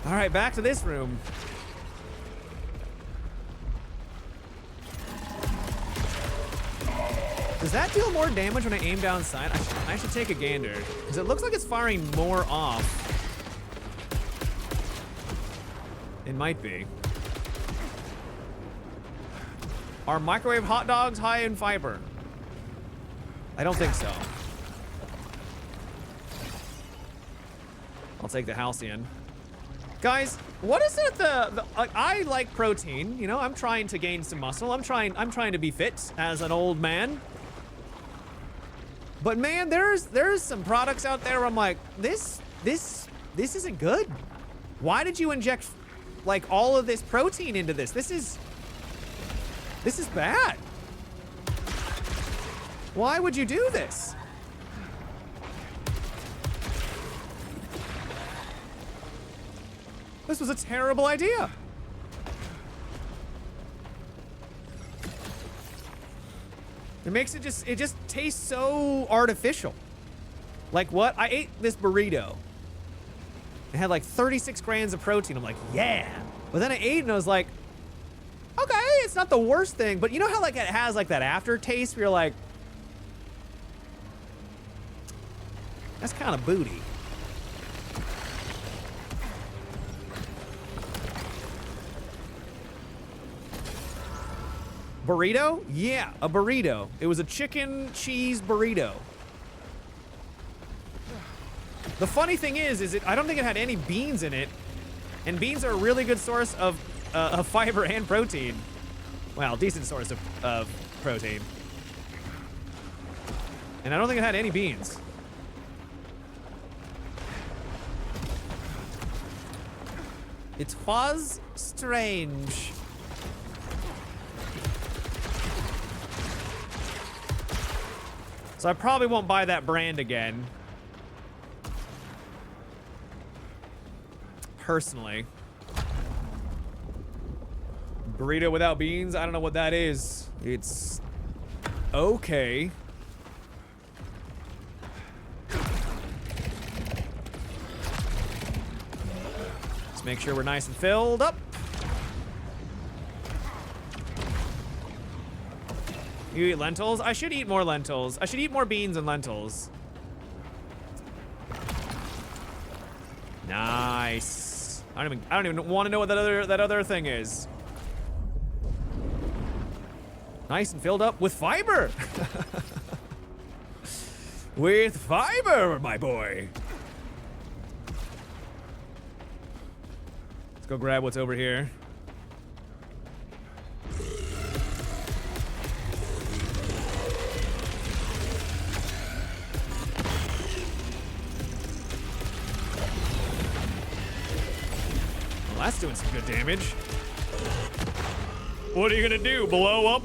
All right, back to this room. Does that deal more damage when I aim down sight? I should take a gander, because it looks like it's firing more off. It might be. Are microwave hot dogs high in fiber? I don't think so. I'll take the halcyon. Guys, what is it like, I like protein, you know, I'm trying to gain some muscle. I'm trying to be fit as an old man. But man, there's some products out there where I'm like, this isn't good. Why did you inject like all of this protein into this? This is bad. Why would you do this? This was a terrible idea. It makes it just tastes so artificial. Like what? I ate this burrito. It had like 36 grams of protein. I'm like, yeah. But then I ate it and I was like, okay, it's not the worst thing. But you know how like it has like that aftertaste where you're like, that's kind of booty. Burrito? Yeah, a burrito. It was a chicken cheese burrito. The funny thing is I don't think it had any beans in it, and beans are a really good source of fiber and protein. Well, decent source of protein. And I don't think it had any beans. It was strange. So I probably won't buy that brand again. Personally. Burrito without beans? I don't know what that is. It's okay. Let's make sure we're nice and filled up. You eat lentils? I should eat more lentils. I should eat more beans and lentils. Nice. I don't even want to know what that other thing is. Nice and filled up with fiber. With fiber, my boy. Let's go grab what's over here. That's doing some good damage. What are you gonna do? Blow up?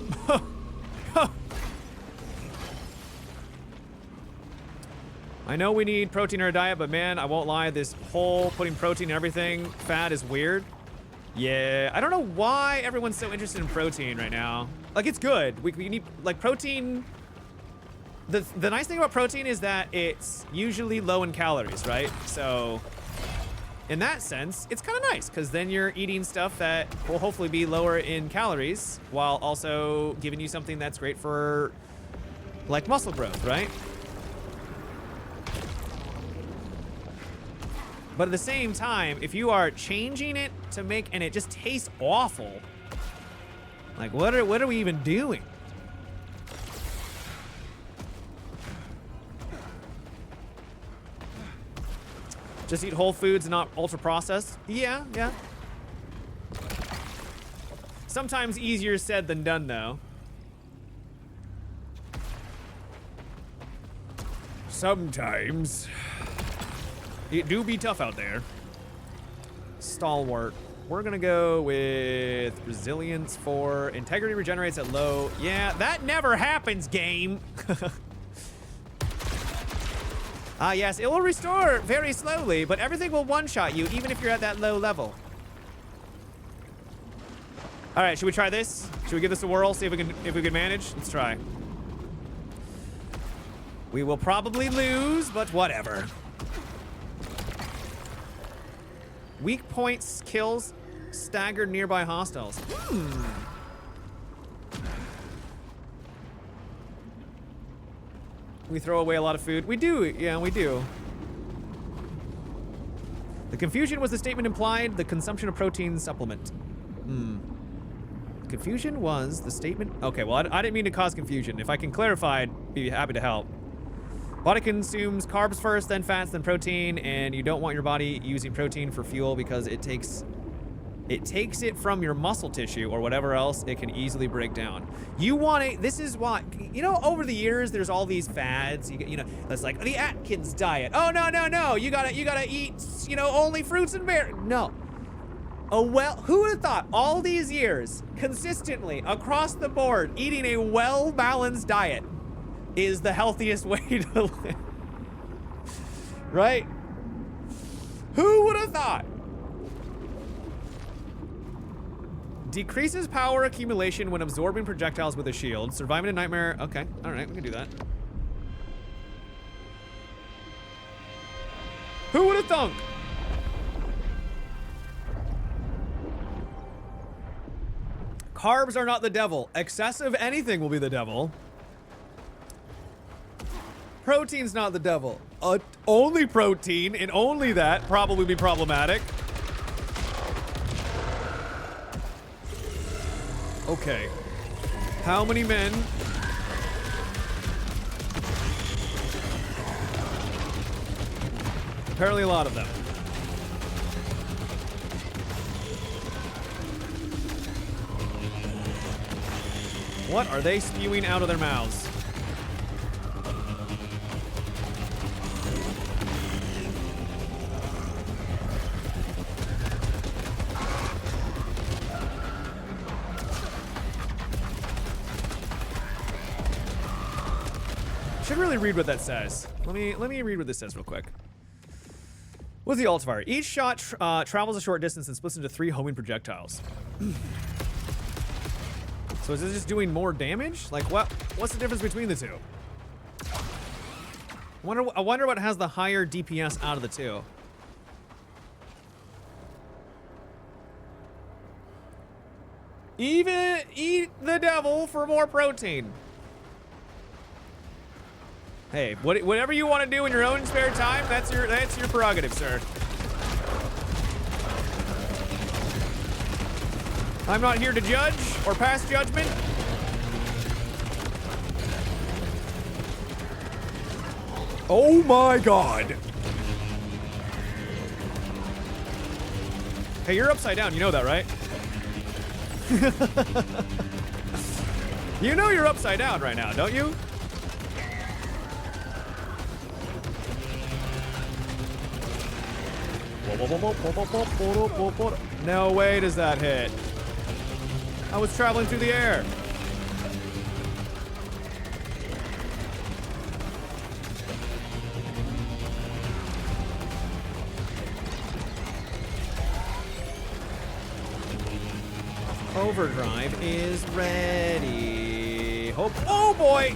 I know we need protein in our diet, but man, I won't lie, this whole putting protein in everything fad is weird. Yeah, I don't know why everyone's so interested in protein right now. Like, it's good. We need, like, protein. The nice thing about protein is that it's usually low in calories, right? So in that sense, it's kind of nice because then you're eating stuff that will hopefully be lower in calories while also giving you something that's great for like muscle growth, right? But at the same time, if you are changing it to make, and it just tastes awful, like what are we even doing? Just eat whole foods and not ultra processed? Yeah. Sometimes easier said than done, though. Sometimes. It do be tough out there. Stalwart. We're gonna go with resilience 4. Integrity regenerates at low. Yeah, that never happens, game. Yes, it will restore very slowly, but everything will one-shot you, even if you're at that low level. All right, should we try this? Should we give this a whirl, see if we can manage? Let's try. We will probably lose, but whatever. Weak points kills staggered nearby hostiles. We throw away a lot of food. We do, yeah, we do. The confusion was the statement implied, the consumption of protein supplement. Confusion was the statement. Okay, well, I didn't mean to cause confusion. If I can clarify, I'd be happy to help. Body consumes carbs first, then fats, then protein, and you don't want your body using protein for fuel because it takes it from your muscle tissue or whatever else it can easily break down. You want it. This is why, you know, over the years there's all these fads. You know, that's like the Atkins diet. Oh no, you gotta eat, you know, only fruits and berries. No. Oh well, who would have thought all these years consistently across the board eating a well-balanced diet is the healthiest way to live? Right? Who would have thought? Decreases power accumulation when absorbing projectiles with a shield. Surviving a nightmare. Okay, all right, we can do that. Who would have thunk? Carbs are not the devil. Excessive anything will be the devil. Protein's not the devil. Only protein and only that probably be problematic. Okay. How many men? Apparently a lot of them. What are they spewing out of their mouths? Should really read what that says. Let me read what this says real quick. What's the ultifier? Each shot travels a short distance and splits into 3 homing projectiles. So is this just doing more damage? Like what's the difference between the two? I wonder what has the higher DPS out of the two. Even eat the devil for more protein. Hey, whatever you want to do in your own spare time, that's your prerogative, sir. I'm not here to judge or pass judgment. Oh my God. Hey, you're upside down. You know that, right? You know you're upside down right now, don't you? No way does that hit. I was traveling through the air. Overdrive is ready. Oh boy!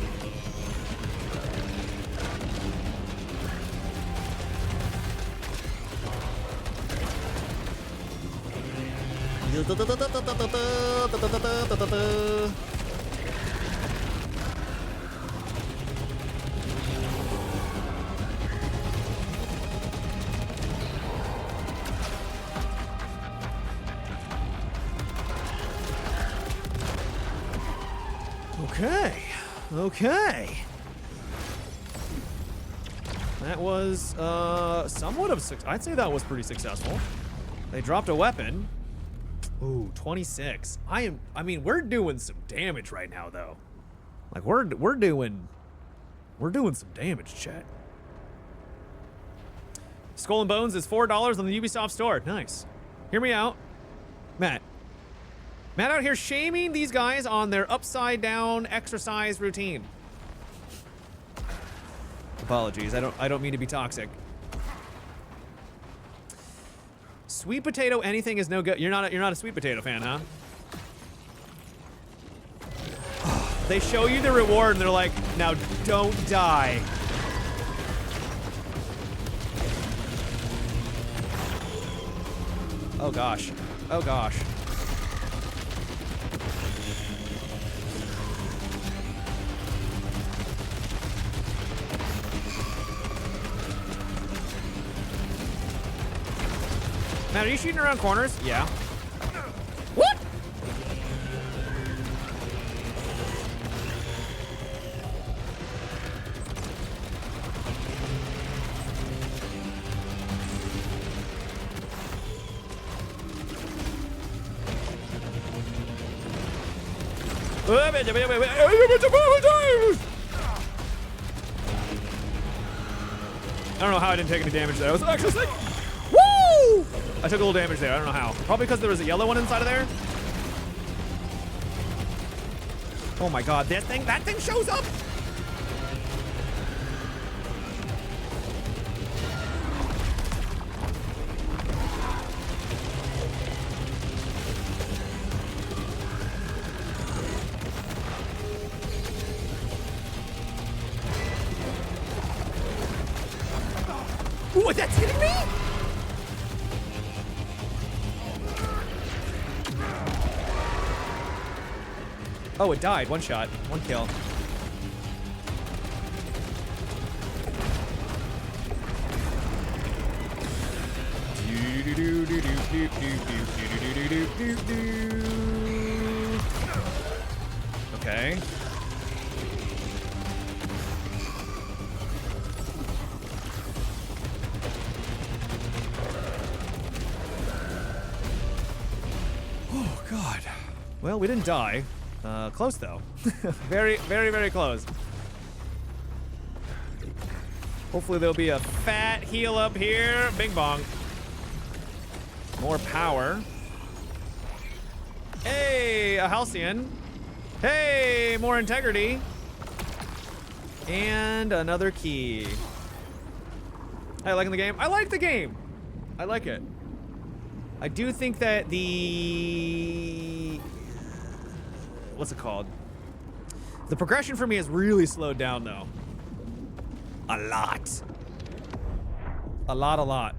Okay. Okay. That was somewhat of I'd say that was pretty successful. They dropped a weapon. Ooh, 26. I mean, we're doing some damage right now though. Like we're doing some damage, chat. Skull and Bones is $4 on the Ubisoft store. Nice. Hear me out. Matt out here shaming these guys on their upside down exercise routine. Apologies, I don't mean to be toxic. Sweet potato anything is no good. You're not a sweet potato fan, huh? They show you the reward and they're like, now don't die. Oh gosh. Oh gosh. Matt, are you shooting around corners? Yeah. What? I don't know how I didn't take any damage there. I was actually sick. Woo! I took a little damage there. I don't know how. Probably because there was a yellow one inside of there. Oh my god, that thing shows up! Ooh, that's hitting me? Oh, it died. One shot. One kill. Okay. Oh, God. Well, we didn't die. Close though. Very, very, very close. Hopefully there'll be a fat heal up here. Bing bong. More power. Hey, a Halcyon. Hey, more integrity. And another key. Hey, liking the game? I like the game. I like it. I do think that the... what's it called? The progression for me has really slowed down though. A lot. A lot.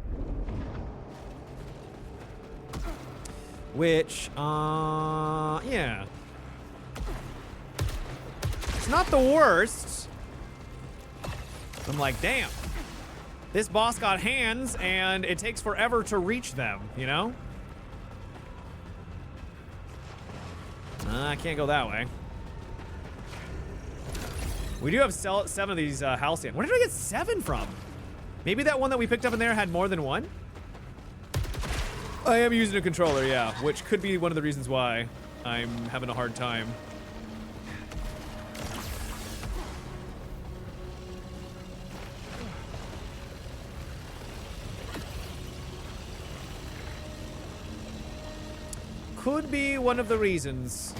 Which, yeah. It's not the worst. I'm like, damn. This boss got hands and it takes forever to reach them, you know? I can't go that way. We do have 7 of these Halcyon. Where did I get 7 from? Maybe that one that we picked up in there had more than one? I am using a controller, yeah, which could be one of the reasons why I'm having a hard time. Could be one of the reasons.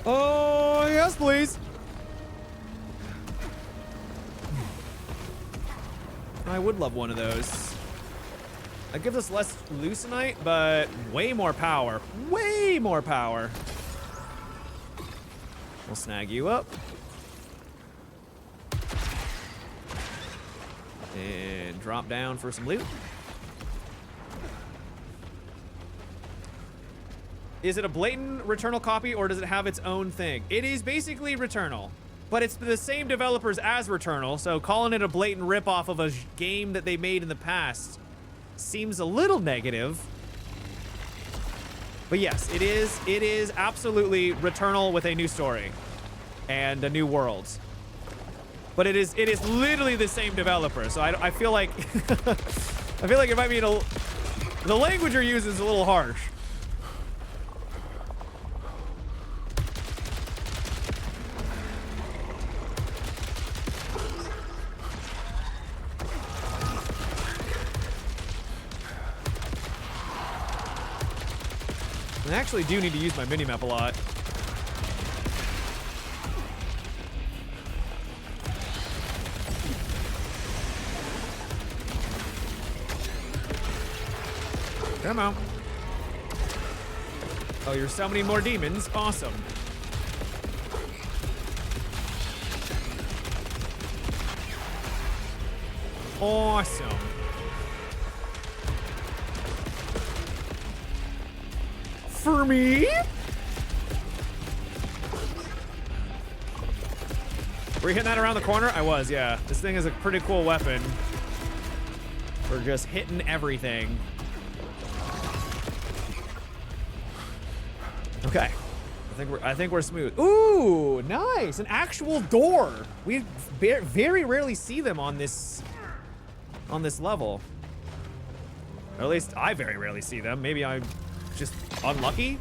Oh, yes, please. I would love one of those. It gives us less Lucenite, but way more power. Way more power. We'll snag you up. And drop down for some loot. Is it a blatant Returnal copy or does it have its own thing? It is basically Returnal, but it's the same developers as Returnal, so calling it a blatant ripoff of a game that they made in the past seems a little negative. But yes, it is absolutely Returnal with a new story and a new world. But it is literally the same developer, so I feel like I feel like it might be the language you're using is a little harsh. I actually do need to use my minimap a lot. Come on. Oh, you're summoning more demons. Awesome. Awesome. For me? Were you hitting that around the corner? I was, yeah. This thing is a pretty cool weapon for just hitting everything. Okay. I think we're smooth. Ooh, nice. An actual door. We very rarely see them on this level. Or at least I very rarely see them. Maybe I'm just unlucky.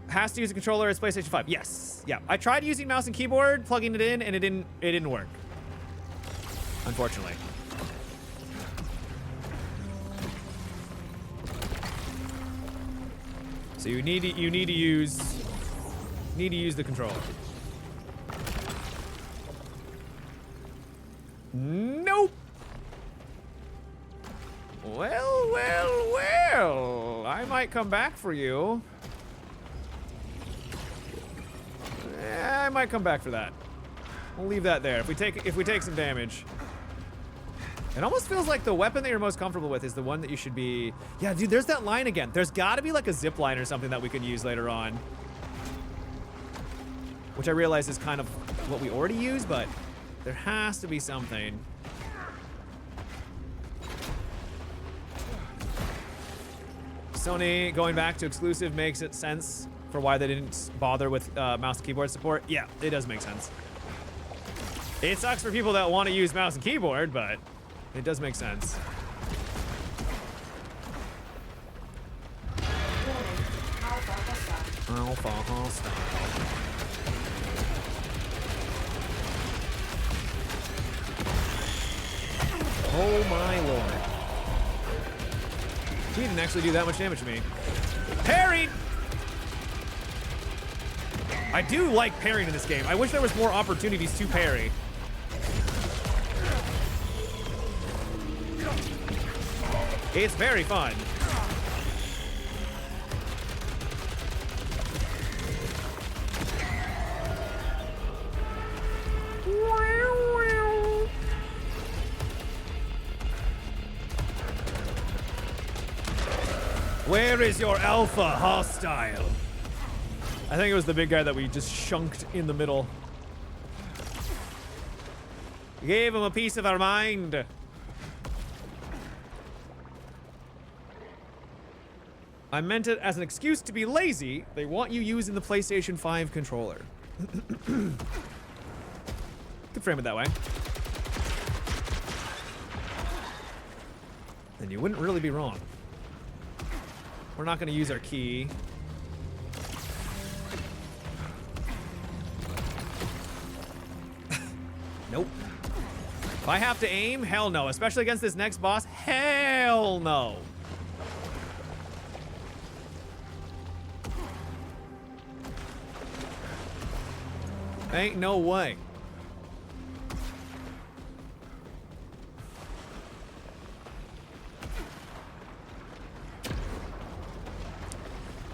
Has to use a controller. It's PlayStation 5. Yes. Yeah. I tried using mouse and keyboard, plugging it in, and it didn't work. Unfortunately. So you need to use the controller. Nope. Well. I might come back for you. I might come back for that. We'll leave that there. If we take some damage. It almost feels like the weapon that you're most comfortable with is the one that you should be... Yeah, dude, there's that line again. There's got to be like a zip line or something that we could use later on. Which I realize is kind of what we already use, but there has to be something. Sony going back to exclusive makes it sense for why they didn't bother with mouse and keyboard support. Yeah, it does make sense. It sucks for people that want to use mouse and keyboard, but it does make sense. Alpha hostile. Oh my lord. He didn't actually do that much damage to me. Parried! I do like parrying in this game. I wish there was more opportunities to parry. It's very fun. Where is your alpha hostile? I think it was the big guy that we just shunked in the middle. Gave him a piece of our mind. I meant it as an excuse to be lazy. They want you using the PlayStation 5 controller. Could frame it that way. Then you wouldn't really be wrong. We're not going to use our key. Nope. If I have to aim, hell no. Especially against this next boss, hell no. Ain't no way.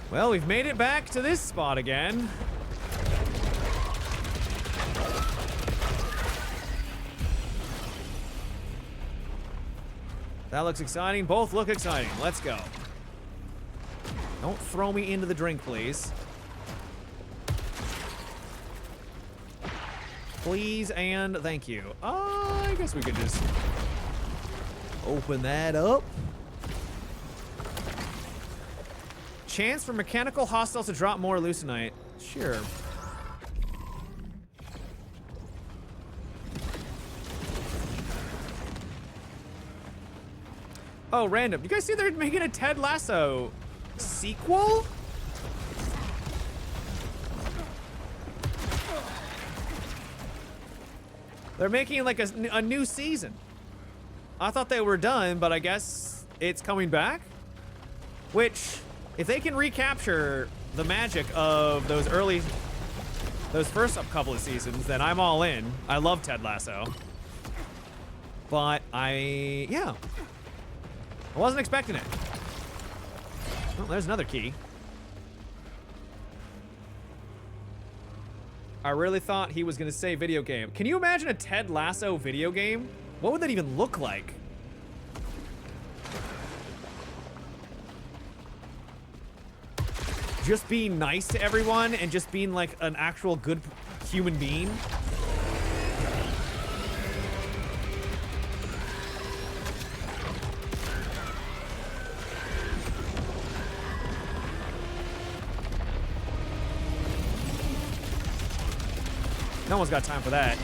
Well, we've made it back to this spot again. That looks exciting. Both look exciting. Let's go. Don't throw me into the drink, please. Please and thank you. I guess we could just open that up. chance for mechanical hostiles to drop more leucinite. Sure. Oh, random. You guys see they're making a Ted Lasso sequel? They're making like a new season. I thought they were done, but I guess it's coming back. Which, if they can recapture the magic of those first couple of seasons, then I'm all in. I love Ted Lasso. But yeah. I wasn't expecting it. Oh, there's another key. I really thought he was gonna say video game. Can you imagine a Ted Lasso video game? What would that even look like? Just being nice to everyone and just being like an actual good human being? No one's got time for that.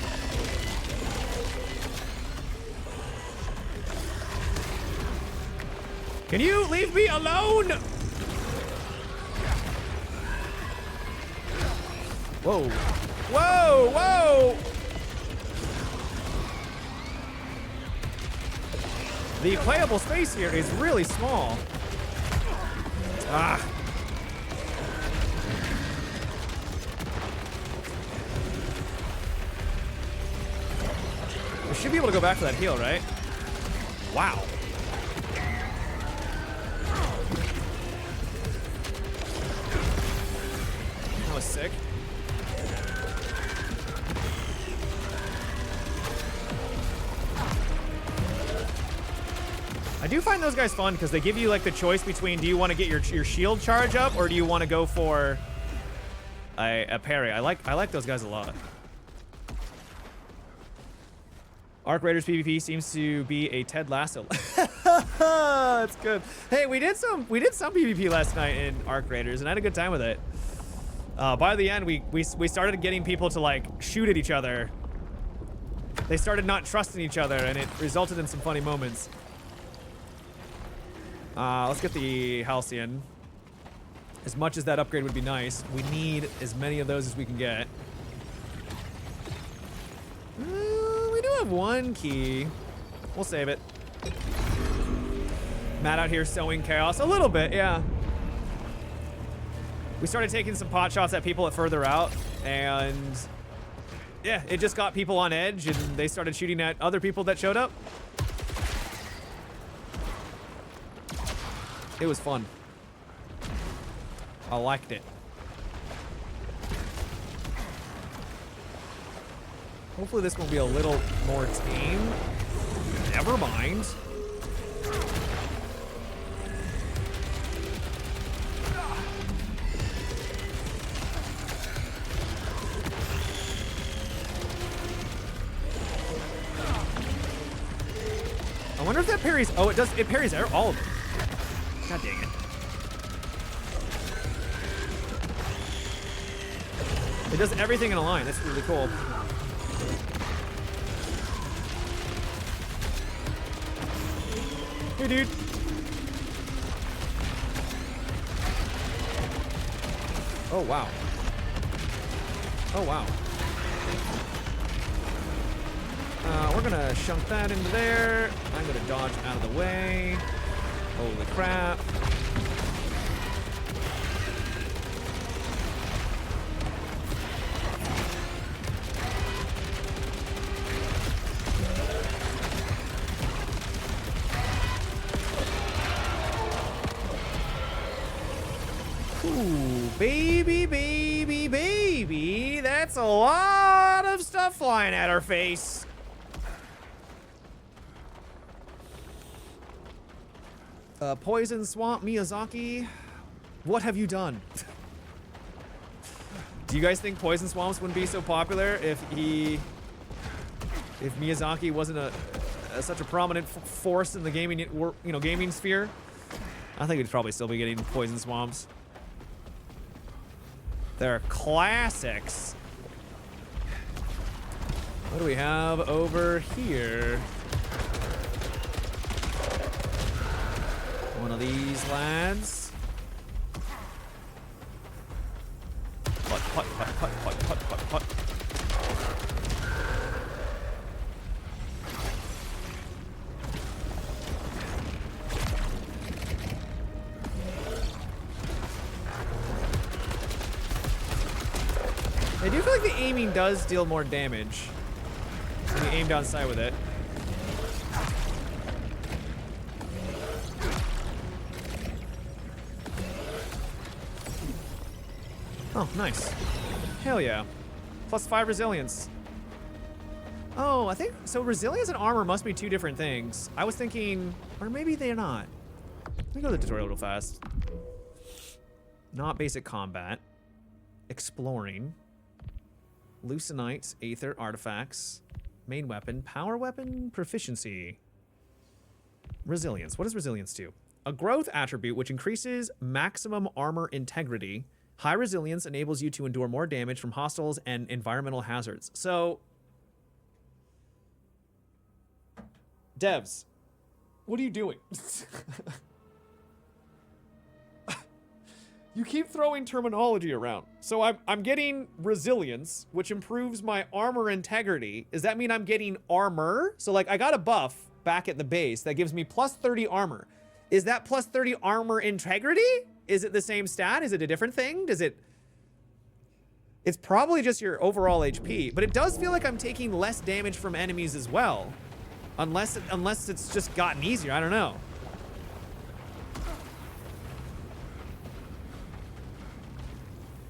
Can you leave me alone? Whoa. Whoa, whoa! The playable space here is really small. Ah. We should be able to go back for that heal, right? Wow. That was sick. I do find those guys fun because they give you like the choice between, do you want to get your shield charge up or do you want to go for a parry? I like those guys a lot. Arc Raiders PvP seems to be a Ted Lasso. That's good. Hey, we did some PvP last night in Arc Raiders and I had a good time with it. By the end, we started getting people to like shoot at each other. They started not trusting each other and it resulted in some funny moments. Let's get the Halcyon. As much as that upgrade would be nice, we need as many of those as we can get. We do have one key. We'll save it. Matt out here sowing chaos. A little bit, yeah. We started taking some pot shots at people at further out, and yeah, it just got people on edge, and they started shooting at other people that showed up. It was fun. I liked it. Hopefully this will be a little more tame. Never mind. I wonder if that parries. Oh, it does. It parries all of them. God dang it. It does everything in a line. That's really cool. Hey, dude. Oh, wow. Oh, wow. We're gonna shunk that into there. I'm gonna dodge out of the way. Holy crap. Ooh, baby, baby, baby. That's a lot of stuff flying at our face. Poison Swamp Miyazaki, what have you done? Do you guys think Poison Swamps wouldn't be so popular if Miyazaki wasn't such a prominent force in the gaming, gaming sphere? I think we'd probably still be getting Poison Swamps. They're classics. What do we have over here? One of these lads. Putt, putt, putt, putt, putt, putt, putt, putt. I do feel like the aiming does deal more damage when you aim down sight with it. Oh, nice. Hell yeah. +5 resilience. Oh, I think, so resilience and armor must be two different things. I was thinking, or maybe they're not. Let me go to the tutorial real fast. Not basic combat. Exploring. Lucinites, Aether, Artifacts. Main weapon, power weapon, proficiency. Resilience. What does resilience do? A growth attribute which increases maximum armor integrity. High resilience enables you to endure more damage from hostiles and environmental hazards. So, devs, what are you doing? You keep throwing terminology around. So I'm getting resilience, which improves my armor integrity. Does that mean I'm getting armor? So like I got a buff back at the base that gives me +30 armor. Is that +30 armor integrity? Is it the same stat? Is it a different thing? Does it... It's probably just your overall HP, but it does feel like I'm taking less damage from enemies as well. Unless it's just gotten easier, I don't know.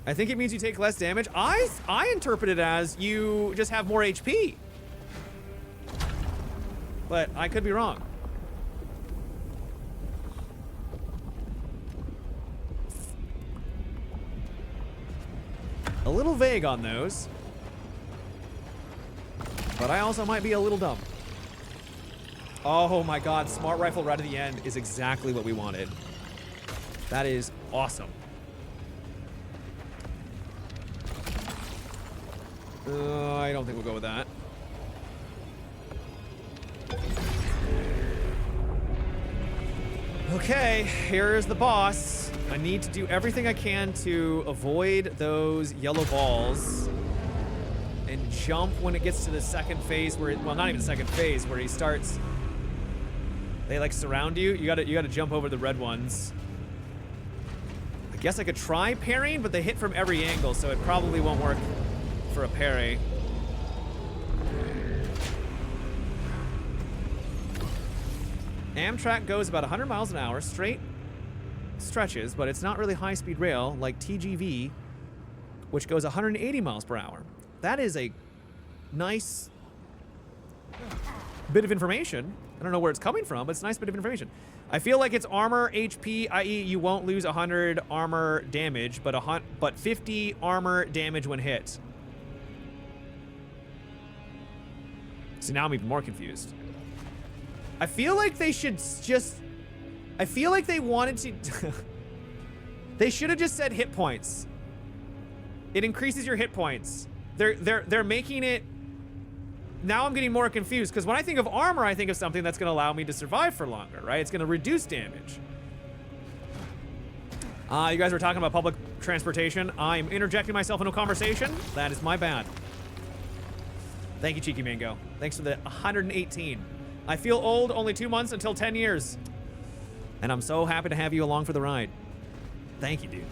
I think it means you take less damage. I interpret it as you just have more HP. But I could be wrong. A little vague on those. But I also might be a little dumb. Oh my god, smart rifle right at the end is exactly what we wanted. That is awesome. I don't think we'll go with that. Okay, here's the boss. I need to do everything I can to avoid those yellow balls and jump when it gets to the second phase where, well, not even the second phase, where he starts. They like surround you. You gotta jump over the red ones. I guess I could try parrying, but they hit from every angle, so it probably won't work for a parry. Amtrak goes about 100 miles an hour, straight stretches, but it's not really high-speed rail like TGV, which goes 180 miles per hour. That is a nice bit of information. I don't know where it's coming from, but it's a nice bit of information. I feel like it's armor HP, i.e. you won't lose 100 armor damage, but 50 armor damage when hit. So now I'm even more confused. I feel like they should just... I feel like they wanted to... They should have just said hit points. It increases your hit points. They're making it... Now I'm getting more confused, because when I think of armor, I think of something that's going to allow me to survive for longer, right? It's going to reduce damage. You guys were talking about public transportation. I'm interjecting myself into a conversation. That is my bad. Thank you, Cheeky Mango. Thanks for the 118. I feel old, only 2 months until 10 years. And I'm so happy to have you along for the ride. Thank you, dude.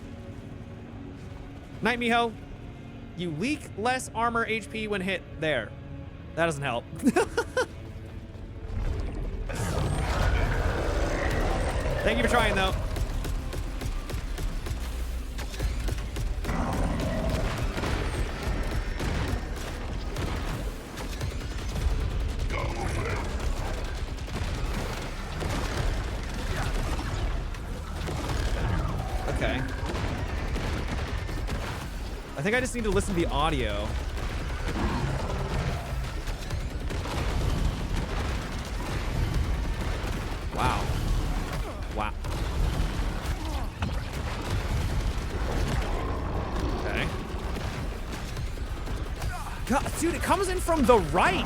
Night, Miho. You leak less armor HP when hit there. That doesn't help. Thank you for trying, though. Okay. I think I just need to listen to the audio. Wow. Wow. Okay. God, dude, it comes in from the right.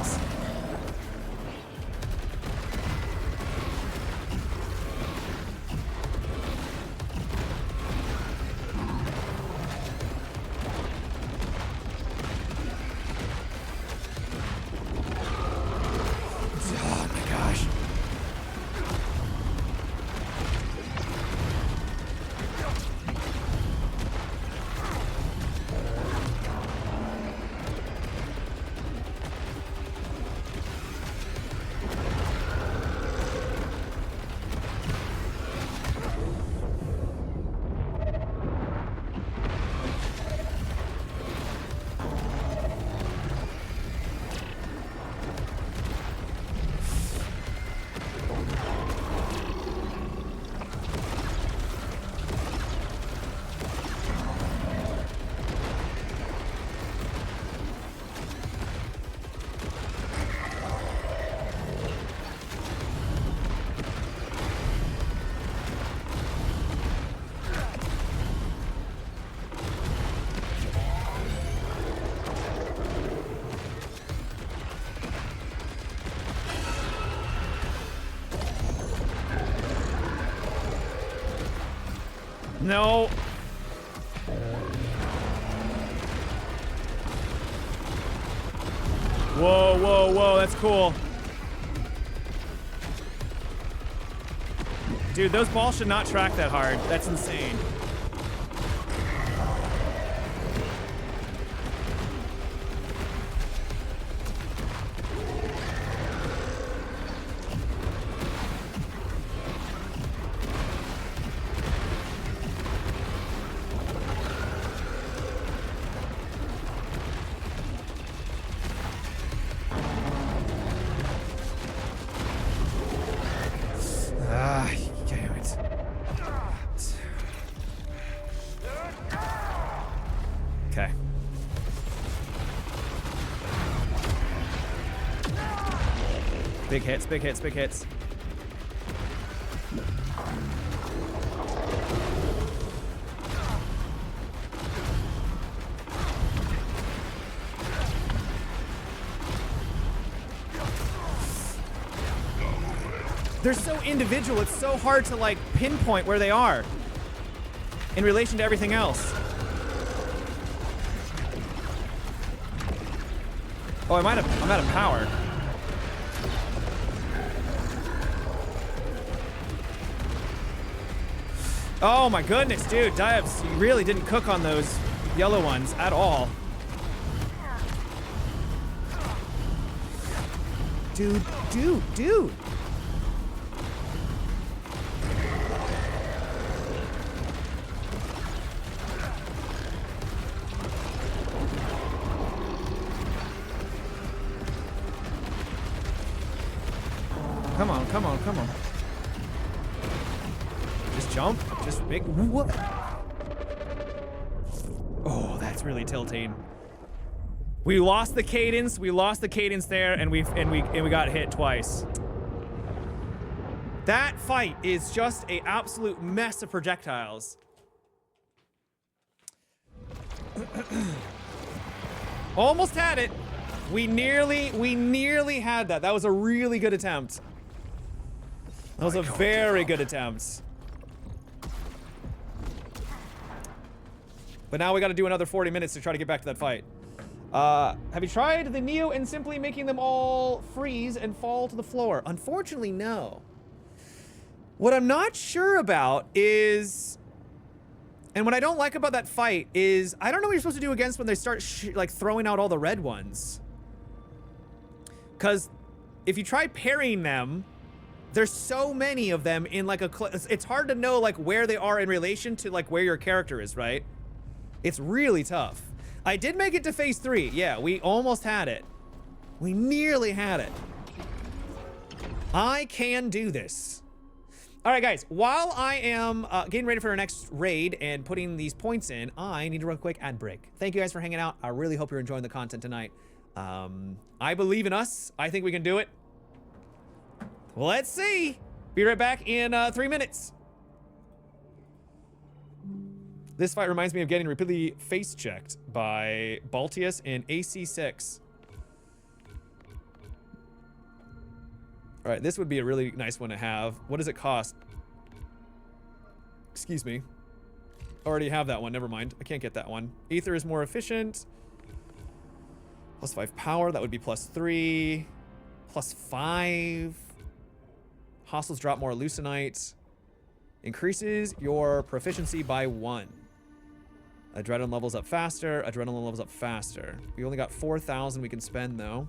Oh my gosh. No. Whoa, whoa, whoa, that's cool. Dude, those balls should not track that hard. That's insane. Damn it. Okay. Big hits, big hits, big hits. They're so individual, it's so hard to like pinpoint where they are in relation to everything else. Oh, I'm out of power. Oh my goodness, dude, Dives, you really didn't cook on those yellow ones at all. Dude. Come on. Just jump. Just make. What? Oh, that's really tilting. We lost the cadence. We lost the cadence there, and we got hit twice. That fight is just an absolute mess of projectiles. Almost had it. We nearly had that. That was a really good attempt. That was a very good attempt. But now we got to do another 40 minutes to try to get back to that fight. Have you tried the Neo and simply making them all freeze and fall to the floor? Unfortunately, no. What I'm not sure about is, and what I don't like about that fight is, I don't know what you're supposed to do against when they start like throwing out all the red ones. Because if you try parrying them, there's so many of them in like it's hard to know like where they are in relation to like where your character is, right? It's really tough. I did make it to phase 3. Yeah, we almost had it. We nearly had it. I can do this. All right, guys, while I am getting ready for our next raid and putting these points in, I need to run a quick ad break. Thank you guys for hanging out. I really hope you're enjoying the content tonight. I believe in us. I think we can do it. Let's see. Be right back in 3 minutes. This fight reminds me of getting repeatedly face-checked by Baltius in AC6. All right, this would be a really nice one to have. What does it cost? Excuse me. Already have that one, never mind. I can't get that one. Ether is more efficient. +5 power, that would be +3. +5. Hostiles drop more leucinite. Increases your proficiency by 1. Adrenaline levels up faster. Adrenaline levels up faster. We only got 4,000 we can spend though.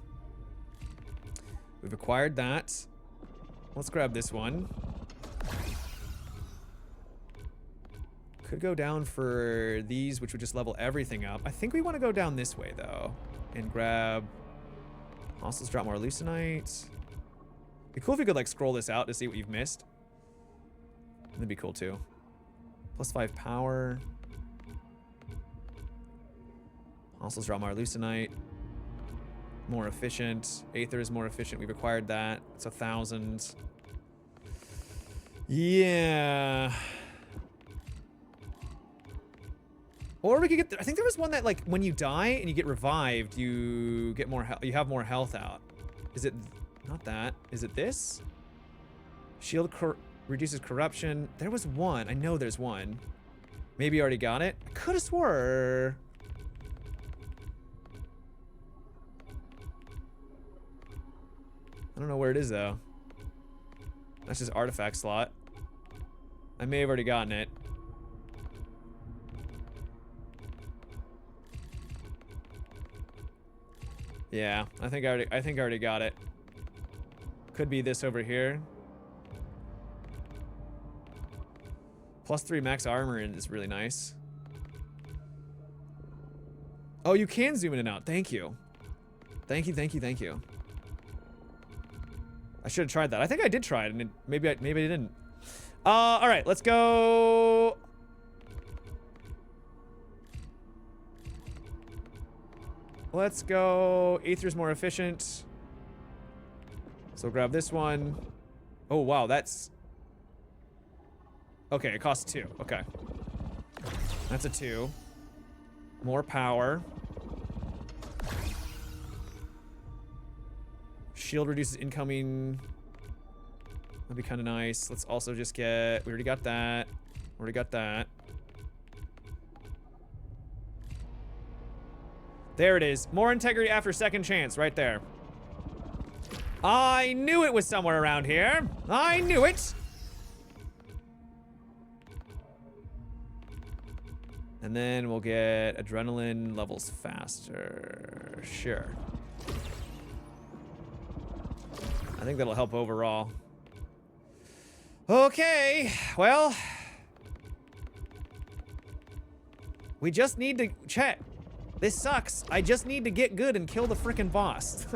We've acquired that. Let's grab this one. Could go down for these, which would just level everything up. I think we want to go down this way though and grab hostiles drop more leucinite. Be cool if you could like scroll this out to see what you've missed. That'd be cool too. +5 power. Hostiles drop more leucinite. More efficient. Aether is more efficient. We've acquired that. It's 1,000. Yeah. Or we could get. I think there was one that like when you die and you get revived, you get more. You have more health out. Is it not that? Is it this? Shield reduces corruption. There was one. I know there's one. Maybe you already got it. I could have swore. I don't know where it is though. That's just artifact slot. I may have already gotten it. Yeah, I think I already got it. Could be this over here. +3 max armor is really nice. Oh, you can zoom in and out. Thank you. Thank you, thank you, thank you. I should have tried that. I think I did try it, and maybe I didn't. All right, let's go. Let's go. Aether's more efficient. So grab this one. Oh, wow, that's... Okay, it costs 2. Okay. That's a 2. More power. Shield reduces incoming. That'd be kind of nice. Let's also just get... We already got that. Already got that. There it is. More integrity after second chance. Right there. I knew it was somewhere around here. I knew it. And then we'll get adrenaline levels faster. Sure. I think that'll help overall. Okay, well. We just need to chat. This sucks. I just need to get good and kill the frickin' boss.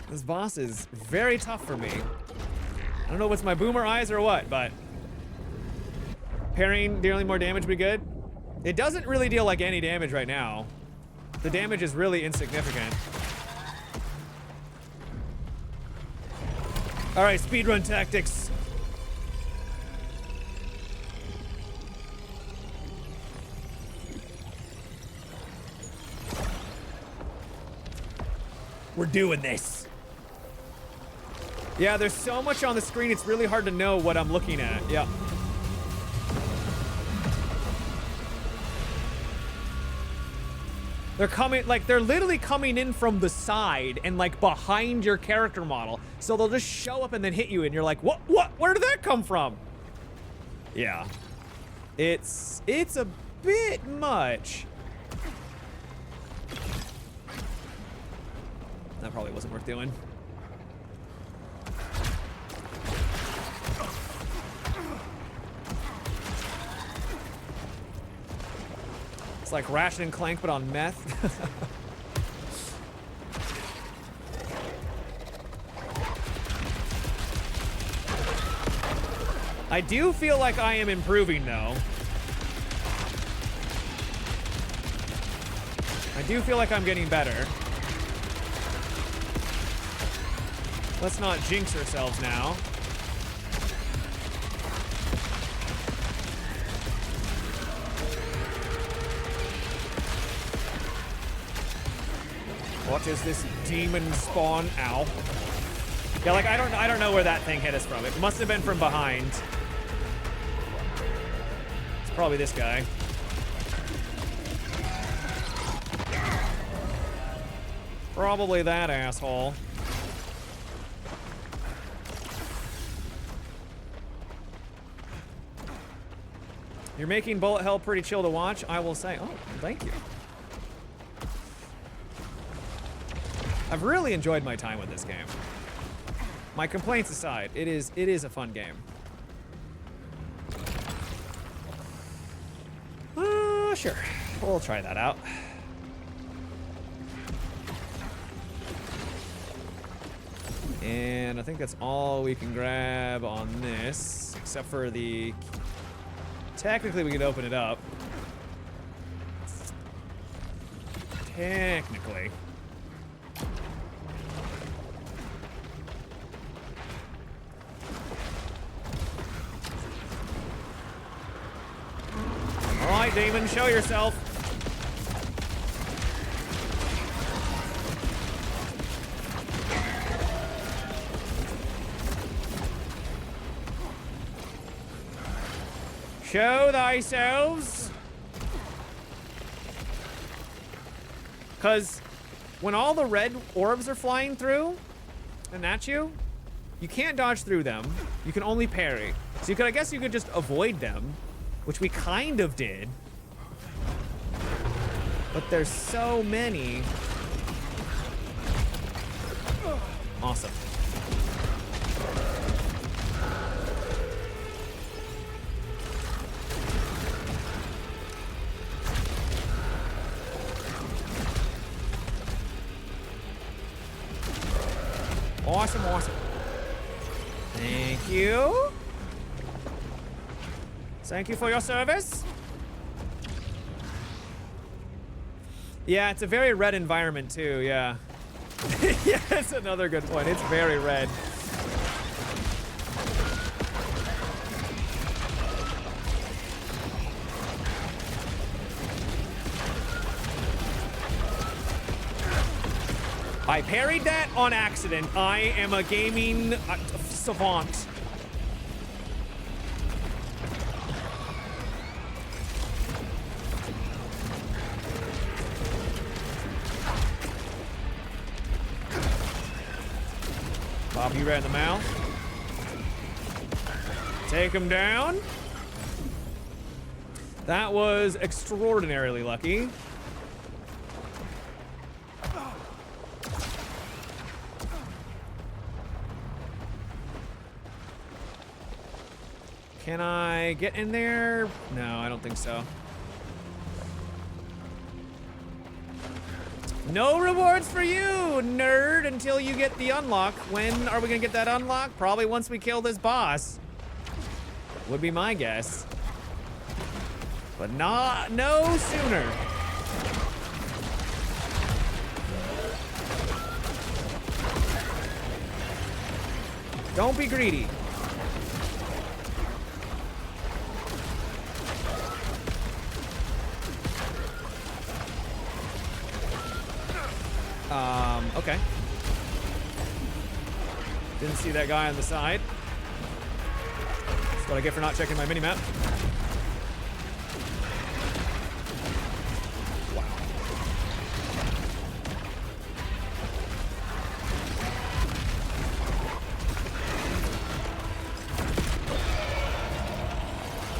This boss is very tough for me. I don't know if it's my boomer eyes or what, but parrying dealing more damage would be good. It doesn't really deal like any damage right now. The damage is really insignificant. All right, speedrun tactics. We're doing this. Yeah, there's so much on the screen, it's really hard to know what I'm looking at. Yeah. They're coming, like, they're literally coming in from the side and, like, behind your character model. So they'll just show up and then hit you, and you're like, what, where did that come from? Yeah. It's a bit much. That probably wasn't worth doing. It's like Ratchet and Clank, but on meth. I do feel like I am improving, though. I do feel like I'm getting better. Let's not jinx ourselves now. What is this demon spawn? Ow. Yeah, like I don't know where that thing hit us from. It must have been from behind. It's probably this guy. Probably that asshole. You're making bullet hell pretty chill to watch, I will say. Oh, thank you. I've really enjoyed my time with this game. My complaints aside, it is a fun game. Sure. We'll try that out. And I think that's all we can grab on this, except for the... Technically, we could open it up. Technically. All right, demon, show yourself. Show thyself. Because when all the red orbs are flying through and at you, you can't dodge through them. You can only parry. So I guess you could just avoid them, which we kind of did. But there's so many. Awesome. Awesome, awesome. Thank you. Thank you for your service. Yeah, it's a very red environment too, yeah. Yeah, that's another good point. It's very red. I parried that on accident. I am a gaming savant. Pop you right in the mouth. Take him down. That was extraordinarily lucky. Can I get in there? No, I don't think so. No rewards for you, nerd, until you get the unlock. When are we gonna get that unlock? Probably once we kill this boss. Would be my guess. But no sooner. Don't be greedy. Okay. Didn't see that guy on the side. That's what I get for not checking my minimap. Wow.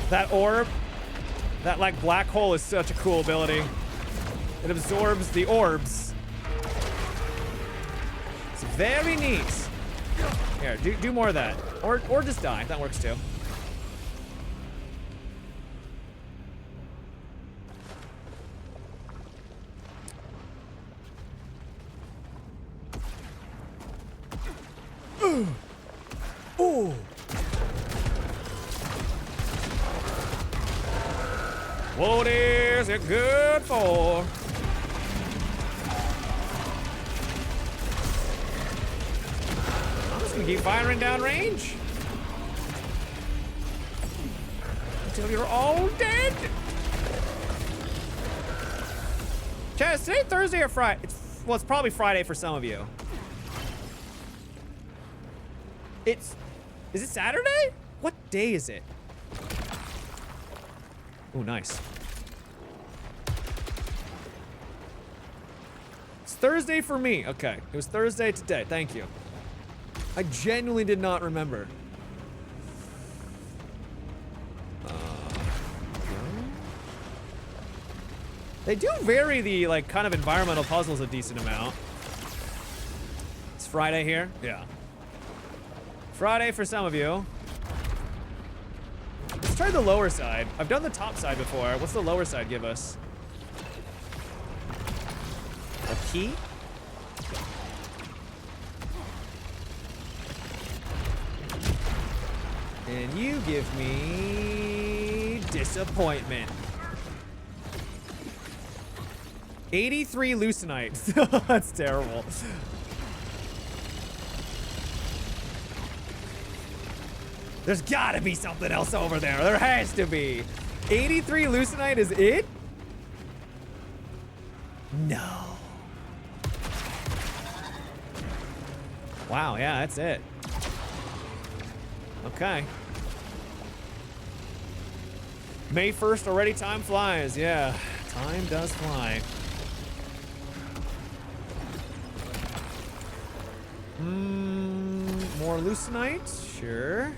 That orb, that like black hole is such a cool ability. It absorbs the orbs. Very neat. Here, do more of that. Or just die. That works too. Ooh. What is it good for? Keep firing down range until you're all dead. Chaz, today Thursday or Friday? well, it's probably Friday for some of you. Is it Saturday? What day is it? Oh, nice. It's Thursday for me. Okay, it was Thursday today. Thank you. I genuinely did not remember. They do vary the, like, kind of environmental puzzles a decent amount. It's Friday here? Yeah. Friday for some of you. Let's try the lower side. I've done the top side before. What's the lower side give us? A key? And you give me disappointment. 83 leucinites. That's terrible. There's gotta be something else over there. There has to be. 83 leucinite is it? No. Wow, yeah, that's it. Okay. May 1st already, time flies. Yeah, time does fly. More leucinite, sure.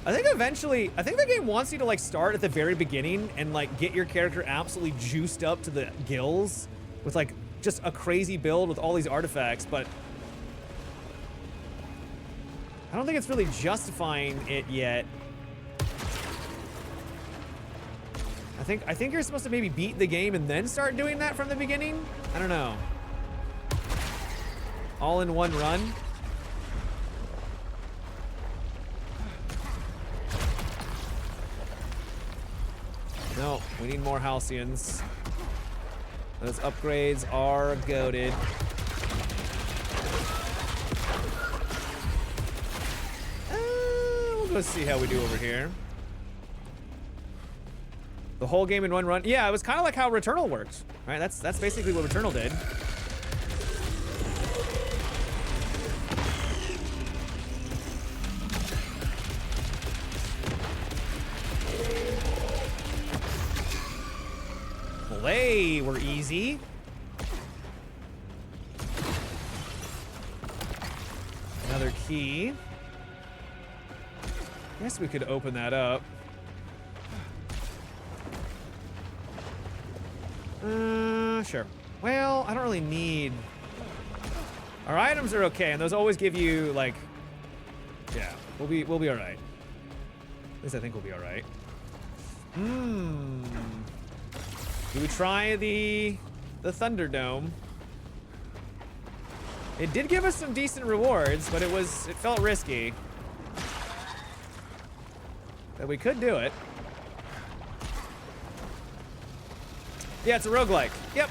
I think eventually, I think the game wants you to like start at the very beginning and like get your character absolutely juiced up to the gills with like just a crazy build with all these artifacts, but I don't think it's really justifying it yet. I think you're supposed to maybe beat the game and then start doing that from the beginning. I don't know. All in one run. No, we need more Halcyons. Those upgrades are goated. We'll go see how we do over here. The whole game in one run. Yeah, it was kind of like how Returnal worked, right? That's basically what Returnal did. Well, they were easy. Another key. Guess we could open that up. Sure. Well, I don't really need... Our items are okay, and those always give you, like... Yeah, we'll be alright. At least I think we'll be alright. Do we try the Thunderdome? It did give us some decent rewards, but it felt risky. But we could do it. Yeah, it's a roguelike. Yep.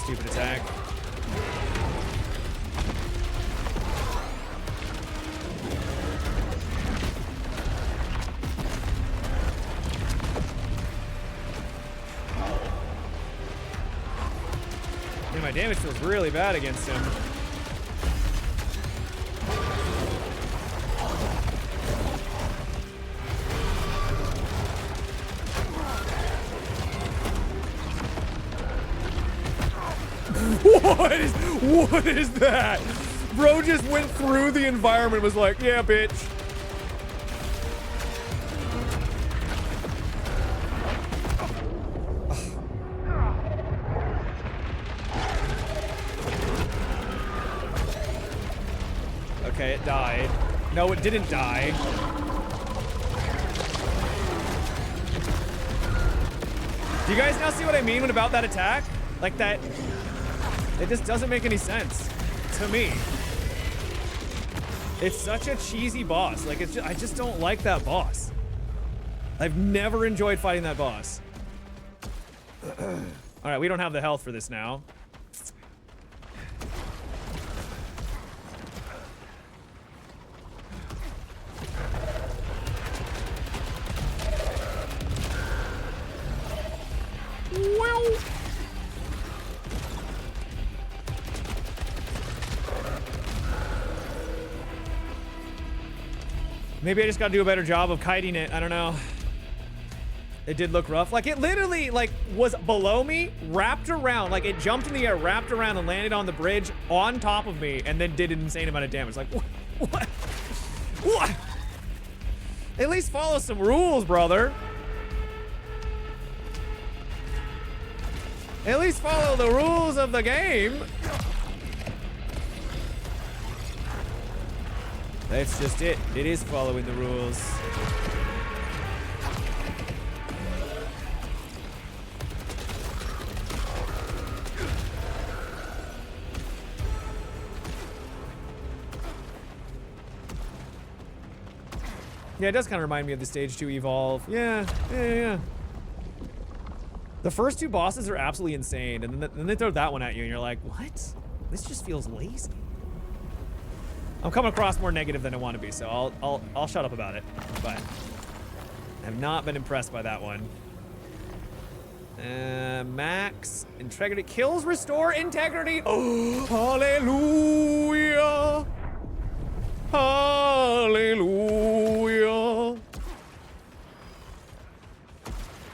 Stupid attack. My damage feels really bad against him. What is that? Bro just went through the environment, was like, yeah, bitch. Okay, it died. No, it didn't die. Do you guys now see what I mean about that attack? Like that, it just doesn't make any sense to me. It's such a cheesy boss. Like, it's just, I just don't like that boss. I've never enjoyed fighting that boss. All right, we don't have the health for this now. Wow. Maybe I just gotta do a better job of kiting it. I don't know. It did look rough. Like, it literally, like, was below me, wrapped around. Like, it jumped in the air, wrapped around, and landed on the bridge on top of me, and then did an insane amount of damage. Like, what? What? At least follow some rules, brother. At least follow the rules of the game. That's just it. It is following the rules. Yeah, it does kind of remind me of the Stage 2 Evolve. Yeah. The first two bosses are absolutely insane, and then they throw that one at you, and you're like, what? This just feels lazy. I'm coming across more negative than I want to be, so I'll shut up about it. But I have not been impressed by that one. Max integrity kills restore integrity. Oh, hallelujah! Hallelujah!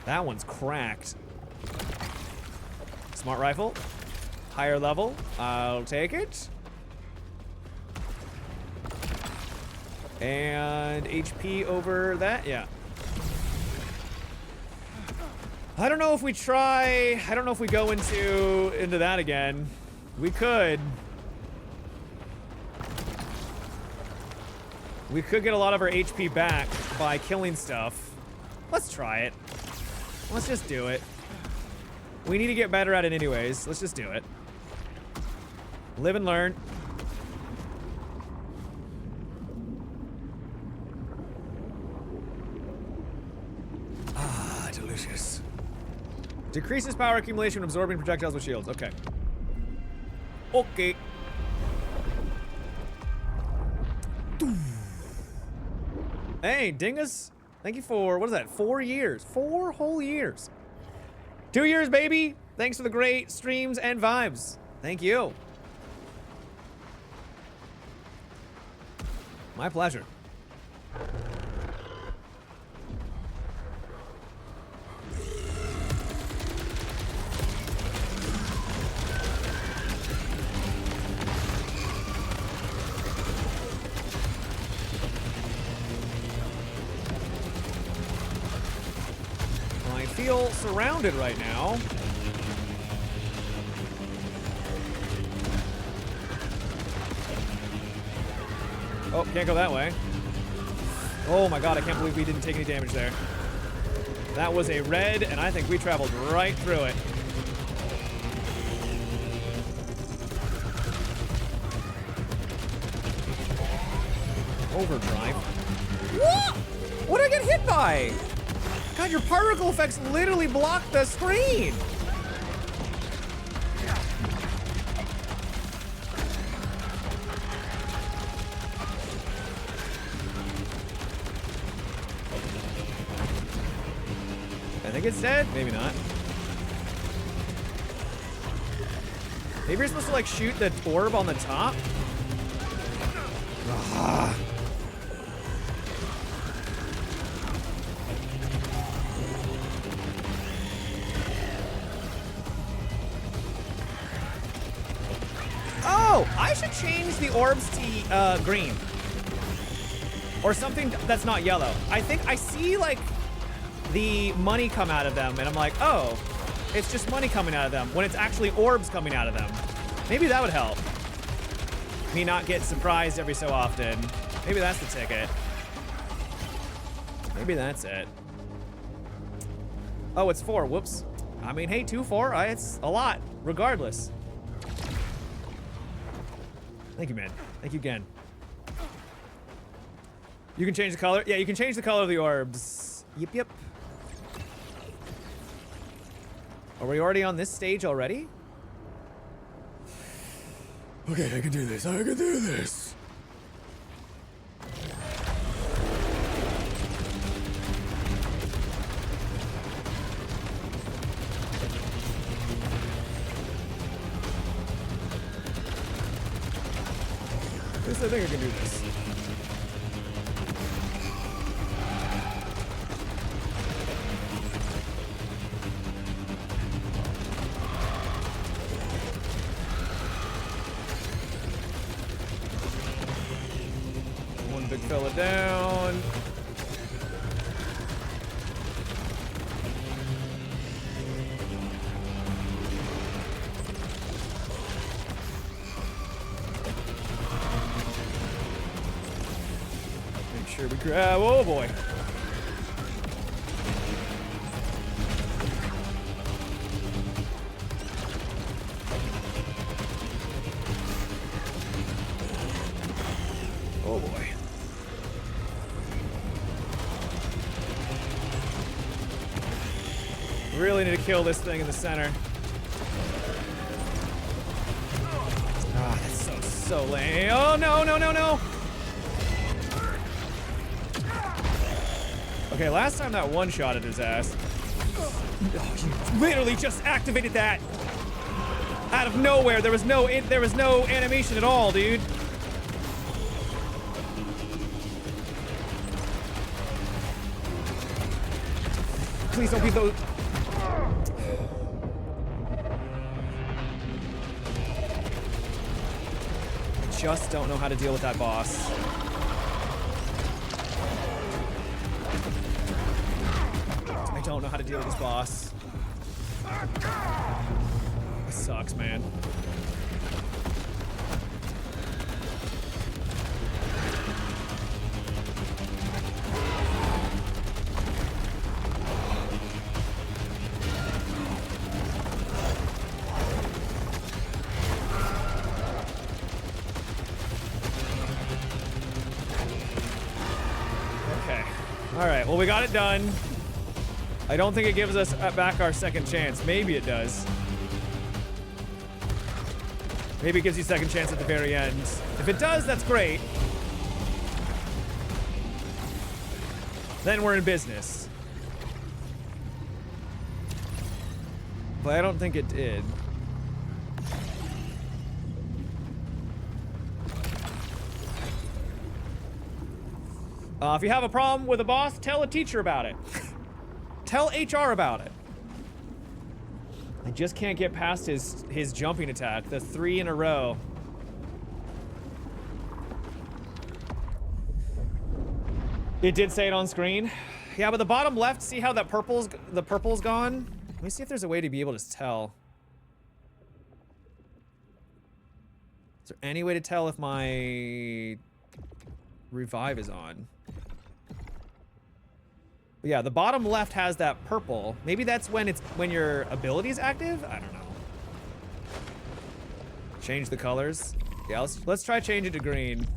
That one's cracked. Smart rifle, higher level. I'll take it. And HP over that, yeah. I don't know if we try. I don't know if we go into that again. We could. We could get a lot of our HP back by killing stuff. Let's try it. Let's just do it. We need to get better at it anyways. Let's just do it. Live and learn. Ah, delicious. Decreases power accumulation when absorbing projectiles with shields. Okay. Okay. Hey, Dingus. Thank you for, what is that, 4 years? 4 whole years. 2 years, baby. Thanks for the great streams and vibes. Thank you. My pleasure. I feel surrounded right now. Oh, can't go that way. Oh my god, I can't believe we didn't take any damage there. That was a red, and I think we traveled right through it. Overdrive. What? What did I get hit by? God, your particle effects literally block the screen. I think it's dead. Maybe not. Maybe you're supposed to like shoot the orb on the top. Ah. Oh, I should change the orbs to green. Or something that's not yellow. I think I see like the money come out of them and I'm like, oh, it's just money coming out of them when it's actually orbs coming out of them. Maybe that would help. Me not get surprised every so often. Maybe that's the ticket. Maybe that's it. Oh, it's 4. Whoops. I mean, hey, 2, 4. It's a lot, regardless. Thank you, man. Thank you again. You can change the color? Yeah, you can change the color of the orbs. Yep, yep. Are we already on this stage already? Okay, I can do this. I can do this. I think I can do this. One big fella down. Sure we grab. Oh boy. Oh boy. Really need to kill this thing in the center. Ah, that's so lame. Oh no, no, no, no. Okay, last time that one-shotted his ass. Oh, you literally just activated that out of nowhere. There was no animation at all, dude. Please don't be those. I just don't know how to deal with that boss. I don't know how to deal with this boss. This sucks, man. Okay. All right, well, we got it done. I don't think it gives us back our second chance. Maybe it does. Maybe it gives you second chance at the very end. If it does, that's great. Then we're in business. But I don't think it did. If you have a problem with a boss, tell a teacher about it. Tell HR about it. I just can't get past his jumping attack. The 3 in a row. It did say it on screen. Yeah, but the bottom left, see how that the purple's gone? Let me see if there's a way to be able to tell. Is there any way to tell if my revive is on? But yeah, the bottom left has that purple. Maybe that's when your ability is active? I don't know. Change the colors. Yeah, let's try change it to green.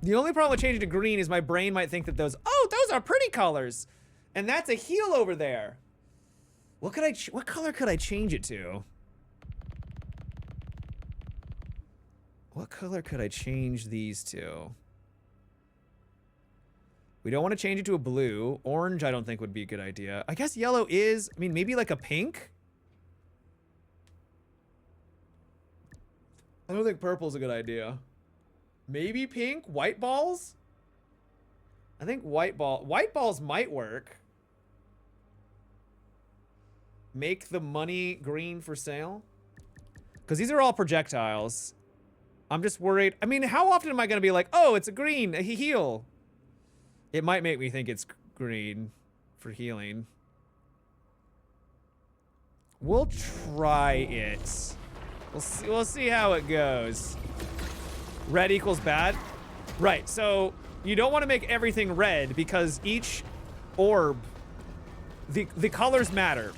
The only problem with changing to green is my brain might think that those are pretty colors. And that's a heal over there. What color could I change it to? What color could I change these to? We don't want to change it to a blue. Orange, I don't think would be a good idea. I guess yellow is, I mean, maybe like a pink? I don't think purple's a good idea. Maybe pink? White balls? I think white balls might work. Make the money green for sale? Because these are all projectiles. I'm just worried. I mean, how often am I going to be like, oh, it's a green, a heal? It might make me think it's green for healing. We'll try it. We'll see how it goes. Red equals bad? Right, so you don't want to make everything red because each orb, the colors matter.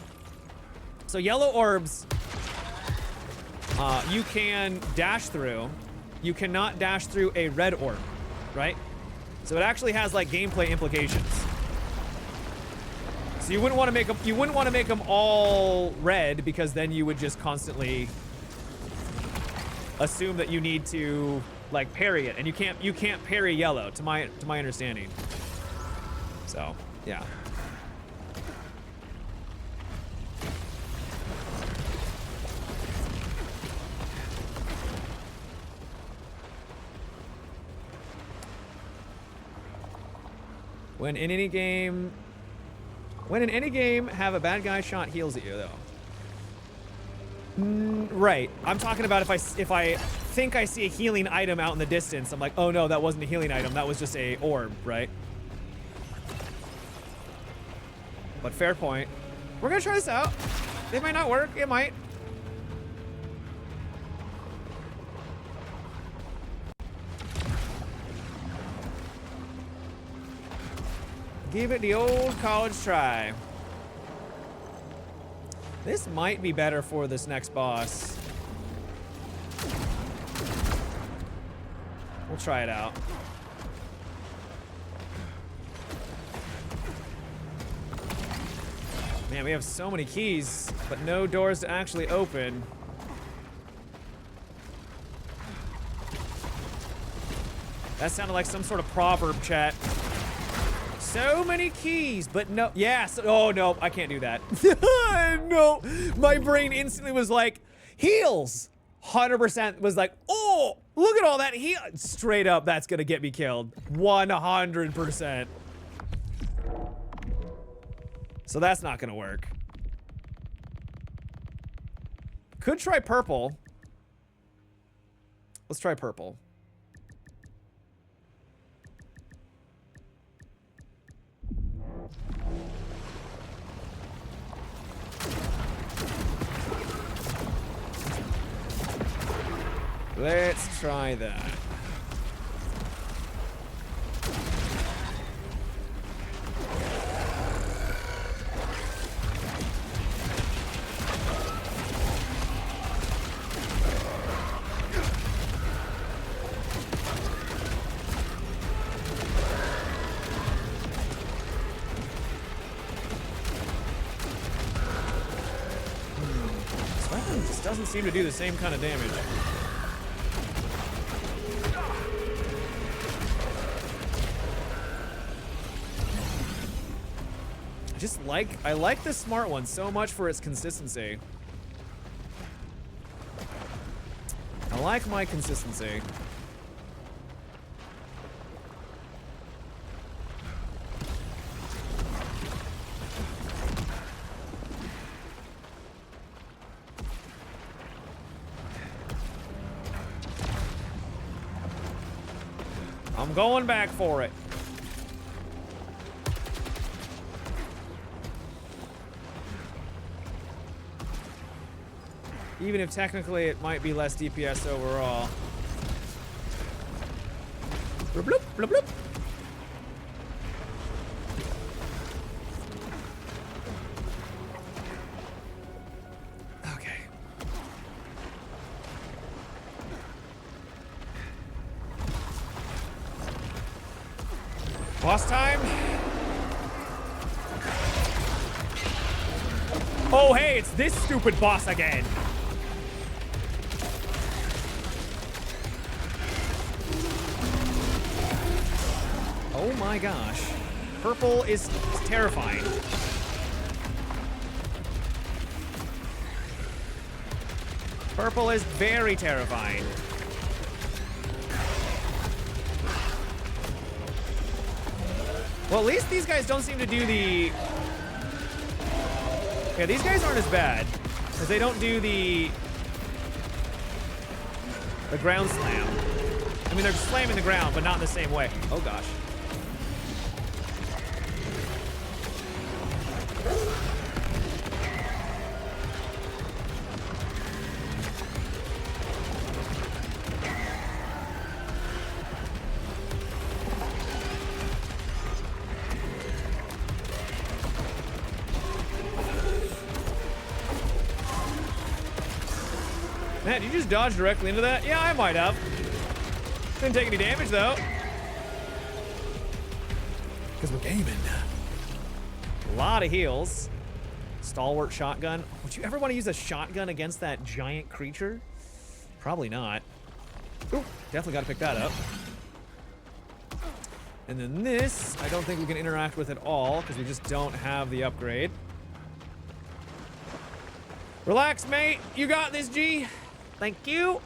So yellow orbs, you can dash through. You cannot dash through a red orb, right? So it actually has like gameplay implications. So you wouldn't want to make them all red, because then you would just constantly assume that you need to like parry it, and you can't parry yellow to my understanding. So, yeah. When in any game, have a bad guy shot heals at you, though. Right. I'm talking about if I think I see a healing item out in the distance, I'm like, oh no, that wasn't a healing item. That was just a orb, right? But fair point. We're gonna try this out. It might not work. It might. Give it the old college try. This might be better for this next boss. We'll try it out. Man, we have so many keys, but no doors to actually open. That sounded like some sort of proverb, chat. So many keys, but no. Yes. Oh, no. I can't do that. No. My brain instantly was like, heals. 100% was like, oh, look at all that heal. Straight up, that's going to get me killed. 100%. So that's not going to work. Could try purple. Let's try purple. Let's try that. This weapon just doesn't seem to do the same kind of damage. I like the smart one so much for its consistency. I like my consistency. I'm going back for it. Even if technically it might be less DPS overall. Bloop, bloop, bloop, bloop. Okay. Boss time. Oh, hey, it's this stupid boss again. Oh my gosh. Purple is terrifying. Purple is very terrifying. Well, at least these guys don't seem to do the... Yeah, these guys aren't as bad. Because they don't do the ground slam. I mean, they're slamming the ground, but not in the same way. Oh gosh. Matt, did you just dodge directly into that? Yeah, I might have. Didn't take any damage, though. Because we're gaming. A lot of heals. Stalwart shotgun. Would you ever want to use a shotgun against that giant creature? Probably not. Ooh, definitely got to pick that up. And then this, I don't think we can interact with at all because we just don't have the upgrade. Relax, mate. You got this, G. Thank you.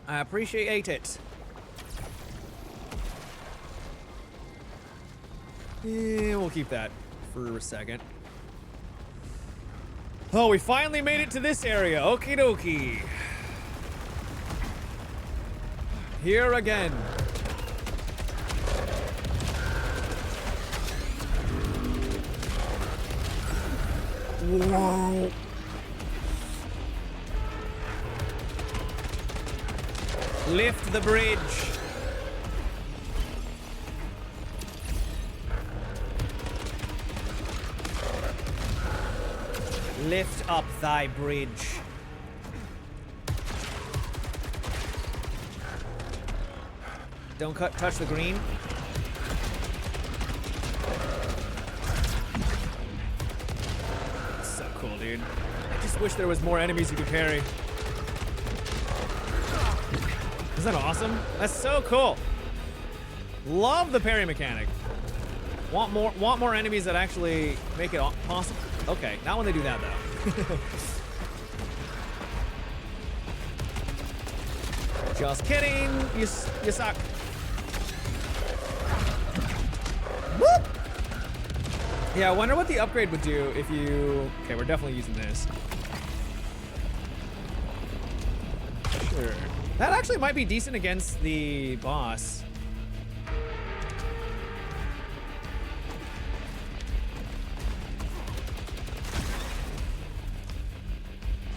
I appreciate it. Yeah, we'll keep that for a second. Oh, we finally made it to this area. Okie dokie. Here again. Whoa. Lift the bridge. Lift up thy bridge. Don't touch the green. So cool, dude. I just wish there was more enemies you could parry. Isn't that awesome? That's so cool. Love the parry mechanic. Want more enemies that actually make it possible. Okay, not when they do that though. Just kidding. You suck. Whoop! Yeah, I wonder what the upgrade would do if you... Okay, we're definitely using this. Sure. That actually might be decent against the boss.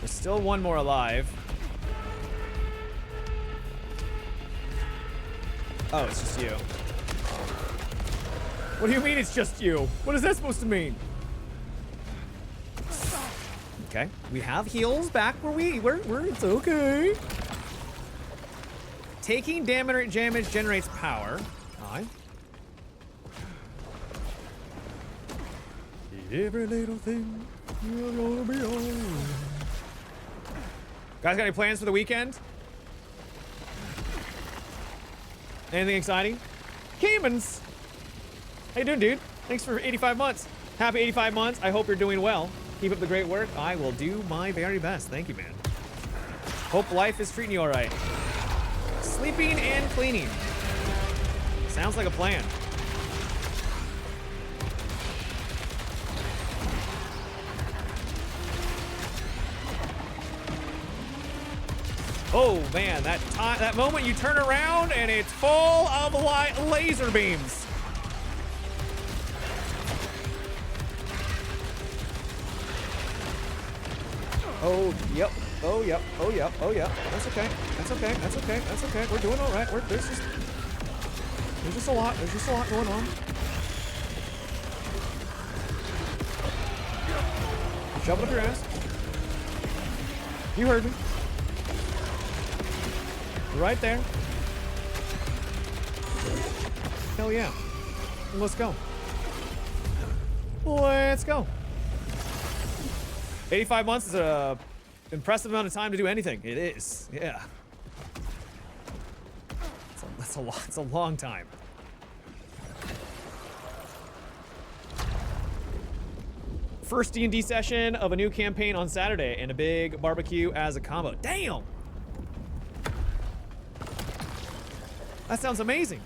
There's still one more alive. Oh, it's just you. What do you mean it's just you? What is that supposed to mean? Okay, we have heals back where it's okay. Taking damage generates power. Aye. Every little thing you're gonna be on. Guys, got any plans for the weekend? Anything exciting? Caymans! How you doing, dude? Thanks for 85 months. Happy 85 months. I hope you're doing well. Keep up the great work. I will do my very best. Thank you, man. Hope life is treating you all right. Sleeping and cleaning. Sounds like a plan. Oh man, that moment you turn around and it's full of laser beams. Oh yep. Oh yep. Oh yep. Oh yep. That's okay. That's okay. That's okay. That's okay. We're doing all right. There's just a lot. There's just a lot going on. Shove it up your ass. You heard me. Right there. Hell yeah. Let's go. Let's go. 85 months is a impressive amount of time to do anything. It is. Yeah. That's a lot. It's a long time. First D&D session of a new campaign on Saturday and a big barbecue as a combo. Damn. That sounds amazing.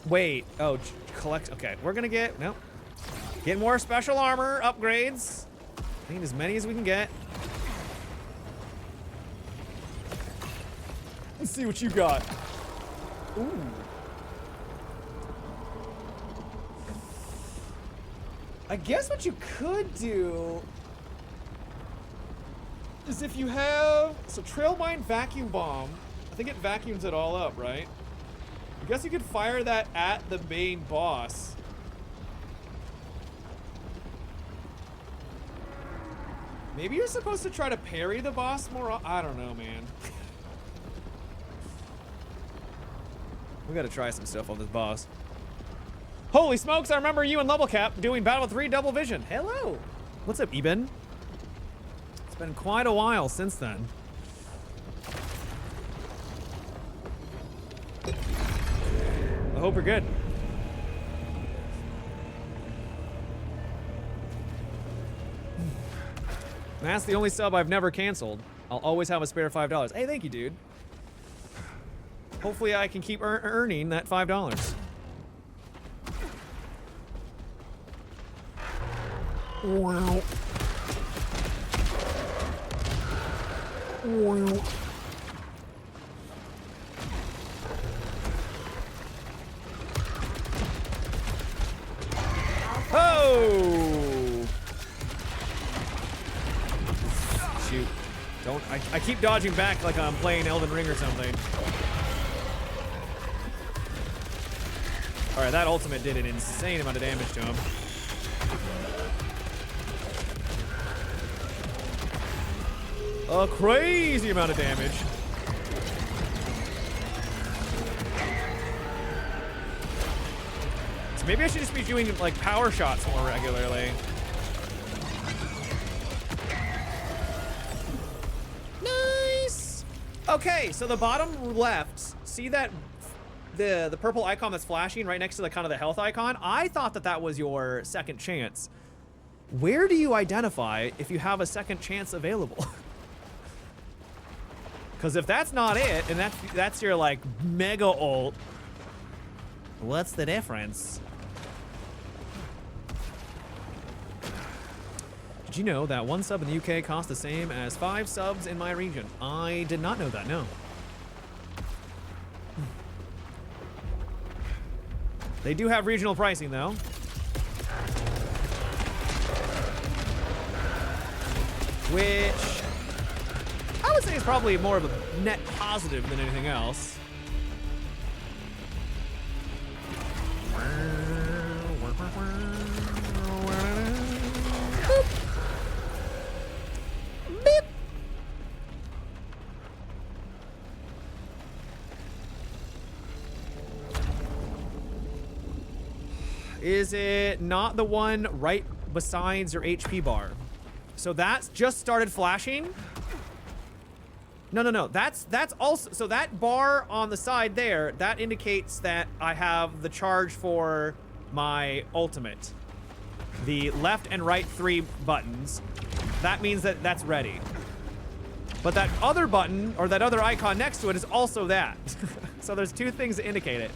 Wait. Oh, collect. Okay, we're gonna get get more special armor upgrades. Need as many as we can get. Let's see what you got. Ooh. I guess what you could do is if you have Trail Mine Vacuum Bomb. I think it vacuums it all up, right? I guess you could fire that at the main boss. Maybe you're supposed to try to parry the boss more. I don't know, man. We gotta try some stuff on this boss. Holy smokes, I remember you and Level Cap doing Battle 3 Double Vision. Hello. What's up, Eben? It's been quite a while since then. I hope you're good. That's the only sub I've never canceled. I'll always have a spare $5. Hey, thank you, dude. Hopefully I can keep earning that $5. Wow. Wow. Oh! Shoot. Don't. I keep dodging back like I'm playing Elden Ring or something. Alright, that ultimate did an insane amount of damage to him. A crazy amount of damage. So maybe I should just be doing like power shots more regularly. Nice. Okay, so the bottom left, see that the purple icon that's flashing right next to the kind of the health icon? I thought that was your second chance. Where do you identify if you have a second chance available? Because if that's not it, and that's your like mega ult, what's the difference? Did you know that 1 sub in the UK costs the same as 5 subs in my region? I did not know that, no. They do have regional pricing though. Which I would say is probably more of a net positive than anything else. Boop. Beep. Is it not the one right besides your HP bar? So that's just started flashing? No. That's also, so that bar on the side there, that indicates that I have the charge for my ultimate. The left and right 3 buttons. That means that that's ready. But that other button, or that other icon next to it, is also that. So there's 2 things that indicate it.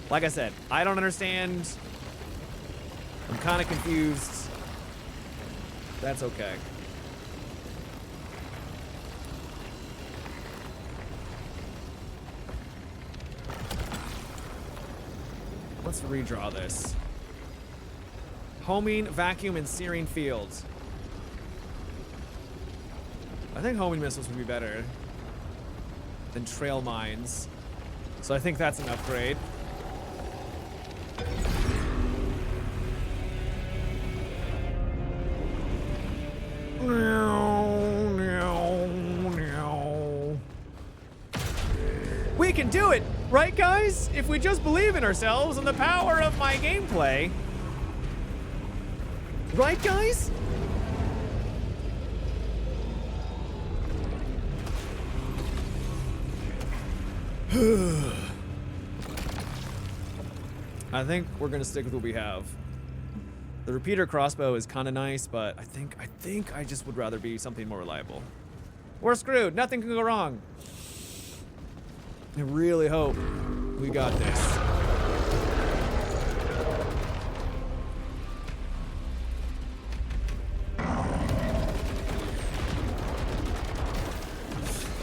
Like I said, I don't understand. I'm kind of confused. That's okay. Let's redraw this. Homing, vacuum, and searing fields. I think homing missiles would be better than trail mines. So I think that's an upgrade. We can do it, right guys? If we just believe in ourselves and the power of my gameplay. Right guys? I think we're gonna stick with what we have. The repeater crossbow is kind of nice, but I think I just would rather be something more reliable. We're screwed. Nothing can go wrong. I really hope we got this.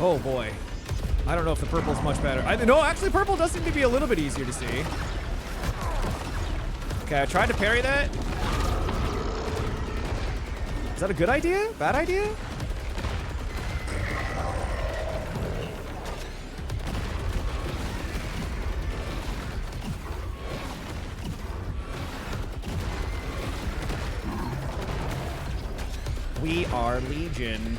Oh boy. I don't know if the purple's much better. No, actually purple does seem to be a little bit easier to see. Okay, I tried to parry that. Is that a good idea? Bad idea? We are Legion.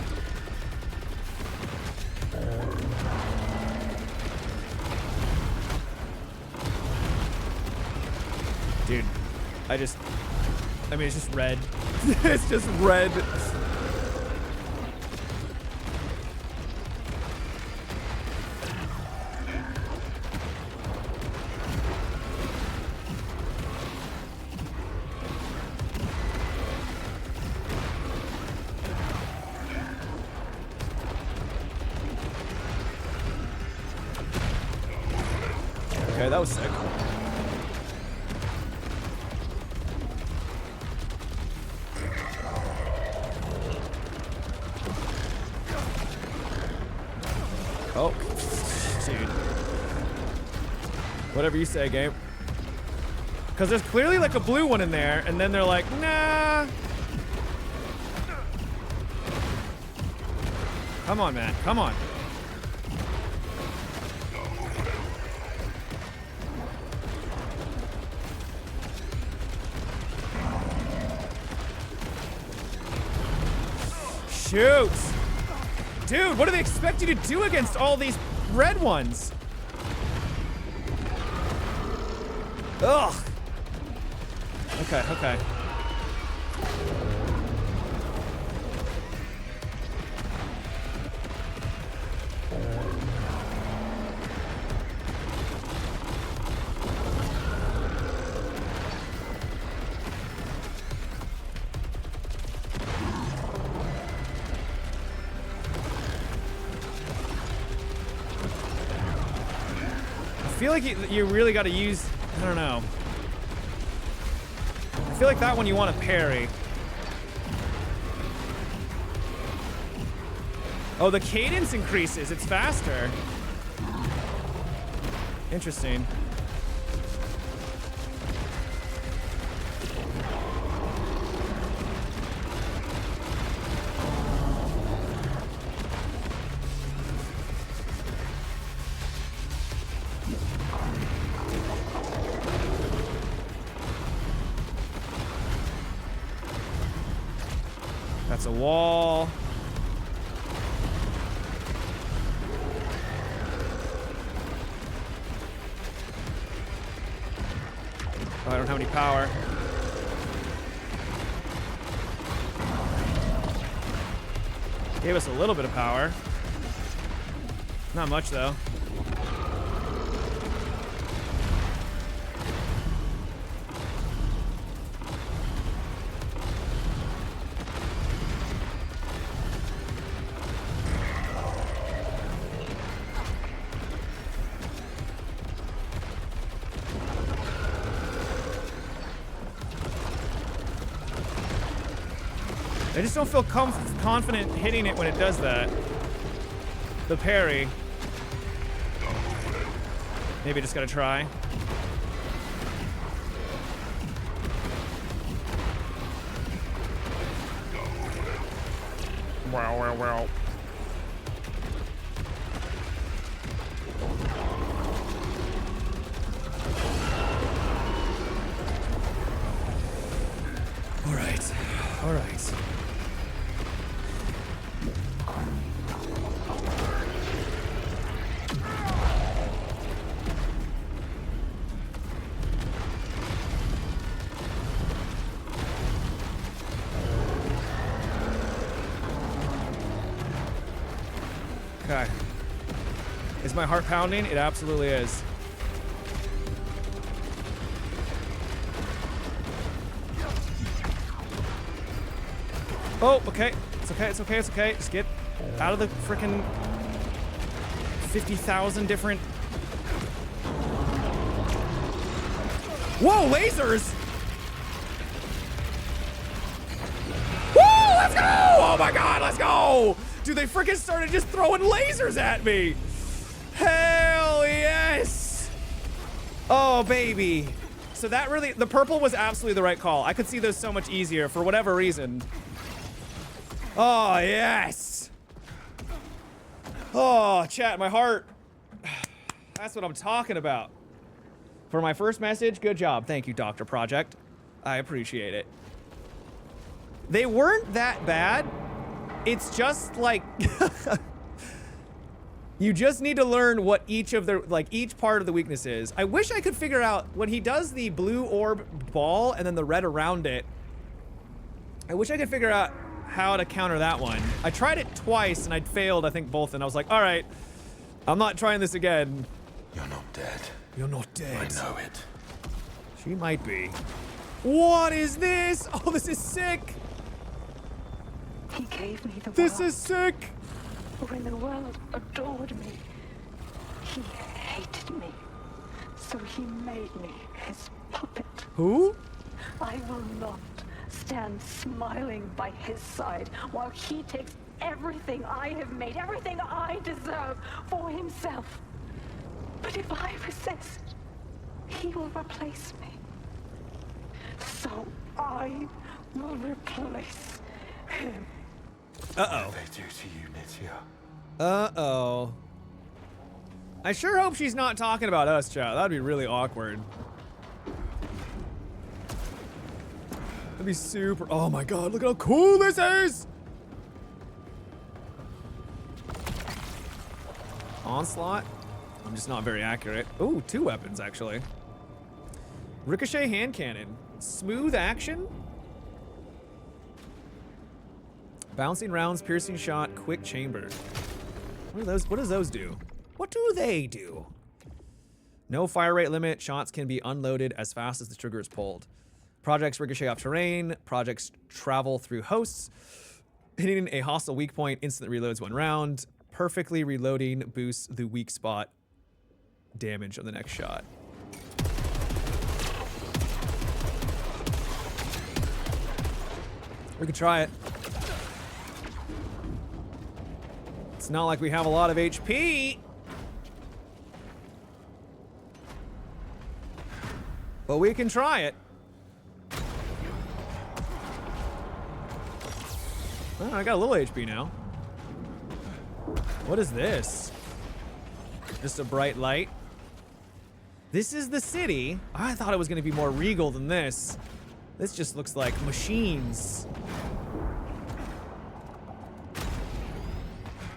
I mean, it's just red. It's just red. Okay, that was sick. Oh, dude. Whatever you say, game. Because there's clearly like a blue one in there, and then they're like, nah. Come on, man. Come on. Shoot! Dude, what do they expect you to do against all these red ones? Ugh. Okay, okay. I feel like you really got to use, I don't know. I feel like that one you want to parry. Oh, the cadence increases. It's faster. Interesting. That's a wall. Oh, I don't have any power. Gave us a little bit of power. Not much, though. I just don't feel confident hitting it when it does that. The parry. Maybe just gotta try. Wow, wow, wow. All right, all right. Okay. Is my heart pounding? It absolutely is. Oh, okay. It's okay, it's okay, it's okay. Just get out of the frickin' 50,000 different... Whoa, lasers! Woo, let's go! Oh my god, let's go! Dude, they freaking started just throwing lasers at me. Hell yes. Oh, baby. So that really, the purple was absolutely the right call. I could see those so much easier for whatever reason. Oh, yes. Oh, chat, my heart. That's what I'm talking about. For my first message, good job. Thank you, Dr. Project. I appreciate it. They weren't that bad. It's just like You just need to learn what each of the, like, each part of the weakness is. I wish I could figure out when he does the blue orb ball and then the red around it. I wish I could figure out how to counter that one. I tried it twice and I'd failed, I think, both, and I was like, all right, I'm not trying this again. You're not dead. You're not dead. I know it. She might be. What is this? Oh, this is sick. He gave me the This world. is sick. When the world adored me, he hated me. So he made me his puppet. Who? I will not stand smiling by his side while he takes everything I have made, everything I deserve, for himself. But if I resist, he will replace me. So I will replace him. Uh-oh. What they do to you, Nitya? Uh-oh. I sure hope she's not talking about us, chat. That'd be really awkward. That'd be super. Oh my god, look how cool this is! Onslaught? I'm just not very accurate. Ooh, 2 weapons, actually. Ricochet hand cannon. Smooth action? Bouncing rounds, piercing shot, quick chamber. What does those do? What do they do? No fire rate limit. Shots can be unloaded as fast as the trigger is pulled. Projects ricochet off terrain. Projects travel through hosts. Hitting a hostile weak point instantly reloads 1 round. Perfectly reloading boosts the weak spot damage on the next shot. We could try it. It's not like we have a lot of HP. But we can try it. Oh, I got a little HP now. What is this? Just a bright light. This is the city. I thought it was going to be more regal than this. This just looks like machines.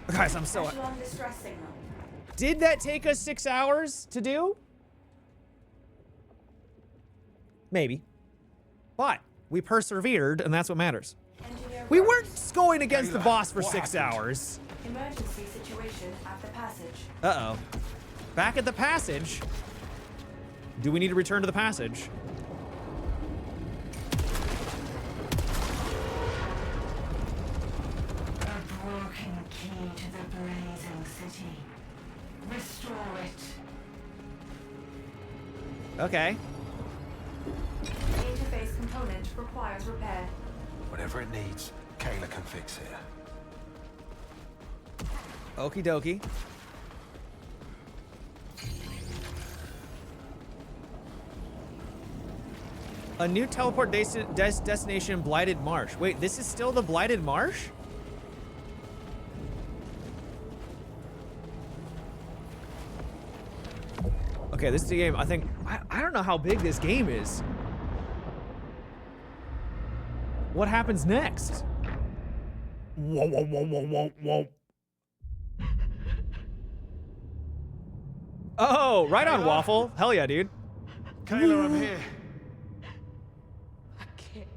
Guys, I'm so... Echelon distress signal. Did that take us 6 hours to do? Maybe. But we persevered, and that's what matters. Engineer We Rose. weren't going against the Kayla, boss for what 6 happened? hours. Emergency situation at the passage. Uh-oh. Back at the passage. Do we need to return to the passage? A broken key to the blazing city. Restore it. Okay. Interface component requires repair. Whatever it needs, Kayla can fix it. Okie dokie. A new teleport destination, Blighted Marsh. Wait, this is still the Blighted Marsh? Okay, this is the game. I think I don't know how big this game is. What happens next? Whoa, whoa, whoa, whoa, whoa, whoa. Oh, right on, Kayla? Waffle. Hell yeah, dude. Kayla, I'm here. I can't.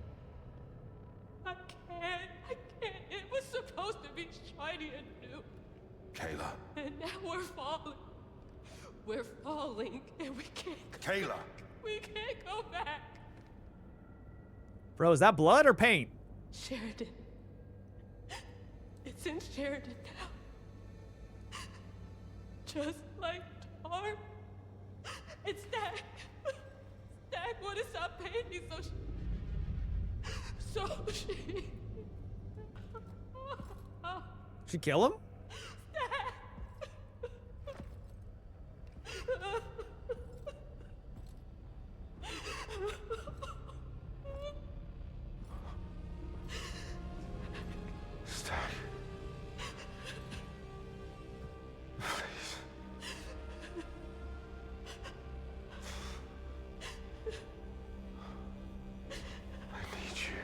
I can't. It was supposed to be shiny and new. Kayla. And now we're falling. We're falling, and we can't go. Kayla. We can't go back. Bro, is that blood or paint? Sheridan. It's in Sheridan now. Just like Tar. And Stack. Stack wouldn't stop paying me, so she... She kill him? Stack. Please. I need you.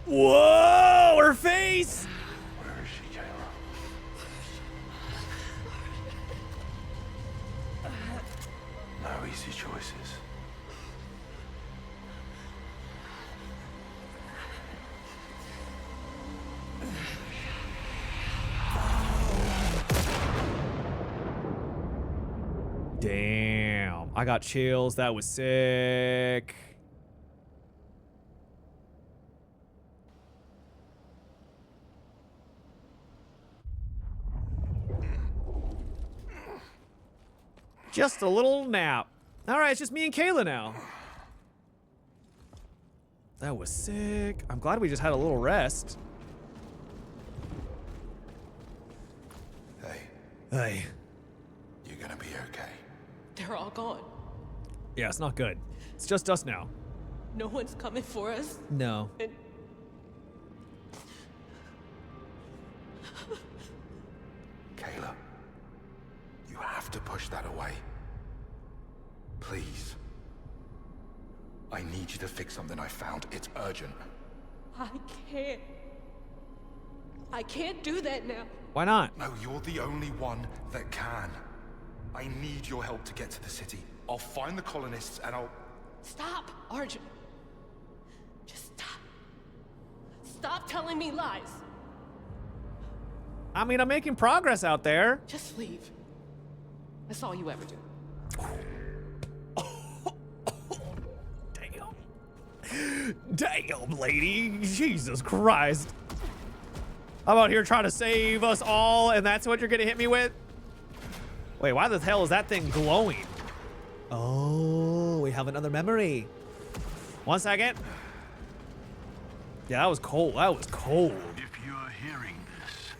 Whoa, her face! Where is she, Kayla? No easy choices. Damn, I got chills. That was sick. Just a little nap. All right, it's just me and Kayla now. That was sick. I'm glad we just had a little rest. Hey, Hey. you're gonna be okay. They're all gone. Yeah, it's not good. It's just us now. No one's coming for us. No. And Kayla, you have to push that away. Please. I need you to fix something I found. It's urgent. I can't. I can't do that now. Why not? No, you're the only one that can. I need your help to get to the city. I'll find the colonists and I'll... Stop, Arjun. Just stop. Stop telling me lies. I mean, I'm making progress out there. Just leave. That's all you ever do. Damn, lady. Jesus Christ. I'm out here trying to save us all, and that's what you're gonna hit me with? Wait, why the hell is that thing glowing? Oh, we have another memory. 1 second. Yeah, that was cold. That was cold. If you're hearing this,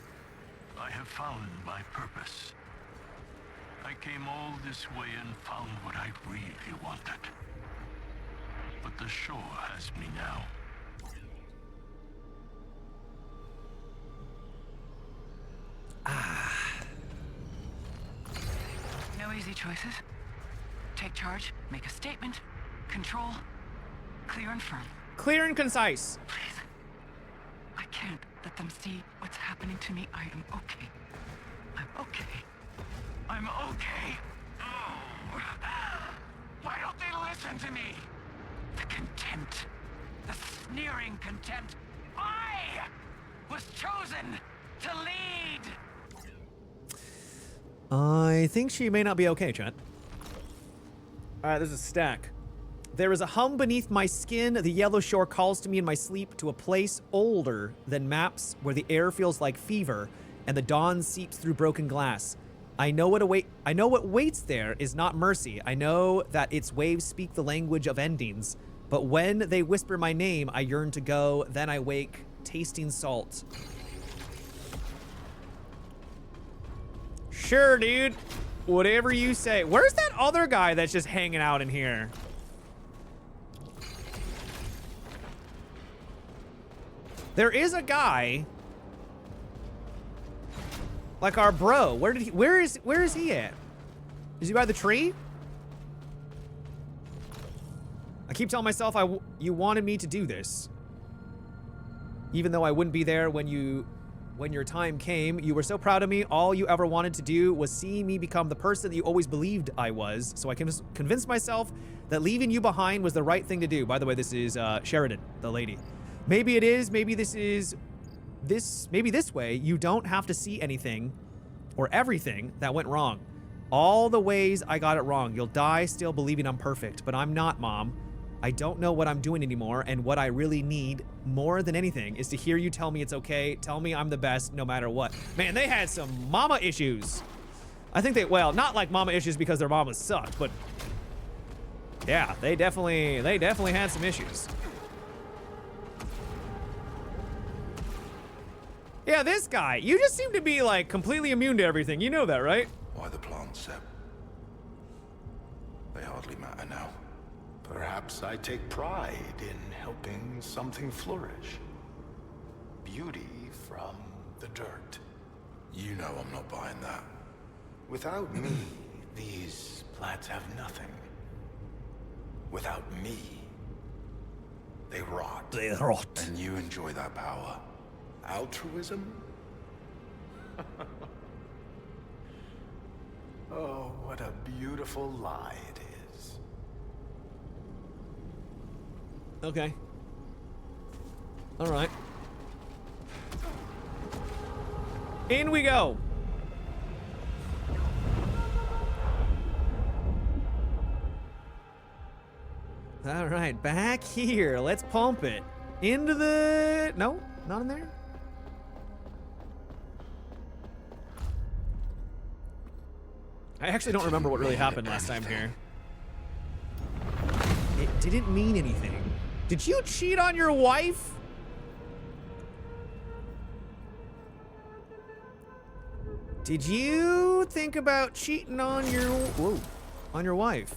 I have found my purpose. I came all this way and found what I really wanted. But the shore has me now. No easy choices. Take charge, make a statement, control, clear and firm. Clear and concise. Please. I can't let them see what's happening to me. I am okay. I'm okay. I'm okay. Oh. Why don't they listen to me? The contempt. The sneering contempt. I was chosen to lead. I think she may not be okay, Chet. Alright, there's a stack. There is a hum beneath my skin. The yellow shore calls to me in my sleep to a place older than maps where the air feels like fever and the dawn seeps through broken glass. I know what waits there is not mercy. I know that its waves speak the language of endings. But when they whisper my name, I yearn to go. Then I wake, tasting salt. Sure, dude. Whatever you say. Where's that other guy that's just hanging out in here? There is a guy, like our bro. Where is he at? Is he by the tree? I keep telling myself you wanted me to do this. Even though I wouldn't be there when your time came. You were so proud of me. All you ever wanted to do was see me become the person that you always believed I was. So I convinced myself that leaving you behind was the right thing to do. By the way, this is Sheridan, the lady. Maybe it is. Maybe maybe this way you don't have to see anything or everything that went wrong. All the ways I got it wrong. You'll die still believing I'm perfect, but I'm not, Mom. I don't know what I'm doing anymore, and what I really need more than anything is to hear you tell me it's okay, tell me I'm the best no matter what. Man, they had some mama issues. I think well, not like mama issues because their mamas sucked, but yeah, they definitely had some issues. Yeah, this guy, you just seem to be like completely immune to everything. You know that, right? Why the plants, Seb? They hardly matter now. Perhaps I take pride in helping something flourish. Beauty from the dirt. You know I'm not buying that. Without me, these plants have nothing. Without me, They rot. They rot. And you enjoy that power. Altruism? Oh, what a beautiful lie it is. Okay. All right. In we go. All right, back here. Let's pump it into the... No, not in there. I actually don't remember what really happened last time here. It didn't mean anything. Did you cheat on your wife? Did you think about cheating on your... Whoa, on your wife?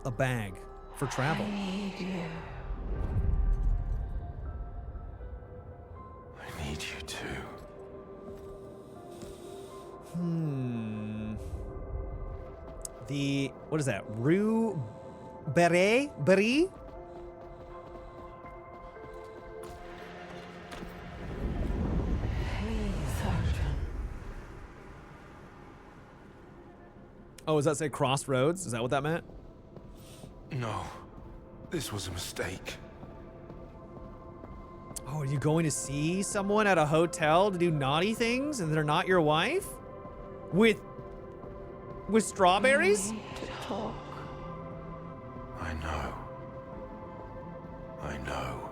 A bag for travel. I need you. I need you too. The... What is that? Rue... Beret? Beret? Oh, does that say Crossroads? Is that what that meant? No, this was a mistake. Oh, are you going to see someone at a hotel to do naughty things and they're not your wife? With strawberries? I know. I know.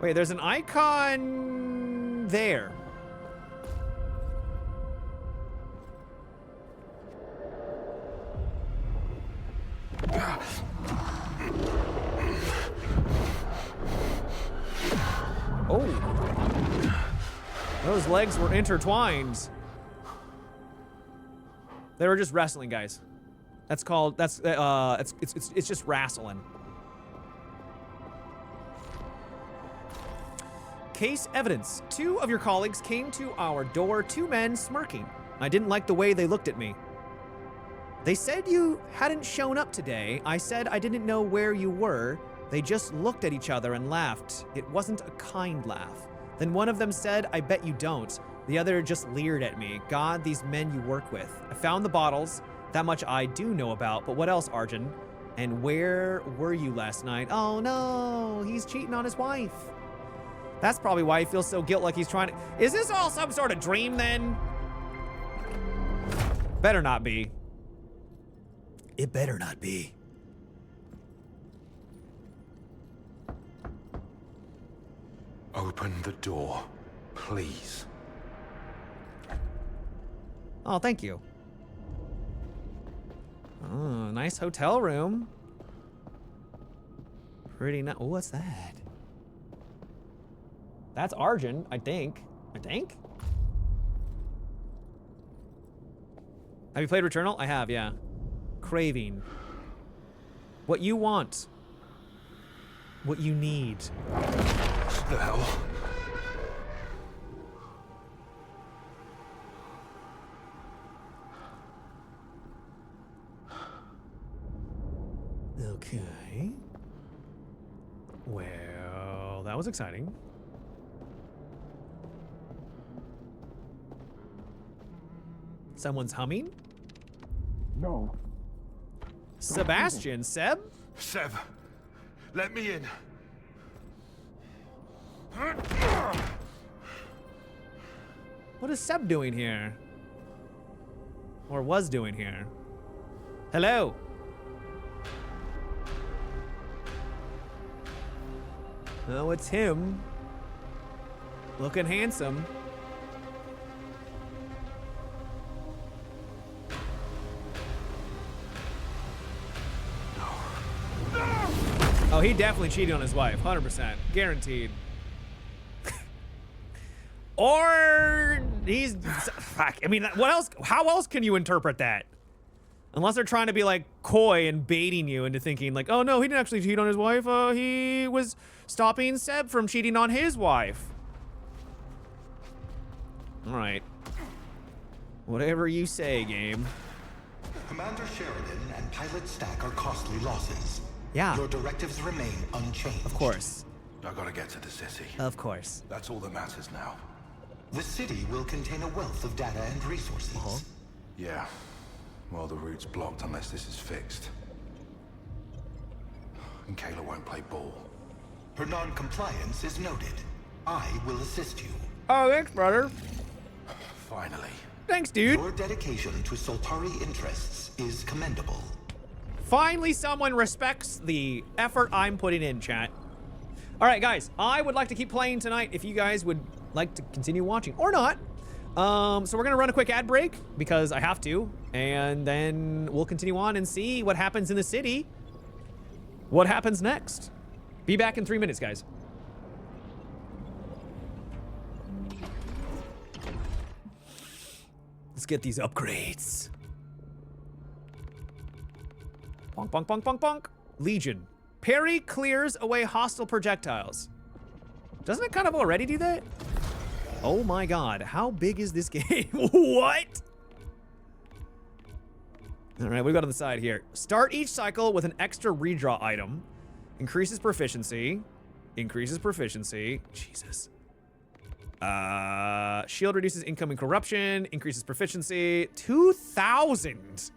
Wait, there's an icon there. Oh. Those legs were intertwined. They were just wrestling, guys. That's called, it's just wrestling. Case evidence. 2 of your colleagues came to our door, 2 men smirking. I didn't like the way they looked at me. They said you hadn't shown up today. I said I didn't know where you were. They just looked at each other and laughed. It wasn't a kind laugh. Then one of them said, I bet you don't. The other just leered at me. God, these men you work with. I found the bottles. That much I do know about, but what else, Arjun? And where were you last night? Oh no, he's cheating on his wife. That's probably why he feels so guilt, like he's trying to... Is this all some sort of dream then? Better not be. It better not be. Open the door, please. Oh, thank you. Oh, nice hotel room. Pretty nice. Oh, what's that? That's Arjun, I think. I think? Have you played Returnal? I have, yeah. Craving. What you want. What you need. What the hell? Okay. Well, that was exciting. Someone's humming? No. Sebastian, Seb? Seb, let me in. What is Seb doing here? Or was doing here? Hello? Oh, it's him. Looking handsome. Oh, he definitely cheated on his wife, 100%, guaranteed. Or he's, fuck, I mean, what else, how else can you interpret that? Unless they're trying to be like coy and baiting you into thinking like, oh no, he didn't actually cheat on his wife, he was stopping Seb from cheating on his wife. All right. Whatever you say, game. Commander Sheridan and Pilot Stack are costly losses. Yeah. Your directives remain unchanged. Of course. I gotta get to the city. Of course. That's all that matters now. The city will contain a wealth of data and resources. Yeah. Well, the route's blocked unless this is fixed. And Kayla won't play ball. Her non-compliance is noted. I will assist you. Oh, thanks, brother. Finally. Thanks, dude. Your dedication to Soltari interests is commendable. Finally, someone respects the effort I'm putting in, chat. All right, guys, I would like to keep playing tonight if you guys would like to continue watching or not. So we're gonna run a quick ad break because I have to, and then we'll continue on and see what happens in the city. What happens next? Be back in 3 minutes, guys. Let's get these upgrades. Bonk, bonk, bonk, bonk, bonk. Legion. Parry clears away hostile projectiles. Doesn't it kind of already do that? Oh my god, how big is this game? What? All right, what do we got on the side here? Start each cycle with an extra redraw item. Increases proficiency. Increases proficiency. Jesus. Shield reduces incoming corruption. Increases proficiency. 2,000.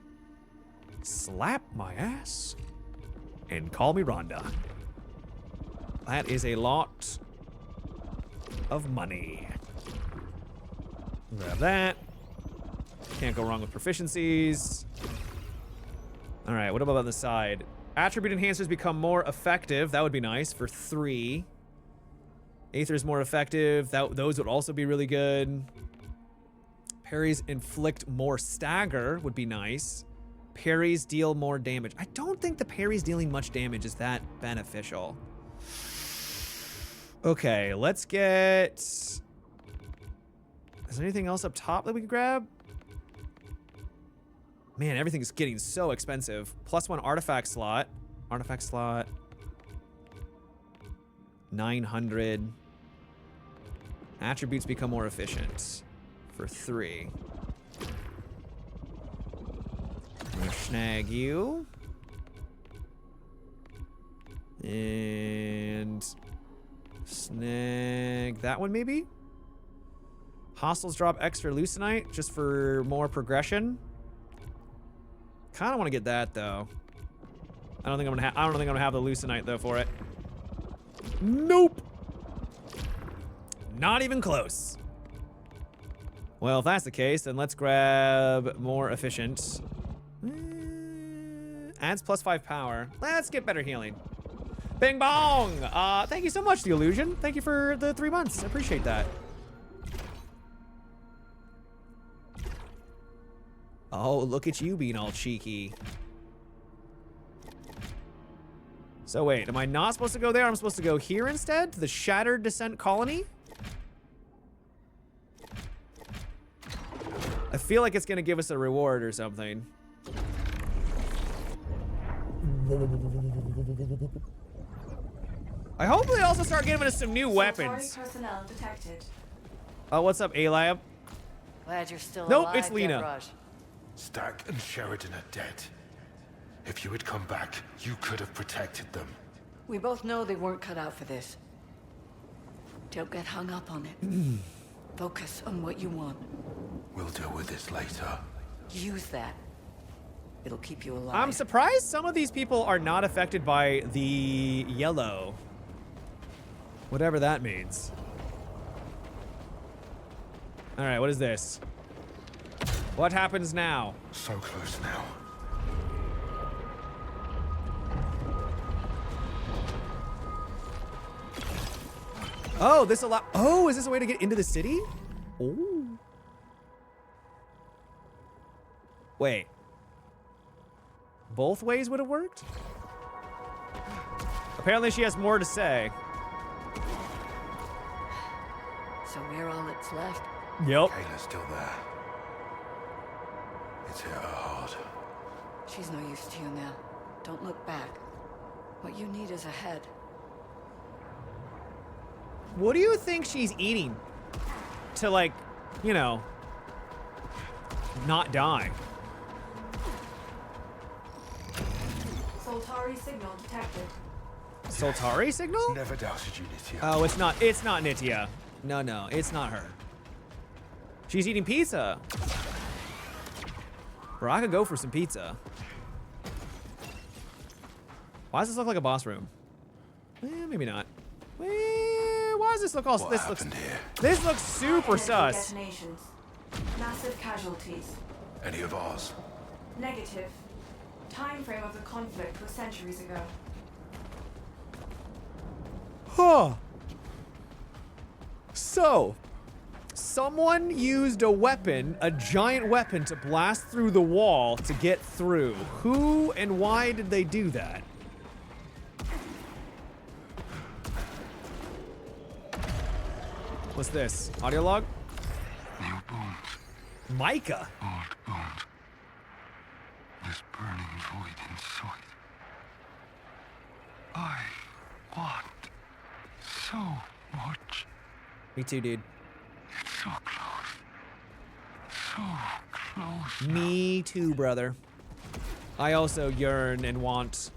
Slap my ass. And call me Rhonda. That is a lot of money. Grab that. Can't go wrong with proficiencies. All right, what about on the side? Attribute enhancers become more effective. That would be nice for 3. Aether is more effective. Those would also be really good. Parries inflict more stagger would be nice. Parries deal more damage. I don't think the parries dealing much damage is that beneficial. Okay, let's get... Is there anything else up top that we could grab? Man, everything's getting so expensive. +1 artifact slot. Artifact slot. 900. Attributes become more efficient for 3. I'm gonna snag you. And snag that one maybe? Hostiles drop extra Lucenite just for more progression. Kind of want to get that though. I don't think I'm gonna have the Lucenite though for it. Nope. Not even close. Well, if that's the case, then let's grab more efficient. Adds +5 power. Let's get better healing. Bing bong! Thank you so much, The Illusion. Thank you for the 3 months. I appreciate that. Oh, look at you being all cheeky. So wait, am I not supposed to go there? I'm supposed to go here instead? To the Shattered Descent Colony? I feel like it's gonna give us a reward or something. I hope they also start giving us some new weapons. Personnel detected. Oh, what's up, A-Lab? Glad you're still Nope, alive, it's Lena. Raj. Stack and Sheridan are dead. If you had come back, you could have protected them. We both know they weren't cut out for this. Don't get hung up on it. Focus on what you want. We'll deal with this later. Use that. It'll keep you alive. I'm surprised some of these people are not affected by the yellow. Whatever that means. All right, what is this? What happens now? So close now. Oh, this allow. Oh, is this a way to get into the city? Oh. Wait. Both ways would have worked? Apparently she has more to say. So we're all that's left. Yep. Kayla's still there. It's hit her hard. She's no use to you now. Don't look back. What you need is ahead. What do you think she's eating? To like, you know, not die. Soltari signal detected. Soltari signal? Never doubted you, Nitya. Oh, it's not Nitya. No, it's not her. She's eating pizza. Bro, I could go for some pizza. Why does this look like a boss room? Maybe not. Why does this look all... This looks super sus. Detonations. Massive casualties. Any of ours? Negative. Time frame of the conflict was centuries ago. Huh. So, someone used a weapon, a giant weapon, to blast through the wall to get through. Who and why did they do that? What's this? Audio log? New bones. Micah. Old bones. This burning void inside. I want so much. Me too, dude. It's so close. So close. Me too, brother. I also yearn and want...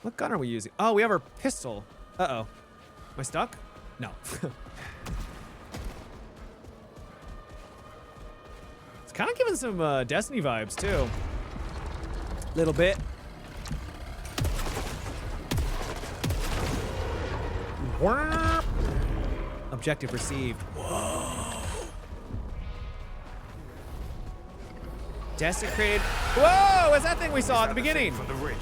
What gun are we using? Oh, we have our pistol. Uh-oh. Am I stuck? No. It's kind of giving some Destiny vibes, too. Little bit. Objective received. Whoa. Desecrated. Whoa! Is that thing we saw at the beginning? From the ridge.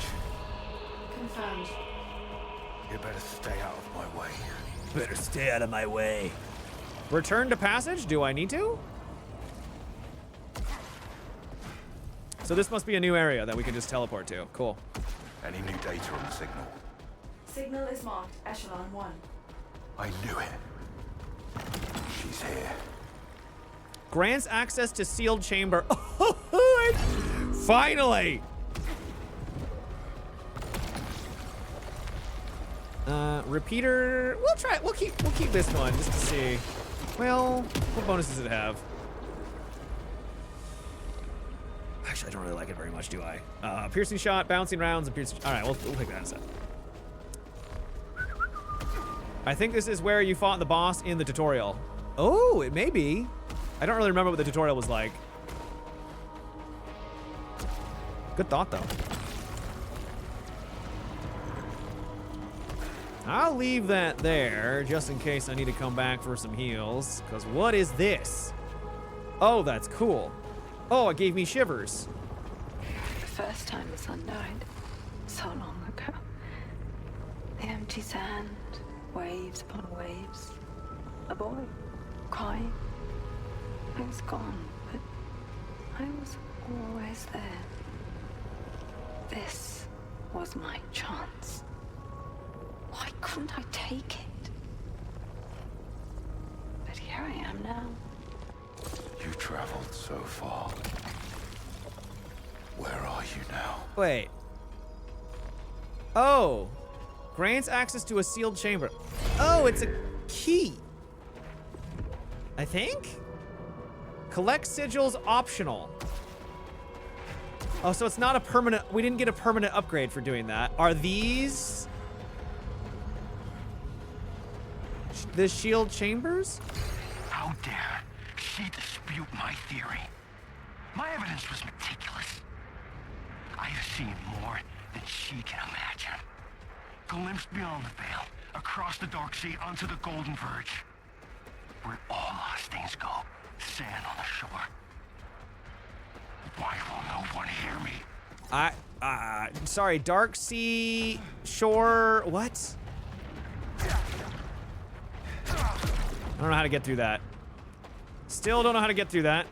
Confirmed. You better stay out of my way. Better stay out of my way. Return to passage? Do I need to? So this must be a new area that we can just teleport to. Cool. Any new data on the signal? Signal is marked Echelon 1. I knew it. She's here. Grants access to sealed chamber. Finally! Repeater. We'll try it. We'll keep this one just to see. Well, what bonuses does it have? Actually, I don't really like it very much, do I? Piercing shot, bouncing rounds, and piercing. All right, we'll pick that instead. I think this is where you fought the boss in the tutorial. Oh, it may be. I don't really remember what the tutorial was like. Good thought, though. I'll leave that there, just in case I need to come back for some heals. Because what is this? Oh, that's cool. Oh, it gave me shivers. The first time the sun died, so long ago. The empty sand, waves upon waves. A boy, crying. I was gone, but I was always there. This was my chance. Why couldn't I take it? But here I am now. You traveled so far. Where are you now? Wait. Oh. Grants access to a sealed chamber. Oh, it's a key. I think? Collect sigils optional. Oh, so it's not a permanent... We didn't get a permanent upgrade for doing that. Are these... the shield chambers? How dare she dispute my theory? My evidence was meticulous. I have seen more than she can imagine. Glimpsed beyond the veil, across the dark sea, onto the Golden Verge. Where all lost things go, sand on the shore. Why will no one hear me? Sorry, dark sea, shore, what? I don't know how to get through that. Still don't know how to get through that.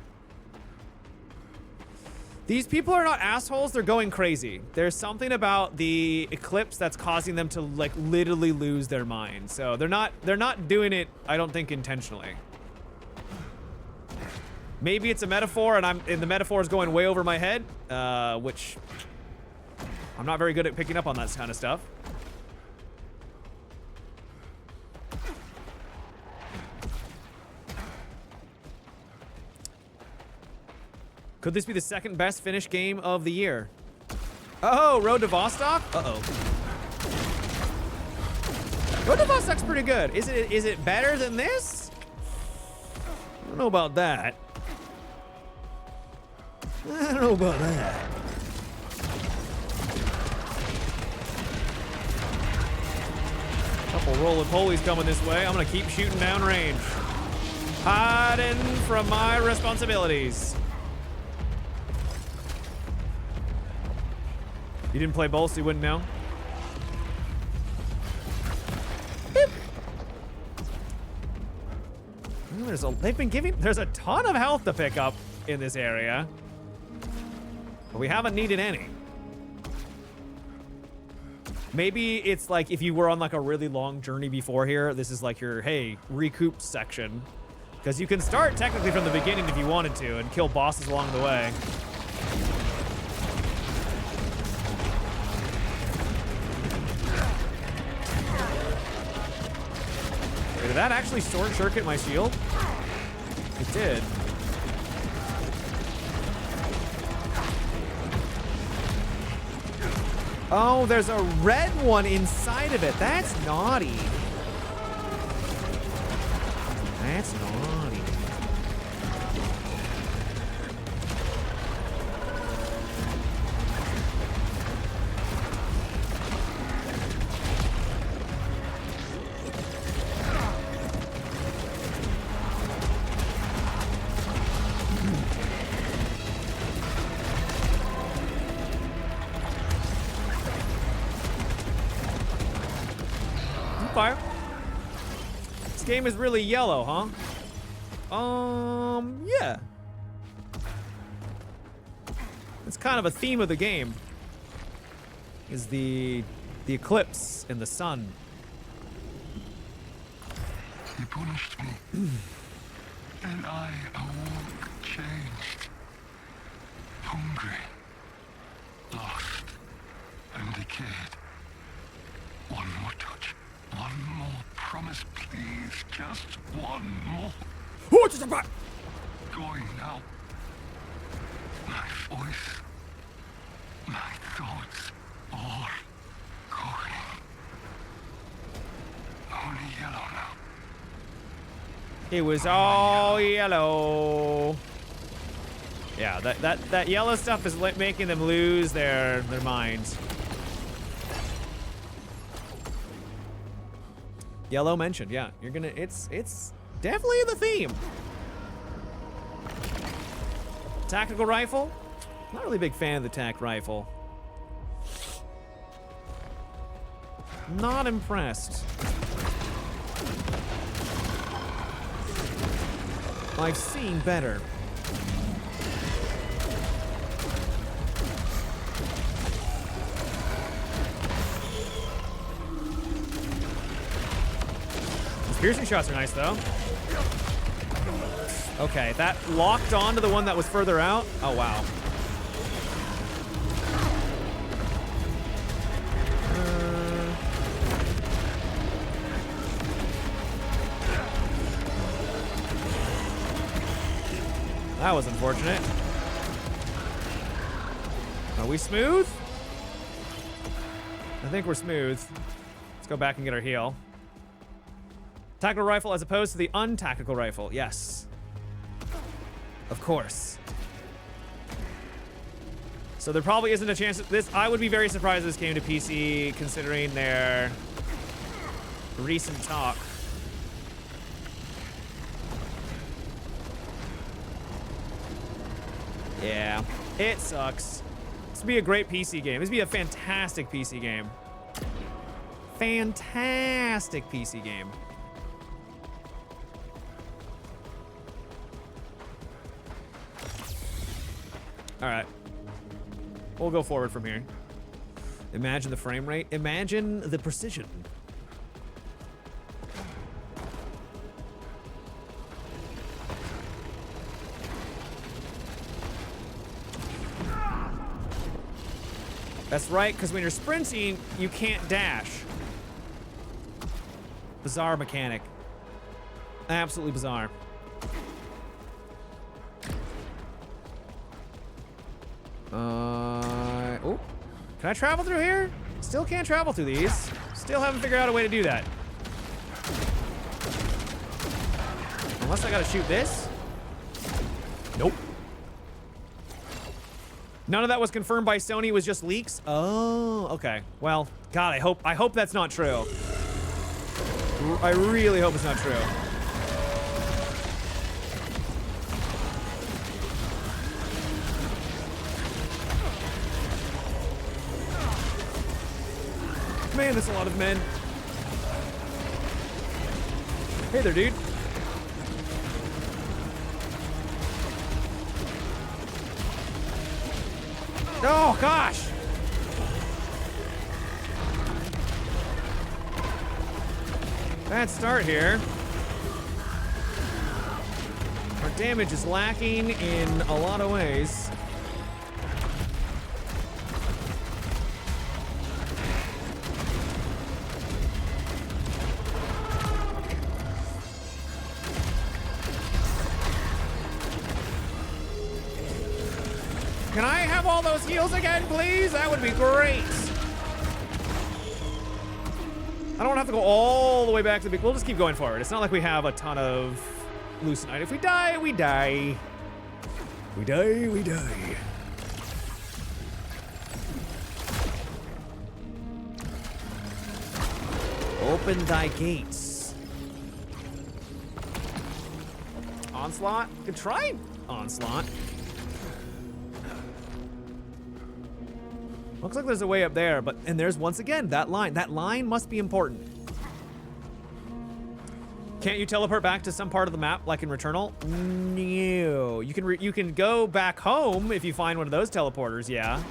These people are not assholes, they're going crazy. There's something about the eclipse that's causing them to like literally lose their mind. So they're not doing it, I don't think, intentionally. Maybe it's a metaphor and the metaphor is going way over my head, which I'm not very good at picking up on that kind of stuff. Could this be the second best Finnish game of the year? Oh, Road to Vostok? Uh-oh. Road to Vostok's pretty good. Is it better than this? I don't know about that. I don't know about that. Couple roly-polies coming this way. I'm gonna keep shooting down range. Hiding from my responsibilities. You didn't play both, so you wouldn't know. Beep. There's a ton of health to pick up in this area, but we haven't needed any. Maybe it's like if you were on like a really long journey before here, this is like your, hey, recoup section. Because you can start technically from the beginning if you wanted to and kill bosses along the way. Wait, did that actually short circuit my shield? It did. Oh, there's a red one inside of it. That's naughty. That's naughty. Fire. This game is really yellow, huh? Yeah. It's kind of a theme of the game. Is the eclipse in the sun. He punished me. And I awoke changed. Hungry. Lost. And decayed. One more touch. One more promise, please. Just one more. Oh, just a back. Going now. My voice. My thoughts. All going. Only yellow now. It was all yellow. Yeah, that yellow stuff is making them lose their minds. Yellow mentioned, yeah. You're gonna, it's definitely the theme. Tactical rifle? Not really a big fan of the tac rifle. Not impressed. I've seen better. Piercing shots are nice, though. Okay, that locked onto the one that was further out. Oh, wow. That was unfortunate. Are we smooth? I think we're smooth. Let's go back and get our heal. Tactical rifle as opposed to the untactical rifle. Yes. Of course. So there probably isn't a chance that this... I would be very surprised if this came to PC considering their recent talk. Yeah. It sucks. This would be a great PC game. This would be a fantastic PC game. Fantastic PC game. All right. We'll go forward from here. Imagine the frame rate. Imagine the precision. That's right, because when you're sprinting, you can't dash. Bizarre mechanic. Absolutely bizarre. Oh, can I travel through here? Still can't travel through these. Still haven't figured out a way to do that. Unless I gotta shoot this. Nope. None of that was confirmed by Sony. It was just leaks. Oh, okay. Well, God, I hope that's not true. I really hope it's not true. Man, that's a lot of men. Hey there, dude. Oh, gosh. Bad start here. Our damage is lacking in a lot of ways. Can I have all those heals again, please? That would be great. I don't have to go all the way back to the... We'll just keep going forward. It's not like we have a ton of Lucenite. If we die, we die. We die, we die. Open thy gates. Onslaught? Good try, Onslaught. Looks like there's a way up there, but and there's once again that line. That line must be important. Can't you teleport back to some part of the map like in Returnal? No. You can go back home if you find one of those teleporters, yeah.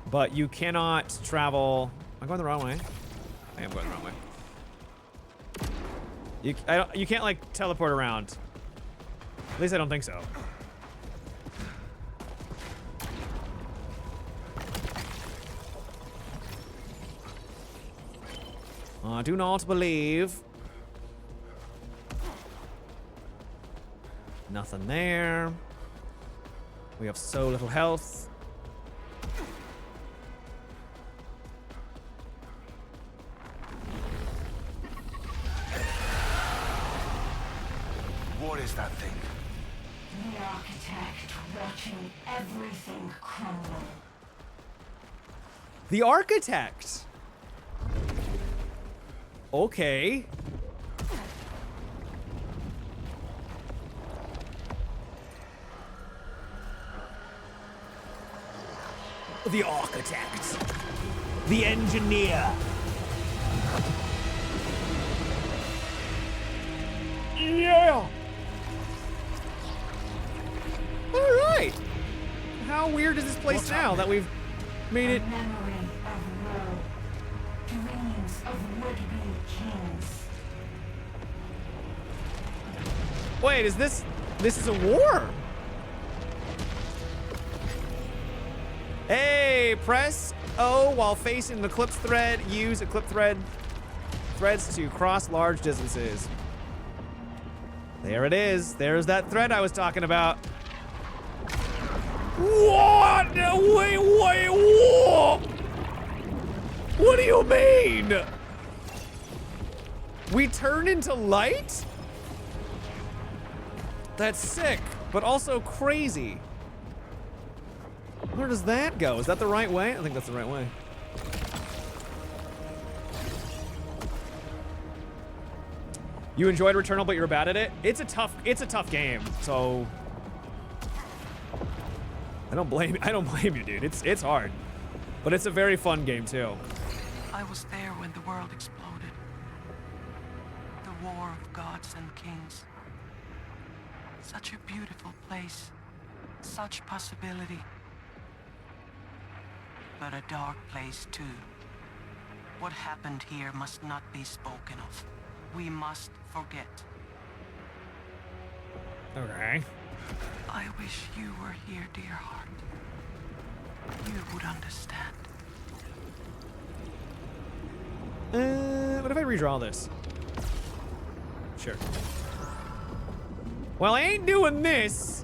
But you cannot travel. Am I going the wrong way? I am going the wrong way. You can't like teleport around. At least I don't think so. I do not believe. Nothing there. We have so little health. What is that thing? The architect watching everything crumble. The architect. Okay. The architect. The engineer. Yeah. All right. How weird is this place now that we've made it? Memory of woe. Dreams of would-be kings. Wait, is this is a war? Hey, press O while facing the eclipse thread. Use eclipse threads to cross large distances. There it is. There's that thread I was talking about. What? Wait, what? What do you mean? We turn into light? That's sick, but also crazy. Where does that go? Is that the right way? I think that's the right way. You enjoyed Returnal, but you're bad at it? It's a tough game, so I don't blame you, dude. It's hard. But it's a very fun game too. I was there when the world exploded. The war of gods and kings. Such a beautiful place. Such possibility. But a dark place too. What happened here must not be spoken of. We must forget. Okay. I wish you were here, dear heart. You would understand. What if I redraw this? Sure. Well, I ain't doing this.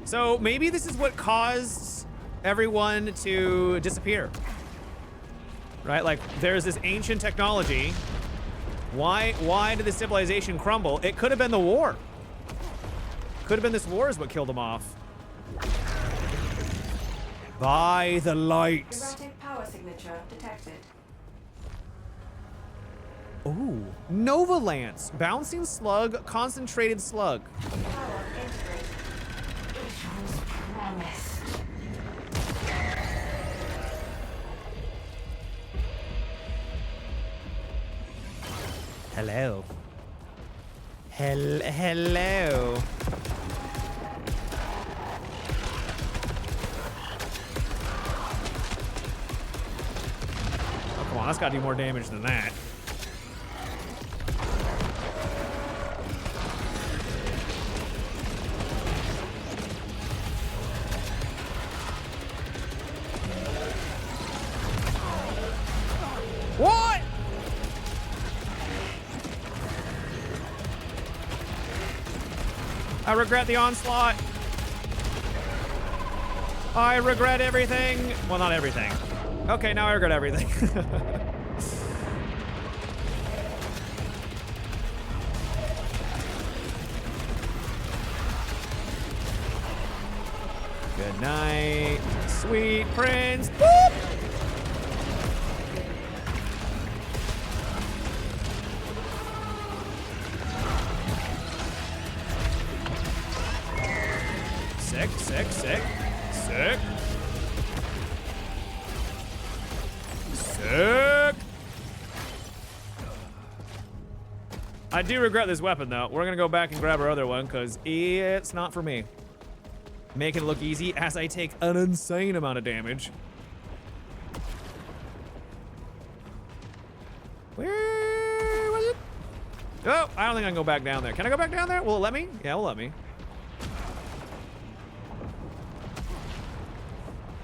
So maybe this is what caused everyone to disappear. Right? Like, there's this ancient technology. Why did the civilization crumble? It could have been the war. Could have been this war is what killed them off. By the light. Erratic power signature detected. Ooh. Nova Lance. Bouncing slug, concentrated slug. Power integrated. It was promised. Hello. Hello. Oh, come on. That's got to do more damage than that. What? I regret the onslaught. I regret everything. Well, not everything. Okay, now I regret everything. Good night, sweet prince. Boop! Sick, sick, sick, sick. Sick. I do regret this weapon, though. We're gonna go back and grab our other one, because it's not for me. Make it look easy as I take an insane amount of damage. Where was it? Oh, I don't think I can go back down there. Can I go back down there? Will it let me? Yeah, it will let me.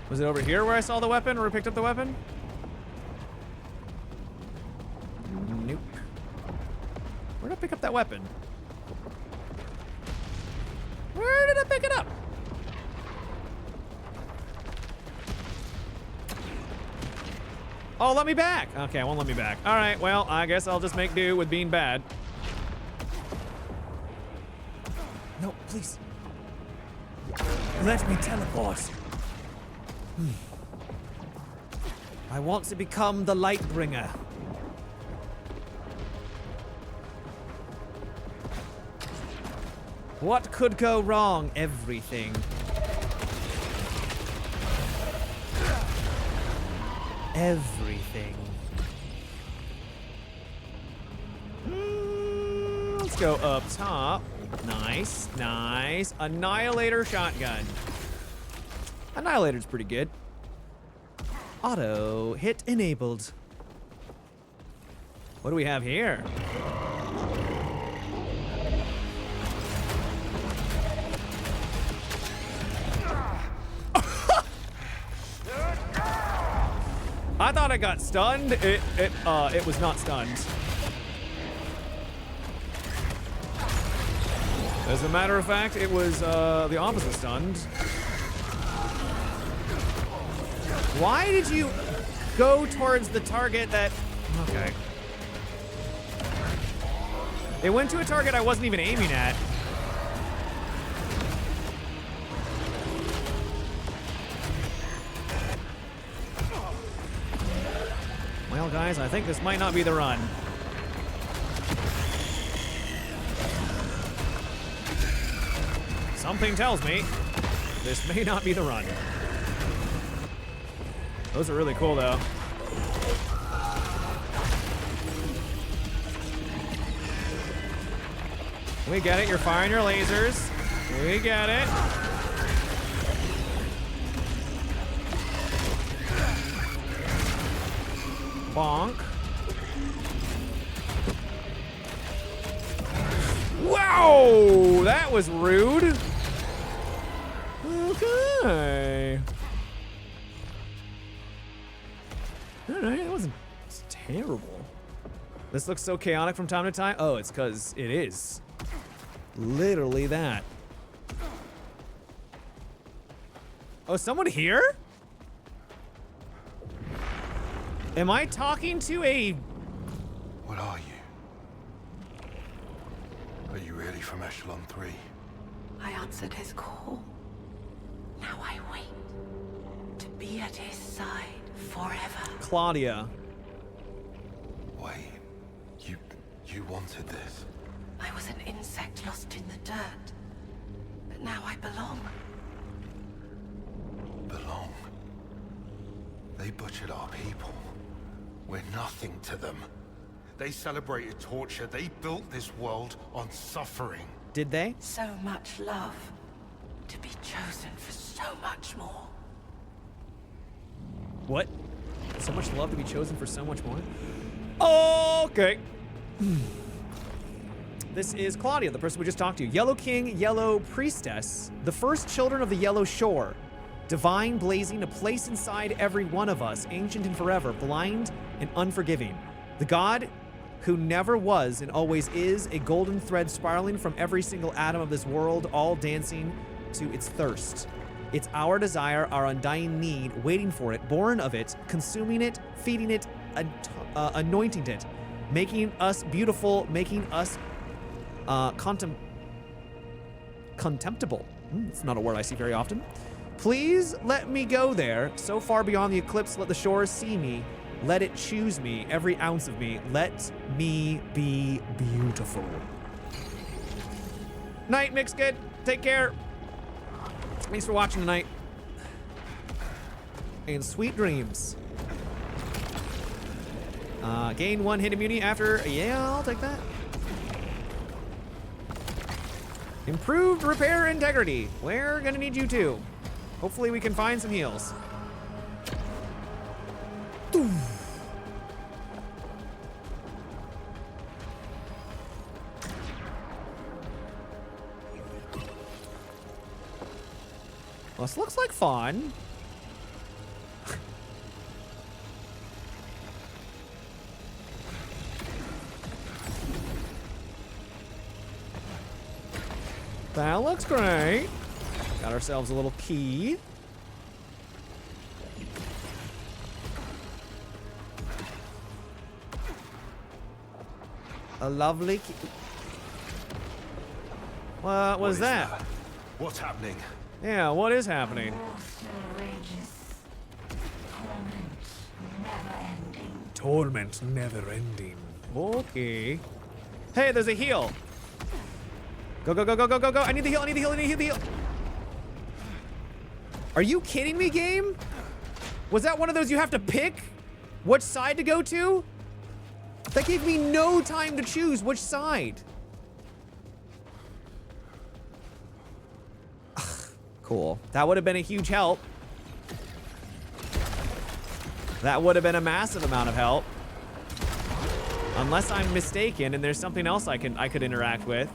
Was it over here where I saw the weapon, or picked up the weapon? Nope. Where did I pick up that weapon? Where did I pick it up? Oh, let me back. Okay, it won't let me back. All right, well, I guess I'll just make do with being bad. No, please. Let me teleport. I want to become the Lightbringer. What could go wrong? Everything. Everything. Let's go up top. Nice, nice. Annihilator shotgun. Annihilator's pretty good. Auto hit enabled. What do we have here? I thought I got stunned. It was not stunned. As a matter of fact, it was the opposite stunned. Why did you go towards the target that... Okay. It went to a target I wasn't even aiming at. Well, guys, I think this might not be the run. Something tells me this may not be the run. Those are really cool, though. We get it. You're firing your lasers. We get it. Bonk. Wow! That was rude. Okay. Alright, that wasn't terrible. This looks so chaotic from time to time. Oh, it's because it is. Literally that. Oh, someone here? Am I talking to a... What are you? Are you really from Echelon 3? I answered his call. Now I wait to be at his side forever. Claudia. Wait, you wanted this? I was an insect lost in the dirt. But now I belong. Belong? They butchered our people. We're nothing to them. They celebrated torture. They built this world on suffering. Did they? So much love to be chosen for so much more. What? So much love to be chosen for so much more? Okay. This is Claudia, the person we just talked to. Yellow King, Yellow Priestess, the first children of the Yellow Shore. Divine blazing, a place inside every one of us, ancient and forever, blind and unforgiving. The God who never was and always is, a golden thread spiraling from every single atom of this world, all dancing to its thirst. It's our desire, our undying need, waiting for it, born of it, consuming it, feeding it, anointing it, making us beautiful, making us contemptible. It's not a word I see very often. Please let me go there, so far beyond the eclipse, let the shores see me. Let it choose me, every ounce of me. Let me be beautiful. Night, Mixkid. Take care. Thanks for watching tonight. And sweet dreams. Gain 1 hit immunity after... Yeah, I'll take that. Improved repair integrity. We're gonna need you too. Hopefully we can find some heals. Well, this looks like fun. That looks great. Got ourselves a little key. A lovely key. What was that? What's happening? Yeah, what is happening? Torment never ending. Okay. Hey, there's a heal. Go, go, go, go, go, go, go. I need the heal, I need the heal, I need the heal. Are you kidding me, game? Was that one of those you have to pick which side to go to? That gave me no time to choose which side. Cool. That would have been a huge help. That would have been a massive amount of help. Unless I'm mistaken and there's something else I could interact with.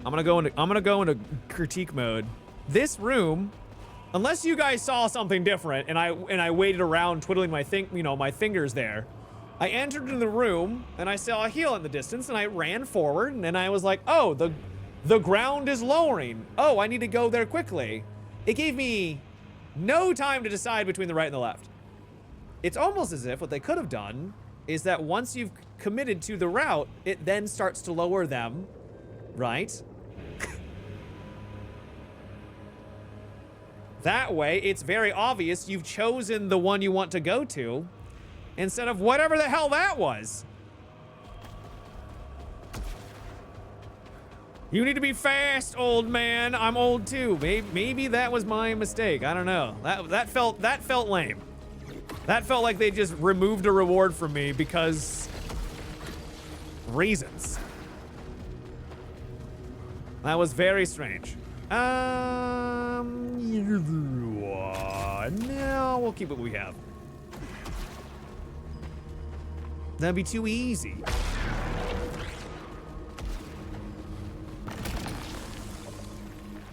I'm gonna go into critique mode. This room, unless you guys saw something different and I waited around twiddling my fingers there. I entered into the room and I saw a heal in the distance and I ran forward and then I was like, oh, the ground is lowering. Oh, I need to go there quickly. It gave me no time to decide between the right and the left. It's almost as if what they could have done is that once you've committed to the route, it then starts to lower them, right? That way, it's very obvious you've chosen the one you want to go to instead of whatever the hell that was. You need to be fast, old man. I'm old too. Maybe that was my mistake. I don't know. That felt lame. That felt like they just removed a reward from me because reasons. That was very strange. No, we'll keep what we have. That'd be too easy.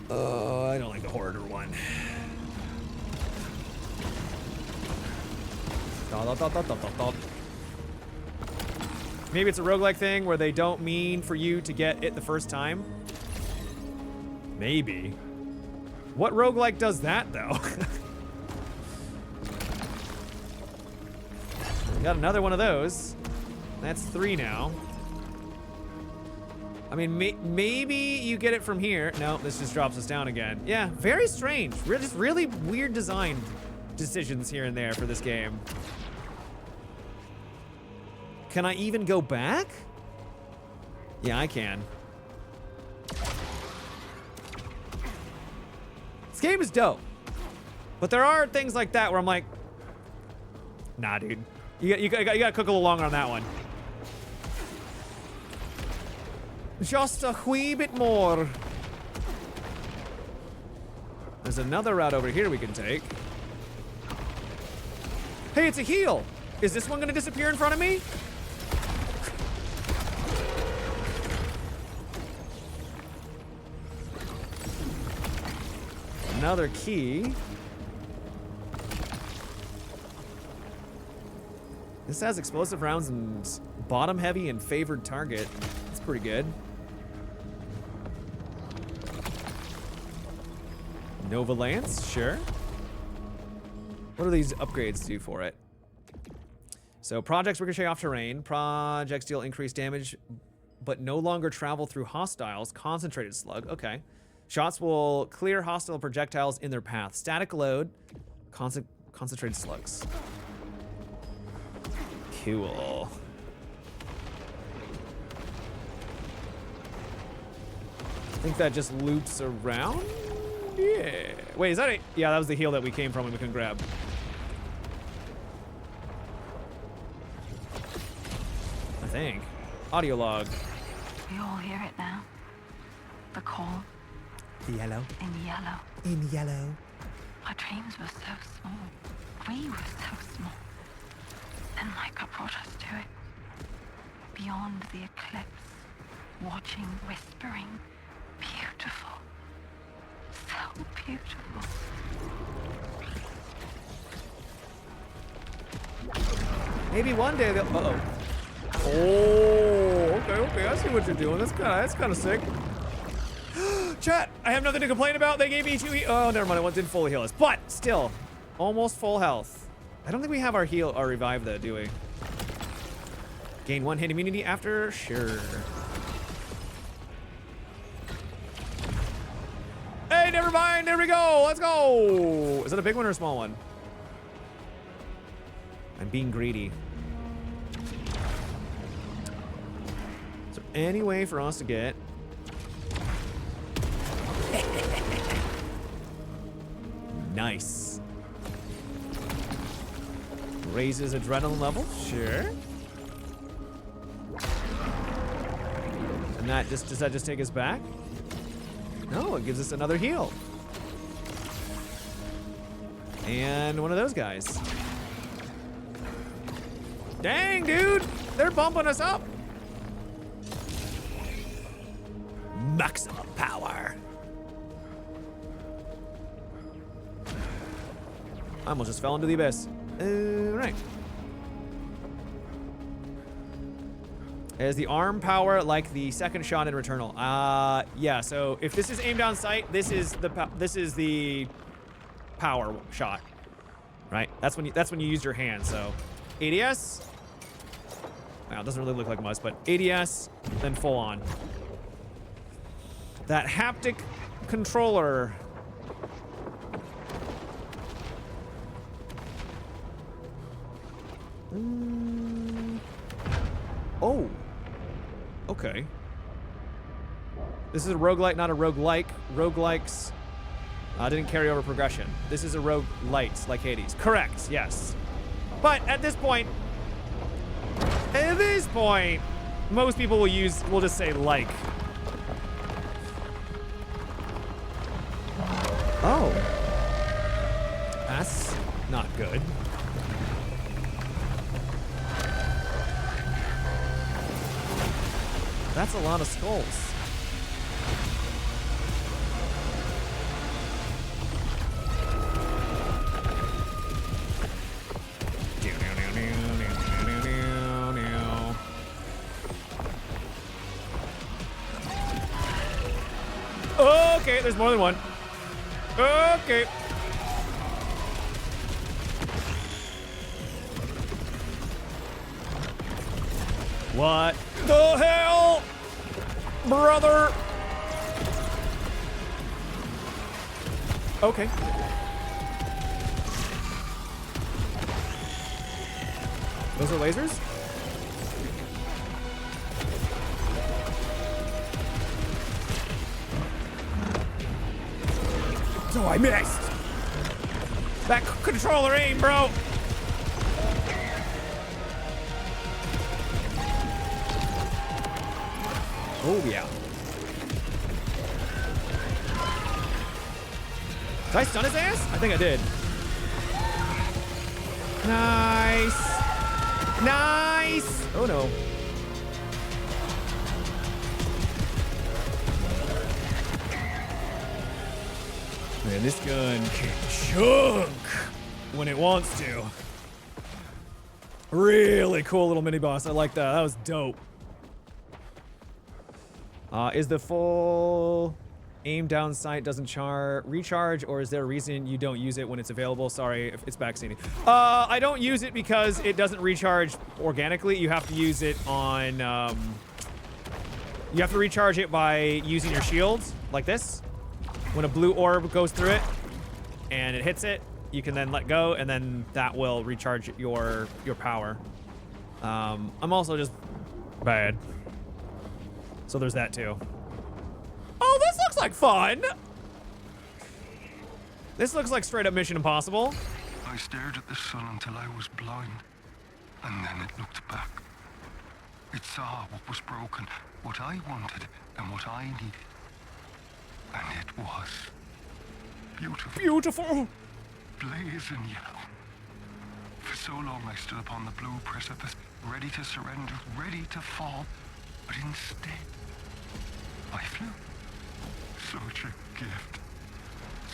I don't like the hoarder one. Maybe it's a roguelike thing where they don't mean for you to get it the first time. Maybe. What roguelike does that, though? Got another one of those. That's 3 now. I mean, maybe you get it from here. No, this just drops us down again. Yeah, very strange. Just really weird design decisions here and there for this game. Can I even go back? Yeah, I can. This game is dope. But there are things like that where I'm like, nah, dude. You gotta cook a little longer on that one. Just a wee bit more. There's another route over here we can take. Hey, it's a heal. Is this one gonna disappear in front of me? Another key. This has explosive rounds and bottom heavy and favored target. That's pretty good. Nova Lance, sure. What do these upgrades do for it? So projects ricochet off terrain. Projects deal increased damage, but no longer travel through hostiles. Concentrated slug, okay. Shots will clear hostile projectiles in their path. Static load, concentrated slugs. Cool. I think that just loops around? Yeah. Wait, is that a... Yeah, that was the heal that we came from and we couldn't grab. I think. Audio log. We all hear it now. The call. The yellow. In yellow. In yellow. Our dreams were so small. We were so small. And Micah brought us to it. Beyond the eclipse. Watching, whispering. Beautiful. So beautiful. Maybe one day they'll... Uh-oh. Oh, okay, I see what you're doing. That's kind of sick. Chat, I have nothing to complain about. They gave me 2 oh, never mind. I didn't fully heal us. But still, almost full health. I don't think we have our revive though, do we? Gain 1 hit immunity after? Sure. Hey, never mind. There we go. Let's go. Is that a big one or a small one? I'm being greedy. Is there any way for us to get... Nice. Raises adrenaline level, sure. And that just, does that just take us back? No, it gives us another heal. And one of those guys. Dang, dude! They're bumping us up! Maximum power. I almost just fell into the abyss. Right. Is the arm power like the second shot in Returnal? Yeah. So if this is aimed on sight, this is the power shot, right? That's when you use your hand. So ADS. Wow, it doesn't really look like much, but ADS, then full on. That haptic controller. Oh. Okay. This is a roguelite, not a roguelike. Roguelikes didn't carry over progression. This is a roguelite, like Hades. Correct, yes. But at this point, most people will just say like. Oh. That's not good. That's a lot of skulls. Okay, there's more than one. Okay. What the hell, brother? Okay. Those are lasers? Oh, I missed. That controller aim, bro. Oh, yeah. Did I stun his ass? I think I did. Nice. Nice. Oh, no. Man, this gun can chunk when it wants to. Really cool little mini boss. I like that. That was dope. Is the full aim down sight doesn't recharge, or is there a reason you don't use it when it's available? Sorry if it's backseating. I don't use it because it doesn't recharge organically. You have to use it on, you have to recharge it by using your shields like this. When a blue orb goes through it and it hits it, you can then let go, and then that will recharge your power. I'm also just bad. So there's that too. Oh, this looks like fun. This looks like straight up Mission Impossible. I stared at the sun until I was blind, and then it looked back. It saw what was broken, what I wanted, and what I needed. And it was beautiful. Beautiful. Blazing yellow. For so long I stood upon the blue precipice, ready to surrender, ready to fall. But instead, I flew. Such a gift.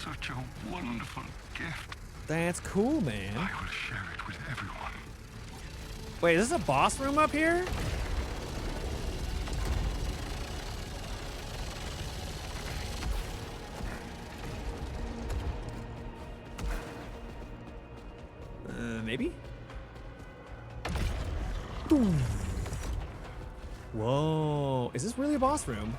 Such a wonderful gift. That's cool, man. I will share it with everyone. Wait, is this a boss room up here? Maybe? Boom. Whoa, is this really a boss room?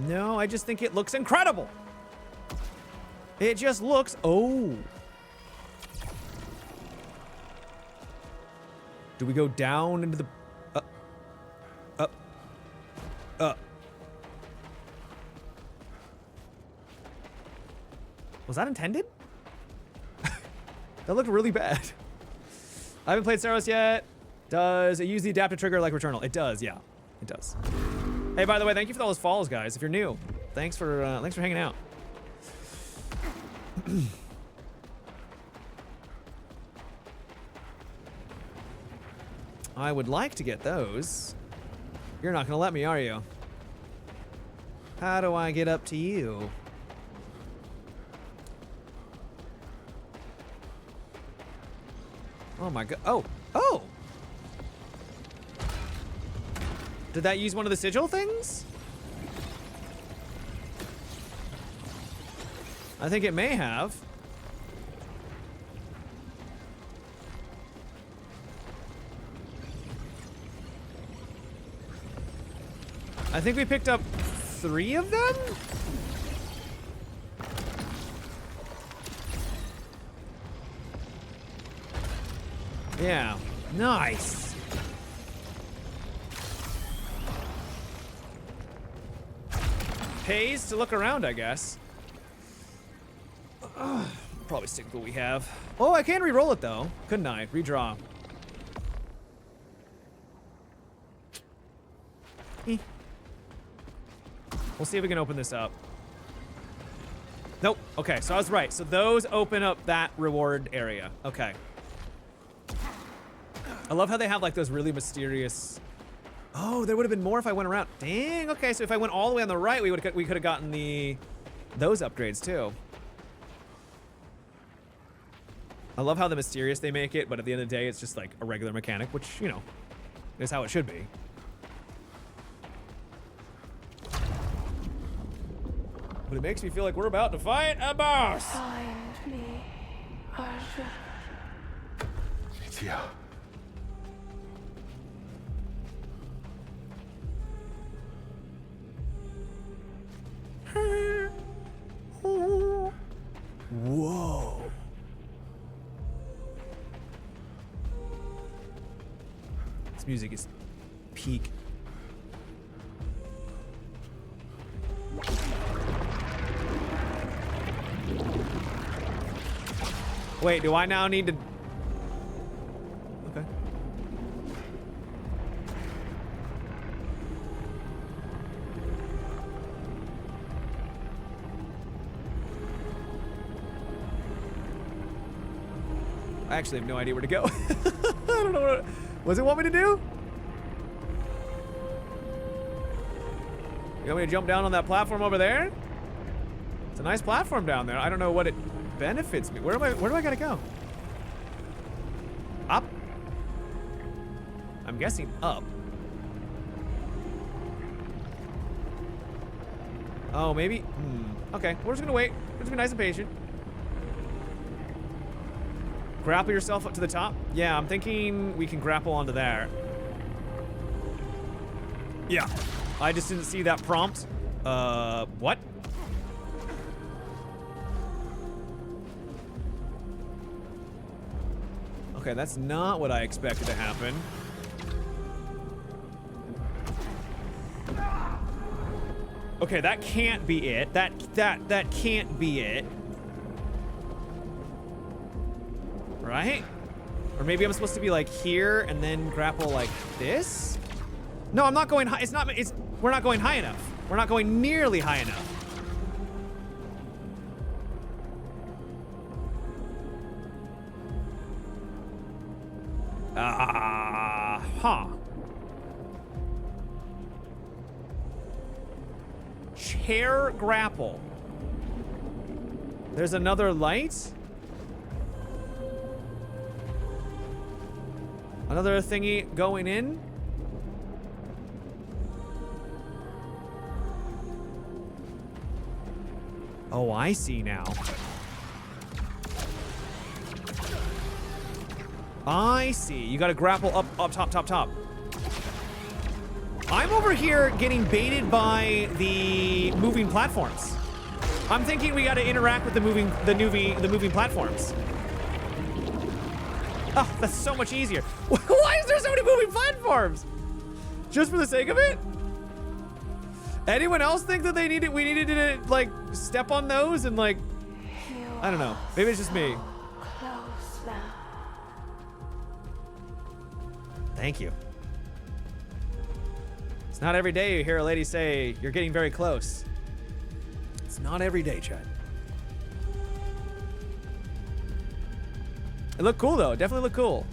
No, I just think it looks incredible. It just looks, oh. Do we go down into the, Was that intended? That looked really bad. I haven't played SAROS yet. Does it use the adaptive trigger like Returnal? It does, yeah. It does. Hey, by the way, thank you for all those follows, guys. If you're new, thanks for hanging out. I would like to get those. You're not gonna let me, are you? How do I get up to you? Oh my god. Oh! Oh! Did that use one of the sigil things? I think it may have. I think we picked up 3 of them? Yeah, nice. Pays to look around, I guess. Probably stick with what we have. Oh, I can re-roll it though, couldn't I? Redraw. We'll see if we can open this up. Nope. Okay, so I was right. So those open up that reward area. Okay. I love how they have like those really mysterious. Oh, there would have been more if I went around. Dang. Okay, so if I went all the way on the right, we could have gotten those upgrades too. I love how the mysterious they make it, but at the end of the day, it's just like a regular mechanic, which, you know, is how it should be. But it makes me feel like we're about to fight a boss. Find me, Arthur. Lydia. Whoa. This music is peak. Wait, do I now need to... Okay. I actually have no idea where to go. I don't know what does it want me to do? You want me to jump down on that platform over there? It's a nice platform down there. I don't know what it benefits me. Where do I gotta go? Up? I'm guessing up. Oh, maybe? Okay, we're just gonna wait. We're just gonna be nice and patient. Grapple yourself up to the top? Yeah, I'm thinking we can grapple onto there. Yeah. I just didn't see that prompt. What? Okay, that's not what I expected to happen. Okay, that can't be it. That can't be it. Right? Or maybe I'm supposed to be like here and then grapple like this? No, I'm not going high. We're not going high enough. We're not going nearly high enough. Huh. Chair grapple. There's another light? Another thingy going in? Oh, I see now. I see. You gotta grapple up, top. I'm over here getting baited by the moving platforms. I'm thinking we gotta interact with the moving platforms. Oh, that's so much easier. Why is there so many moving platforms? Just for the sake of it? Anyone else think that we needed to like step on those and like, I don't know. Maybe it's just me. Close now. Thank you. It's not every day you hear a lady say, you're getting very close. It's not every day, Chad. It looked cool though, definitely looked cool.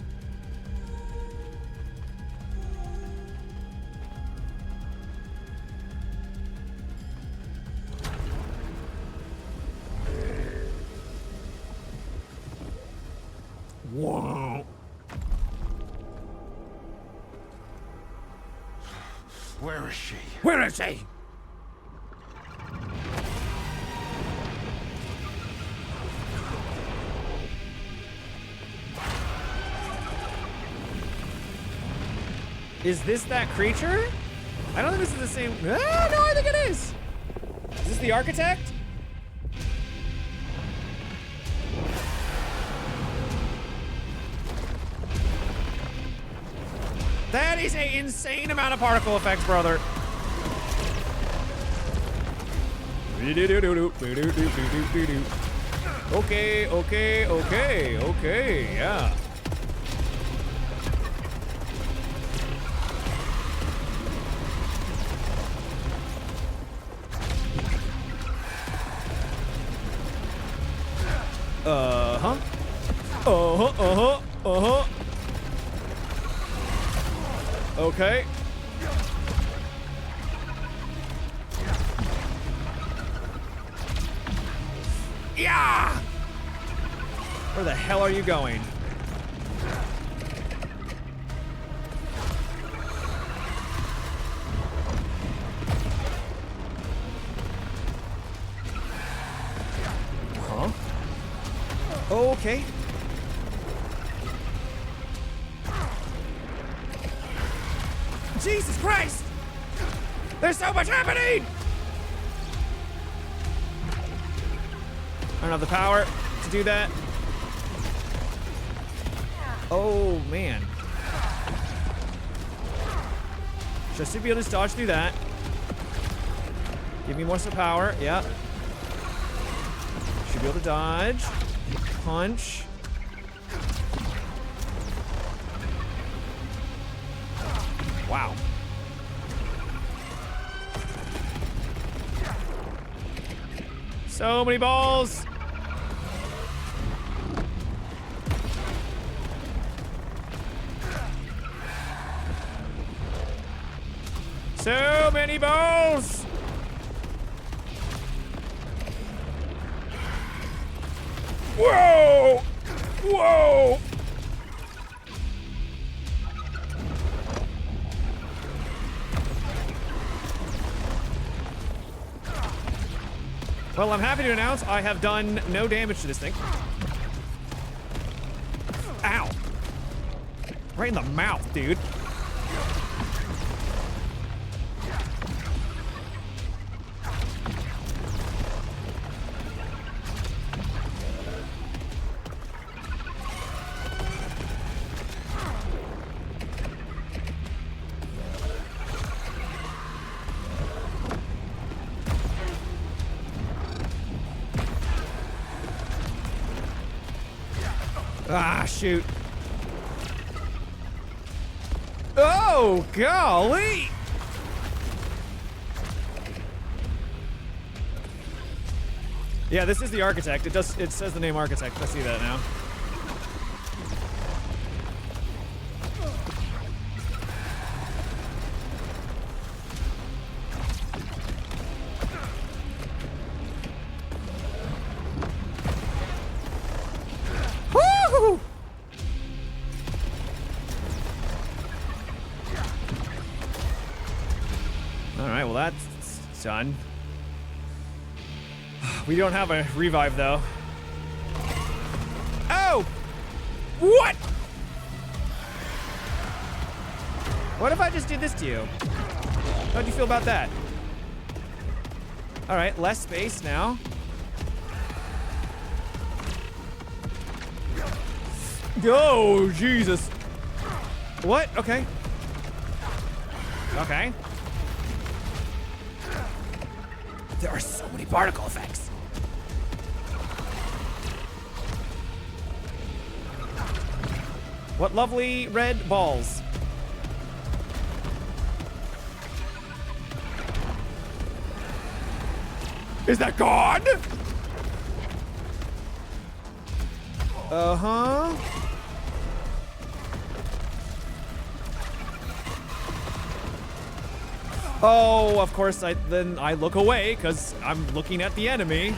Whoa. Where is she? Where is she? Is this that creature? I don't think this is the same. Ah, no, I think it is. Is this the architect? That is an insane amount of particle effects, brother. Okay, yeah. Okay. Yeah! Where the hell are you going? Huh? Okay. Jesus Christ! There's so much happening! I don't have the power to do that. Oh, man. Should I still be able to dodge through that? Give me more some power. Yep. Should be able to dodge. Punch. Wow. So many balls. So many balls. Whoa! Whoa! Well, I'm happy to announce I have done no damage to this thing. Ow. Right in the mouth, dude. Ah, shoot. Oh, golly! Yeah, this is the architect. It says the name architect. I see that now. Alright, well that's done. We don't have a revive though. Oh! What? What if I just did this to you? How'd you feel about that? Alright, less space now. Oh, Jesus. What? Okay. Okay. There are so many particle effects. What lovely red balls. Is that gone? Uh-huh. Oh, of course, then I look away because I'm looking at the enemy.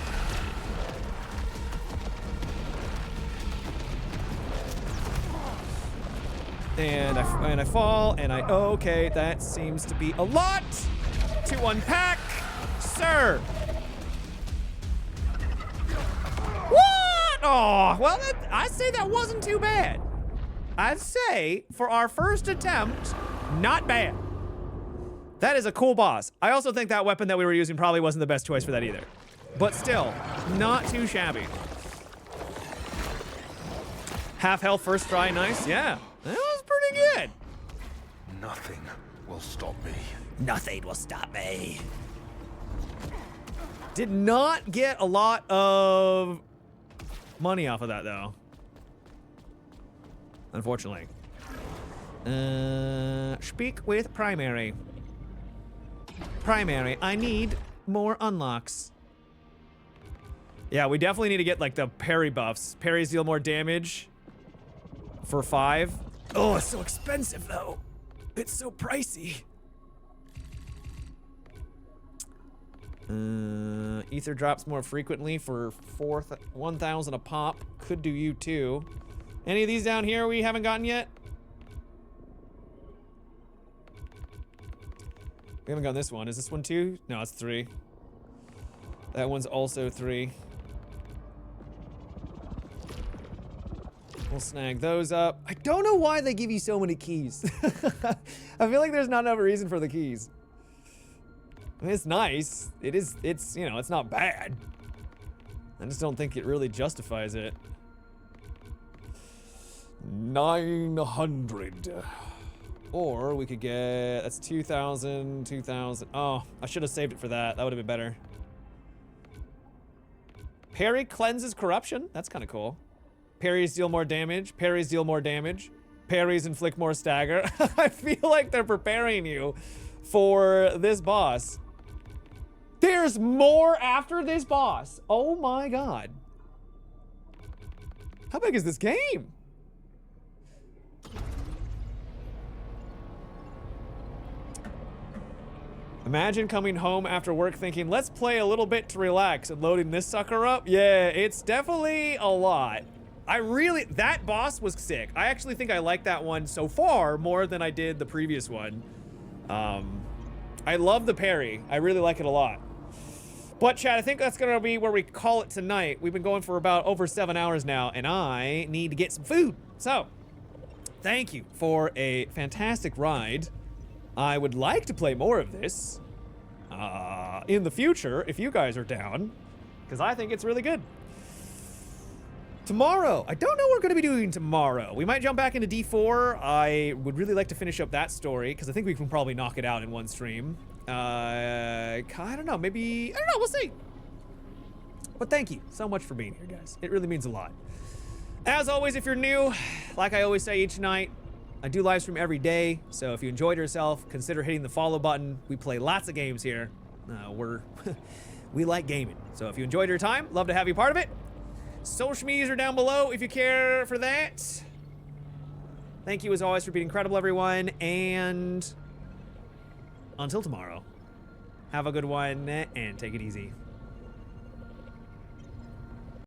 And I fall, and okay, that seems to be a lot to unpack, sir. What? Oh, well, I'd say that wasn't too bad. I'd say for our first attempt, not bad. That is a cool boss. I also think that weapon that we were using probably wasn't the best choice for that either. But still, not too shabby. Half health first try, nice. Yeah, that was pretty good. Nothing will stop me. Nothing will stop me. Did not get a lot of money off of that though. Unfortunately. Speak with primary. Primary, I need more unlocks. Yeah, we definitely need to get like the parry buffs. Parries deal more damage for 5. Oh, it's so expensive though. It's so pricey. Ether drops more frequently for 1,000 a pop. Could do you too. Any of these down here we haven't gotten yet? We haven't gotten this one. Is this one 2? No, it's 3. That one's also 3. We'll snag those up. I don't know why they give you so many keys. I feel like there's not enough reason for the keys. I mean, it's nice. It's, you know, it's not bad. I just don't think it really justifies it. 900. Or we could get, that's 2,000, 2,000. Oh, I should have saved it for that. That would have been better. Parry cleanses corruption. That's kind of cool. Parries deal more damage. Parries deal more damage. Parries inflict more stagger. I feel like they're preparing you for this boss. There's more after this boss. Oh my god. How big is this game? Imagine coming home after work thinking, let's play a little bit to relax, and loading this sucker up. Yeah, it's definitely a lot. That boss was sick. I actually think I like that one so far more than I did the previous one. I love the parry. I really like it a lot. But chat, I think that's gonna be where we call it tonight. We've been going for about over 7 hours now, and I need to get some food. So, thank you for a fantastic ride. I would like to play more of this in the future, if you guys are down, because I think it's really good. Tomorrow, I don't know what we're going to be doing tomorrow. We might jump back into D4. I would really like to finish up that story, because I think we can probably knock it out in one stream. I don't know, maybe, I don't know, we'll see. But thank you so much for being here, guys. It really means a lot. As always, if you're new, like I always say each night, I do live stream every day, so if you enjoyed yourself, consider hitting the follow button. We play lots of games here. We like gaming. So if you enjoyed your time, love to have you part of it. Social medias are down below if you care for that. Thank you as always for being incredible, everyone, and until tomorrow, have a good one and take it easy.